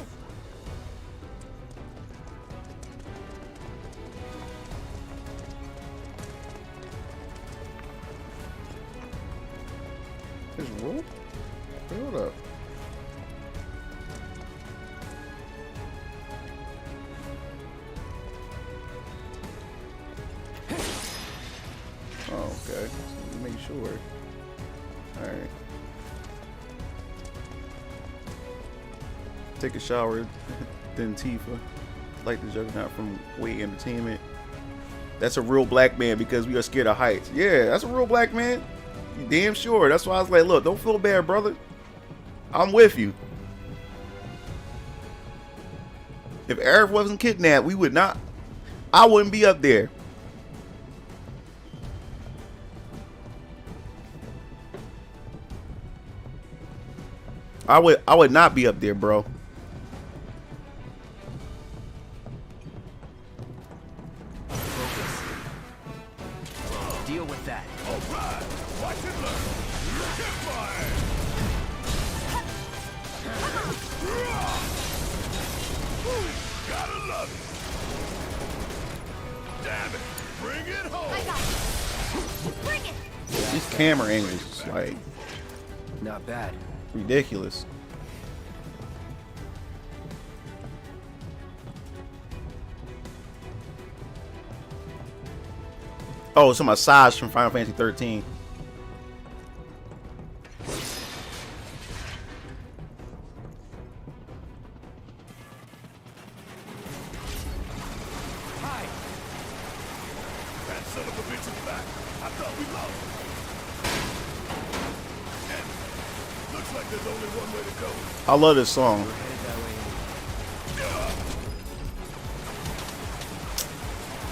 His rope? Hold up. Oh, okay. So make sure. Alright. Take a shower, then Tifa. Like the Juggernaut from Way Entertainment. That's a real black man because we are scared of heights. Yeah, that's a real black man. You damn sure. That's why I was like, look, don't feel bad, brother. I'm with you. If Aerith wasn't kidnapped, we would not. I wouldn't be up there. I would not be up there, bro. Deal with that. All right, watch and learn. Get mine. Gotta love it. Damn it! Bring it home. I got it. Bring it. These camera angles is like not bad. Ridiculous. Oh, it's a massage from Final Fantasy 13. Hi. That son of a bitch is back. I thought we lost. And looks like there's only one way to go. I love this song.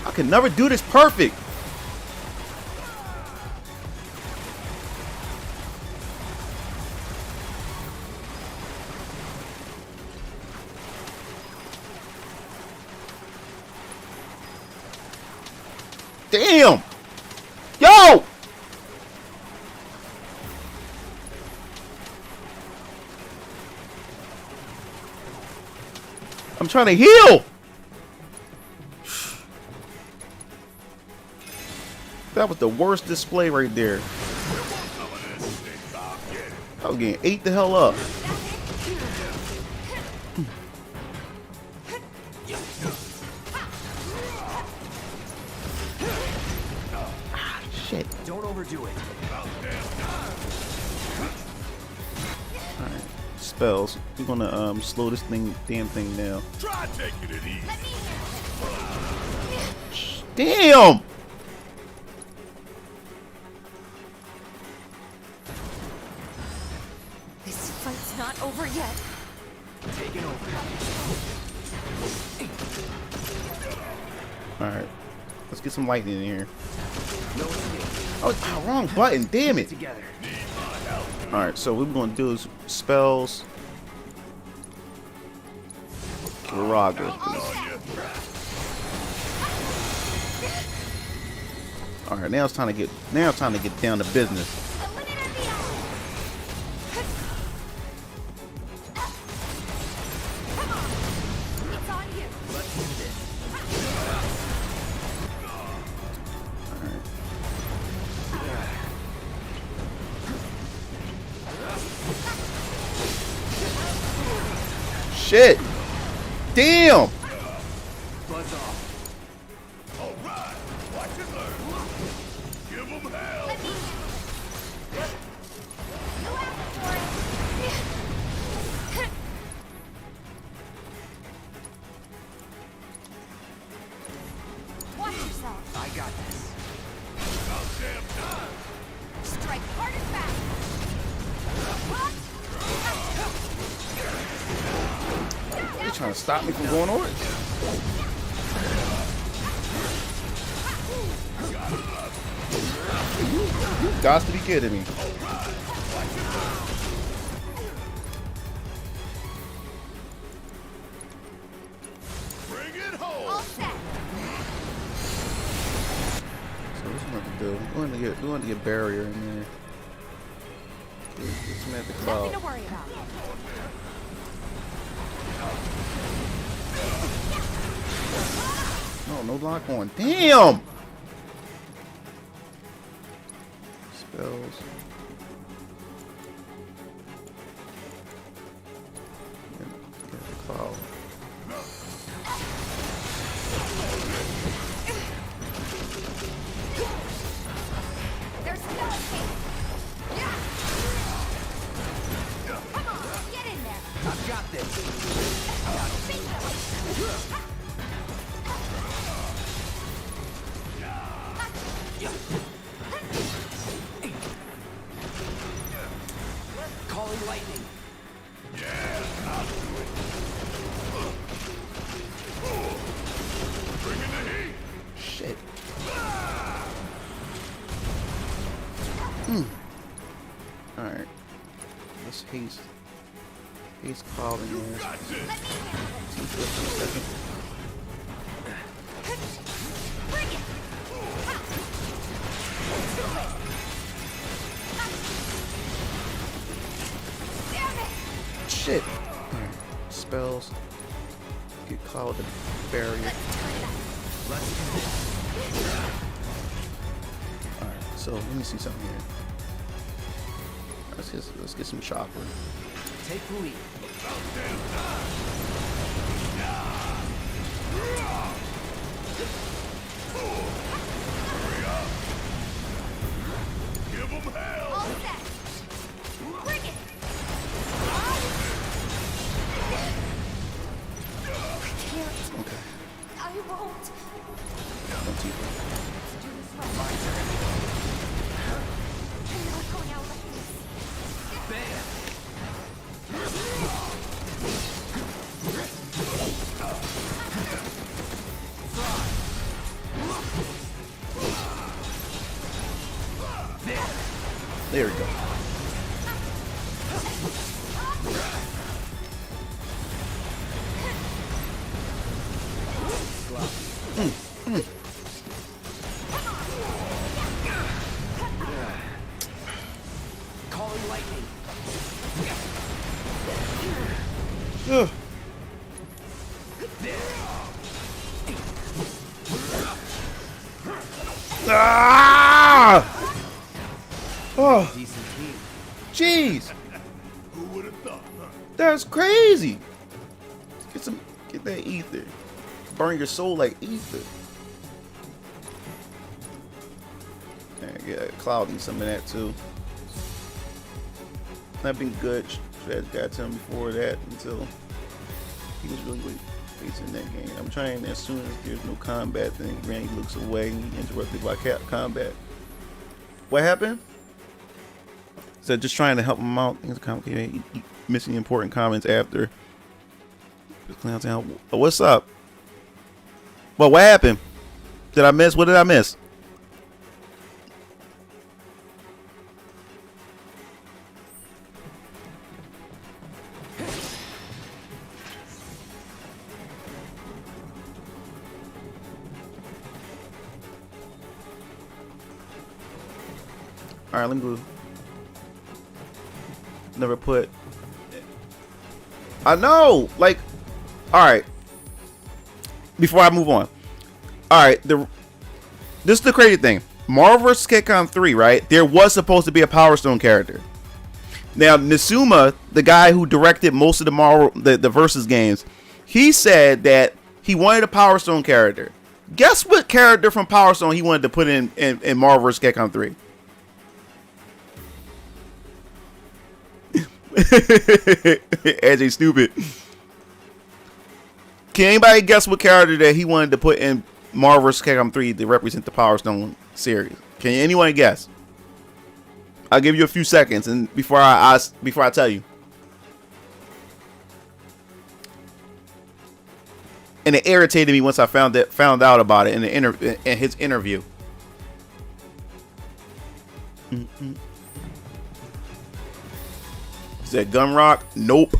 I can never do this perfect. Damn! Yo! I'm trying to heal! That was the worst display right there. I was getting ate the hell up. Shit. Don't overdo it. Alright. Spells. We're gonna slow this damn thing down. Try taking it easy. Damn! This fight's not over yet. Take it over. Alright. Let's get some lightning in here. Oh, wrong button. Damn it. Alright, so what we're going to do is spells. Raga. Alright, now it's time to get down to business. Shit! Damn! Buzz off. All right, watch and learn. Give them hell. Watch yourself. I got this. About damn time. Strike hard and fast. You trying to stop me from going over it? You got to be kidding me. Bring it home. So what's we going to do? We want to get barrier in there. Get some at the cloud. Nothing to worry about. No lock on. Damn! Spells. Cloud. There's no escape. Yeah. Come on, get in there. I've got this. Calling lightning. Shit. Alright. Let's haste Cloud in there. See for a second. Shit. Alright. Spells. Get Cloud the barrier. Alright, so let me see something here. Let's get some chopper. Take the lead. Give them hell! All set. Bring it. Okay. I won't. Don't Tifa. My turn. I'm not going out like this. There we go. Calling lightning. Ugh. Ah! Oh, jeez, Who would have thought, huh? that's crazy. Get that ether. Burn your soul like ether. Yeah, Cloud needs some of that too. Not been good. Shred's got to him before that until he was really facing that game. I'm trying as soon as there's no combat, then Granny looks away and he interrupted by combat. What happened? So just trying to help him out. Things are complicated. Missing important comments after. What's up? Well, what happened? Did I miss? What did I miss? All right, let me go. Never put. I know, like, all right. Before I move on, all right. This is the crazy thing. Marvel vs. Capcom 3, right? There was supposed to be a Power Stone character. Now, Nisuma, the guy who directed most of the Marvel the Versus games, he said that he wanted a Power Stone character. Guess what character from Power Stone he wanted to put in Marvel vs. Capcom 3? AJ stupid. Can anybody guess what character that he wanted to put in Marvel vs. Capcom 3 to represent the Power Stone series? Can anyone guess? I'll give you a few seconds, and before I tell you. And it irritated me once I found out about it in his interview. Is that Gunrock? Nope.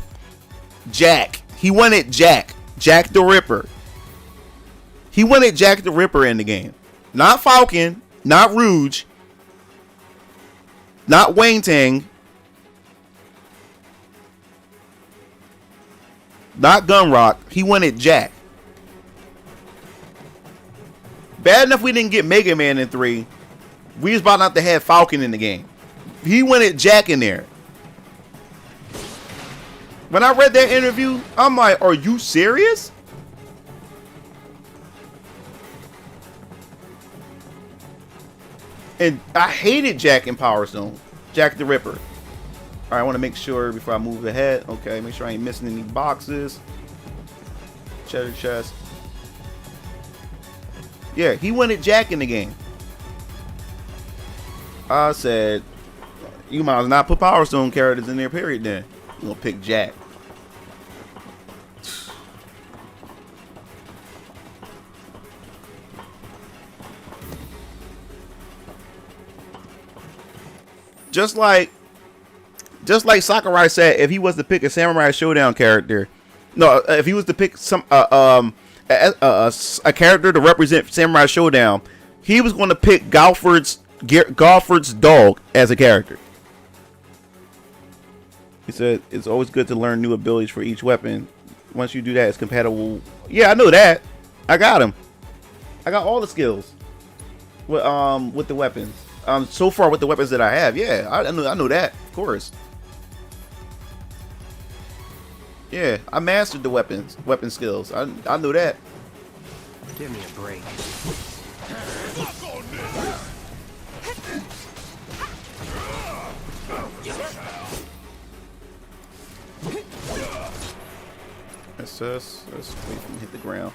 Jack. He wanted Jack. Jack the Ripper. He wanted Jack the Ripper in the game. Not Falcon. Not Rouge. Not Wayne Tang. Not Gunrock. He wanted Jack. Bad enough we didn't get Mega Man in 3. We was about not to have Falcon in the game. He wanted Jack in there. When I read that interview, I'm like, are you serious? And I hated Jack in Power Stone. Jack the Ripper. Alright, I want to make sure before I move ahead. Okay, make sure I ain't missing any boxes. Cheddar chest. Yeah, he wanted Jack in the game. I said, you might as well not put Power Stone characters in there, period, then. You gonna pick Jack. Just like Sakurai said, if he was to pick a Samurai Showdown character, no, if he was to pick some a character to represent Samurai Showdown, he was going to pick Galford's dog as a character. He said it's always good to learn new abilities for each weapon. Once you do that, it's compatible. Yeah, I know that. I got him. I got all the skills with the weapons. So far with the weapons that I have, yeah, I know that, of course. Yeah, I mastered the weapon skills. I know that. Give me a break. Let's wait for him to hit the ground.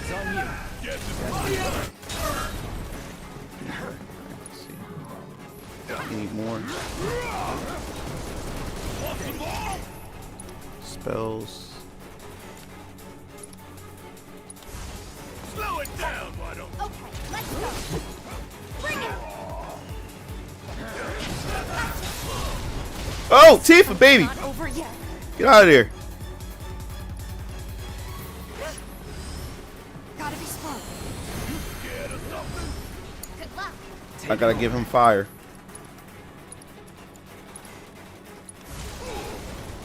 It's on you. Let's see. Need more spells. Slow it down, why don't you? Okay, let's go. Bring it. Oh, Tifa, baby! Not over yet. Get out of there! Gotta be smart. Good luck. I gotta give him fire.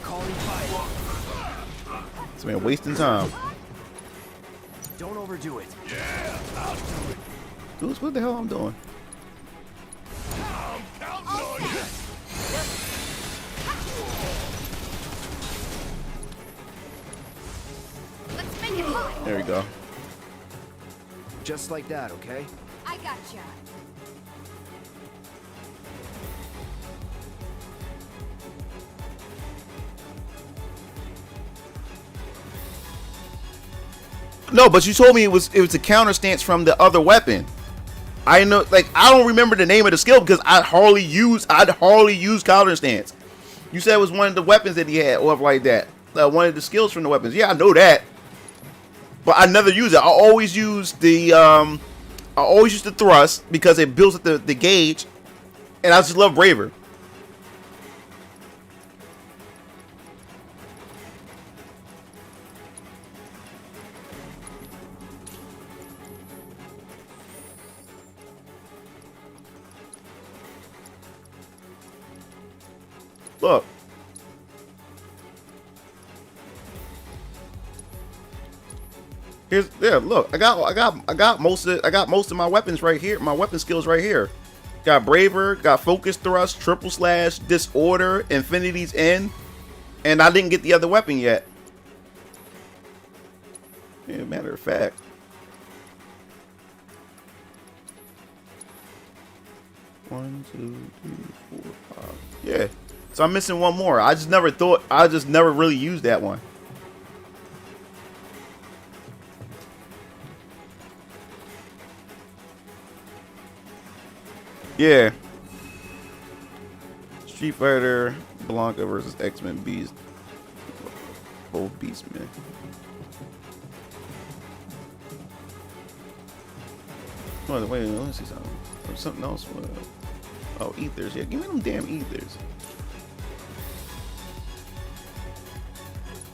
Calling fire. This man wasting time. Don't overdo it. Yeah, I'll do it. Dude, what the hell I'm doing? I'm counting on you. Let's make it hot. There we go. Just like that, okay? I gotcha. No, but you told me it was a counter stance from the other weapon. I know, like, I don't remember the name of the skill because I'd hardly use counter stance. You said it was one of the weapons that he had, or like that. One of the skills from the weapons. Yeah, I know that. But I never use it. I always use the thrust because it builds up the gauge, and I just love Braver. Look. Look. I got most of my weapons right here. My weapon skills right here. Got Braver, got Focus Thrust, Triple Slash, Disorder, Infinity's End, and I didn't get the other weapon yet. Yeah, matter of fact. One, two, three, 4, 5. Yeah. So I'm missing one more. I just never really used that one. Yeah. Street Fighter, Blanca versus X-Men Beast. Both Beastmen. Wait, let me see something. Or something else. Oh, ethers. Yeah, give me them damn ethers.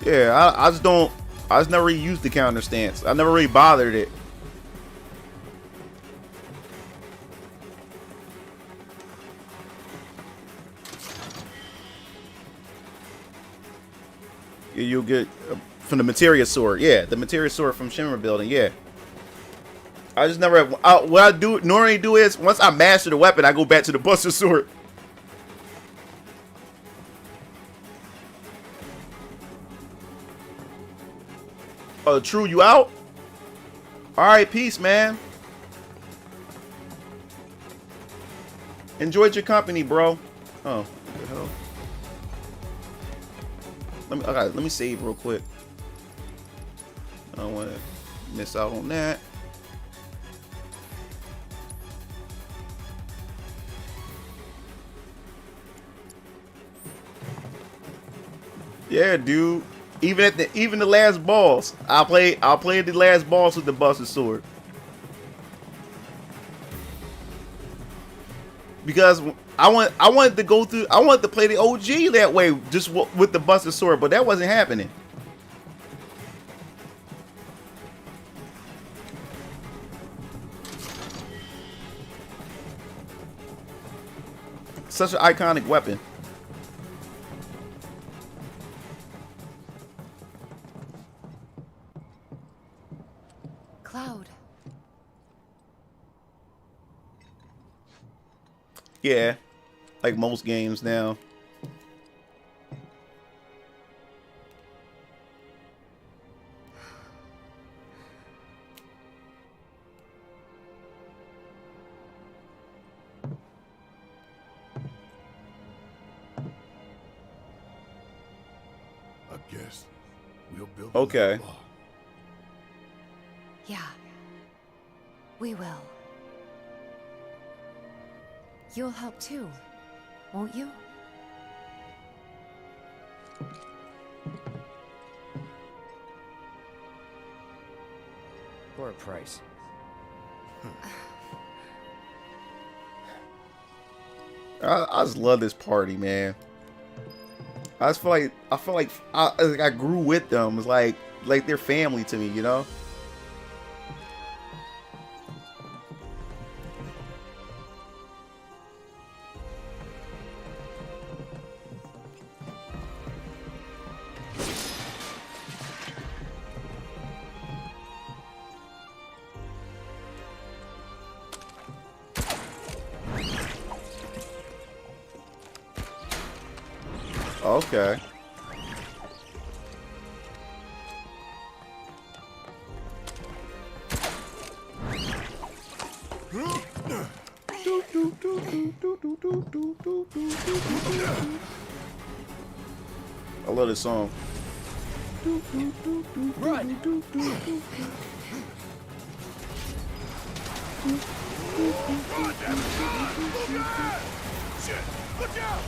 Yeah, I just never really used the counter stance. I never really bothered it. You'll get from the Materia Sword. Yeah, the Materia Sword from Shimmer Building. Yeah. I just never. What I normally do is once I master the weapon, I go back to the Buster Sword. Oh, True, you out? All right, peace, man. Enjoyed your company, bro. Oh, what the hell? Let me save real quick. I don't want to miss out on that. Yeah, dude. Even the last boss, I'll play the last boss with the busted sword. Because I wanted to go through. I wanted to play the OG that way, just with the busted sword, but that wasn't happening. Such an iconic weapon. Cloud. Yeah, like most games now. I guess we'll build. Okay. Yeah. We will. You'll help too, won't you? For a price. I just love this party, man. I just feel like I grew with them. It's like they're family to me, you know. Okay. I love this song. Run! Shit! Look out!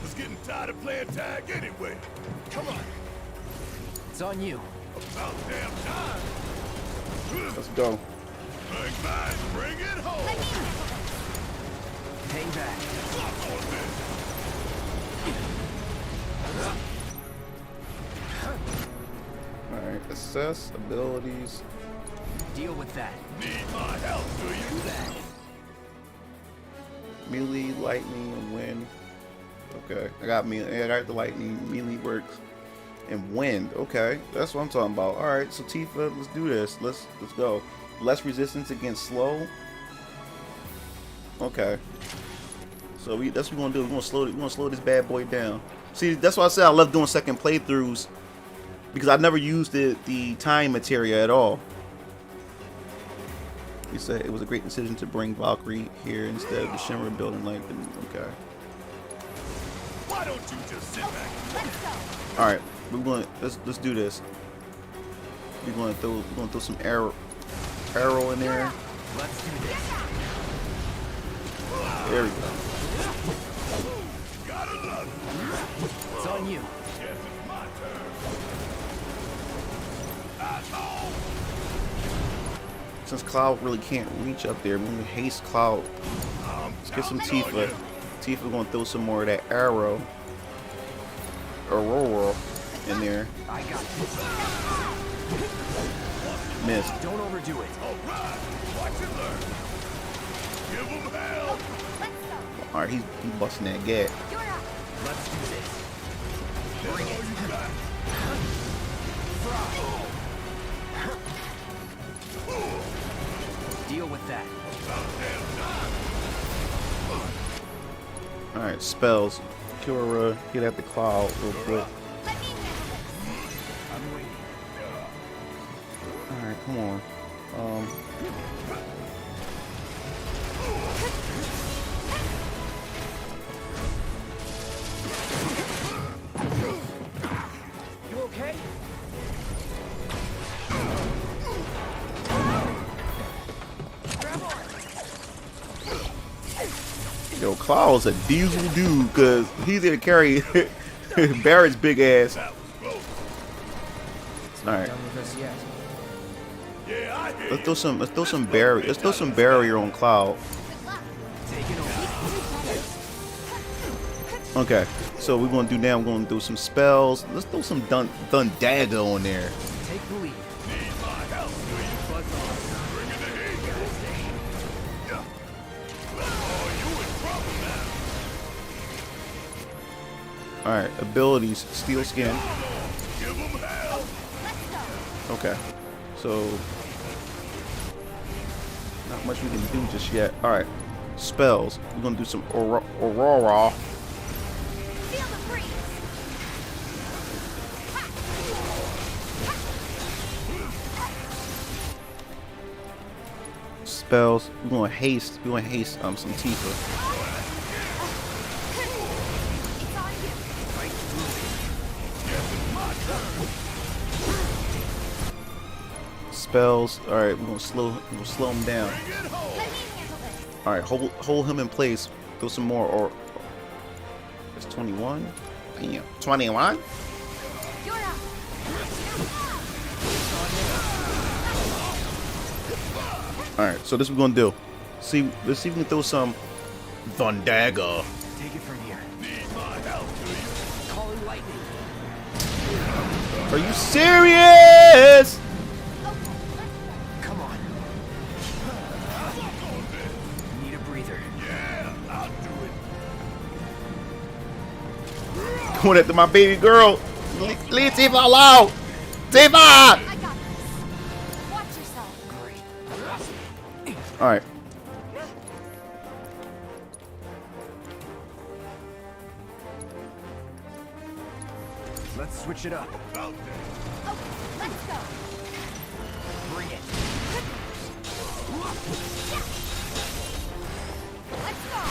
Was getting tired of playing tag anyway. Come on. It's on you. About damn time. Let's go. Bang, bang, bring it home. Hang back. Fuck on this. Alright, assess abilities. Deal with that. Need my help, do you? That. Melee, lightning, and wind. Okay, I got the lightning. Melee works, and wind. Okay, that's what I'm talking about. All right, so Tifa, let's do this. Let's go. Less resistance against slow. Okay. So that's what we're gonna do. We're gonna slow this bad boy down. See, that's why I said I love doing second playthroughs, because I never used the time materia at all. You said it was a great decision to bring Valkyrie here instead of the Shinra building like okay. Why don't you just sit back? All right, we're going. Let's do this. We're going to throw some arrow in there. Let's do this. There we go. Gotta love it. It's on you. Guess it's my turn. Asshole. Since Cloud really can't reach up there, we're gonna haste Cloud. Let's get some Tifa. Tifa gonna throw some more of that arrow. Aurora in there. I got this. Missed. Don't overdo it. All right. Watch and learn. Give him hell. All right, he's busting that gap. Let's do this. Bring it. Deal with that. Alright, spells. Kiora, get at the cloud real quick. Alright, come on. You okay? Yo, Cloud's a diesel dude, cause he's gonna carry Barrett's big ass. Alright. Let's throw some barrier on Cloud. Okay, so we're gonna do now. We're gonna do some spells. Let's throw some Dun Dagger on there. Take the lead. Alright, abilities, Steel Skin. Okay, so not much we can do just yet. Alright, spells. We're gonna do some Aurora. Spells. We're gonna haste some Tifa. Spells. All right, we're gonna slow him down. All right, hold him in place. Throw some more. Or it's 21. Damn, 21. All right, so this is what we're gonna do. Let's see if we can throw some Thundaga. Take it from here. Calling lightning. Are you serious? Come on. Need a breather. Yeah, I'll do it. Going after my baby girl. Leave Tifa alone. Tifa! All right. Let's switch it up. Let's go. Bring it. Let's go.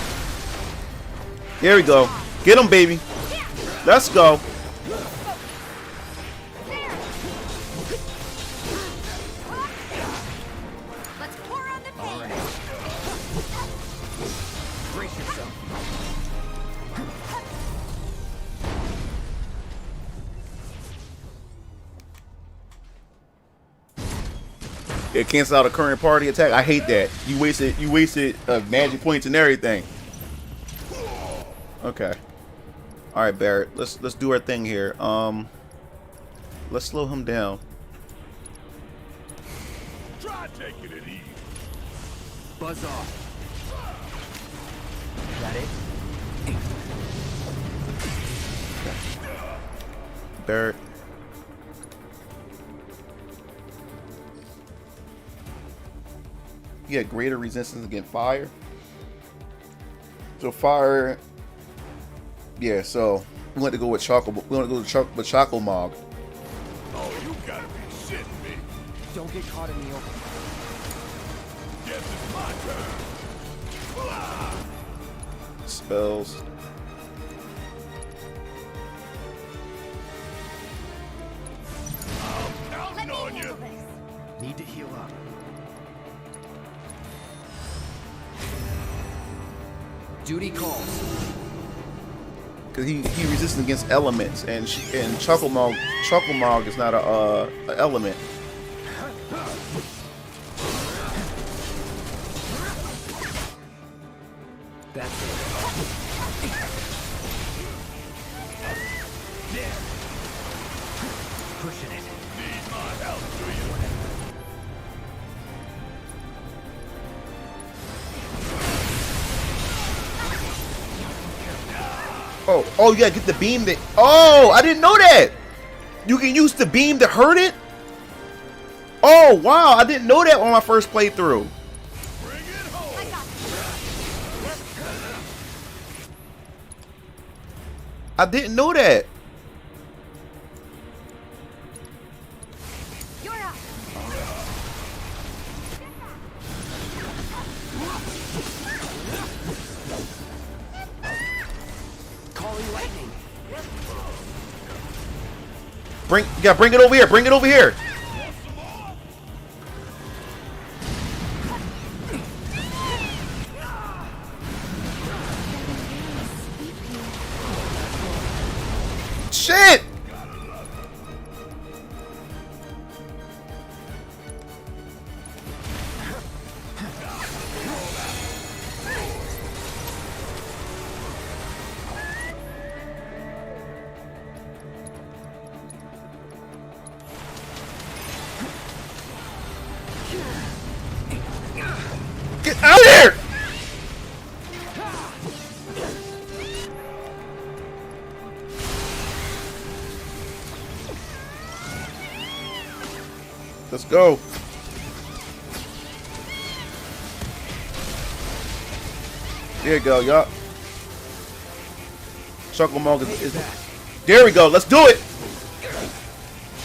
Here we go. Get him, baby. Let's go. Let's pour on the pain. All right. Brace yourself. It cancels out a current party attack. I hate that. You wasted magic points and everything. Okay. All right, Barrett. Let's do our thing here. Let's slow him down. Try taking it easy. Buzz off. That it? Barrett. You get greater resistance against fire. So fire. Yeah. So we want to go with Choco. We want to go with Choco Mog. Oh, you gotta be shitting me. Don't get caught in the open. Guess it's my turn. Spells. I'm counting on you. Need to heal up. Duty calls. Cause he resistant against elements, and Choco Mog is not a element. That's it. There. Pushing it. Need my help, do you? Oh, you gotta get the beam that. Oh, I didn't know that. You can use the beam to hurt it. Oh, wow. I didn't know that on my first playthrough. I didn't know that. Calling lightning. Bring it over here. Bring it over here. Shit! Get out of here! Let's go. There you go, yup. Chuckle Monk is. There we go. Let's do it.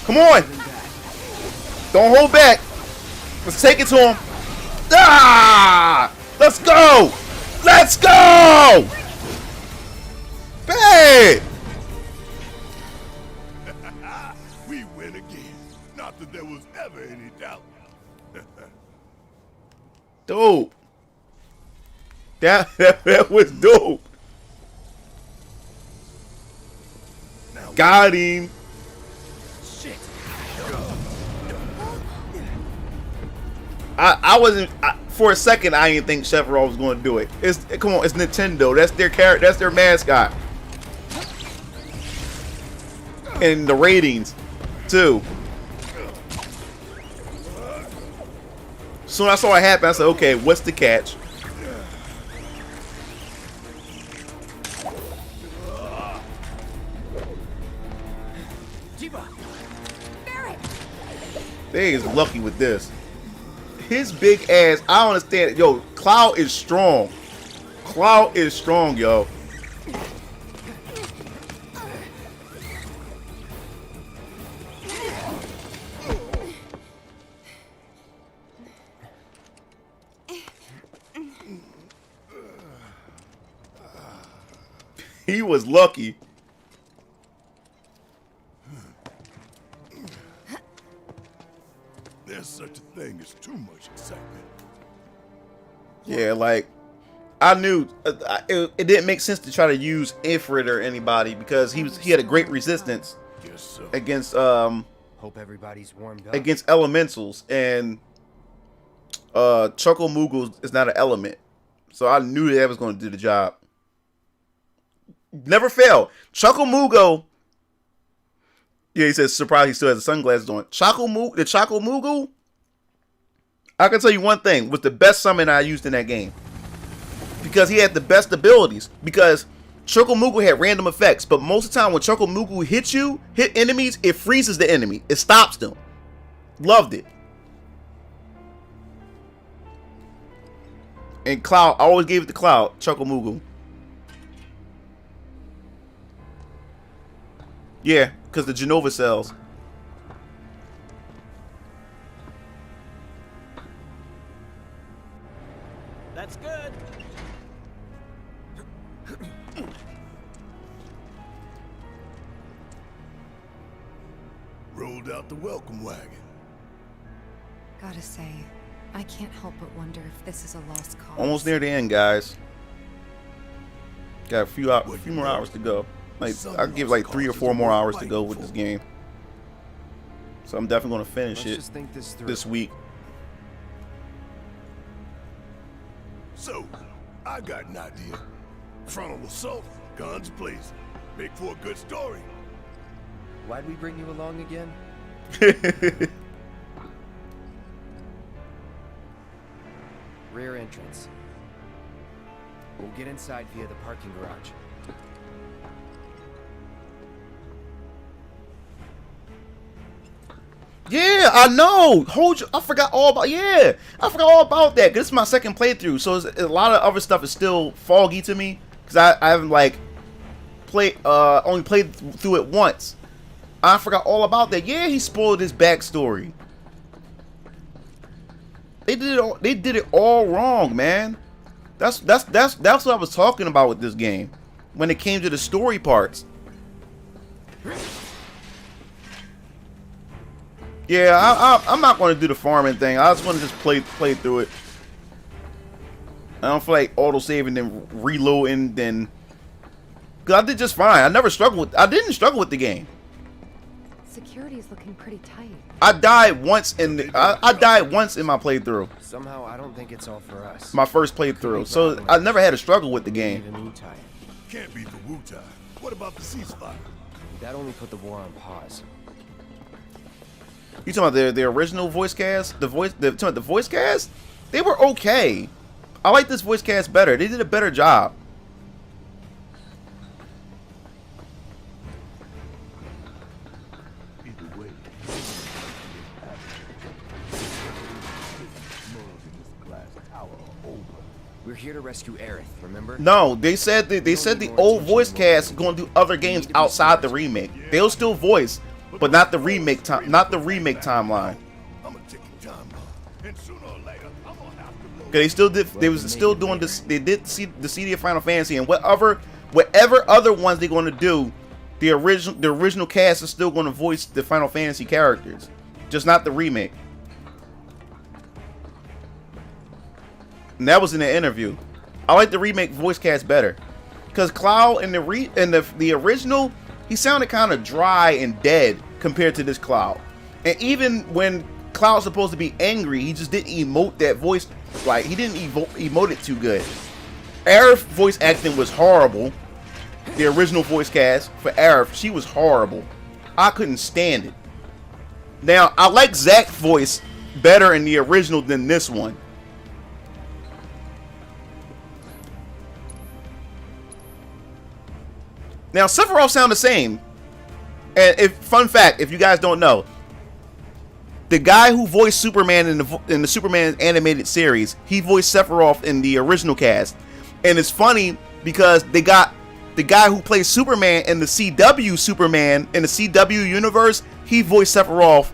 Come on. Don't hold back. Let's take it to him. Ah! Let's go. Let's go. Bad. We win again. Not that there was ever any doubt. Dope. That was dope. Got him. Shit. I wasn't for a second. I didn't think Sephiroth was going to do it. Come on, it's Nintendo. That's their character. That's their mascot. And the ratings, too. Soon I saw it happen. I said, "Okay, what's the catch?" They is lucky with this. His big ass, I don't understand. Yo, Cloud is strong. Cloud is strong, yo. He was lucky. There's such a thing as too much excitement. Yeah, like I knew it didn't make sense to try to use Ifrit or anybody because he had a great resistance against hope everybody's warmed up. Against elementals, and Chuckle Moogle is not an element, so I knew that was going to do the job. Never failed. Chuckle Moogle. Yeah, he says surprised he still has the sunglasses on. The Chuckle Moogle, I can tell you one thing, was the best summon I used in that game. Because he had the best abilities. Because Chuckle Moogle had random effects, but most of the time when Chuckle Moogle hit enemies, it freezes the enemy. It stops them. Loved it. And Cloud, I always gave it to Cloud, Chuckle Moogle. Yeah, because the Genova cells. That's good. Rolled out the welcome wagon. Gotta say, I can't help but wonder if this is a lost cause. Almost near the end, guys. Got a few more hours to go. Like I'll give like 3 or 4 more hours to go with this game. So I'm definitely gonna finish it this week. So, I got an idea. Frontal assault, guns blazing. Make for a good story. Why'd we bring you along again? Rear entrance. We'll get inside via the parking garage. Yeah, I know. I forgot all about. Yeah, I forgot all about that. 'Cause this is my second playthrough, so a lot of other stuff is still foggy to me. Cause I haven't like only played through it once. I forgot all about that. Yeah, he spoiled his backstory. They did it all wrong, man. That's what I was talking about with this game when it came to the story parts. Yeah, I'm not going to do the farming thing. I just want to just play through it. I don't feel like auto-saving and reloading. Then, cause I did just fine. I didn't struggle with the game. Security's looking pretty tight. I died once I died once in my playthrough. Somehow I don't think it's all for us. My first playthrough, so I never had a struggle with the game. Can't beat the Wu-Tai. What about the ceasefire? That only put the war on pause. You talking about the original voice cast? The voice cast? They were okay. I like this voice cast better. They did a better job. Either way, we're here to rescue Aerith, remember? No, they said the old voice cast is going to do other games outside the remake. They'll still voice, but not the remake timeline. They still did. They was still doing this. They did see the CD of Final Fantasy and whatever other ones they're going to do. The original cast is still going to voice the Final Fantasy characters, just not the remake. And that was in the interview. I like the remake voice cast better, because Cloud in the original, he sounded kind of dry and dead compared to this Cloud. And even when Cloud's supposed to be angry, he just didn't emote that voice. Like, he didn't emote it too good. Aerith voice acting was horrible. The original voice cast for Aerith, she was horrible. I couldn't stand it. Now, I like Zack's voice better in the original than this one. Now, Sephiroth sound the same. And fun fact, if you guys don't know, the guy who voiced Superman in the Superman animated series, he voiced Sephiroth in the original cast. And it's funny because they got the guy who plays Superman in the CW Superman in the CW universe, he voiced Sephiroth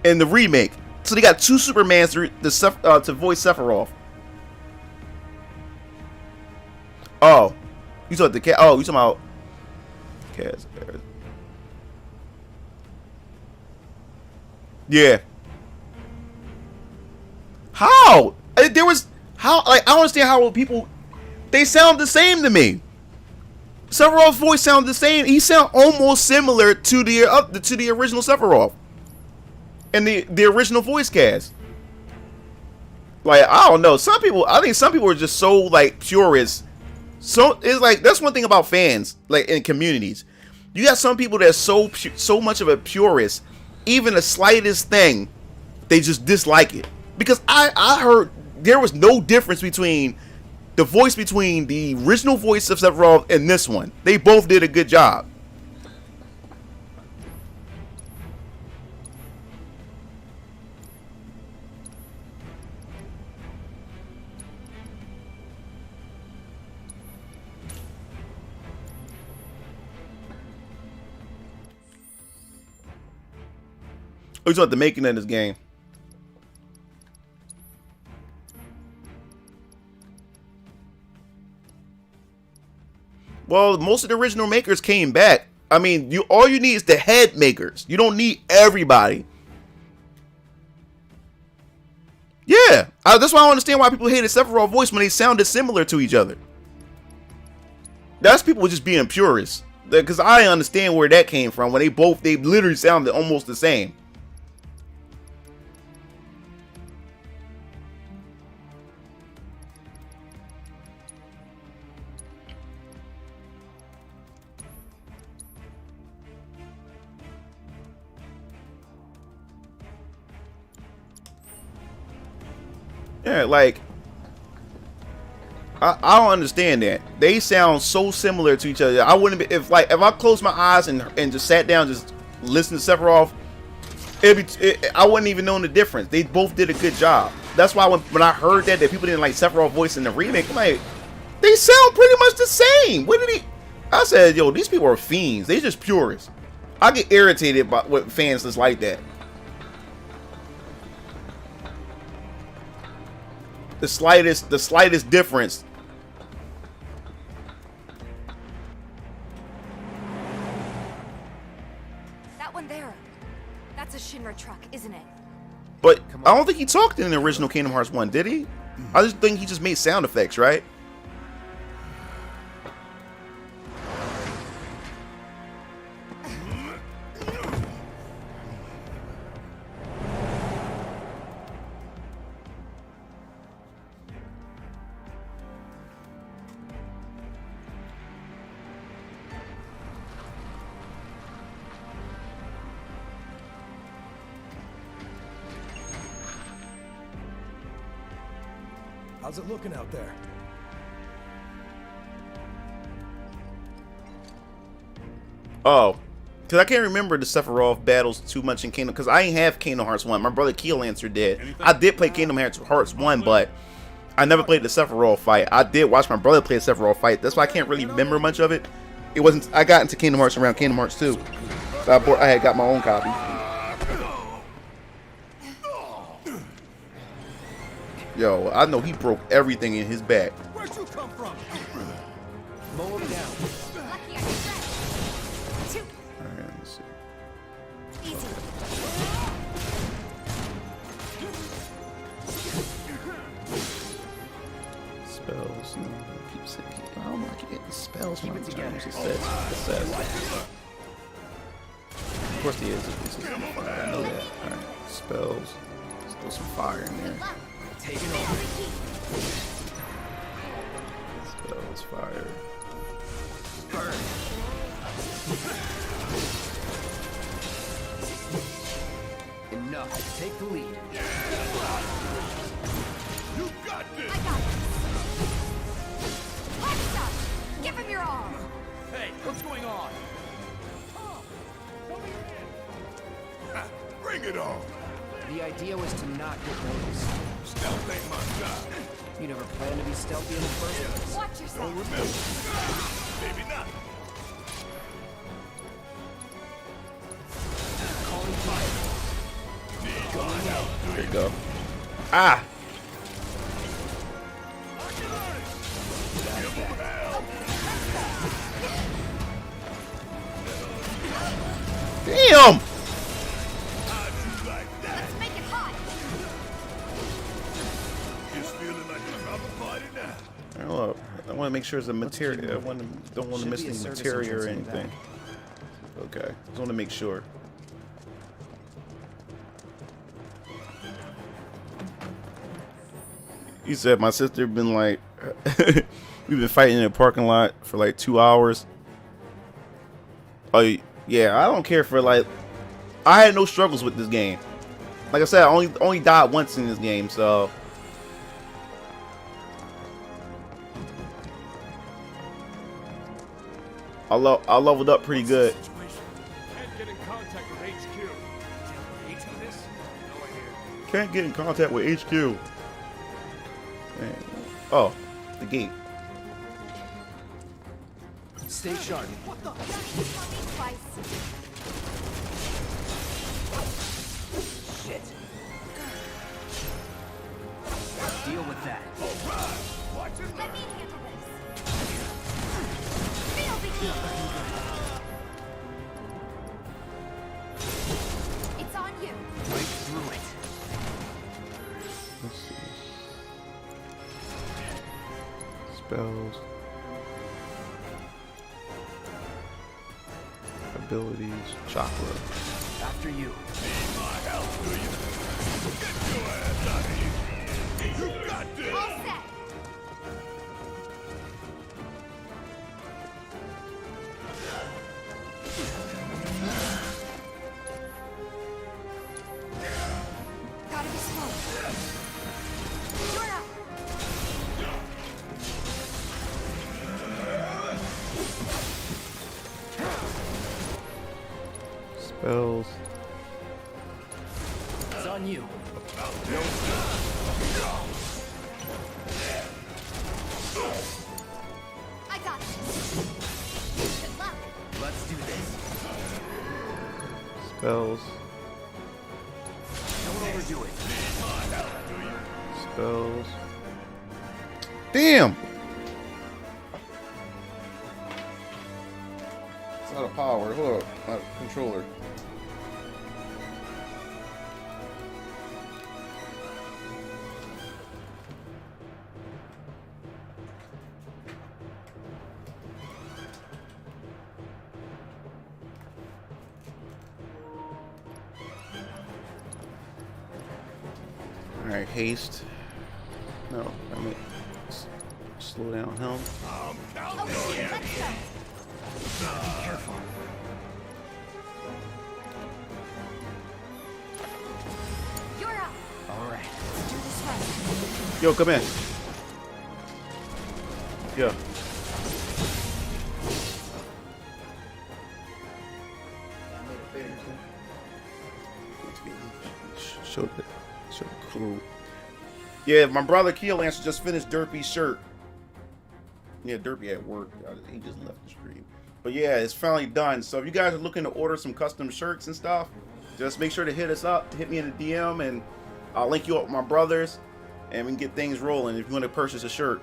in the remake. So they got two Supermans to voice Sephiroth. Oh, you talking about the cat? Oh, you talking about cast? Yeah. How? There was how? Like, I don't understand how people. They sound the same to me. Sephiroth's voice sounds the same. He sound almost similar to the original Sephiroth and the original voice cast. Like, I don't know. I think some people are just so like purists. So it's like that's one thing about fans, like in communities. You got some people that's so much of a purist. Even the slightest thing, they just dislike it. Because I heard there was no difference between the voice between the original voice of Sephiroth and this one. They both did a good job. Oh, he's about the making of this game. Well, most of the original makers came back. I mean, all you need is the head makers. You don't need everybody. Yeah, that's why I don't understand why people hated Sephiroth's voice when they sounded similar to each other. That's people just being purists. Because I understand where that came from when they literally sounded almost the same. Yeah, like I don't understand that. They sound so similar to each other. I wouldn't be if I closed my eyes and just sat down, just listened to Sephiroth. I wouldn't even know the difference. They both did a good job. That's why when I heard that people didn't like Sephiroth's voice in the remake, I'm like, they sound pretty much the same. What did he? I said, yo, these people are fiends. They just purists. I get irritated by what fans just like that. The slightest difference. That one there. That's a Shinra truck, isn't it? But I don't think he talked in the original Kingdom Hearts 1, did he? I just think he just made sound effects, right? How's it looking out there? Oh, because I can't remember the Sephiroth battles too much in Kingdom, because I ain't have Kingdom Hearts 1. My brother Keelancer did. I did play Kingdom Hearts 1, but I never played the Sephiroth fight. I did watch my brother play a Sephiroth fight. That's why I can't really remember much of it. It wasn't. I got into Kingdom Hearts around Kingdom Hearts 2. So I had got my own copy. Yo, I know he broke everything in his back. Where'd you come from? Mow him down. Alright, let's see. Easy. Spells. No, keep saying. I don't know. I keep getting spells. Keep it together. It says. Of course he is. This is fire. I know that. Alright. Spells. Let's throw some fire in there. Taking over. Spells, fire. Burn. Enough. Take the lead. You got this. I got this. Let's go. Give him your all. Hey, what's going on? Bring it on. The idea was to not get noticed. Stealth ain't my job. You never planned to be stealthy in the first place. Watch yourself. Don't remember. Maybe not. Calling fire. Going out. There you go. Ah! Damn! Let's make it hot. It's feeling like a proper party now. Hold up. I want to make sure it's a material. I don't want to miss be a any service material or entrance in the anything. Okay. Just want to make sure. He said my sister been like, we've been fighting in a parking lot for like 2 hours. Oh yeah, I don't care for like. I had no struggles with this game. Like I said, I only died once in this game, so. I leveled up pretty good. Can't get in contact with HQ. Can't get in contact with HQ. Man. Oh, the gate. Stay sharp. What the? Shit. Deal with that. Let me handle this. Feel the heat. It's on you. Break through it. Let's see. Spells. Abilities. Chakra. After you. Need my help, do you? Get your ass out of here. You got this. All set. Gotta be slow. You're up. Spells. on you. I got this. Good luck. Let's do this. Spells. Don't overdo it. Spells. Damn! It's out of power. Hold up. Out of controller. Alright, haste. No, I mean, slow down helm. Okay, let's go. Be careful. You're up. All right. Let's do this right. Yo, come in. Yeah. Show the crew. Yeah, my brother Keelancer just finished Derpy's shirt. Yeah, Derpy at work. He just left the stream. But yeah, it's finally done. So if you guys are looking to order some custom shirts and stuff, just make sure to hit us up, hit me in the DM, and I'll link you up with my brothers, and we can get things rolling if you want to purchase a shirt.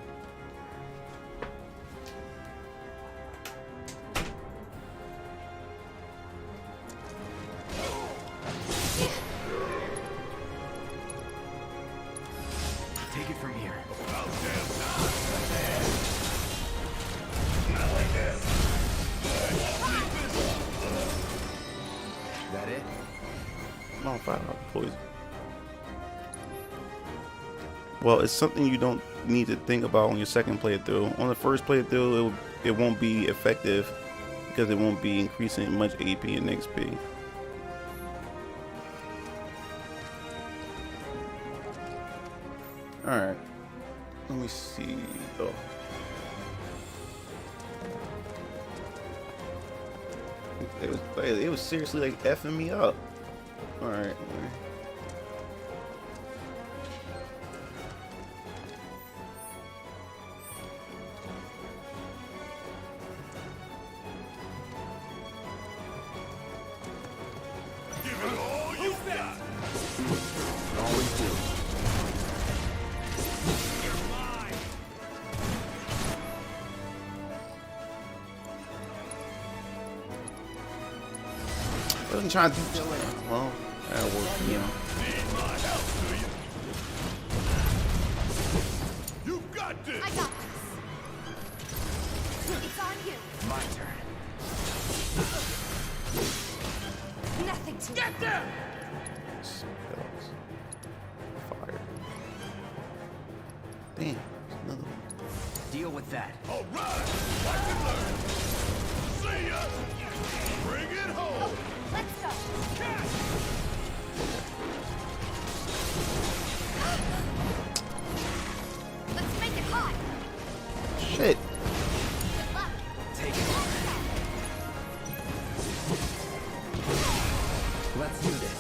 Take it from here. That it? I'm on fire, poison. Well, it's something you don't need to think about on your second playthrough. On the first playthrough, it won't be effective because it won't be increasing much AP and XP. Alright. Let me see. Oh. It was seriously like effing me up. Alright. I'm trying to do well, that'll work for you. You got this! I got this. It's on you. My turn. Nothing to Get them! Spells. Fire. Damn, there's another one. Deal with that. All right! Watch and learn! See ya! Bring it home! Let's go. Let's make it hot. Shit. Good luck. Take it. Let's do this.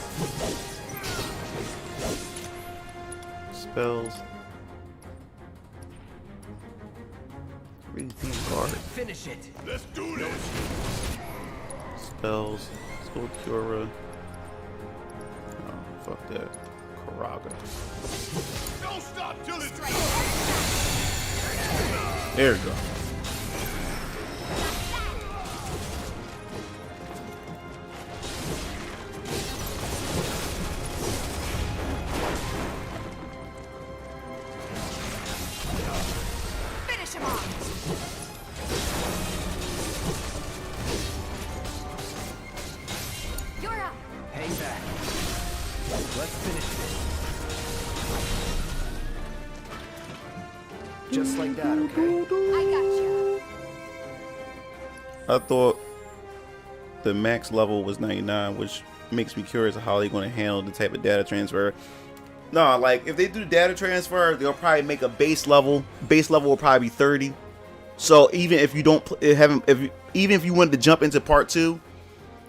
Spells. Really damn guard. Finish it. Let's do this! Spells. Let's go with Cura. Oh, fuck that. Karaga. Don't stop till it's There we go. Finish him off. You're up. Hang back. Let's finish it. Just like that, okay? I got you. I thought the max level was 99, which makes me curious of how they're going to handle the type of data transfer. No, like if they do data transfer, they'll probably make a base level. Base level will probably be 30. So even if you don't even if you wanted to jump into part 2,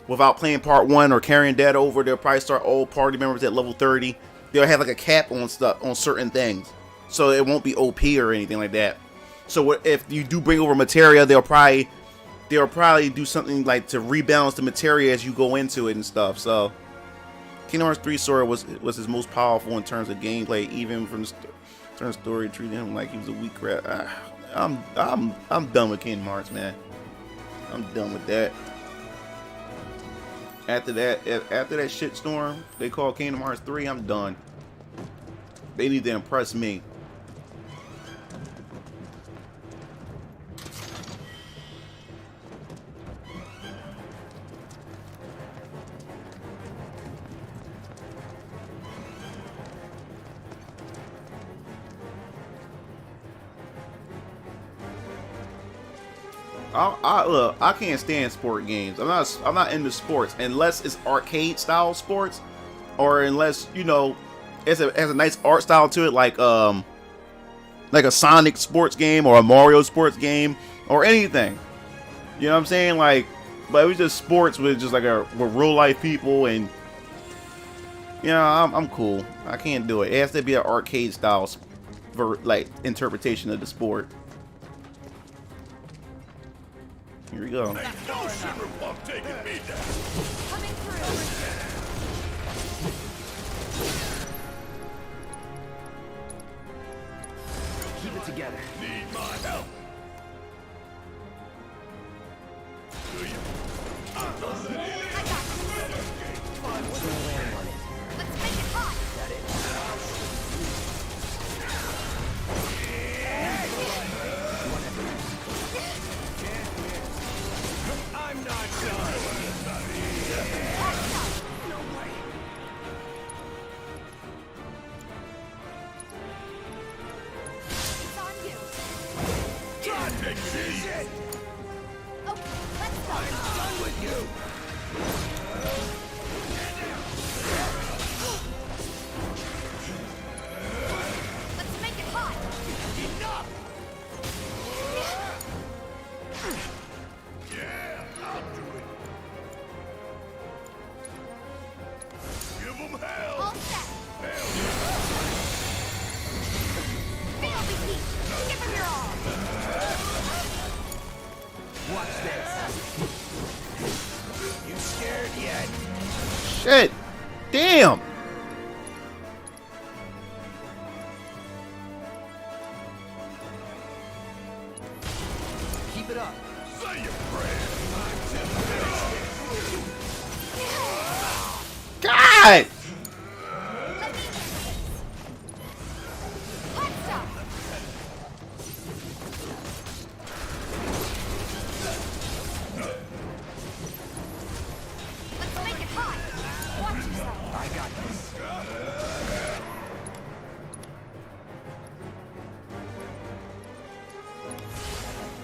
without playing part 1 or carrying that over. They'll probably start all party members at level 30. They'll have like a cap on stuff, on certain things, so it won't be OP or anything like that. So if you do bring over materia, they'll probably do something like to rebalance the materia as you go into it and stuff. So Kingdom Hearts 3 Sora was his most powerful in terms of gameplay, even from the turn story, treating him like he was a weak rat. I'm done with Kingdom Hearts, man. I'm done with that. After that shitstorm they call Kingdom Hearts 3, I'm done. They need to impress me. Look, I can't stand sport games. I'm not into sports unless it's arcade style sports, or unless, you know, it has a nice art style to it, like a Sonic sports game or a Mario sports game or anything. You know what I'm saying? Like, but it was just sports with just like with real life people, and you know, I'm cool. I can't do it. It has to be an arcade style for like interpretation of the sport. Here we go. No Shinra pump taking me down. Coming through. Keep it together. Need my help. Do you? I'm not letting it. Let's make it hot. Got it. I'm not done. No way. It's on you. Try to take it easy. Okay, let's go. I'm done with you. Let's make it hot. Enough. Yeah, I'll do it. Give them hell. All set. Hell Feel the heat. Give him your all. Watch this. You scared yet? Shit! Damn! Keep it up. Say your prayers. God! Hot stuff. Let's make it hot. Watch yourself. I got this.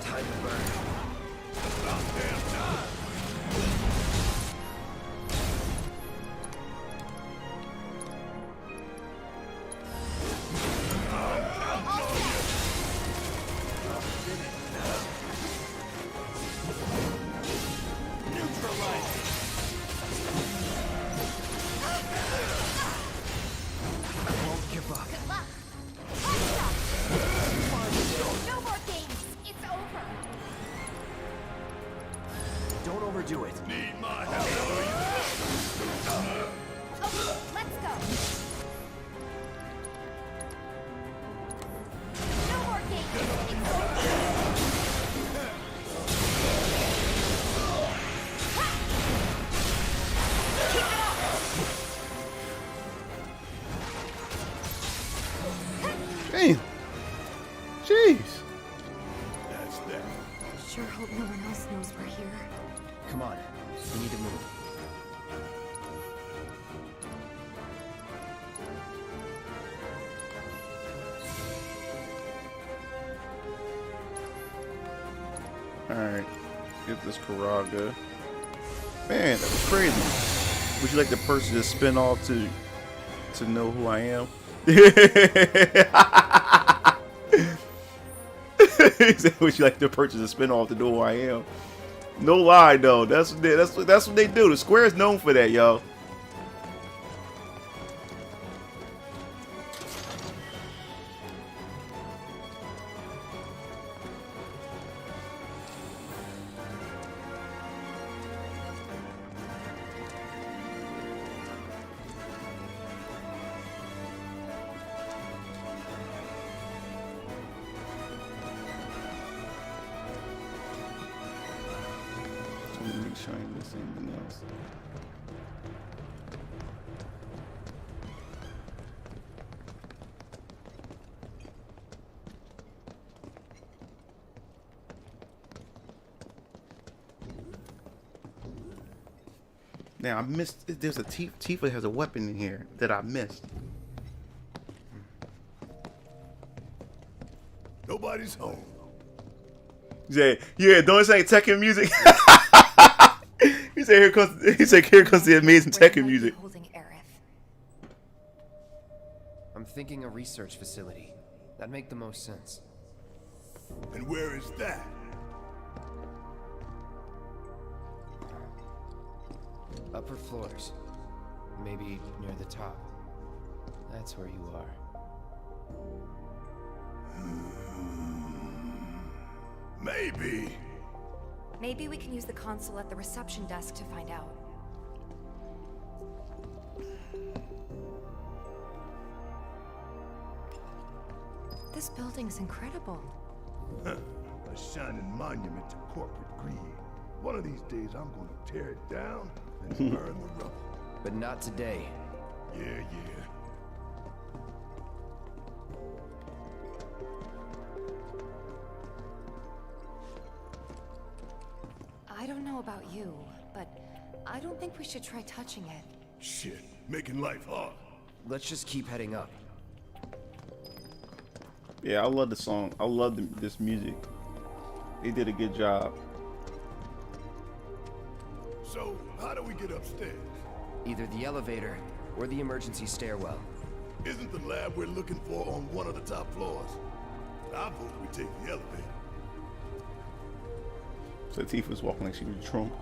Time to burn. About damn time. I won't give up. Good luck. Hot stuff. No more games. It's over. Don't overdo it. Need my help. Okay, let's go. No more games. It's over. Keep it up. Damn! Jeez! That's that. Sure hope no one else knows we're here. Come on. We need to move. Alright. Get this Karaga. Man, that was crazy. Would you like the person to spin off to know who I am? Would you like to purchase a spin-off to know who I am? No lie though. That's what they do. The Square is known for that, yo. Make sure I ain't missing anything else. Now I missed. There's a Tifa has a weapon in here that I missed. Nobody's home. Yeah, don't say Tekken music. He said, here comes the amazing Tekken music. I'm thinking a research facility. That'd make the most sense. And where is that? Upper floors. Maybe near the top. That's where you are. Maybe. Maybe we can use the console at the reception desk to find out. This building's incredible. A shining monument to corporate greed. One of these days I'm going to tear it down and burn the rubble. But not today. Yeah. I don't know about you, but I don't think we should try touching it. Shit, making life hard. Let's just keep heading up. Yeah, I love the song. I love this music. They did a good job. So, how do we get upstairs? Either the elevator or the emergency stairwell. Isn't the lab we're looking for on one of the top floors? I vote we take the elevator. So Tifa's walking like she was drunk.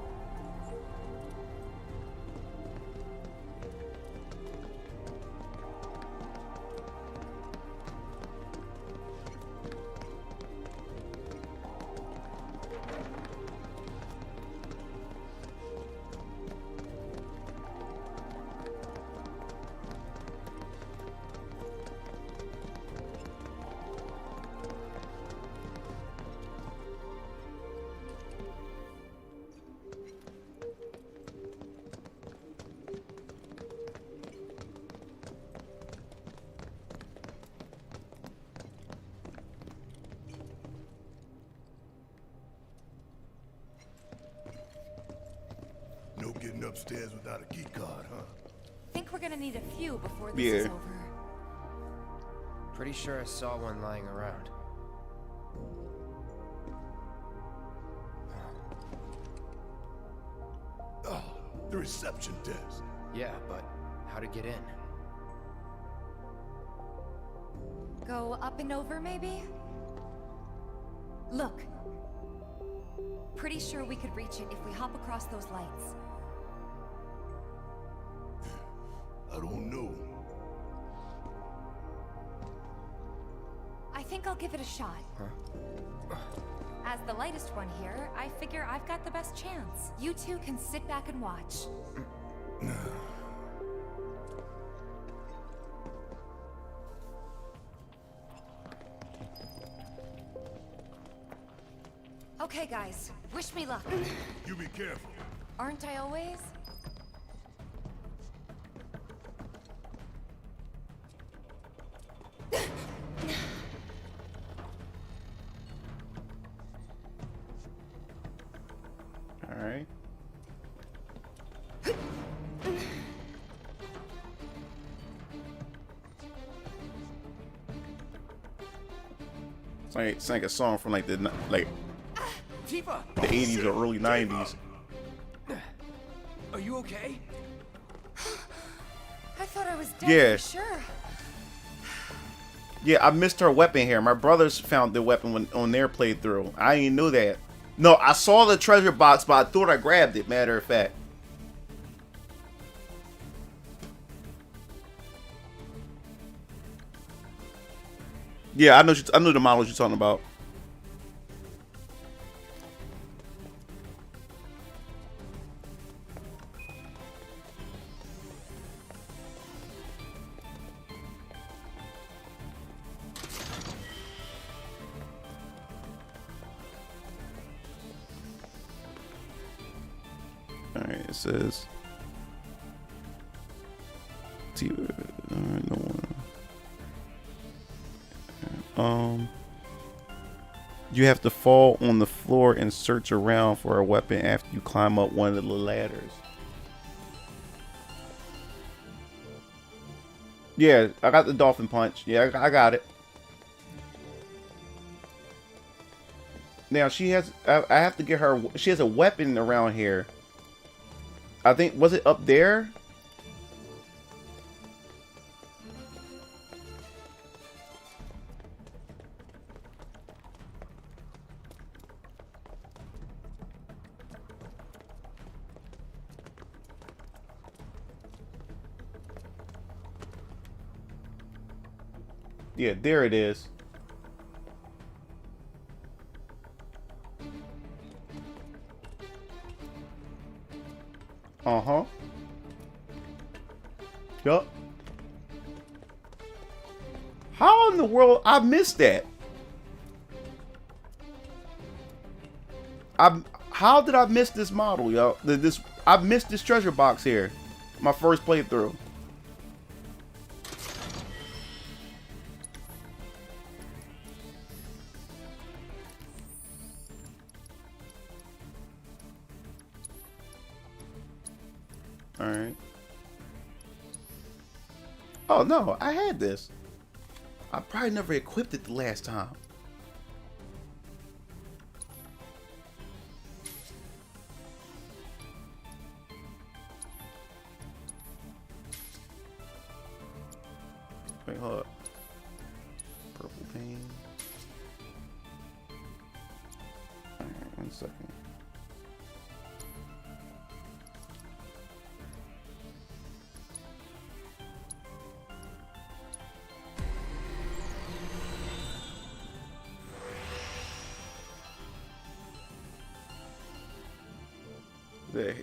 No getting upstairs without a key card, huh? Think we're gonna need a few before this is over. Pretty sure I saw one lying around. Oh, the reception desk. Yeah, but how to get in? Go up and over, maybe? Look. Pretty sure we could reach it if we hop across those lights. I don't know. I think I'll give it a shot. As the lightest one here, I figure I've got the best chance. You two can sit back and watch. Okay, guys. Wish me luck. You be careful. Aren't I always? All right. It's like a song from like the Tifa! the 80s or early 90s. Are you okay? I thought I was dead. Yeah. For sure. Yeah, I missed her weapon here. My brothers found the weapon on their playthrough. I didn't know that. No, I saw the treasure box, but I thought I grabbed it, matter of fact. Yeah, I know the models you're talking about. Alright, it says no one. You have to fall on the floor and search around for a weapon after you climb up one of the ladders. Yeah, I got the dolphin punch. Yeah, I got it. Now she has. I have to get her. She has a weapon around here. I think, was it up there? Yeah, there it is. Uh-huh. Yup. How in the world I missed that? How did I miss this model, y'all? I missed this treasure box here. My first playthrough. Alright. Oh no, I had this. I probably never equipped it the last time. Wait, hold up. Purple pain. Alright, 1 second.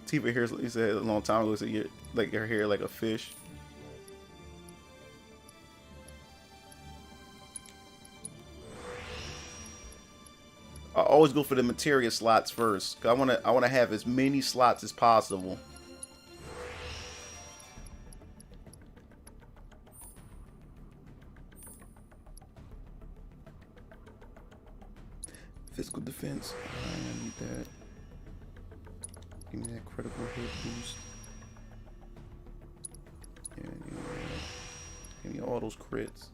Tifa hair, he said a long time ago, looks like her hair like a fish. I always go for the materia slots first, cause I wanna have as many slots as possible. Physical defense, I need that. Give me that critical hit boost. Yeah, give me all those crits.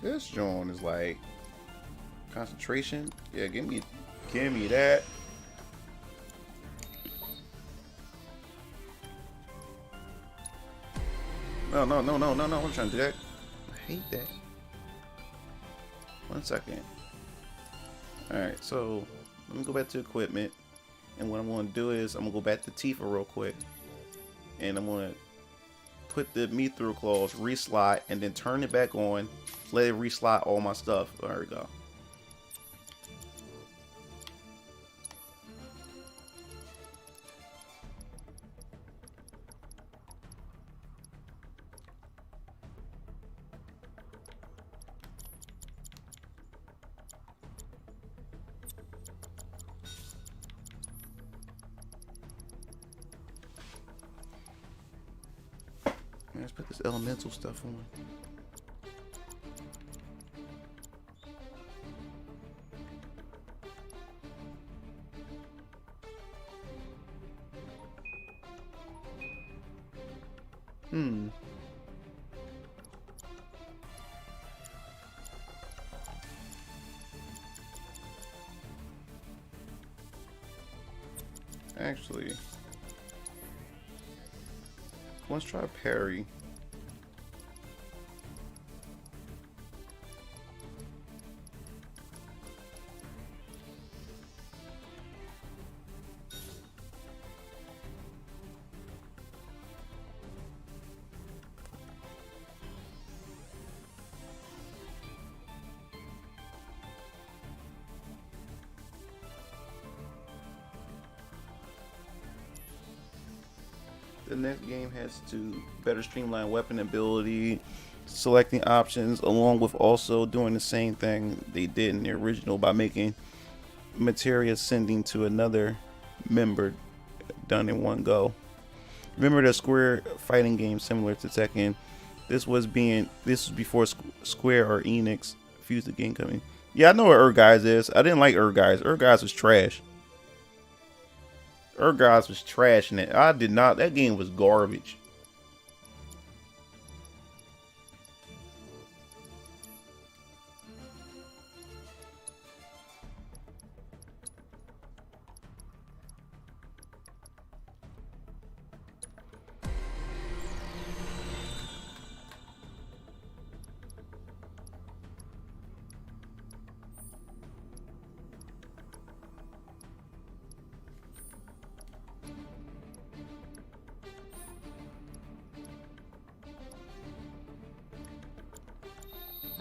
This joint is like concentration. Yeah, give me that. No, I'm trying to do that. I hate that. 1 second. Alright, so let me go back to equipment. And what I'm going to do is I'm going to go back to Tifa real quick. And I'm going to put the me-through claws, reslot, and then turn it back on. Let it reslot all my stuff. There we go. Let's put this elemental stuff on. Actually, let's try parry. The next game has to better streamline weapon ability, selecting options, along with also doing the same thing they did in the original by making materia sending to another member done in one go. Remember the Square fighting game similar to Tekken? This was before Square or Enix fused the game coming. Yeah, I know what Guys is. I didn't like Guys. Guys was trash. Guys was trash in it. I did not. That game was garbage.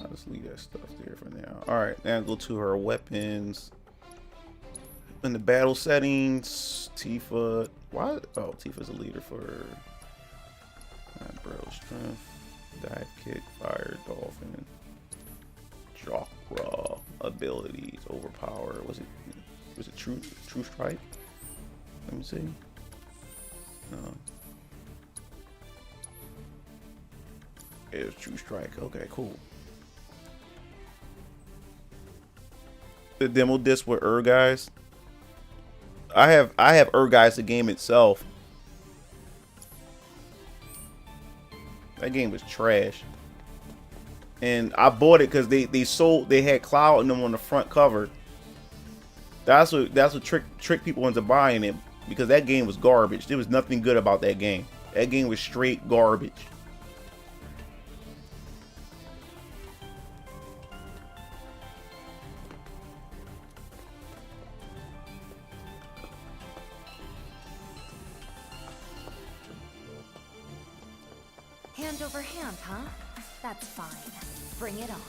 I'll just leave that stuff there for now. Alright, now go to her weapons. In the battle settings, Tifa. Why? Oh, Tifa's a leader for bro strength, dive kick, fire, dolphin, chakra abilities, overpower. Was it true strike? Let me see. No. It was true strike. Okay, cool. The demo disc with Guys. I have Guys, the game itself. That game was trash. And I bought it because they had Cloud in them on the front cover. That's what tricked people into buying it, because that game was garbage. There was nothing good about that game. That game was straight garbage. Hand over hand, huh? That's fine. Bring it on.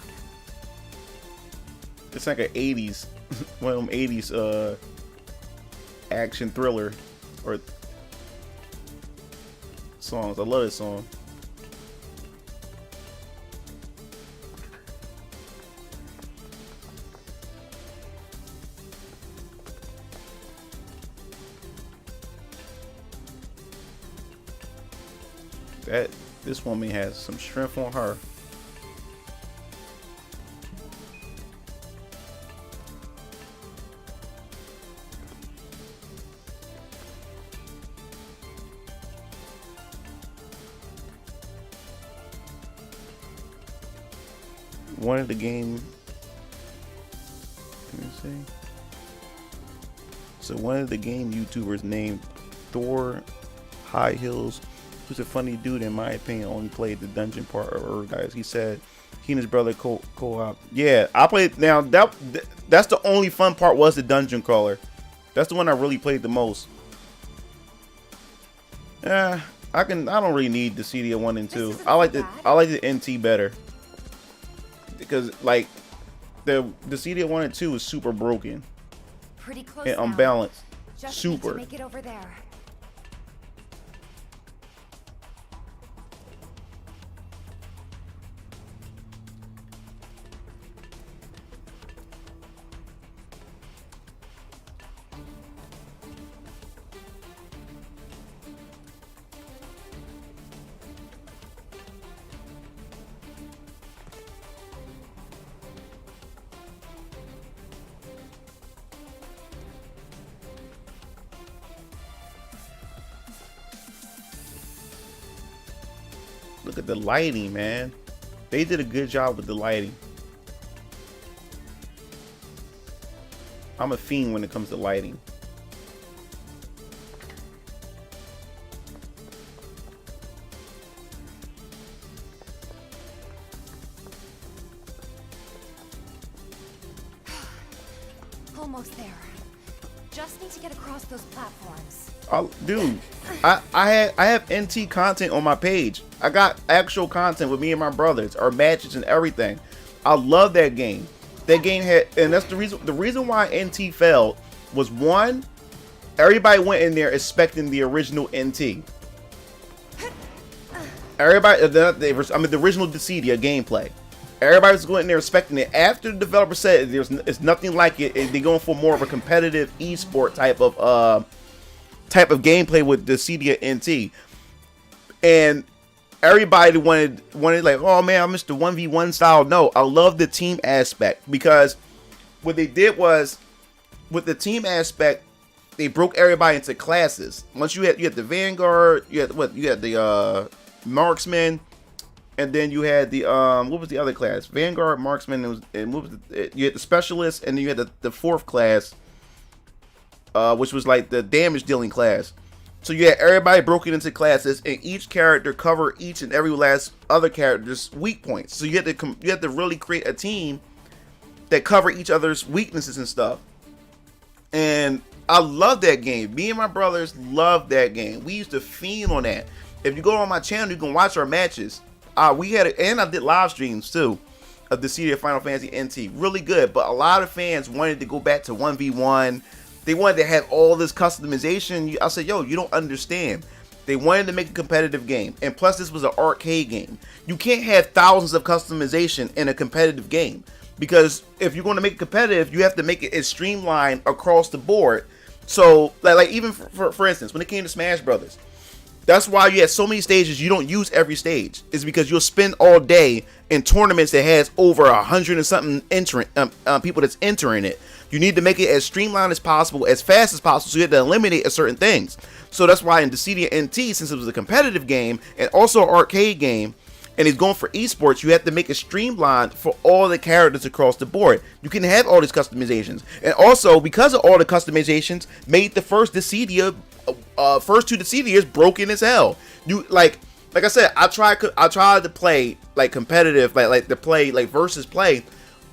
It's like an 80s, one of them 80s action thriller or songs. I love this song. This woman has some strength on her. One of the game, let me see. So one of the game YouTubers named Thor High Hills, who's a funny dude in my opinion, only played the dungeon part of Guys. He said he and his brother co-op. Yeah, I played. Now that's the only fun part, was the dungeon crawler. That's the one I really played the most. Yeah, I don't really need the CD 1 and 2. I like the NT better, because like the CD 1 and 2 is super broken. Pretty close and now. Unbalanced. Just Super. need to make it over there. Look at the lighting, man. They did a good job with the lighting. I'm a fiend when it comes to lighting. Almost there. Just need to get across those platforms. Dude, I have NT content on my page. I got actual content with me and my brothers, our matches and everything. I love that game. That game had, and that's the reason why NT failed was, one, everybody went in there expecting the original NT. Everybody, the original Dissidia gameplay. Everybody was going in there expecting it. After the developer said it's nothing like it, they're going for more of a competitive esport type of gameplay with Dissidia NT. And everybody wanted like, oh man, I missed the 1v1 style. No, I love the team aspect, because what they did was, with the team aspect, they broke everybody into classes. Once you had the Vanguard, you had the Marksman, and then you had the what was the other class? Vanguard, Marksman, you had the Specialist, and then you had the fourth class, which was like the damage dealing class. So you had everybody broken into classes, and each character cover each and every last other character's weak points. So you had to really create a team that cover each other's weaknesses and stuff. And I love that game. Me and my brothers love that game. We used to fiend on that. If you go on my channel, you can watch our matches. We had it, and I did live streams too of the Dissidia Final Fantasy NT. Really good, but a lot of fans wanted to go back to 1v1. They wanted to have all this customization. I said, yo, you don't understand. They wanted to make a competitive game, and plus this was an arcade game. You can't have thousands of customization in a competitive game, because if you're going to make it competitive, you have to make it as streamlined across the board. So like even for instance, when it came to Smash Brothers, that's why you had so many stages you don't use every stage. Is because you'll spend all day in tournaments that has over 100 and something people that's entering it. You need to make it as streamlined as possible, as fast as possible, so you have to eliminate certain things. So that's why in Dissidia NT, since it was a competitive game and also an arcade game, and it's going for esports, you have to make it streamlined for all the characters across the board. You can have all these customizations, and also because of all the customizations, made the first two Dissidias broken as hell. You like I said, I tried to play like competitive, like to play like versus play.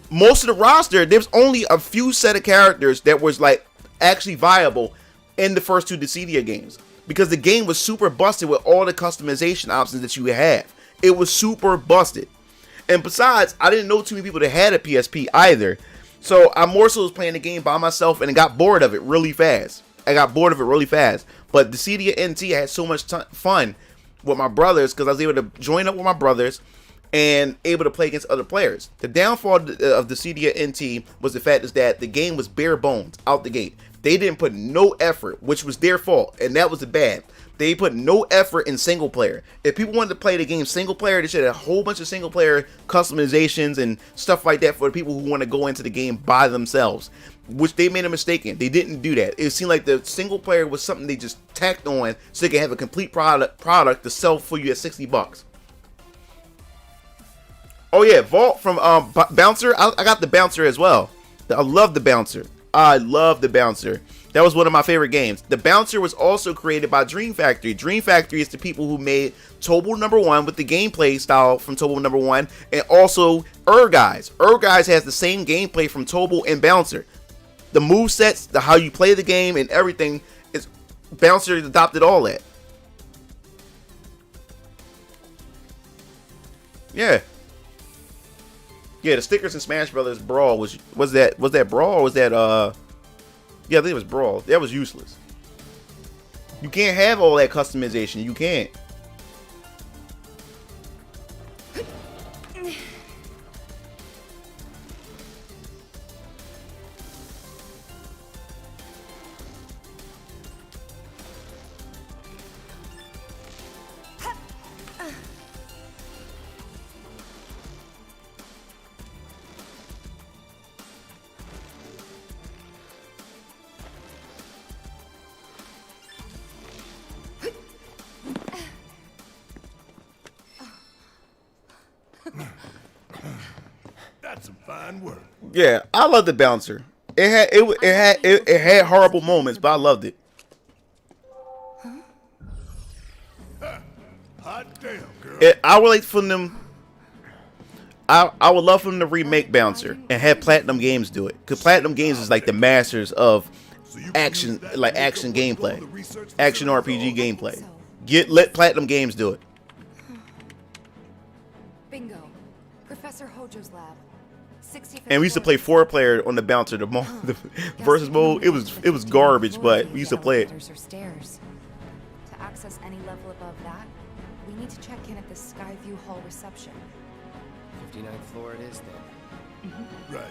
Most of the roster, there's only a few set of characters that was like actually viable in the first two Dissidia games, because the game was super busted with all the customization options that you have. It was super busted. And besides, I didn't know too many people that had a PSP either. So I more so was playing the game by myself and got bored of it really fast. But Dissidia NT had so much fun with my brothers, because I was able to join up with my brothers and able to play against other players. The downfall of Dissidia NT was the fact is that the game was bare bones out the gate. They didn't put no effort, which was their fault, and that was the bad. They put no effort in single player. If people wanted to play the game single player, they should have a whole bunch of single player customizations and stuff like that for the people who want to go into the game by themselves, which they made a mistake in. They didn't do that. It seemed like the single player was something they just tacked on so they could have a complete product to sell for you at $60. Oh yeah, Vault from Bouncer. I got the Bouncer as well. I love the Bouncer. That was one of my favorite games. The Bouncer was also created by Dream Factory. Dream Factory is the people who made Tobal No. 1 with the gameplay style from Tobal No. 1, and also Guys. Guys has the same gameplay from Tobal and Bouncer. The movesets, how you play the game, and everything, is Bouncer adopted all that. Yeah. Yeah, the stickers in Smash Brothers Brawl was that Brawl, or was that yeah, I think it was Brawl. That was useless. You can't have all that customization. You can't. That's some fine work. Yeah, I love the bouncer. It had horrible moments, but I loved it. Hot damn, girl. I would like for them. I would love for them to remake Bouncer and have Platinum Games do it, because Platinum Games is like the masters of action, like action gameplay, action RPG gameplay. Let Platinum Games do it. Bingo. Professor Hojo's lab. 65th And we used to play 4-player on the Bouncer, the versus mode. It was garbage, but we used to play it. Or stairs. To access any level above that, we need to check in at the Skyview Hall reception. 59th floor it is then. Right.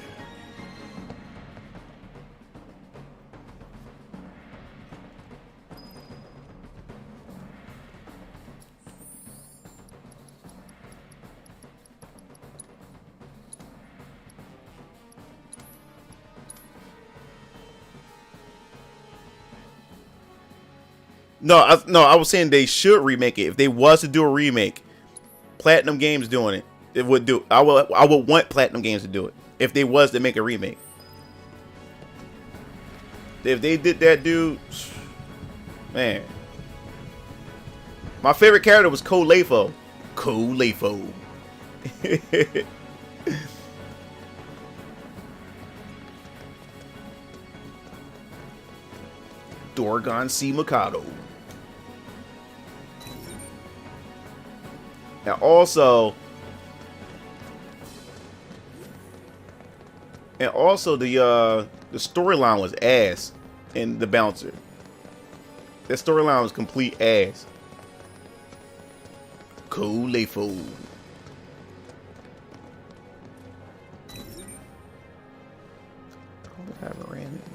No, I was saying they should remake it. If they was to do a remake, Platinum Games doing it, it would do. I would want Platinum Games to do it if they was to make a remake. If they did that, dude, man. My favorite character was Colefo. Colefo. Dorgon C. Mikado. Now also the storyline was ass in the Bouncer. The storyline was complete ass. Colefo. I haven't ran it before.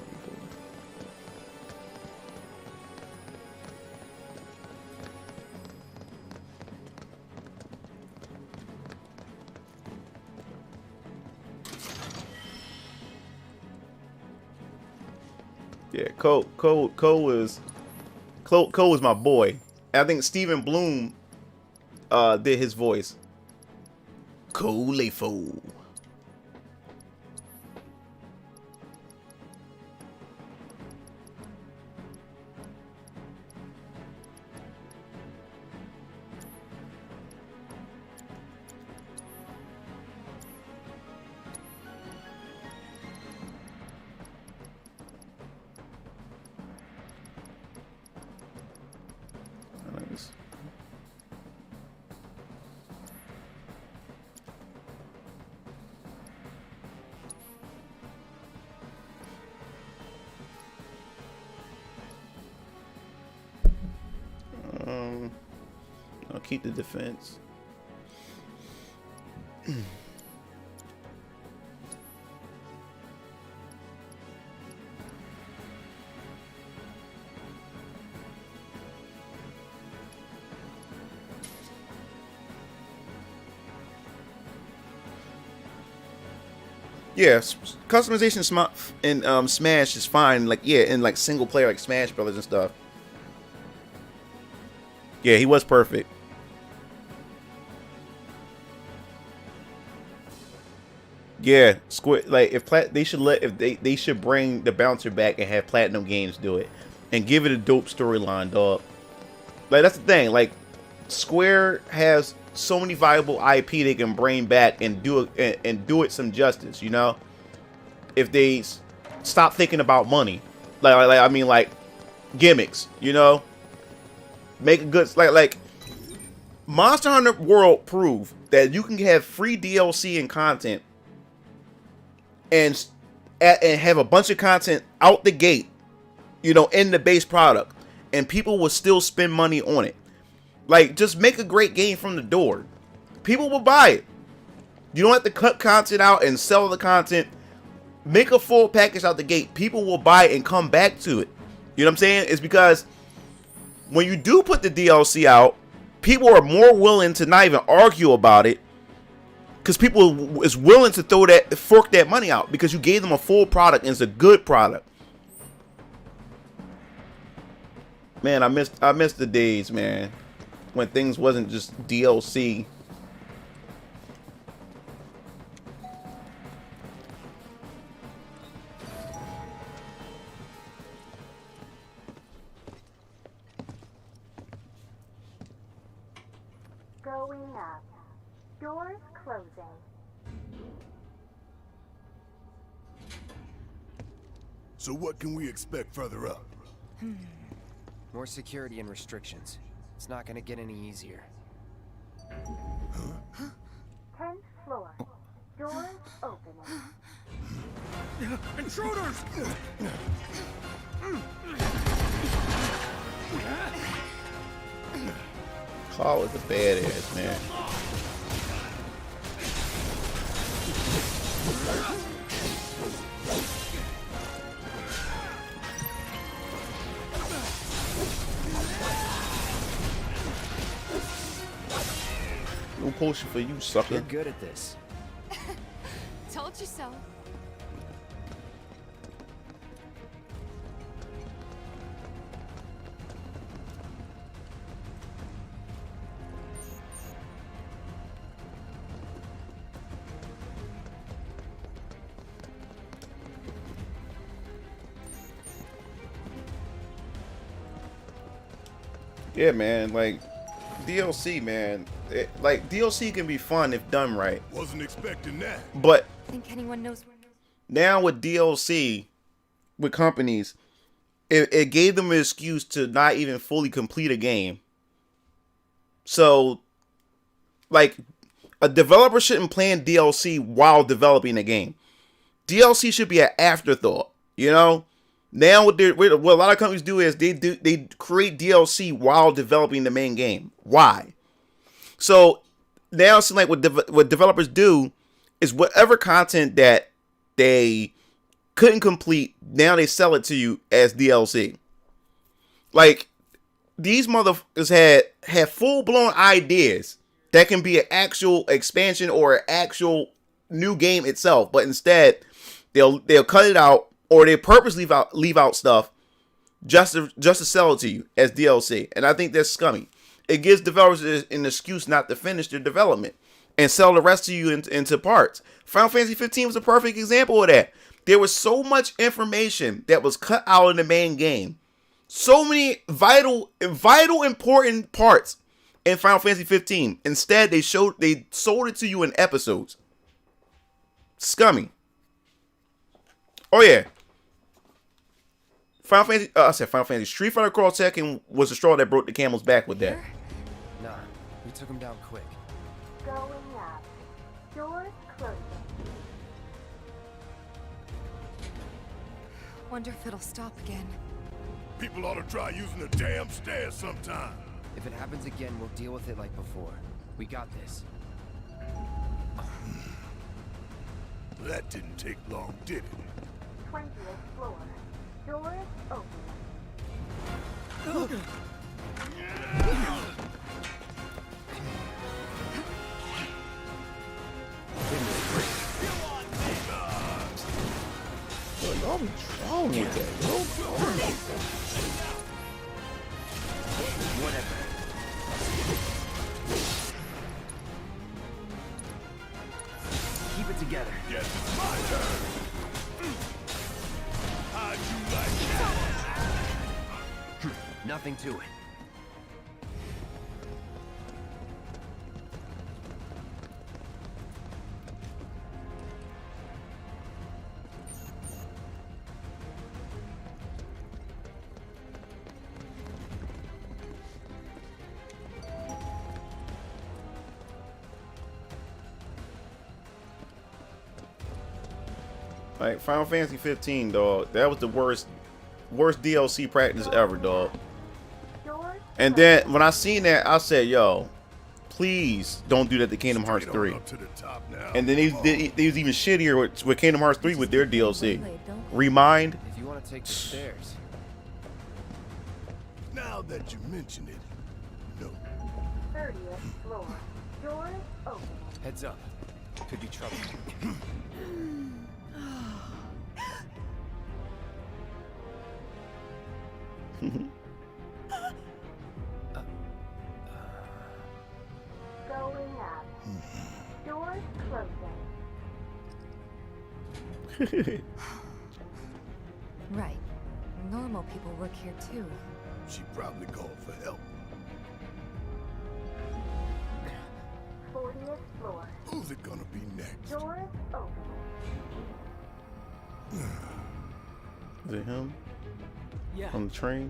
Yeah, Cole was my boy. And I think Stephen Bloom did his voice. Colefo. Nice. I'll keep the defense. Yeah, customization in Smash is fine. Like, yeah, in like single player, like Smash Brothers and stuff. Yeah, he was perfect. Yeah, like if they should bring the Bouncer back and have Platinum Games do it and give it a dope storyline, dog. Like that's the thing. Like Square has so many viable IP they can bring back and do it some justice, you know. If they stop thinking about money, like gimmicks, you know. Make a good like Monster Hunter World proved that you can have free DLC and content and have a bunch of content out the gate, you know, in the base product, and people will still spend money on it. Like, just make a great game from the door. People will buy it. You don't have to cut content out and sell the content. Make a full package out the gate. People will buy it and come back to it. You know what I'm saying? It's because when you do put the DLC out, people are more willing to not even argue about it, because people is willing to fork that money out because you gave them a full product and it's a good product. Man, I missed the days, man, when things wasn't just DLC. Going up. Doors closing. So what can we expect further up? More security and restrictions. It's not gonna get any easier. 10th floor. Doors opening. Intruders! Claw is a badass, man. No potion for you, sucker. You're good at this. Told you so. Yeah, man, like DLC, man. Like DLC can be fun if done right. Wasn't expecting that. But Think anyone knows where now with DLC, with companies, it gave them an excuse to not even fully complete a game. So, like, a developer shouldn't plan DLC while developing a game. DLC should be an afterthought, you know? Now what a lot of companies do is they create DLC while developing the main game. Why? So now it's like what developers do is whatever content that they couldn't complete, now they sell it to you as DLC. Like, these motherfuckers had full blown ideas that can be an actual expansion or an actual new game itself, but instead they'll cut it out. Or they purposely leave out stuff just to sell it to you as DLC. And I think that's scummy. It gives developers an excuse not to finish their development and sell the rest to you into parts. Final Fantasy 15 was a perfect example of that. There was so much information that was cut out in the main game. So many vital important parts in Final Fantasy 15. Instead, they sold it to you in episodes. Scummy. Oh yeah. Final Fantasy. Street Fighter Cross Tekken was the straw that broke the camel's back with that. Nah, we took him down quick. Going up. Doors closing. Wonder if it'll stop again. People ought to try using the damn stairs sometime. If it happens again, we'll deal with it like before. We got this. That didn't take long, did it? 20th floor. Doors open. Y'all be wrong with that, bro. Whatever. Keep it together. Yes, it's my turn. How'd you like that? Nothing to it. Like Final Fantasy 15, dog. That was the worst DLC practice ever, dog. And then when I seen that, I said, "Yo, please don't do that to Kingdom Hearts 3." And then they was even shittier with Kingdom Hearts 3 with their DLC. Remind. If you want to take the stairs. Now that you mention it, no. 30th floor. Doors open. Heads up. Could be trouble. Going up. Doors closing. Right. Normal people work here too. She probably called for help. Who's it gonna be next? Doors open. Is it him? Yeah. On the train?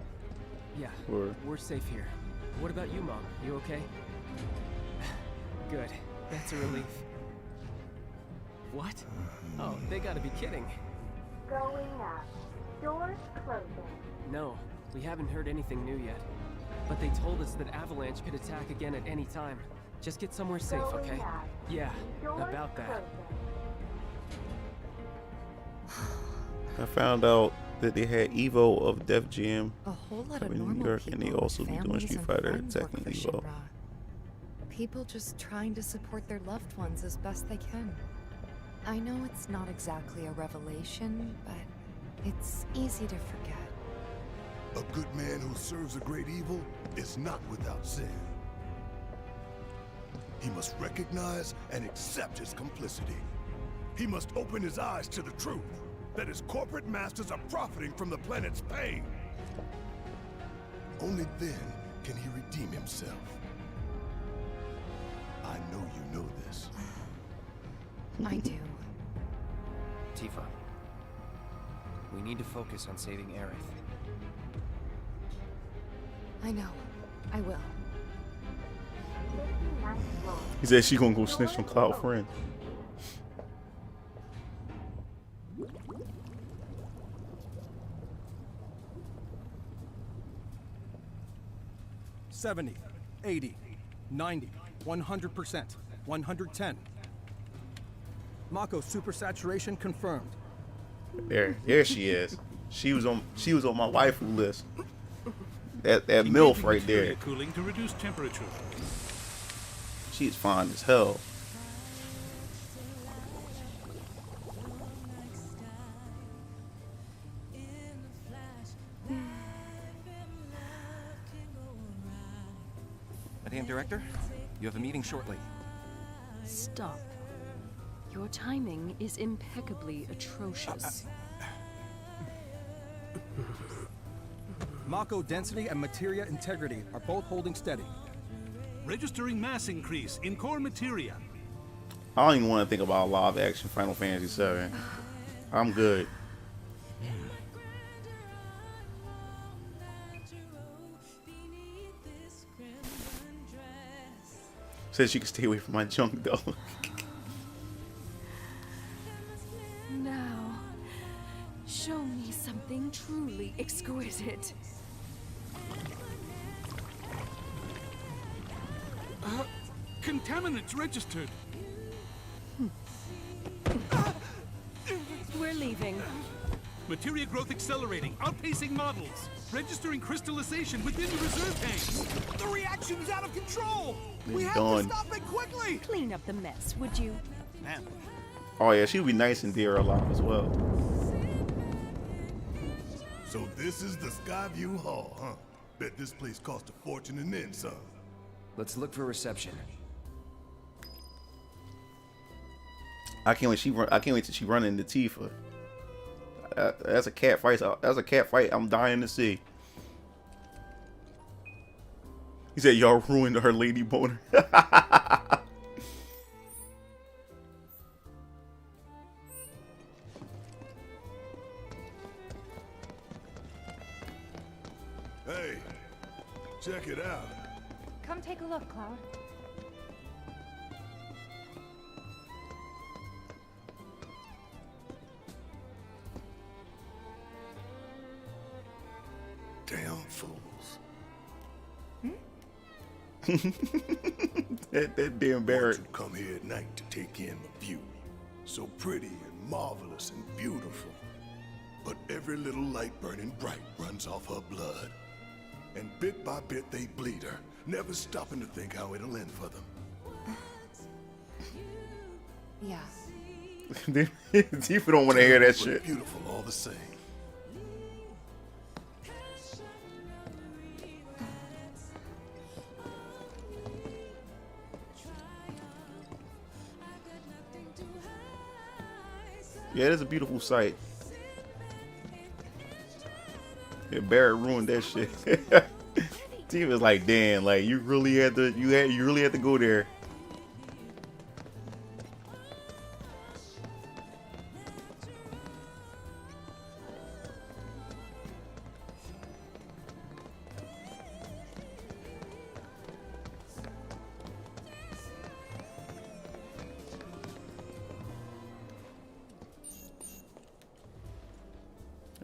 Yeah. Or We're safe here. What about you, Mom? You okay? Good. That's a relief. What? Oh, they gotta be kidding. Going up. Doors closing. No, we haven't heard anything new yet. But they told us that Avalanche could attack again at any time. Just get somewhere safe, okay? Yeah, about that. I found out that they had Evo of Def Jam A whole lot of in New normal York, and they people, also be doing families Street and Fighter friends work attacking for Evo. Shinra. People just trying to support their loved ones as best they can. I know it's not exactly a revelation, but it's easy to forget. A good man who serves a great evil is not without sin. He must recognize and accept his complicity. He must open his eyes to the truth that his corporate masters are profiting from the planet's pain. Only then can he redeem himself. I know you know this. I do. Tifa, we need to focus on saving Aerith. I know. I will. He said she gonna go snitch on Cloud Friend. $70, $80, $90, 100%, 110. Mako supersaturation confirmed. There she is. She was on my waifu list. That MILF right there. Cooling to reduce temperature. She's fine as hell. Madame Director, you have a meeting shortly. Stop. Your timing is impeccably atrocious. Mako density and materia integrity are both holding steady. Registering mass increase in core materia. I don't even want to think about live action Final Fantasy VII. I'm good. Says you can stay away from my junk though. Now, show me something truly exquisite. Contaminants registered. We're leaving. Materia growth accelerating, outpacing models. Registering crystallization within the reserve tanks. The reaction is out of control. We have to stop it quickly. Clean up the mess, would you? Man. Oh yeah, she would be nice in Dear Alive as well. So this is the Skyview Hall, huh? Bet this place cost a fortune and then some. Let's look for reception. I can't wait till she run into Tifa. That's a cat fight. That's a cat fight I'm dying to see. He said y'all ruined her lady boner. Hey, check it out. Come take a look, Cloud. Damn fools. that damn Barrett. You come here at night to take in the view. So pretty and marvelous and beautiful. But every little light burning bright runs off her blood. And bit by bit they bleed her, never stopping to think how it'll end for them. Yeah. Tifa don't want to hear that shit. Beautiful all the same. Yeah, it is a beautiful sight. Yeah, Barrett ruined that shit. Tifa's like, damn, like you really had to go there.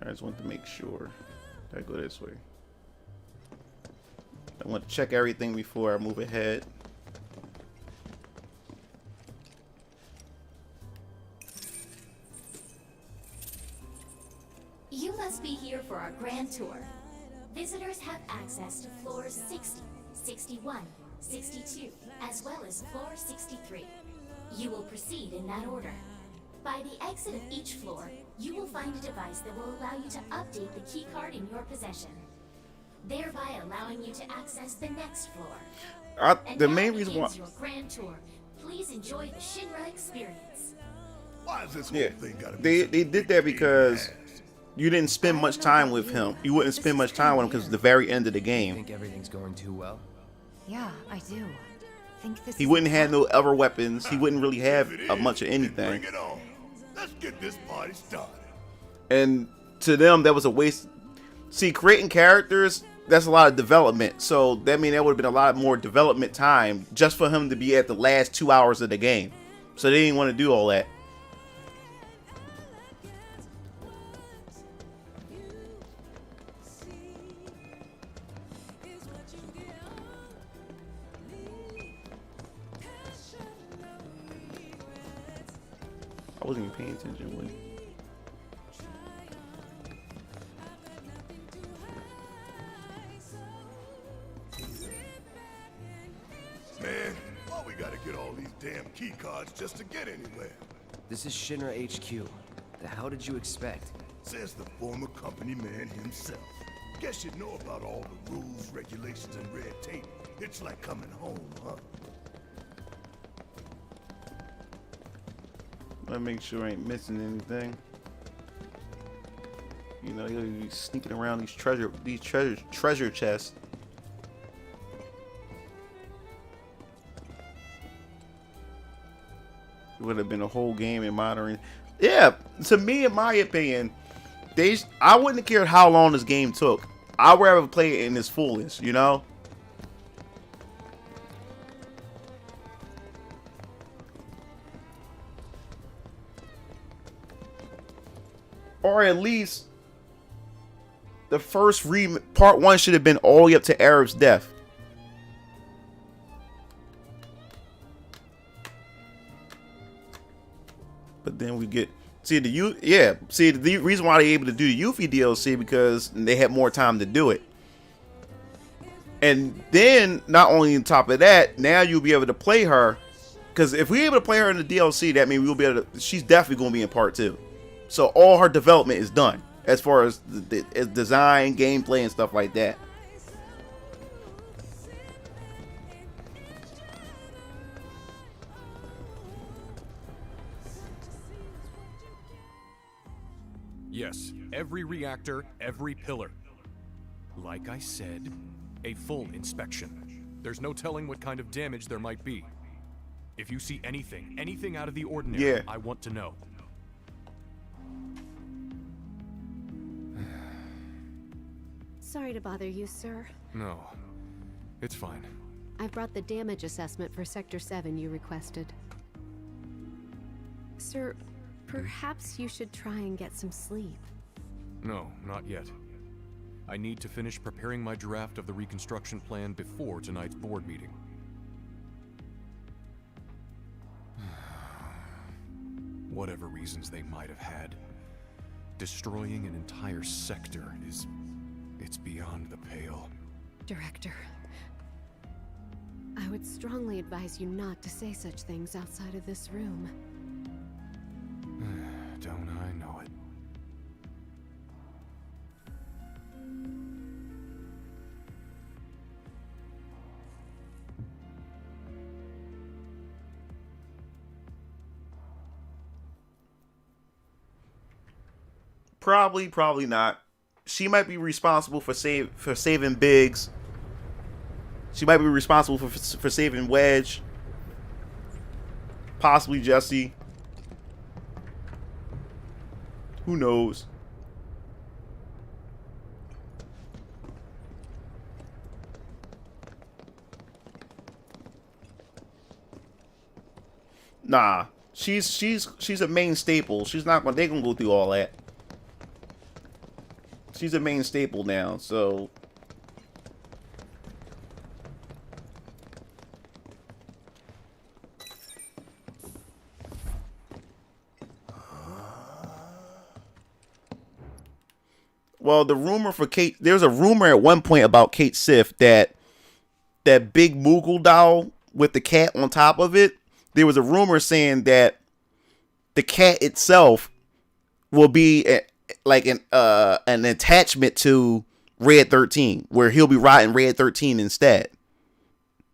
I just want to make sure. I go this way. I want to check everything before I move ahead. You must be here for our grand tour. Visitors have access to floors 60, 61, 62, as well as floor 63. You will proceed in that order. By the exit of each floor, you will find a device that will allow you to update the keycard in your possession, thereby allowing you to access the next floor. The main reason why your grand tour. Please enjoy the Shinra experience. Why is this yeah, whole thing gotta be they did that because you didn't spend much time with him. You wouldn't spend much time with him because it's the very end of the game. Think everything's going too well? Yeah, I do. Think this He is wouldn't have no other weapons. He wouldn't really have a much of anything. Bring it on. Let's get this party started. And to them, that was a waste. See, creating characters, that's a lot of development. So that means there would have been a lot more development time just for him to be at the last 2 hours of the game. So they didn't want to do all that. I wasn't even paying attention when. Man, why we gotta get all these damn key cards just to get anywhere? This is Shinra HQ. The hell did you expect? Says the former company man himself. Guess you know about all the rules, regulations, and red tape. It's like coming home, huh? Let me make sure I ain't missing anything. You know, you'll be sneaking around these treasure chests. It would have been a whole game in monitoring. Yeah, to me, in my opinion, I wouldn't have cared how long this game took. I'd rather play it in its fullest, you know? Or at least the first part 1 should have been all the way up to Arab's death. But then we get the reason why they're able to do the Yuffie DLC because they had more time to do it. And then not only on top of that, now you'll be able to play her, because if we're able to play her in the DLC, that means we'll be able to. She's definitely going to be in part 2. So all her development is done as far as the design, gameplay, and stuff like that. Yes, every reactor, every pillar. Like I said, a full inspection. There's no telling what kind of damage there might be. If you see anything out of the ordinary, yeah. I want to know. Sorry to bother you, sir. No, it's fine. I've brought the damage assessment for Sector 7 you requested. Sir, perhaps you should try and get some sleep. No, not yet. I need to finish preparing my draft of the reconstruction plan before tonight's board meeting. Whatever reasons they might have had, destroying an entire sector it's beyond the pale. Director, I would strongly advise you not to say such things outside of this room. Don't I know it? Probably not. She might be responsible for saving Biggs. She might be responsible for saving Wedge. Possibly Jesse. Who knows? Nah, she's a main staple. She's not gonna. They gonna go through all that. She's a main staple now, so. Well, the rumor for Kate, there's a rumor at one point about Kate Sith that big Moogle doll with the cat on top of it, there was a rumor saying that the cat itself will be an attachment to Red 13, where he'll be riding Red 13 instead.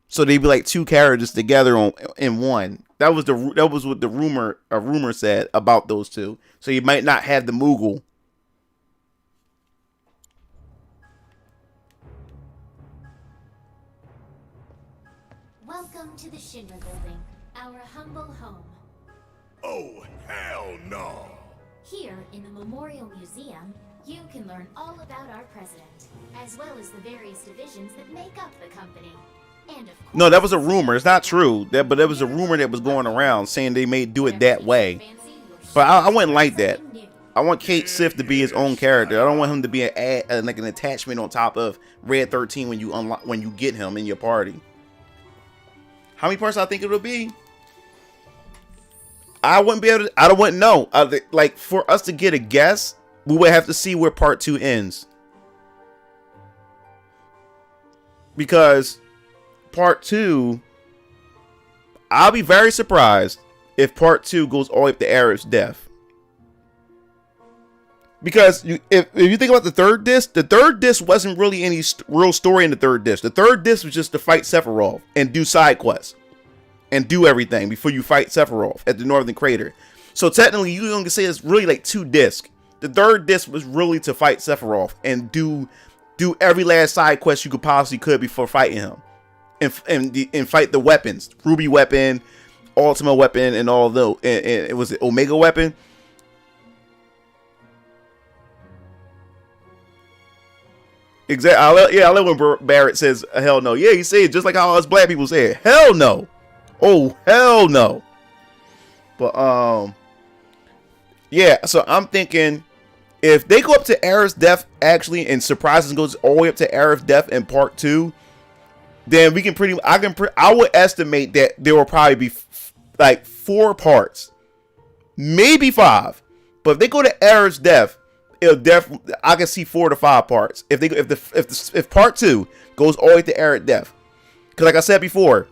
So they'd be like two characters together in one. That was what the rumor said about those two. So you might not have the Moogle. Welcome to the Shinra building, our humble home. Oh, hell no! Here in the Memorial Museum, you can learn all about our president, as well as the various divisions that make up the company. And of course, No, that was a rumor. It's not true. But there was a rumor that was going around saying they may do it that way. But I wouldn't like that. I want Kate Sith to be his own character. I don't want him to be like an attachment on top of Red 13 when you get him in your party. How many parts I think it'll be? I wouldn't be able to. I wouldn't know. Like, for us to get a guess, we would have to see where part 2 ends. Because part 2, I'll be very surprised if part 2 goes all the way up to Aerith's death. Because if you think about the third disc wasn't really any real story in the third disc. The third disc was just to fight Sephiroth and do side quests and do everything before you fight Sephiroth at the Northern Crater. So technically, you can say it's really like 2 discs. The third disc was really to fight Sephiroth and do every last side quest you could before fighting him, and fight the weapons, Ruby weapon, Ultima weapon, and all those. And it was the Omega weapon. Exactly. I love when Barrett says hell no. Yeah, he said it just like how us black people say it. Hell no. Oh, hell no. But yeah, so I'm thinking if they go up to Aerith's death actually and surprises goes all the way up to Aerith's death in part 2, then I would estimate that there will probably be like 4 parts. Maybe 5. But if they go to Aerith's death, I can see 4 to 5 parts. If part 2 goes all the way to Aerith's death. Because like I said before,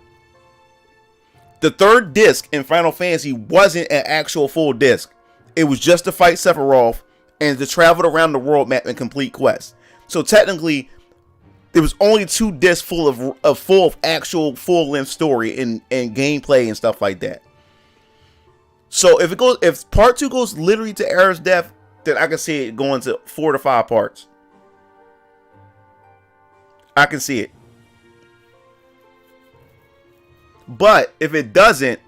the third disc in Final Fantasy wasn't an actual full disc. It was just to fight Sephiroth and to travel around the world map and complete quests. So technically, there was only 2 discs full of actual full-length story and gameplay and stuff like that. So if part 2 goes literally to Aerith's death, then I can see it going to 4 to 5 parts. I can see it. But if it doesn't,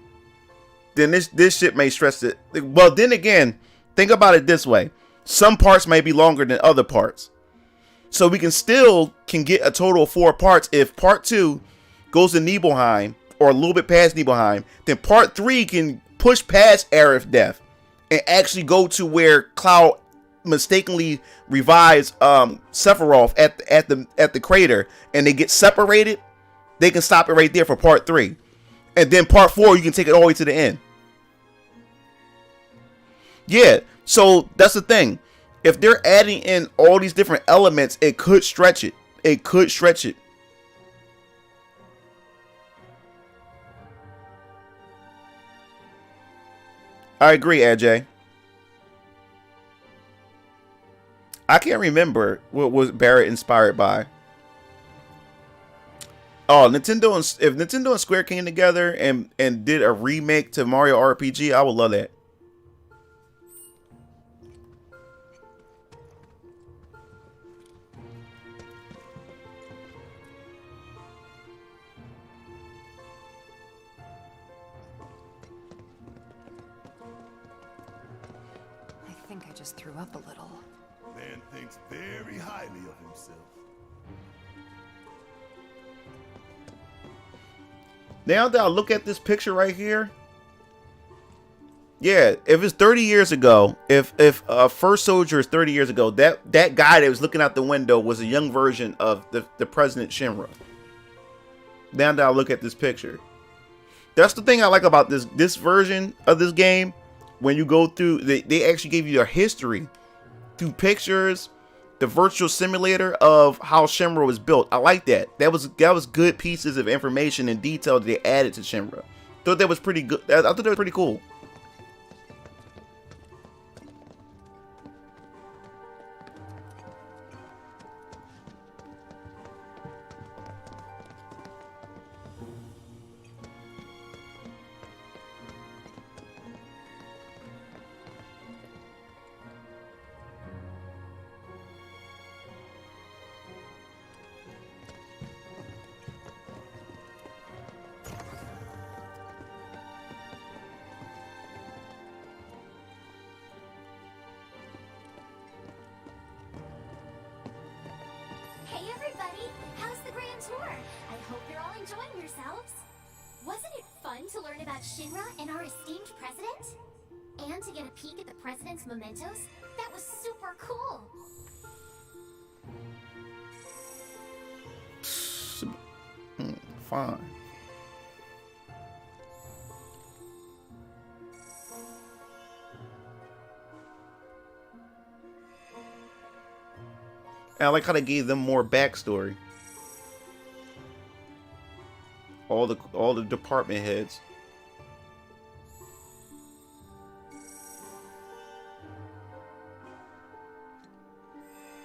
then this shit may stress it. Well, then again, think about it this way. Some parts may be longer than other parts. So we can get a total of 4 parts. If part 2 goes to Nibelheim or a little bit past Nibelheim, then part 3 can push past Aerith's death and actually go to where Cloud mistakenly revives Sephiroth at the crater, and they get separated. They can stop it right there for part 3. And then part 4, you can take it all the way to the end. Yeah, so that's the thing. If they're adding in all these different elements, it could stretch it. It could stretch it. I agree, Ajay. I can't remember what was Barrett inspired by. Oh, Nintendo if Nintendo and Square came together and did a remake to Mario RPG, I would love that. I think I just threw up a little. Man thinks very highly of himself. Now that I look at this picture right here, Yeah, if it's 30 years ago, if First Soldier is 30 years ago, that guy that was looking out the window was a young version of the President Shinra. Now that I look at this picture, that's the thing I like about this version of this game. When you go through, they actually give you a history through pictures, the virtual simulator of how Shinra was built. I like that. That was good pieces of information and detail that they added to Shinra. Thought that was pretty good. I thought that was pretty cool. Hey everybody, how's the grand tour? I hope you're all enjoying yourselves. Wasn't it fun to learn about Shinra and our esteemed president? And to get a peek at the president's mementos? That was super cool. Fine. And I like how they gave them more backstory. All the department heads.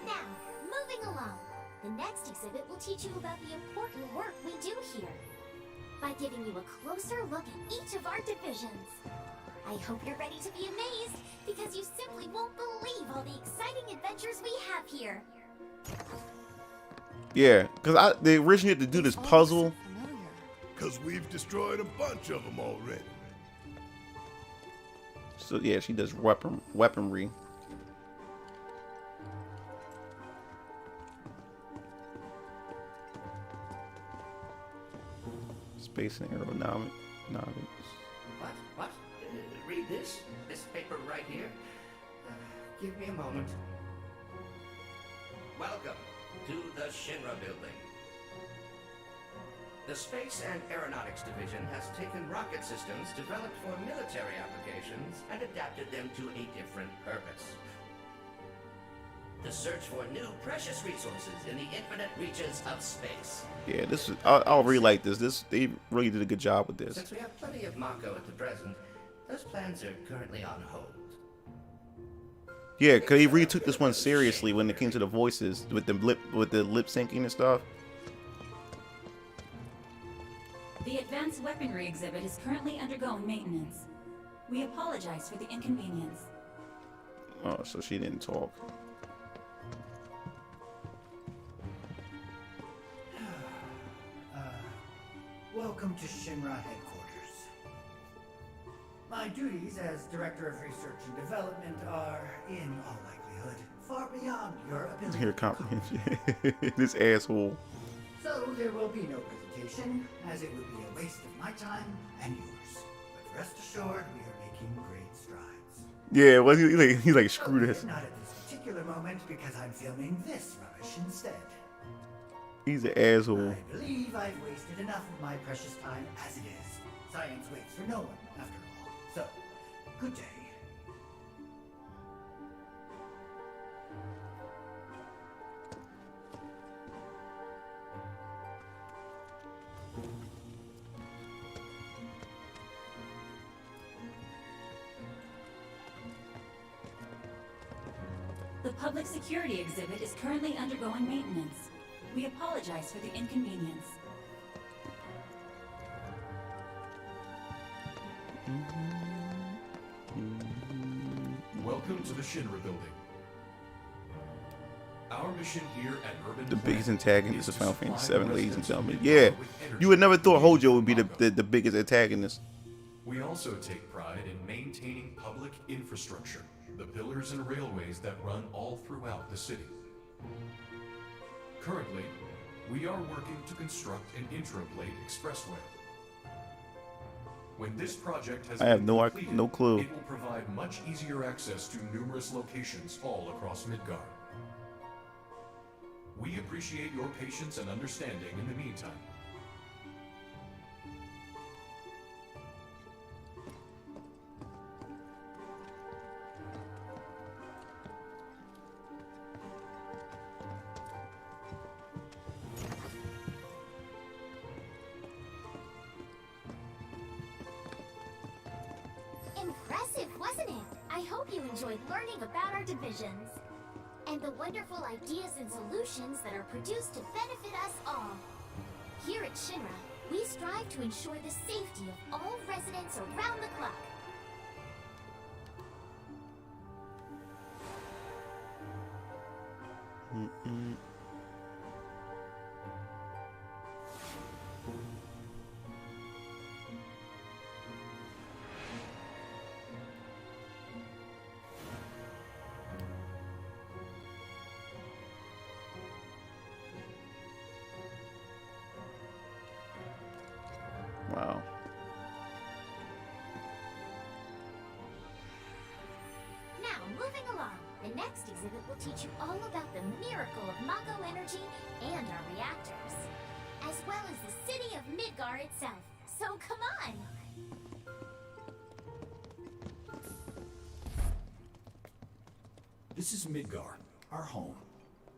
Now, moving along. The next exhibit will teach you about the important work we do here, by giving you a closer look at each of our divisions. I hope you're ready to be amazed, because you simply won't believe all the exciting adventures we have here. Yeah, because they originally had to do this puzzle. Because we've destroyed a bunch of them already. So yeah, she does weaponry. Space and aerodynamics. What? Read this? This paper right here? Give me a moment. Welcome to the Shinra building. The Space and Aeronautics Division has taken rocket systems developed for military applications and adapted them to a different purpose. The search for new precious resources in the infinite reaches of space. Yeah, this is. I'll really like this. They really did a good job with this. Since we have plenty of Mako at the present, those plans are currently on hold. Yeah, cause he really took this one seriously when it came to the voices with the lip syncing and stuff. The advanced weaponry exhibit is currently undergoing maintenance. We apologize for the inconvenience. Oh, so she didn't talk. Welcome to Shinra headquarters. My duties as Director of Research and Development are, in all likelihood, far beyond your ability. Here, comprehension. This asshole. So there will be no presentation, as it would be a waste of my time and yours. But rest assured, we are making great strides. Yeah, well, he's like screw this. Not at this particular moment, because I'm filming this rubbish instead. He's an asshole. I believe I've wasted enough of my precious time as it is. Science waits for no one, after all. So, good day. The public security exhibit is currently undergoing maintenance. We apologize for the inconvenience. Welcome to the Shinra building. Our mission here at Urban The biggest Planet antagonist is of to Final Fantasy supply VII, ladies and residents gentlemen. of Yeah, Midgar with energy you would never thought and Hojo would be power. the biggest antagonist. We also take pride in maintaining public infrastructure, the pillars and railways that run all throughout the city. Currently, we are working to construct an intraplate expressway. When this project has I have been no completed, no clue. it will provide much easier access to numerous locations all across Midgard. We appreciate your patience and understanding in the meantime. Impressive, wasn't it? I hope you enjoyed learning about our divisions and the wonderful ideas and solutions that are produced to benefit us all. Here at Shinra, we strive to ensure the safety of all residents around the clock. Wow. Now, moving along, the next exhibit will teach you all about the miracle of Mako energy and our reactors, as well as the city of Midgar itself. So come on! This is Midgar, our home,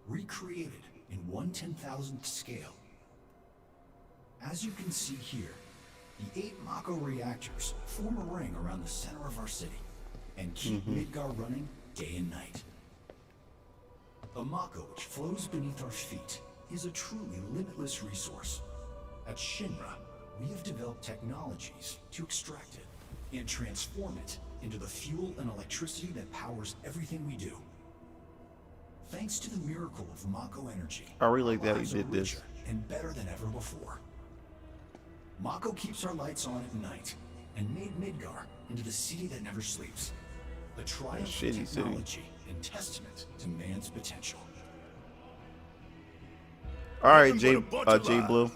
recreated in 1/10,000th scale. As you can see here, the 8 Mako reactors form a ring around the center of our city and keep Midgar running day and night. The Mako which flows beneath our feet is a truly limitless resource. At Shinra, we have developed technologies to extract it and transform it into the fuel and electricity that powers everything we do. Thanks to the miracle of Mako energy, I really like that he lives are did this. richer and better than ever before. Mako keeps our lights on at night and made Midgar into the city that never sleeps. A triumph of Shitty city. technology and testament to man's potential. All right, J Blue.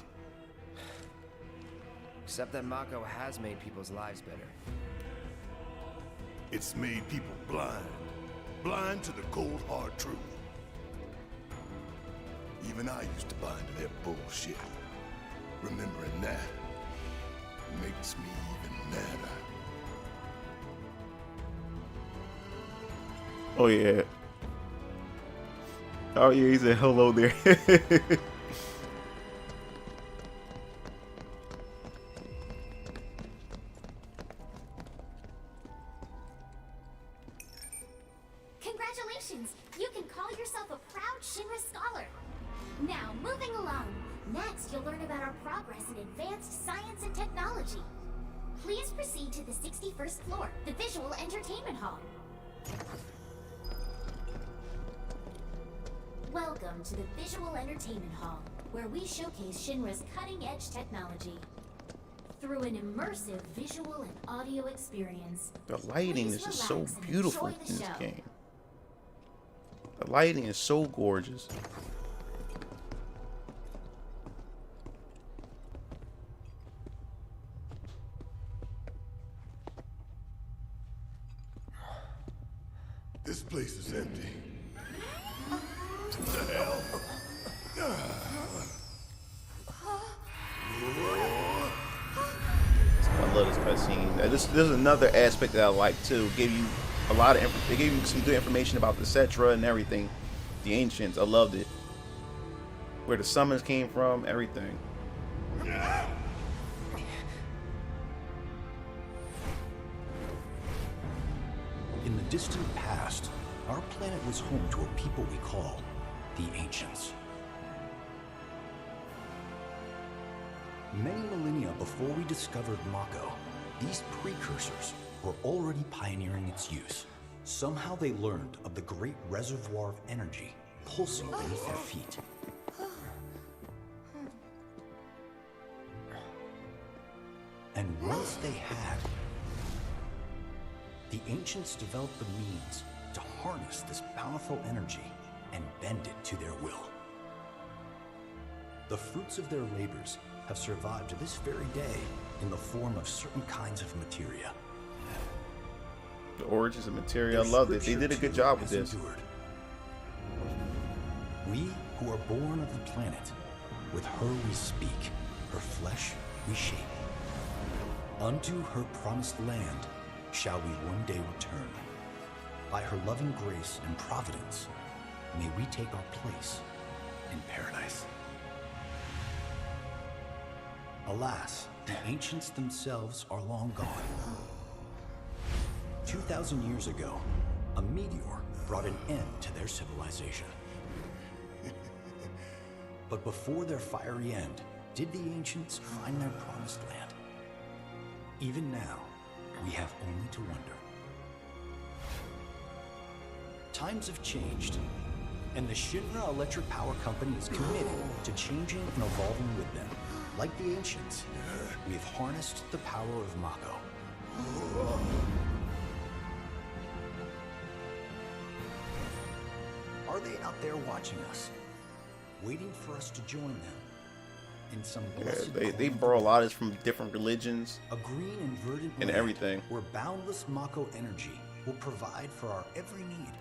Except that Mako has made people's lives better. It's made people blind. Blind to the cold, hard truth. Even I used to buy into that bullshit. Remembering that makes me even madder. Oh yeah. Oh yeah, he said hello there. Congratulations! You can call yourself a proud Shinra scholar. Now, moving along. Next, you'll learn about our progress in advanced science and technology. Please proceed to the 61st floor, the Visual Entertainment Hall. Welcome to the Visual Entertainment Hall, where we showcase Shinra's cutting-edge technology. Through an immersive visual and audio experience. The lighting is just so relax and beautiful enjoy the in this show. game. The lighting is so gorgeous. This place is empty. What the hell? I love this cutscene. Now, this is another aspect that I like too. Give you a lot of they gave you some good information about the Cetra and everything. The ancients, I loved it. Where the summons came from, everything. In the distant past, our planet was home to a people we call the Ancients. Many millennia before we discovered Mako, these precursors were already pioneering its use. Somehow they learned of the great reservoir of energy pulsing beneath their feet. And once they had, the Ancients developed the means to harness this powerful energy and bend it to their will. The fruits of their labors have survived to this very day in the form of certain kinds of materia. The origins of materia, I loved it. They did a good job with this. Endured. We who are born of the planet, with her we speak, her flesh we shape. Unto her promised land shall we one day return. By her loving grace and providence, may we take our place in paradise. Alas, the ancients themselves are long gone. 2,000 years ago, a meteor brought an end to their civilization. But before their fiery end, did the ancients find their promised land? Even now, we have only to wonder. Times have changed, and the Shinra Electric Power Company is committed to changing and evolving with them. Like the ancients, we have harnessed the power of Mako. Are they out there watching us, waiting for us to join them in some blessed They borrow a lot of this from different religions, a green and verdant and land everything. where boundless Mako energy will provide for our every need.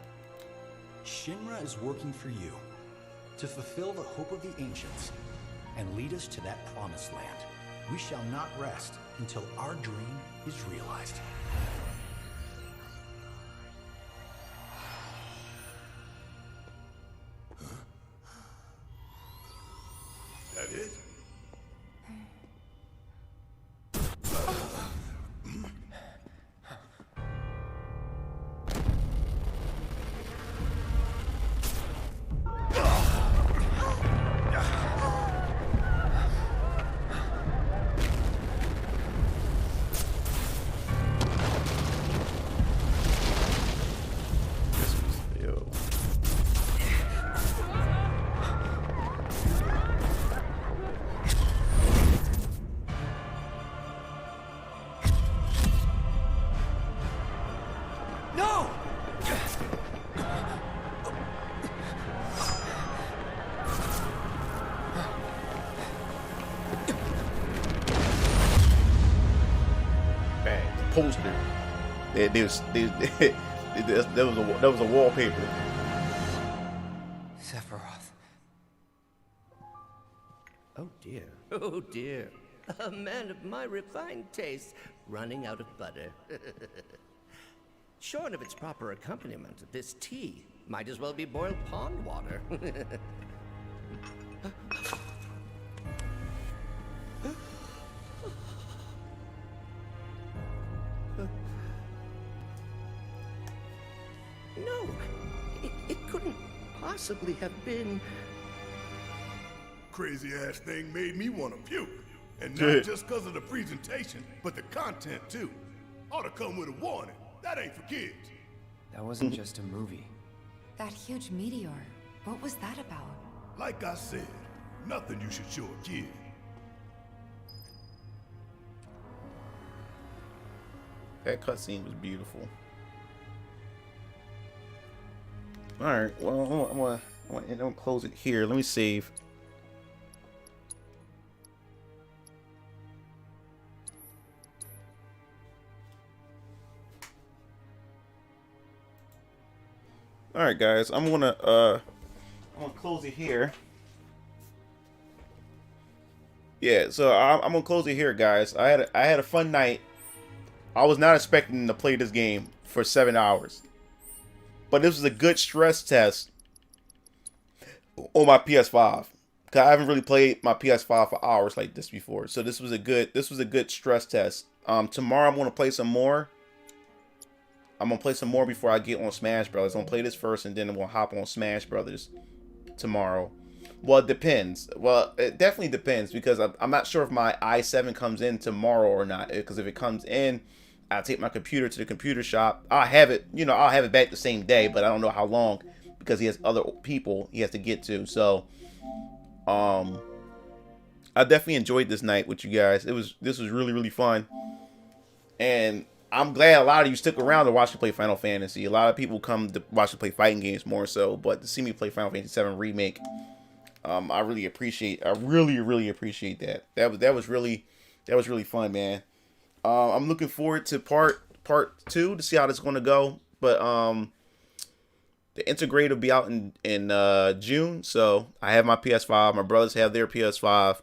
Shinra is working for you to fulfill the hope of the ancients and lead us to that promised land. We shall not rest until our dream is realized. That it? No! Bang, poster. That was a wallpaper. Sephiroth. Oh dear, oh dear. A man of my refined taste running out of butter. Shorn of its proper accompaniment, this tea might as well be boiled pond water. No, it couldn't possibly have been. Crazy ass thing made me want to puke. And Good. not just because of the presentation, but the content too. Ought to come with a warning. That ain't for kids. That wasn't just a movie. That huge meteor, what was that about? Like I said, nothing you should show a kid. That cutscene was beautiful. All right, well, I'm gonna close it here. Let me save. All right, guys, I'm gonna close it here. Yeah, so I'm gonna close it here, guys. I had a fun night. I was not expecting to play this game for 7 hours, but this was a good stress test on my PS5. Cause I haven't really played my PS5 for hours like this before, so this was a good stress test. Tomorrow I'm gonna play some more. I'm gonna play some more before I get on Smash Brothers. I'm gonna play this first, and then we'll hop on Smash Brothers tomorrow. Well, it depends. Well, it definitely depends, because I'm not sure if my i7 comes in tomorrow or not. Because if it comes in, I'll take my computer to the computer shop. I'll have it, I'll have it back the same day, but I don't know how long, because he has other people he has to get to. So, I definitely enjoyed this night with you guys. This was really, really fun, and I'm glad a lot of you stuck around to watch me play Final Fantasy. A lot of people come to watch me play fighting games more so, but to see me play Final Fantasy VII Remake, I really appreciate that. That was really That was really fun, man. I'm looking forward to part 2 to see how this is going to go. But the Integrate will be out in June. So I have my PS5. My brothers have their PS5.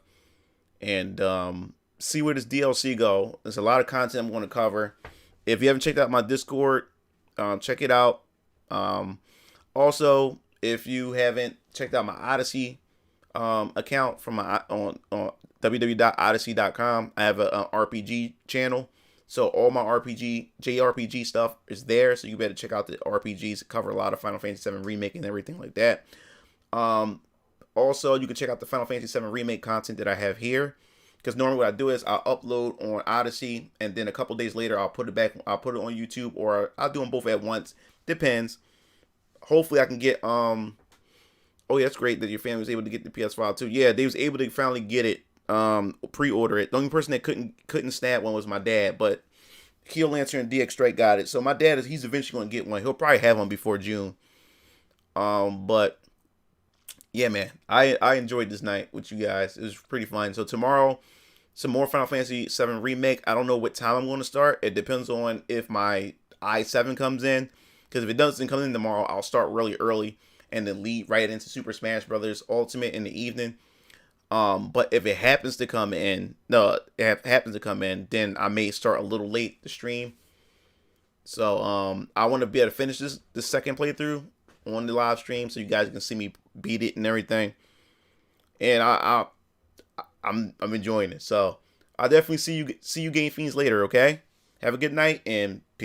And see where this DLC go. There's a lot of content I'm going to cover. If you haven't checked out my Discord, check it out. Also, if you haven't checked out my Odyssey account from my on www.odyssey.com, I have an RPG channel. So all my JRPG stuff is there. So you better check out the RPGs. Cover a lot of Final Fantasy VII Remake and everything like that. Also, you can check out the Final Fantasy VII Remake content that I have here. Because normally what I do is I'll upload on Odyssey, and then a couple days later I'll put it on YouTube, or I'll do them both at once. Depends. Hopefully I can get oh yeah, that's great that your family was able to get the PS5 too. Yeah, they was able to finally get it, pre-order it. The only person that couldn't snap one was my dad, but Keel Lancer and DX Strike got it. So my dad he's eventually gonna get one. He'll probably have one before June. But yeah, man, I enjoyed this night with you guys. It was pretty fun. So tomorrow, some more Final Fantasy VII Remake. I don't know what time I'm going to start. It depends on if my i7 comes in. Because if it doesn't come in tomorrow, I'll start really early and then lead right into Super Smash Brothers Ultimate in the evening. But if it happens to come in, then I may start a little late the stream. So I want to be able to finish this second playthrough on the live stream so you guys can see me beat it and everything. And I'm enjoying it. So I'll definitely see you Game Fiends later, okay? Have a good night and peace.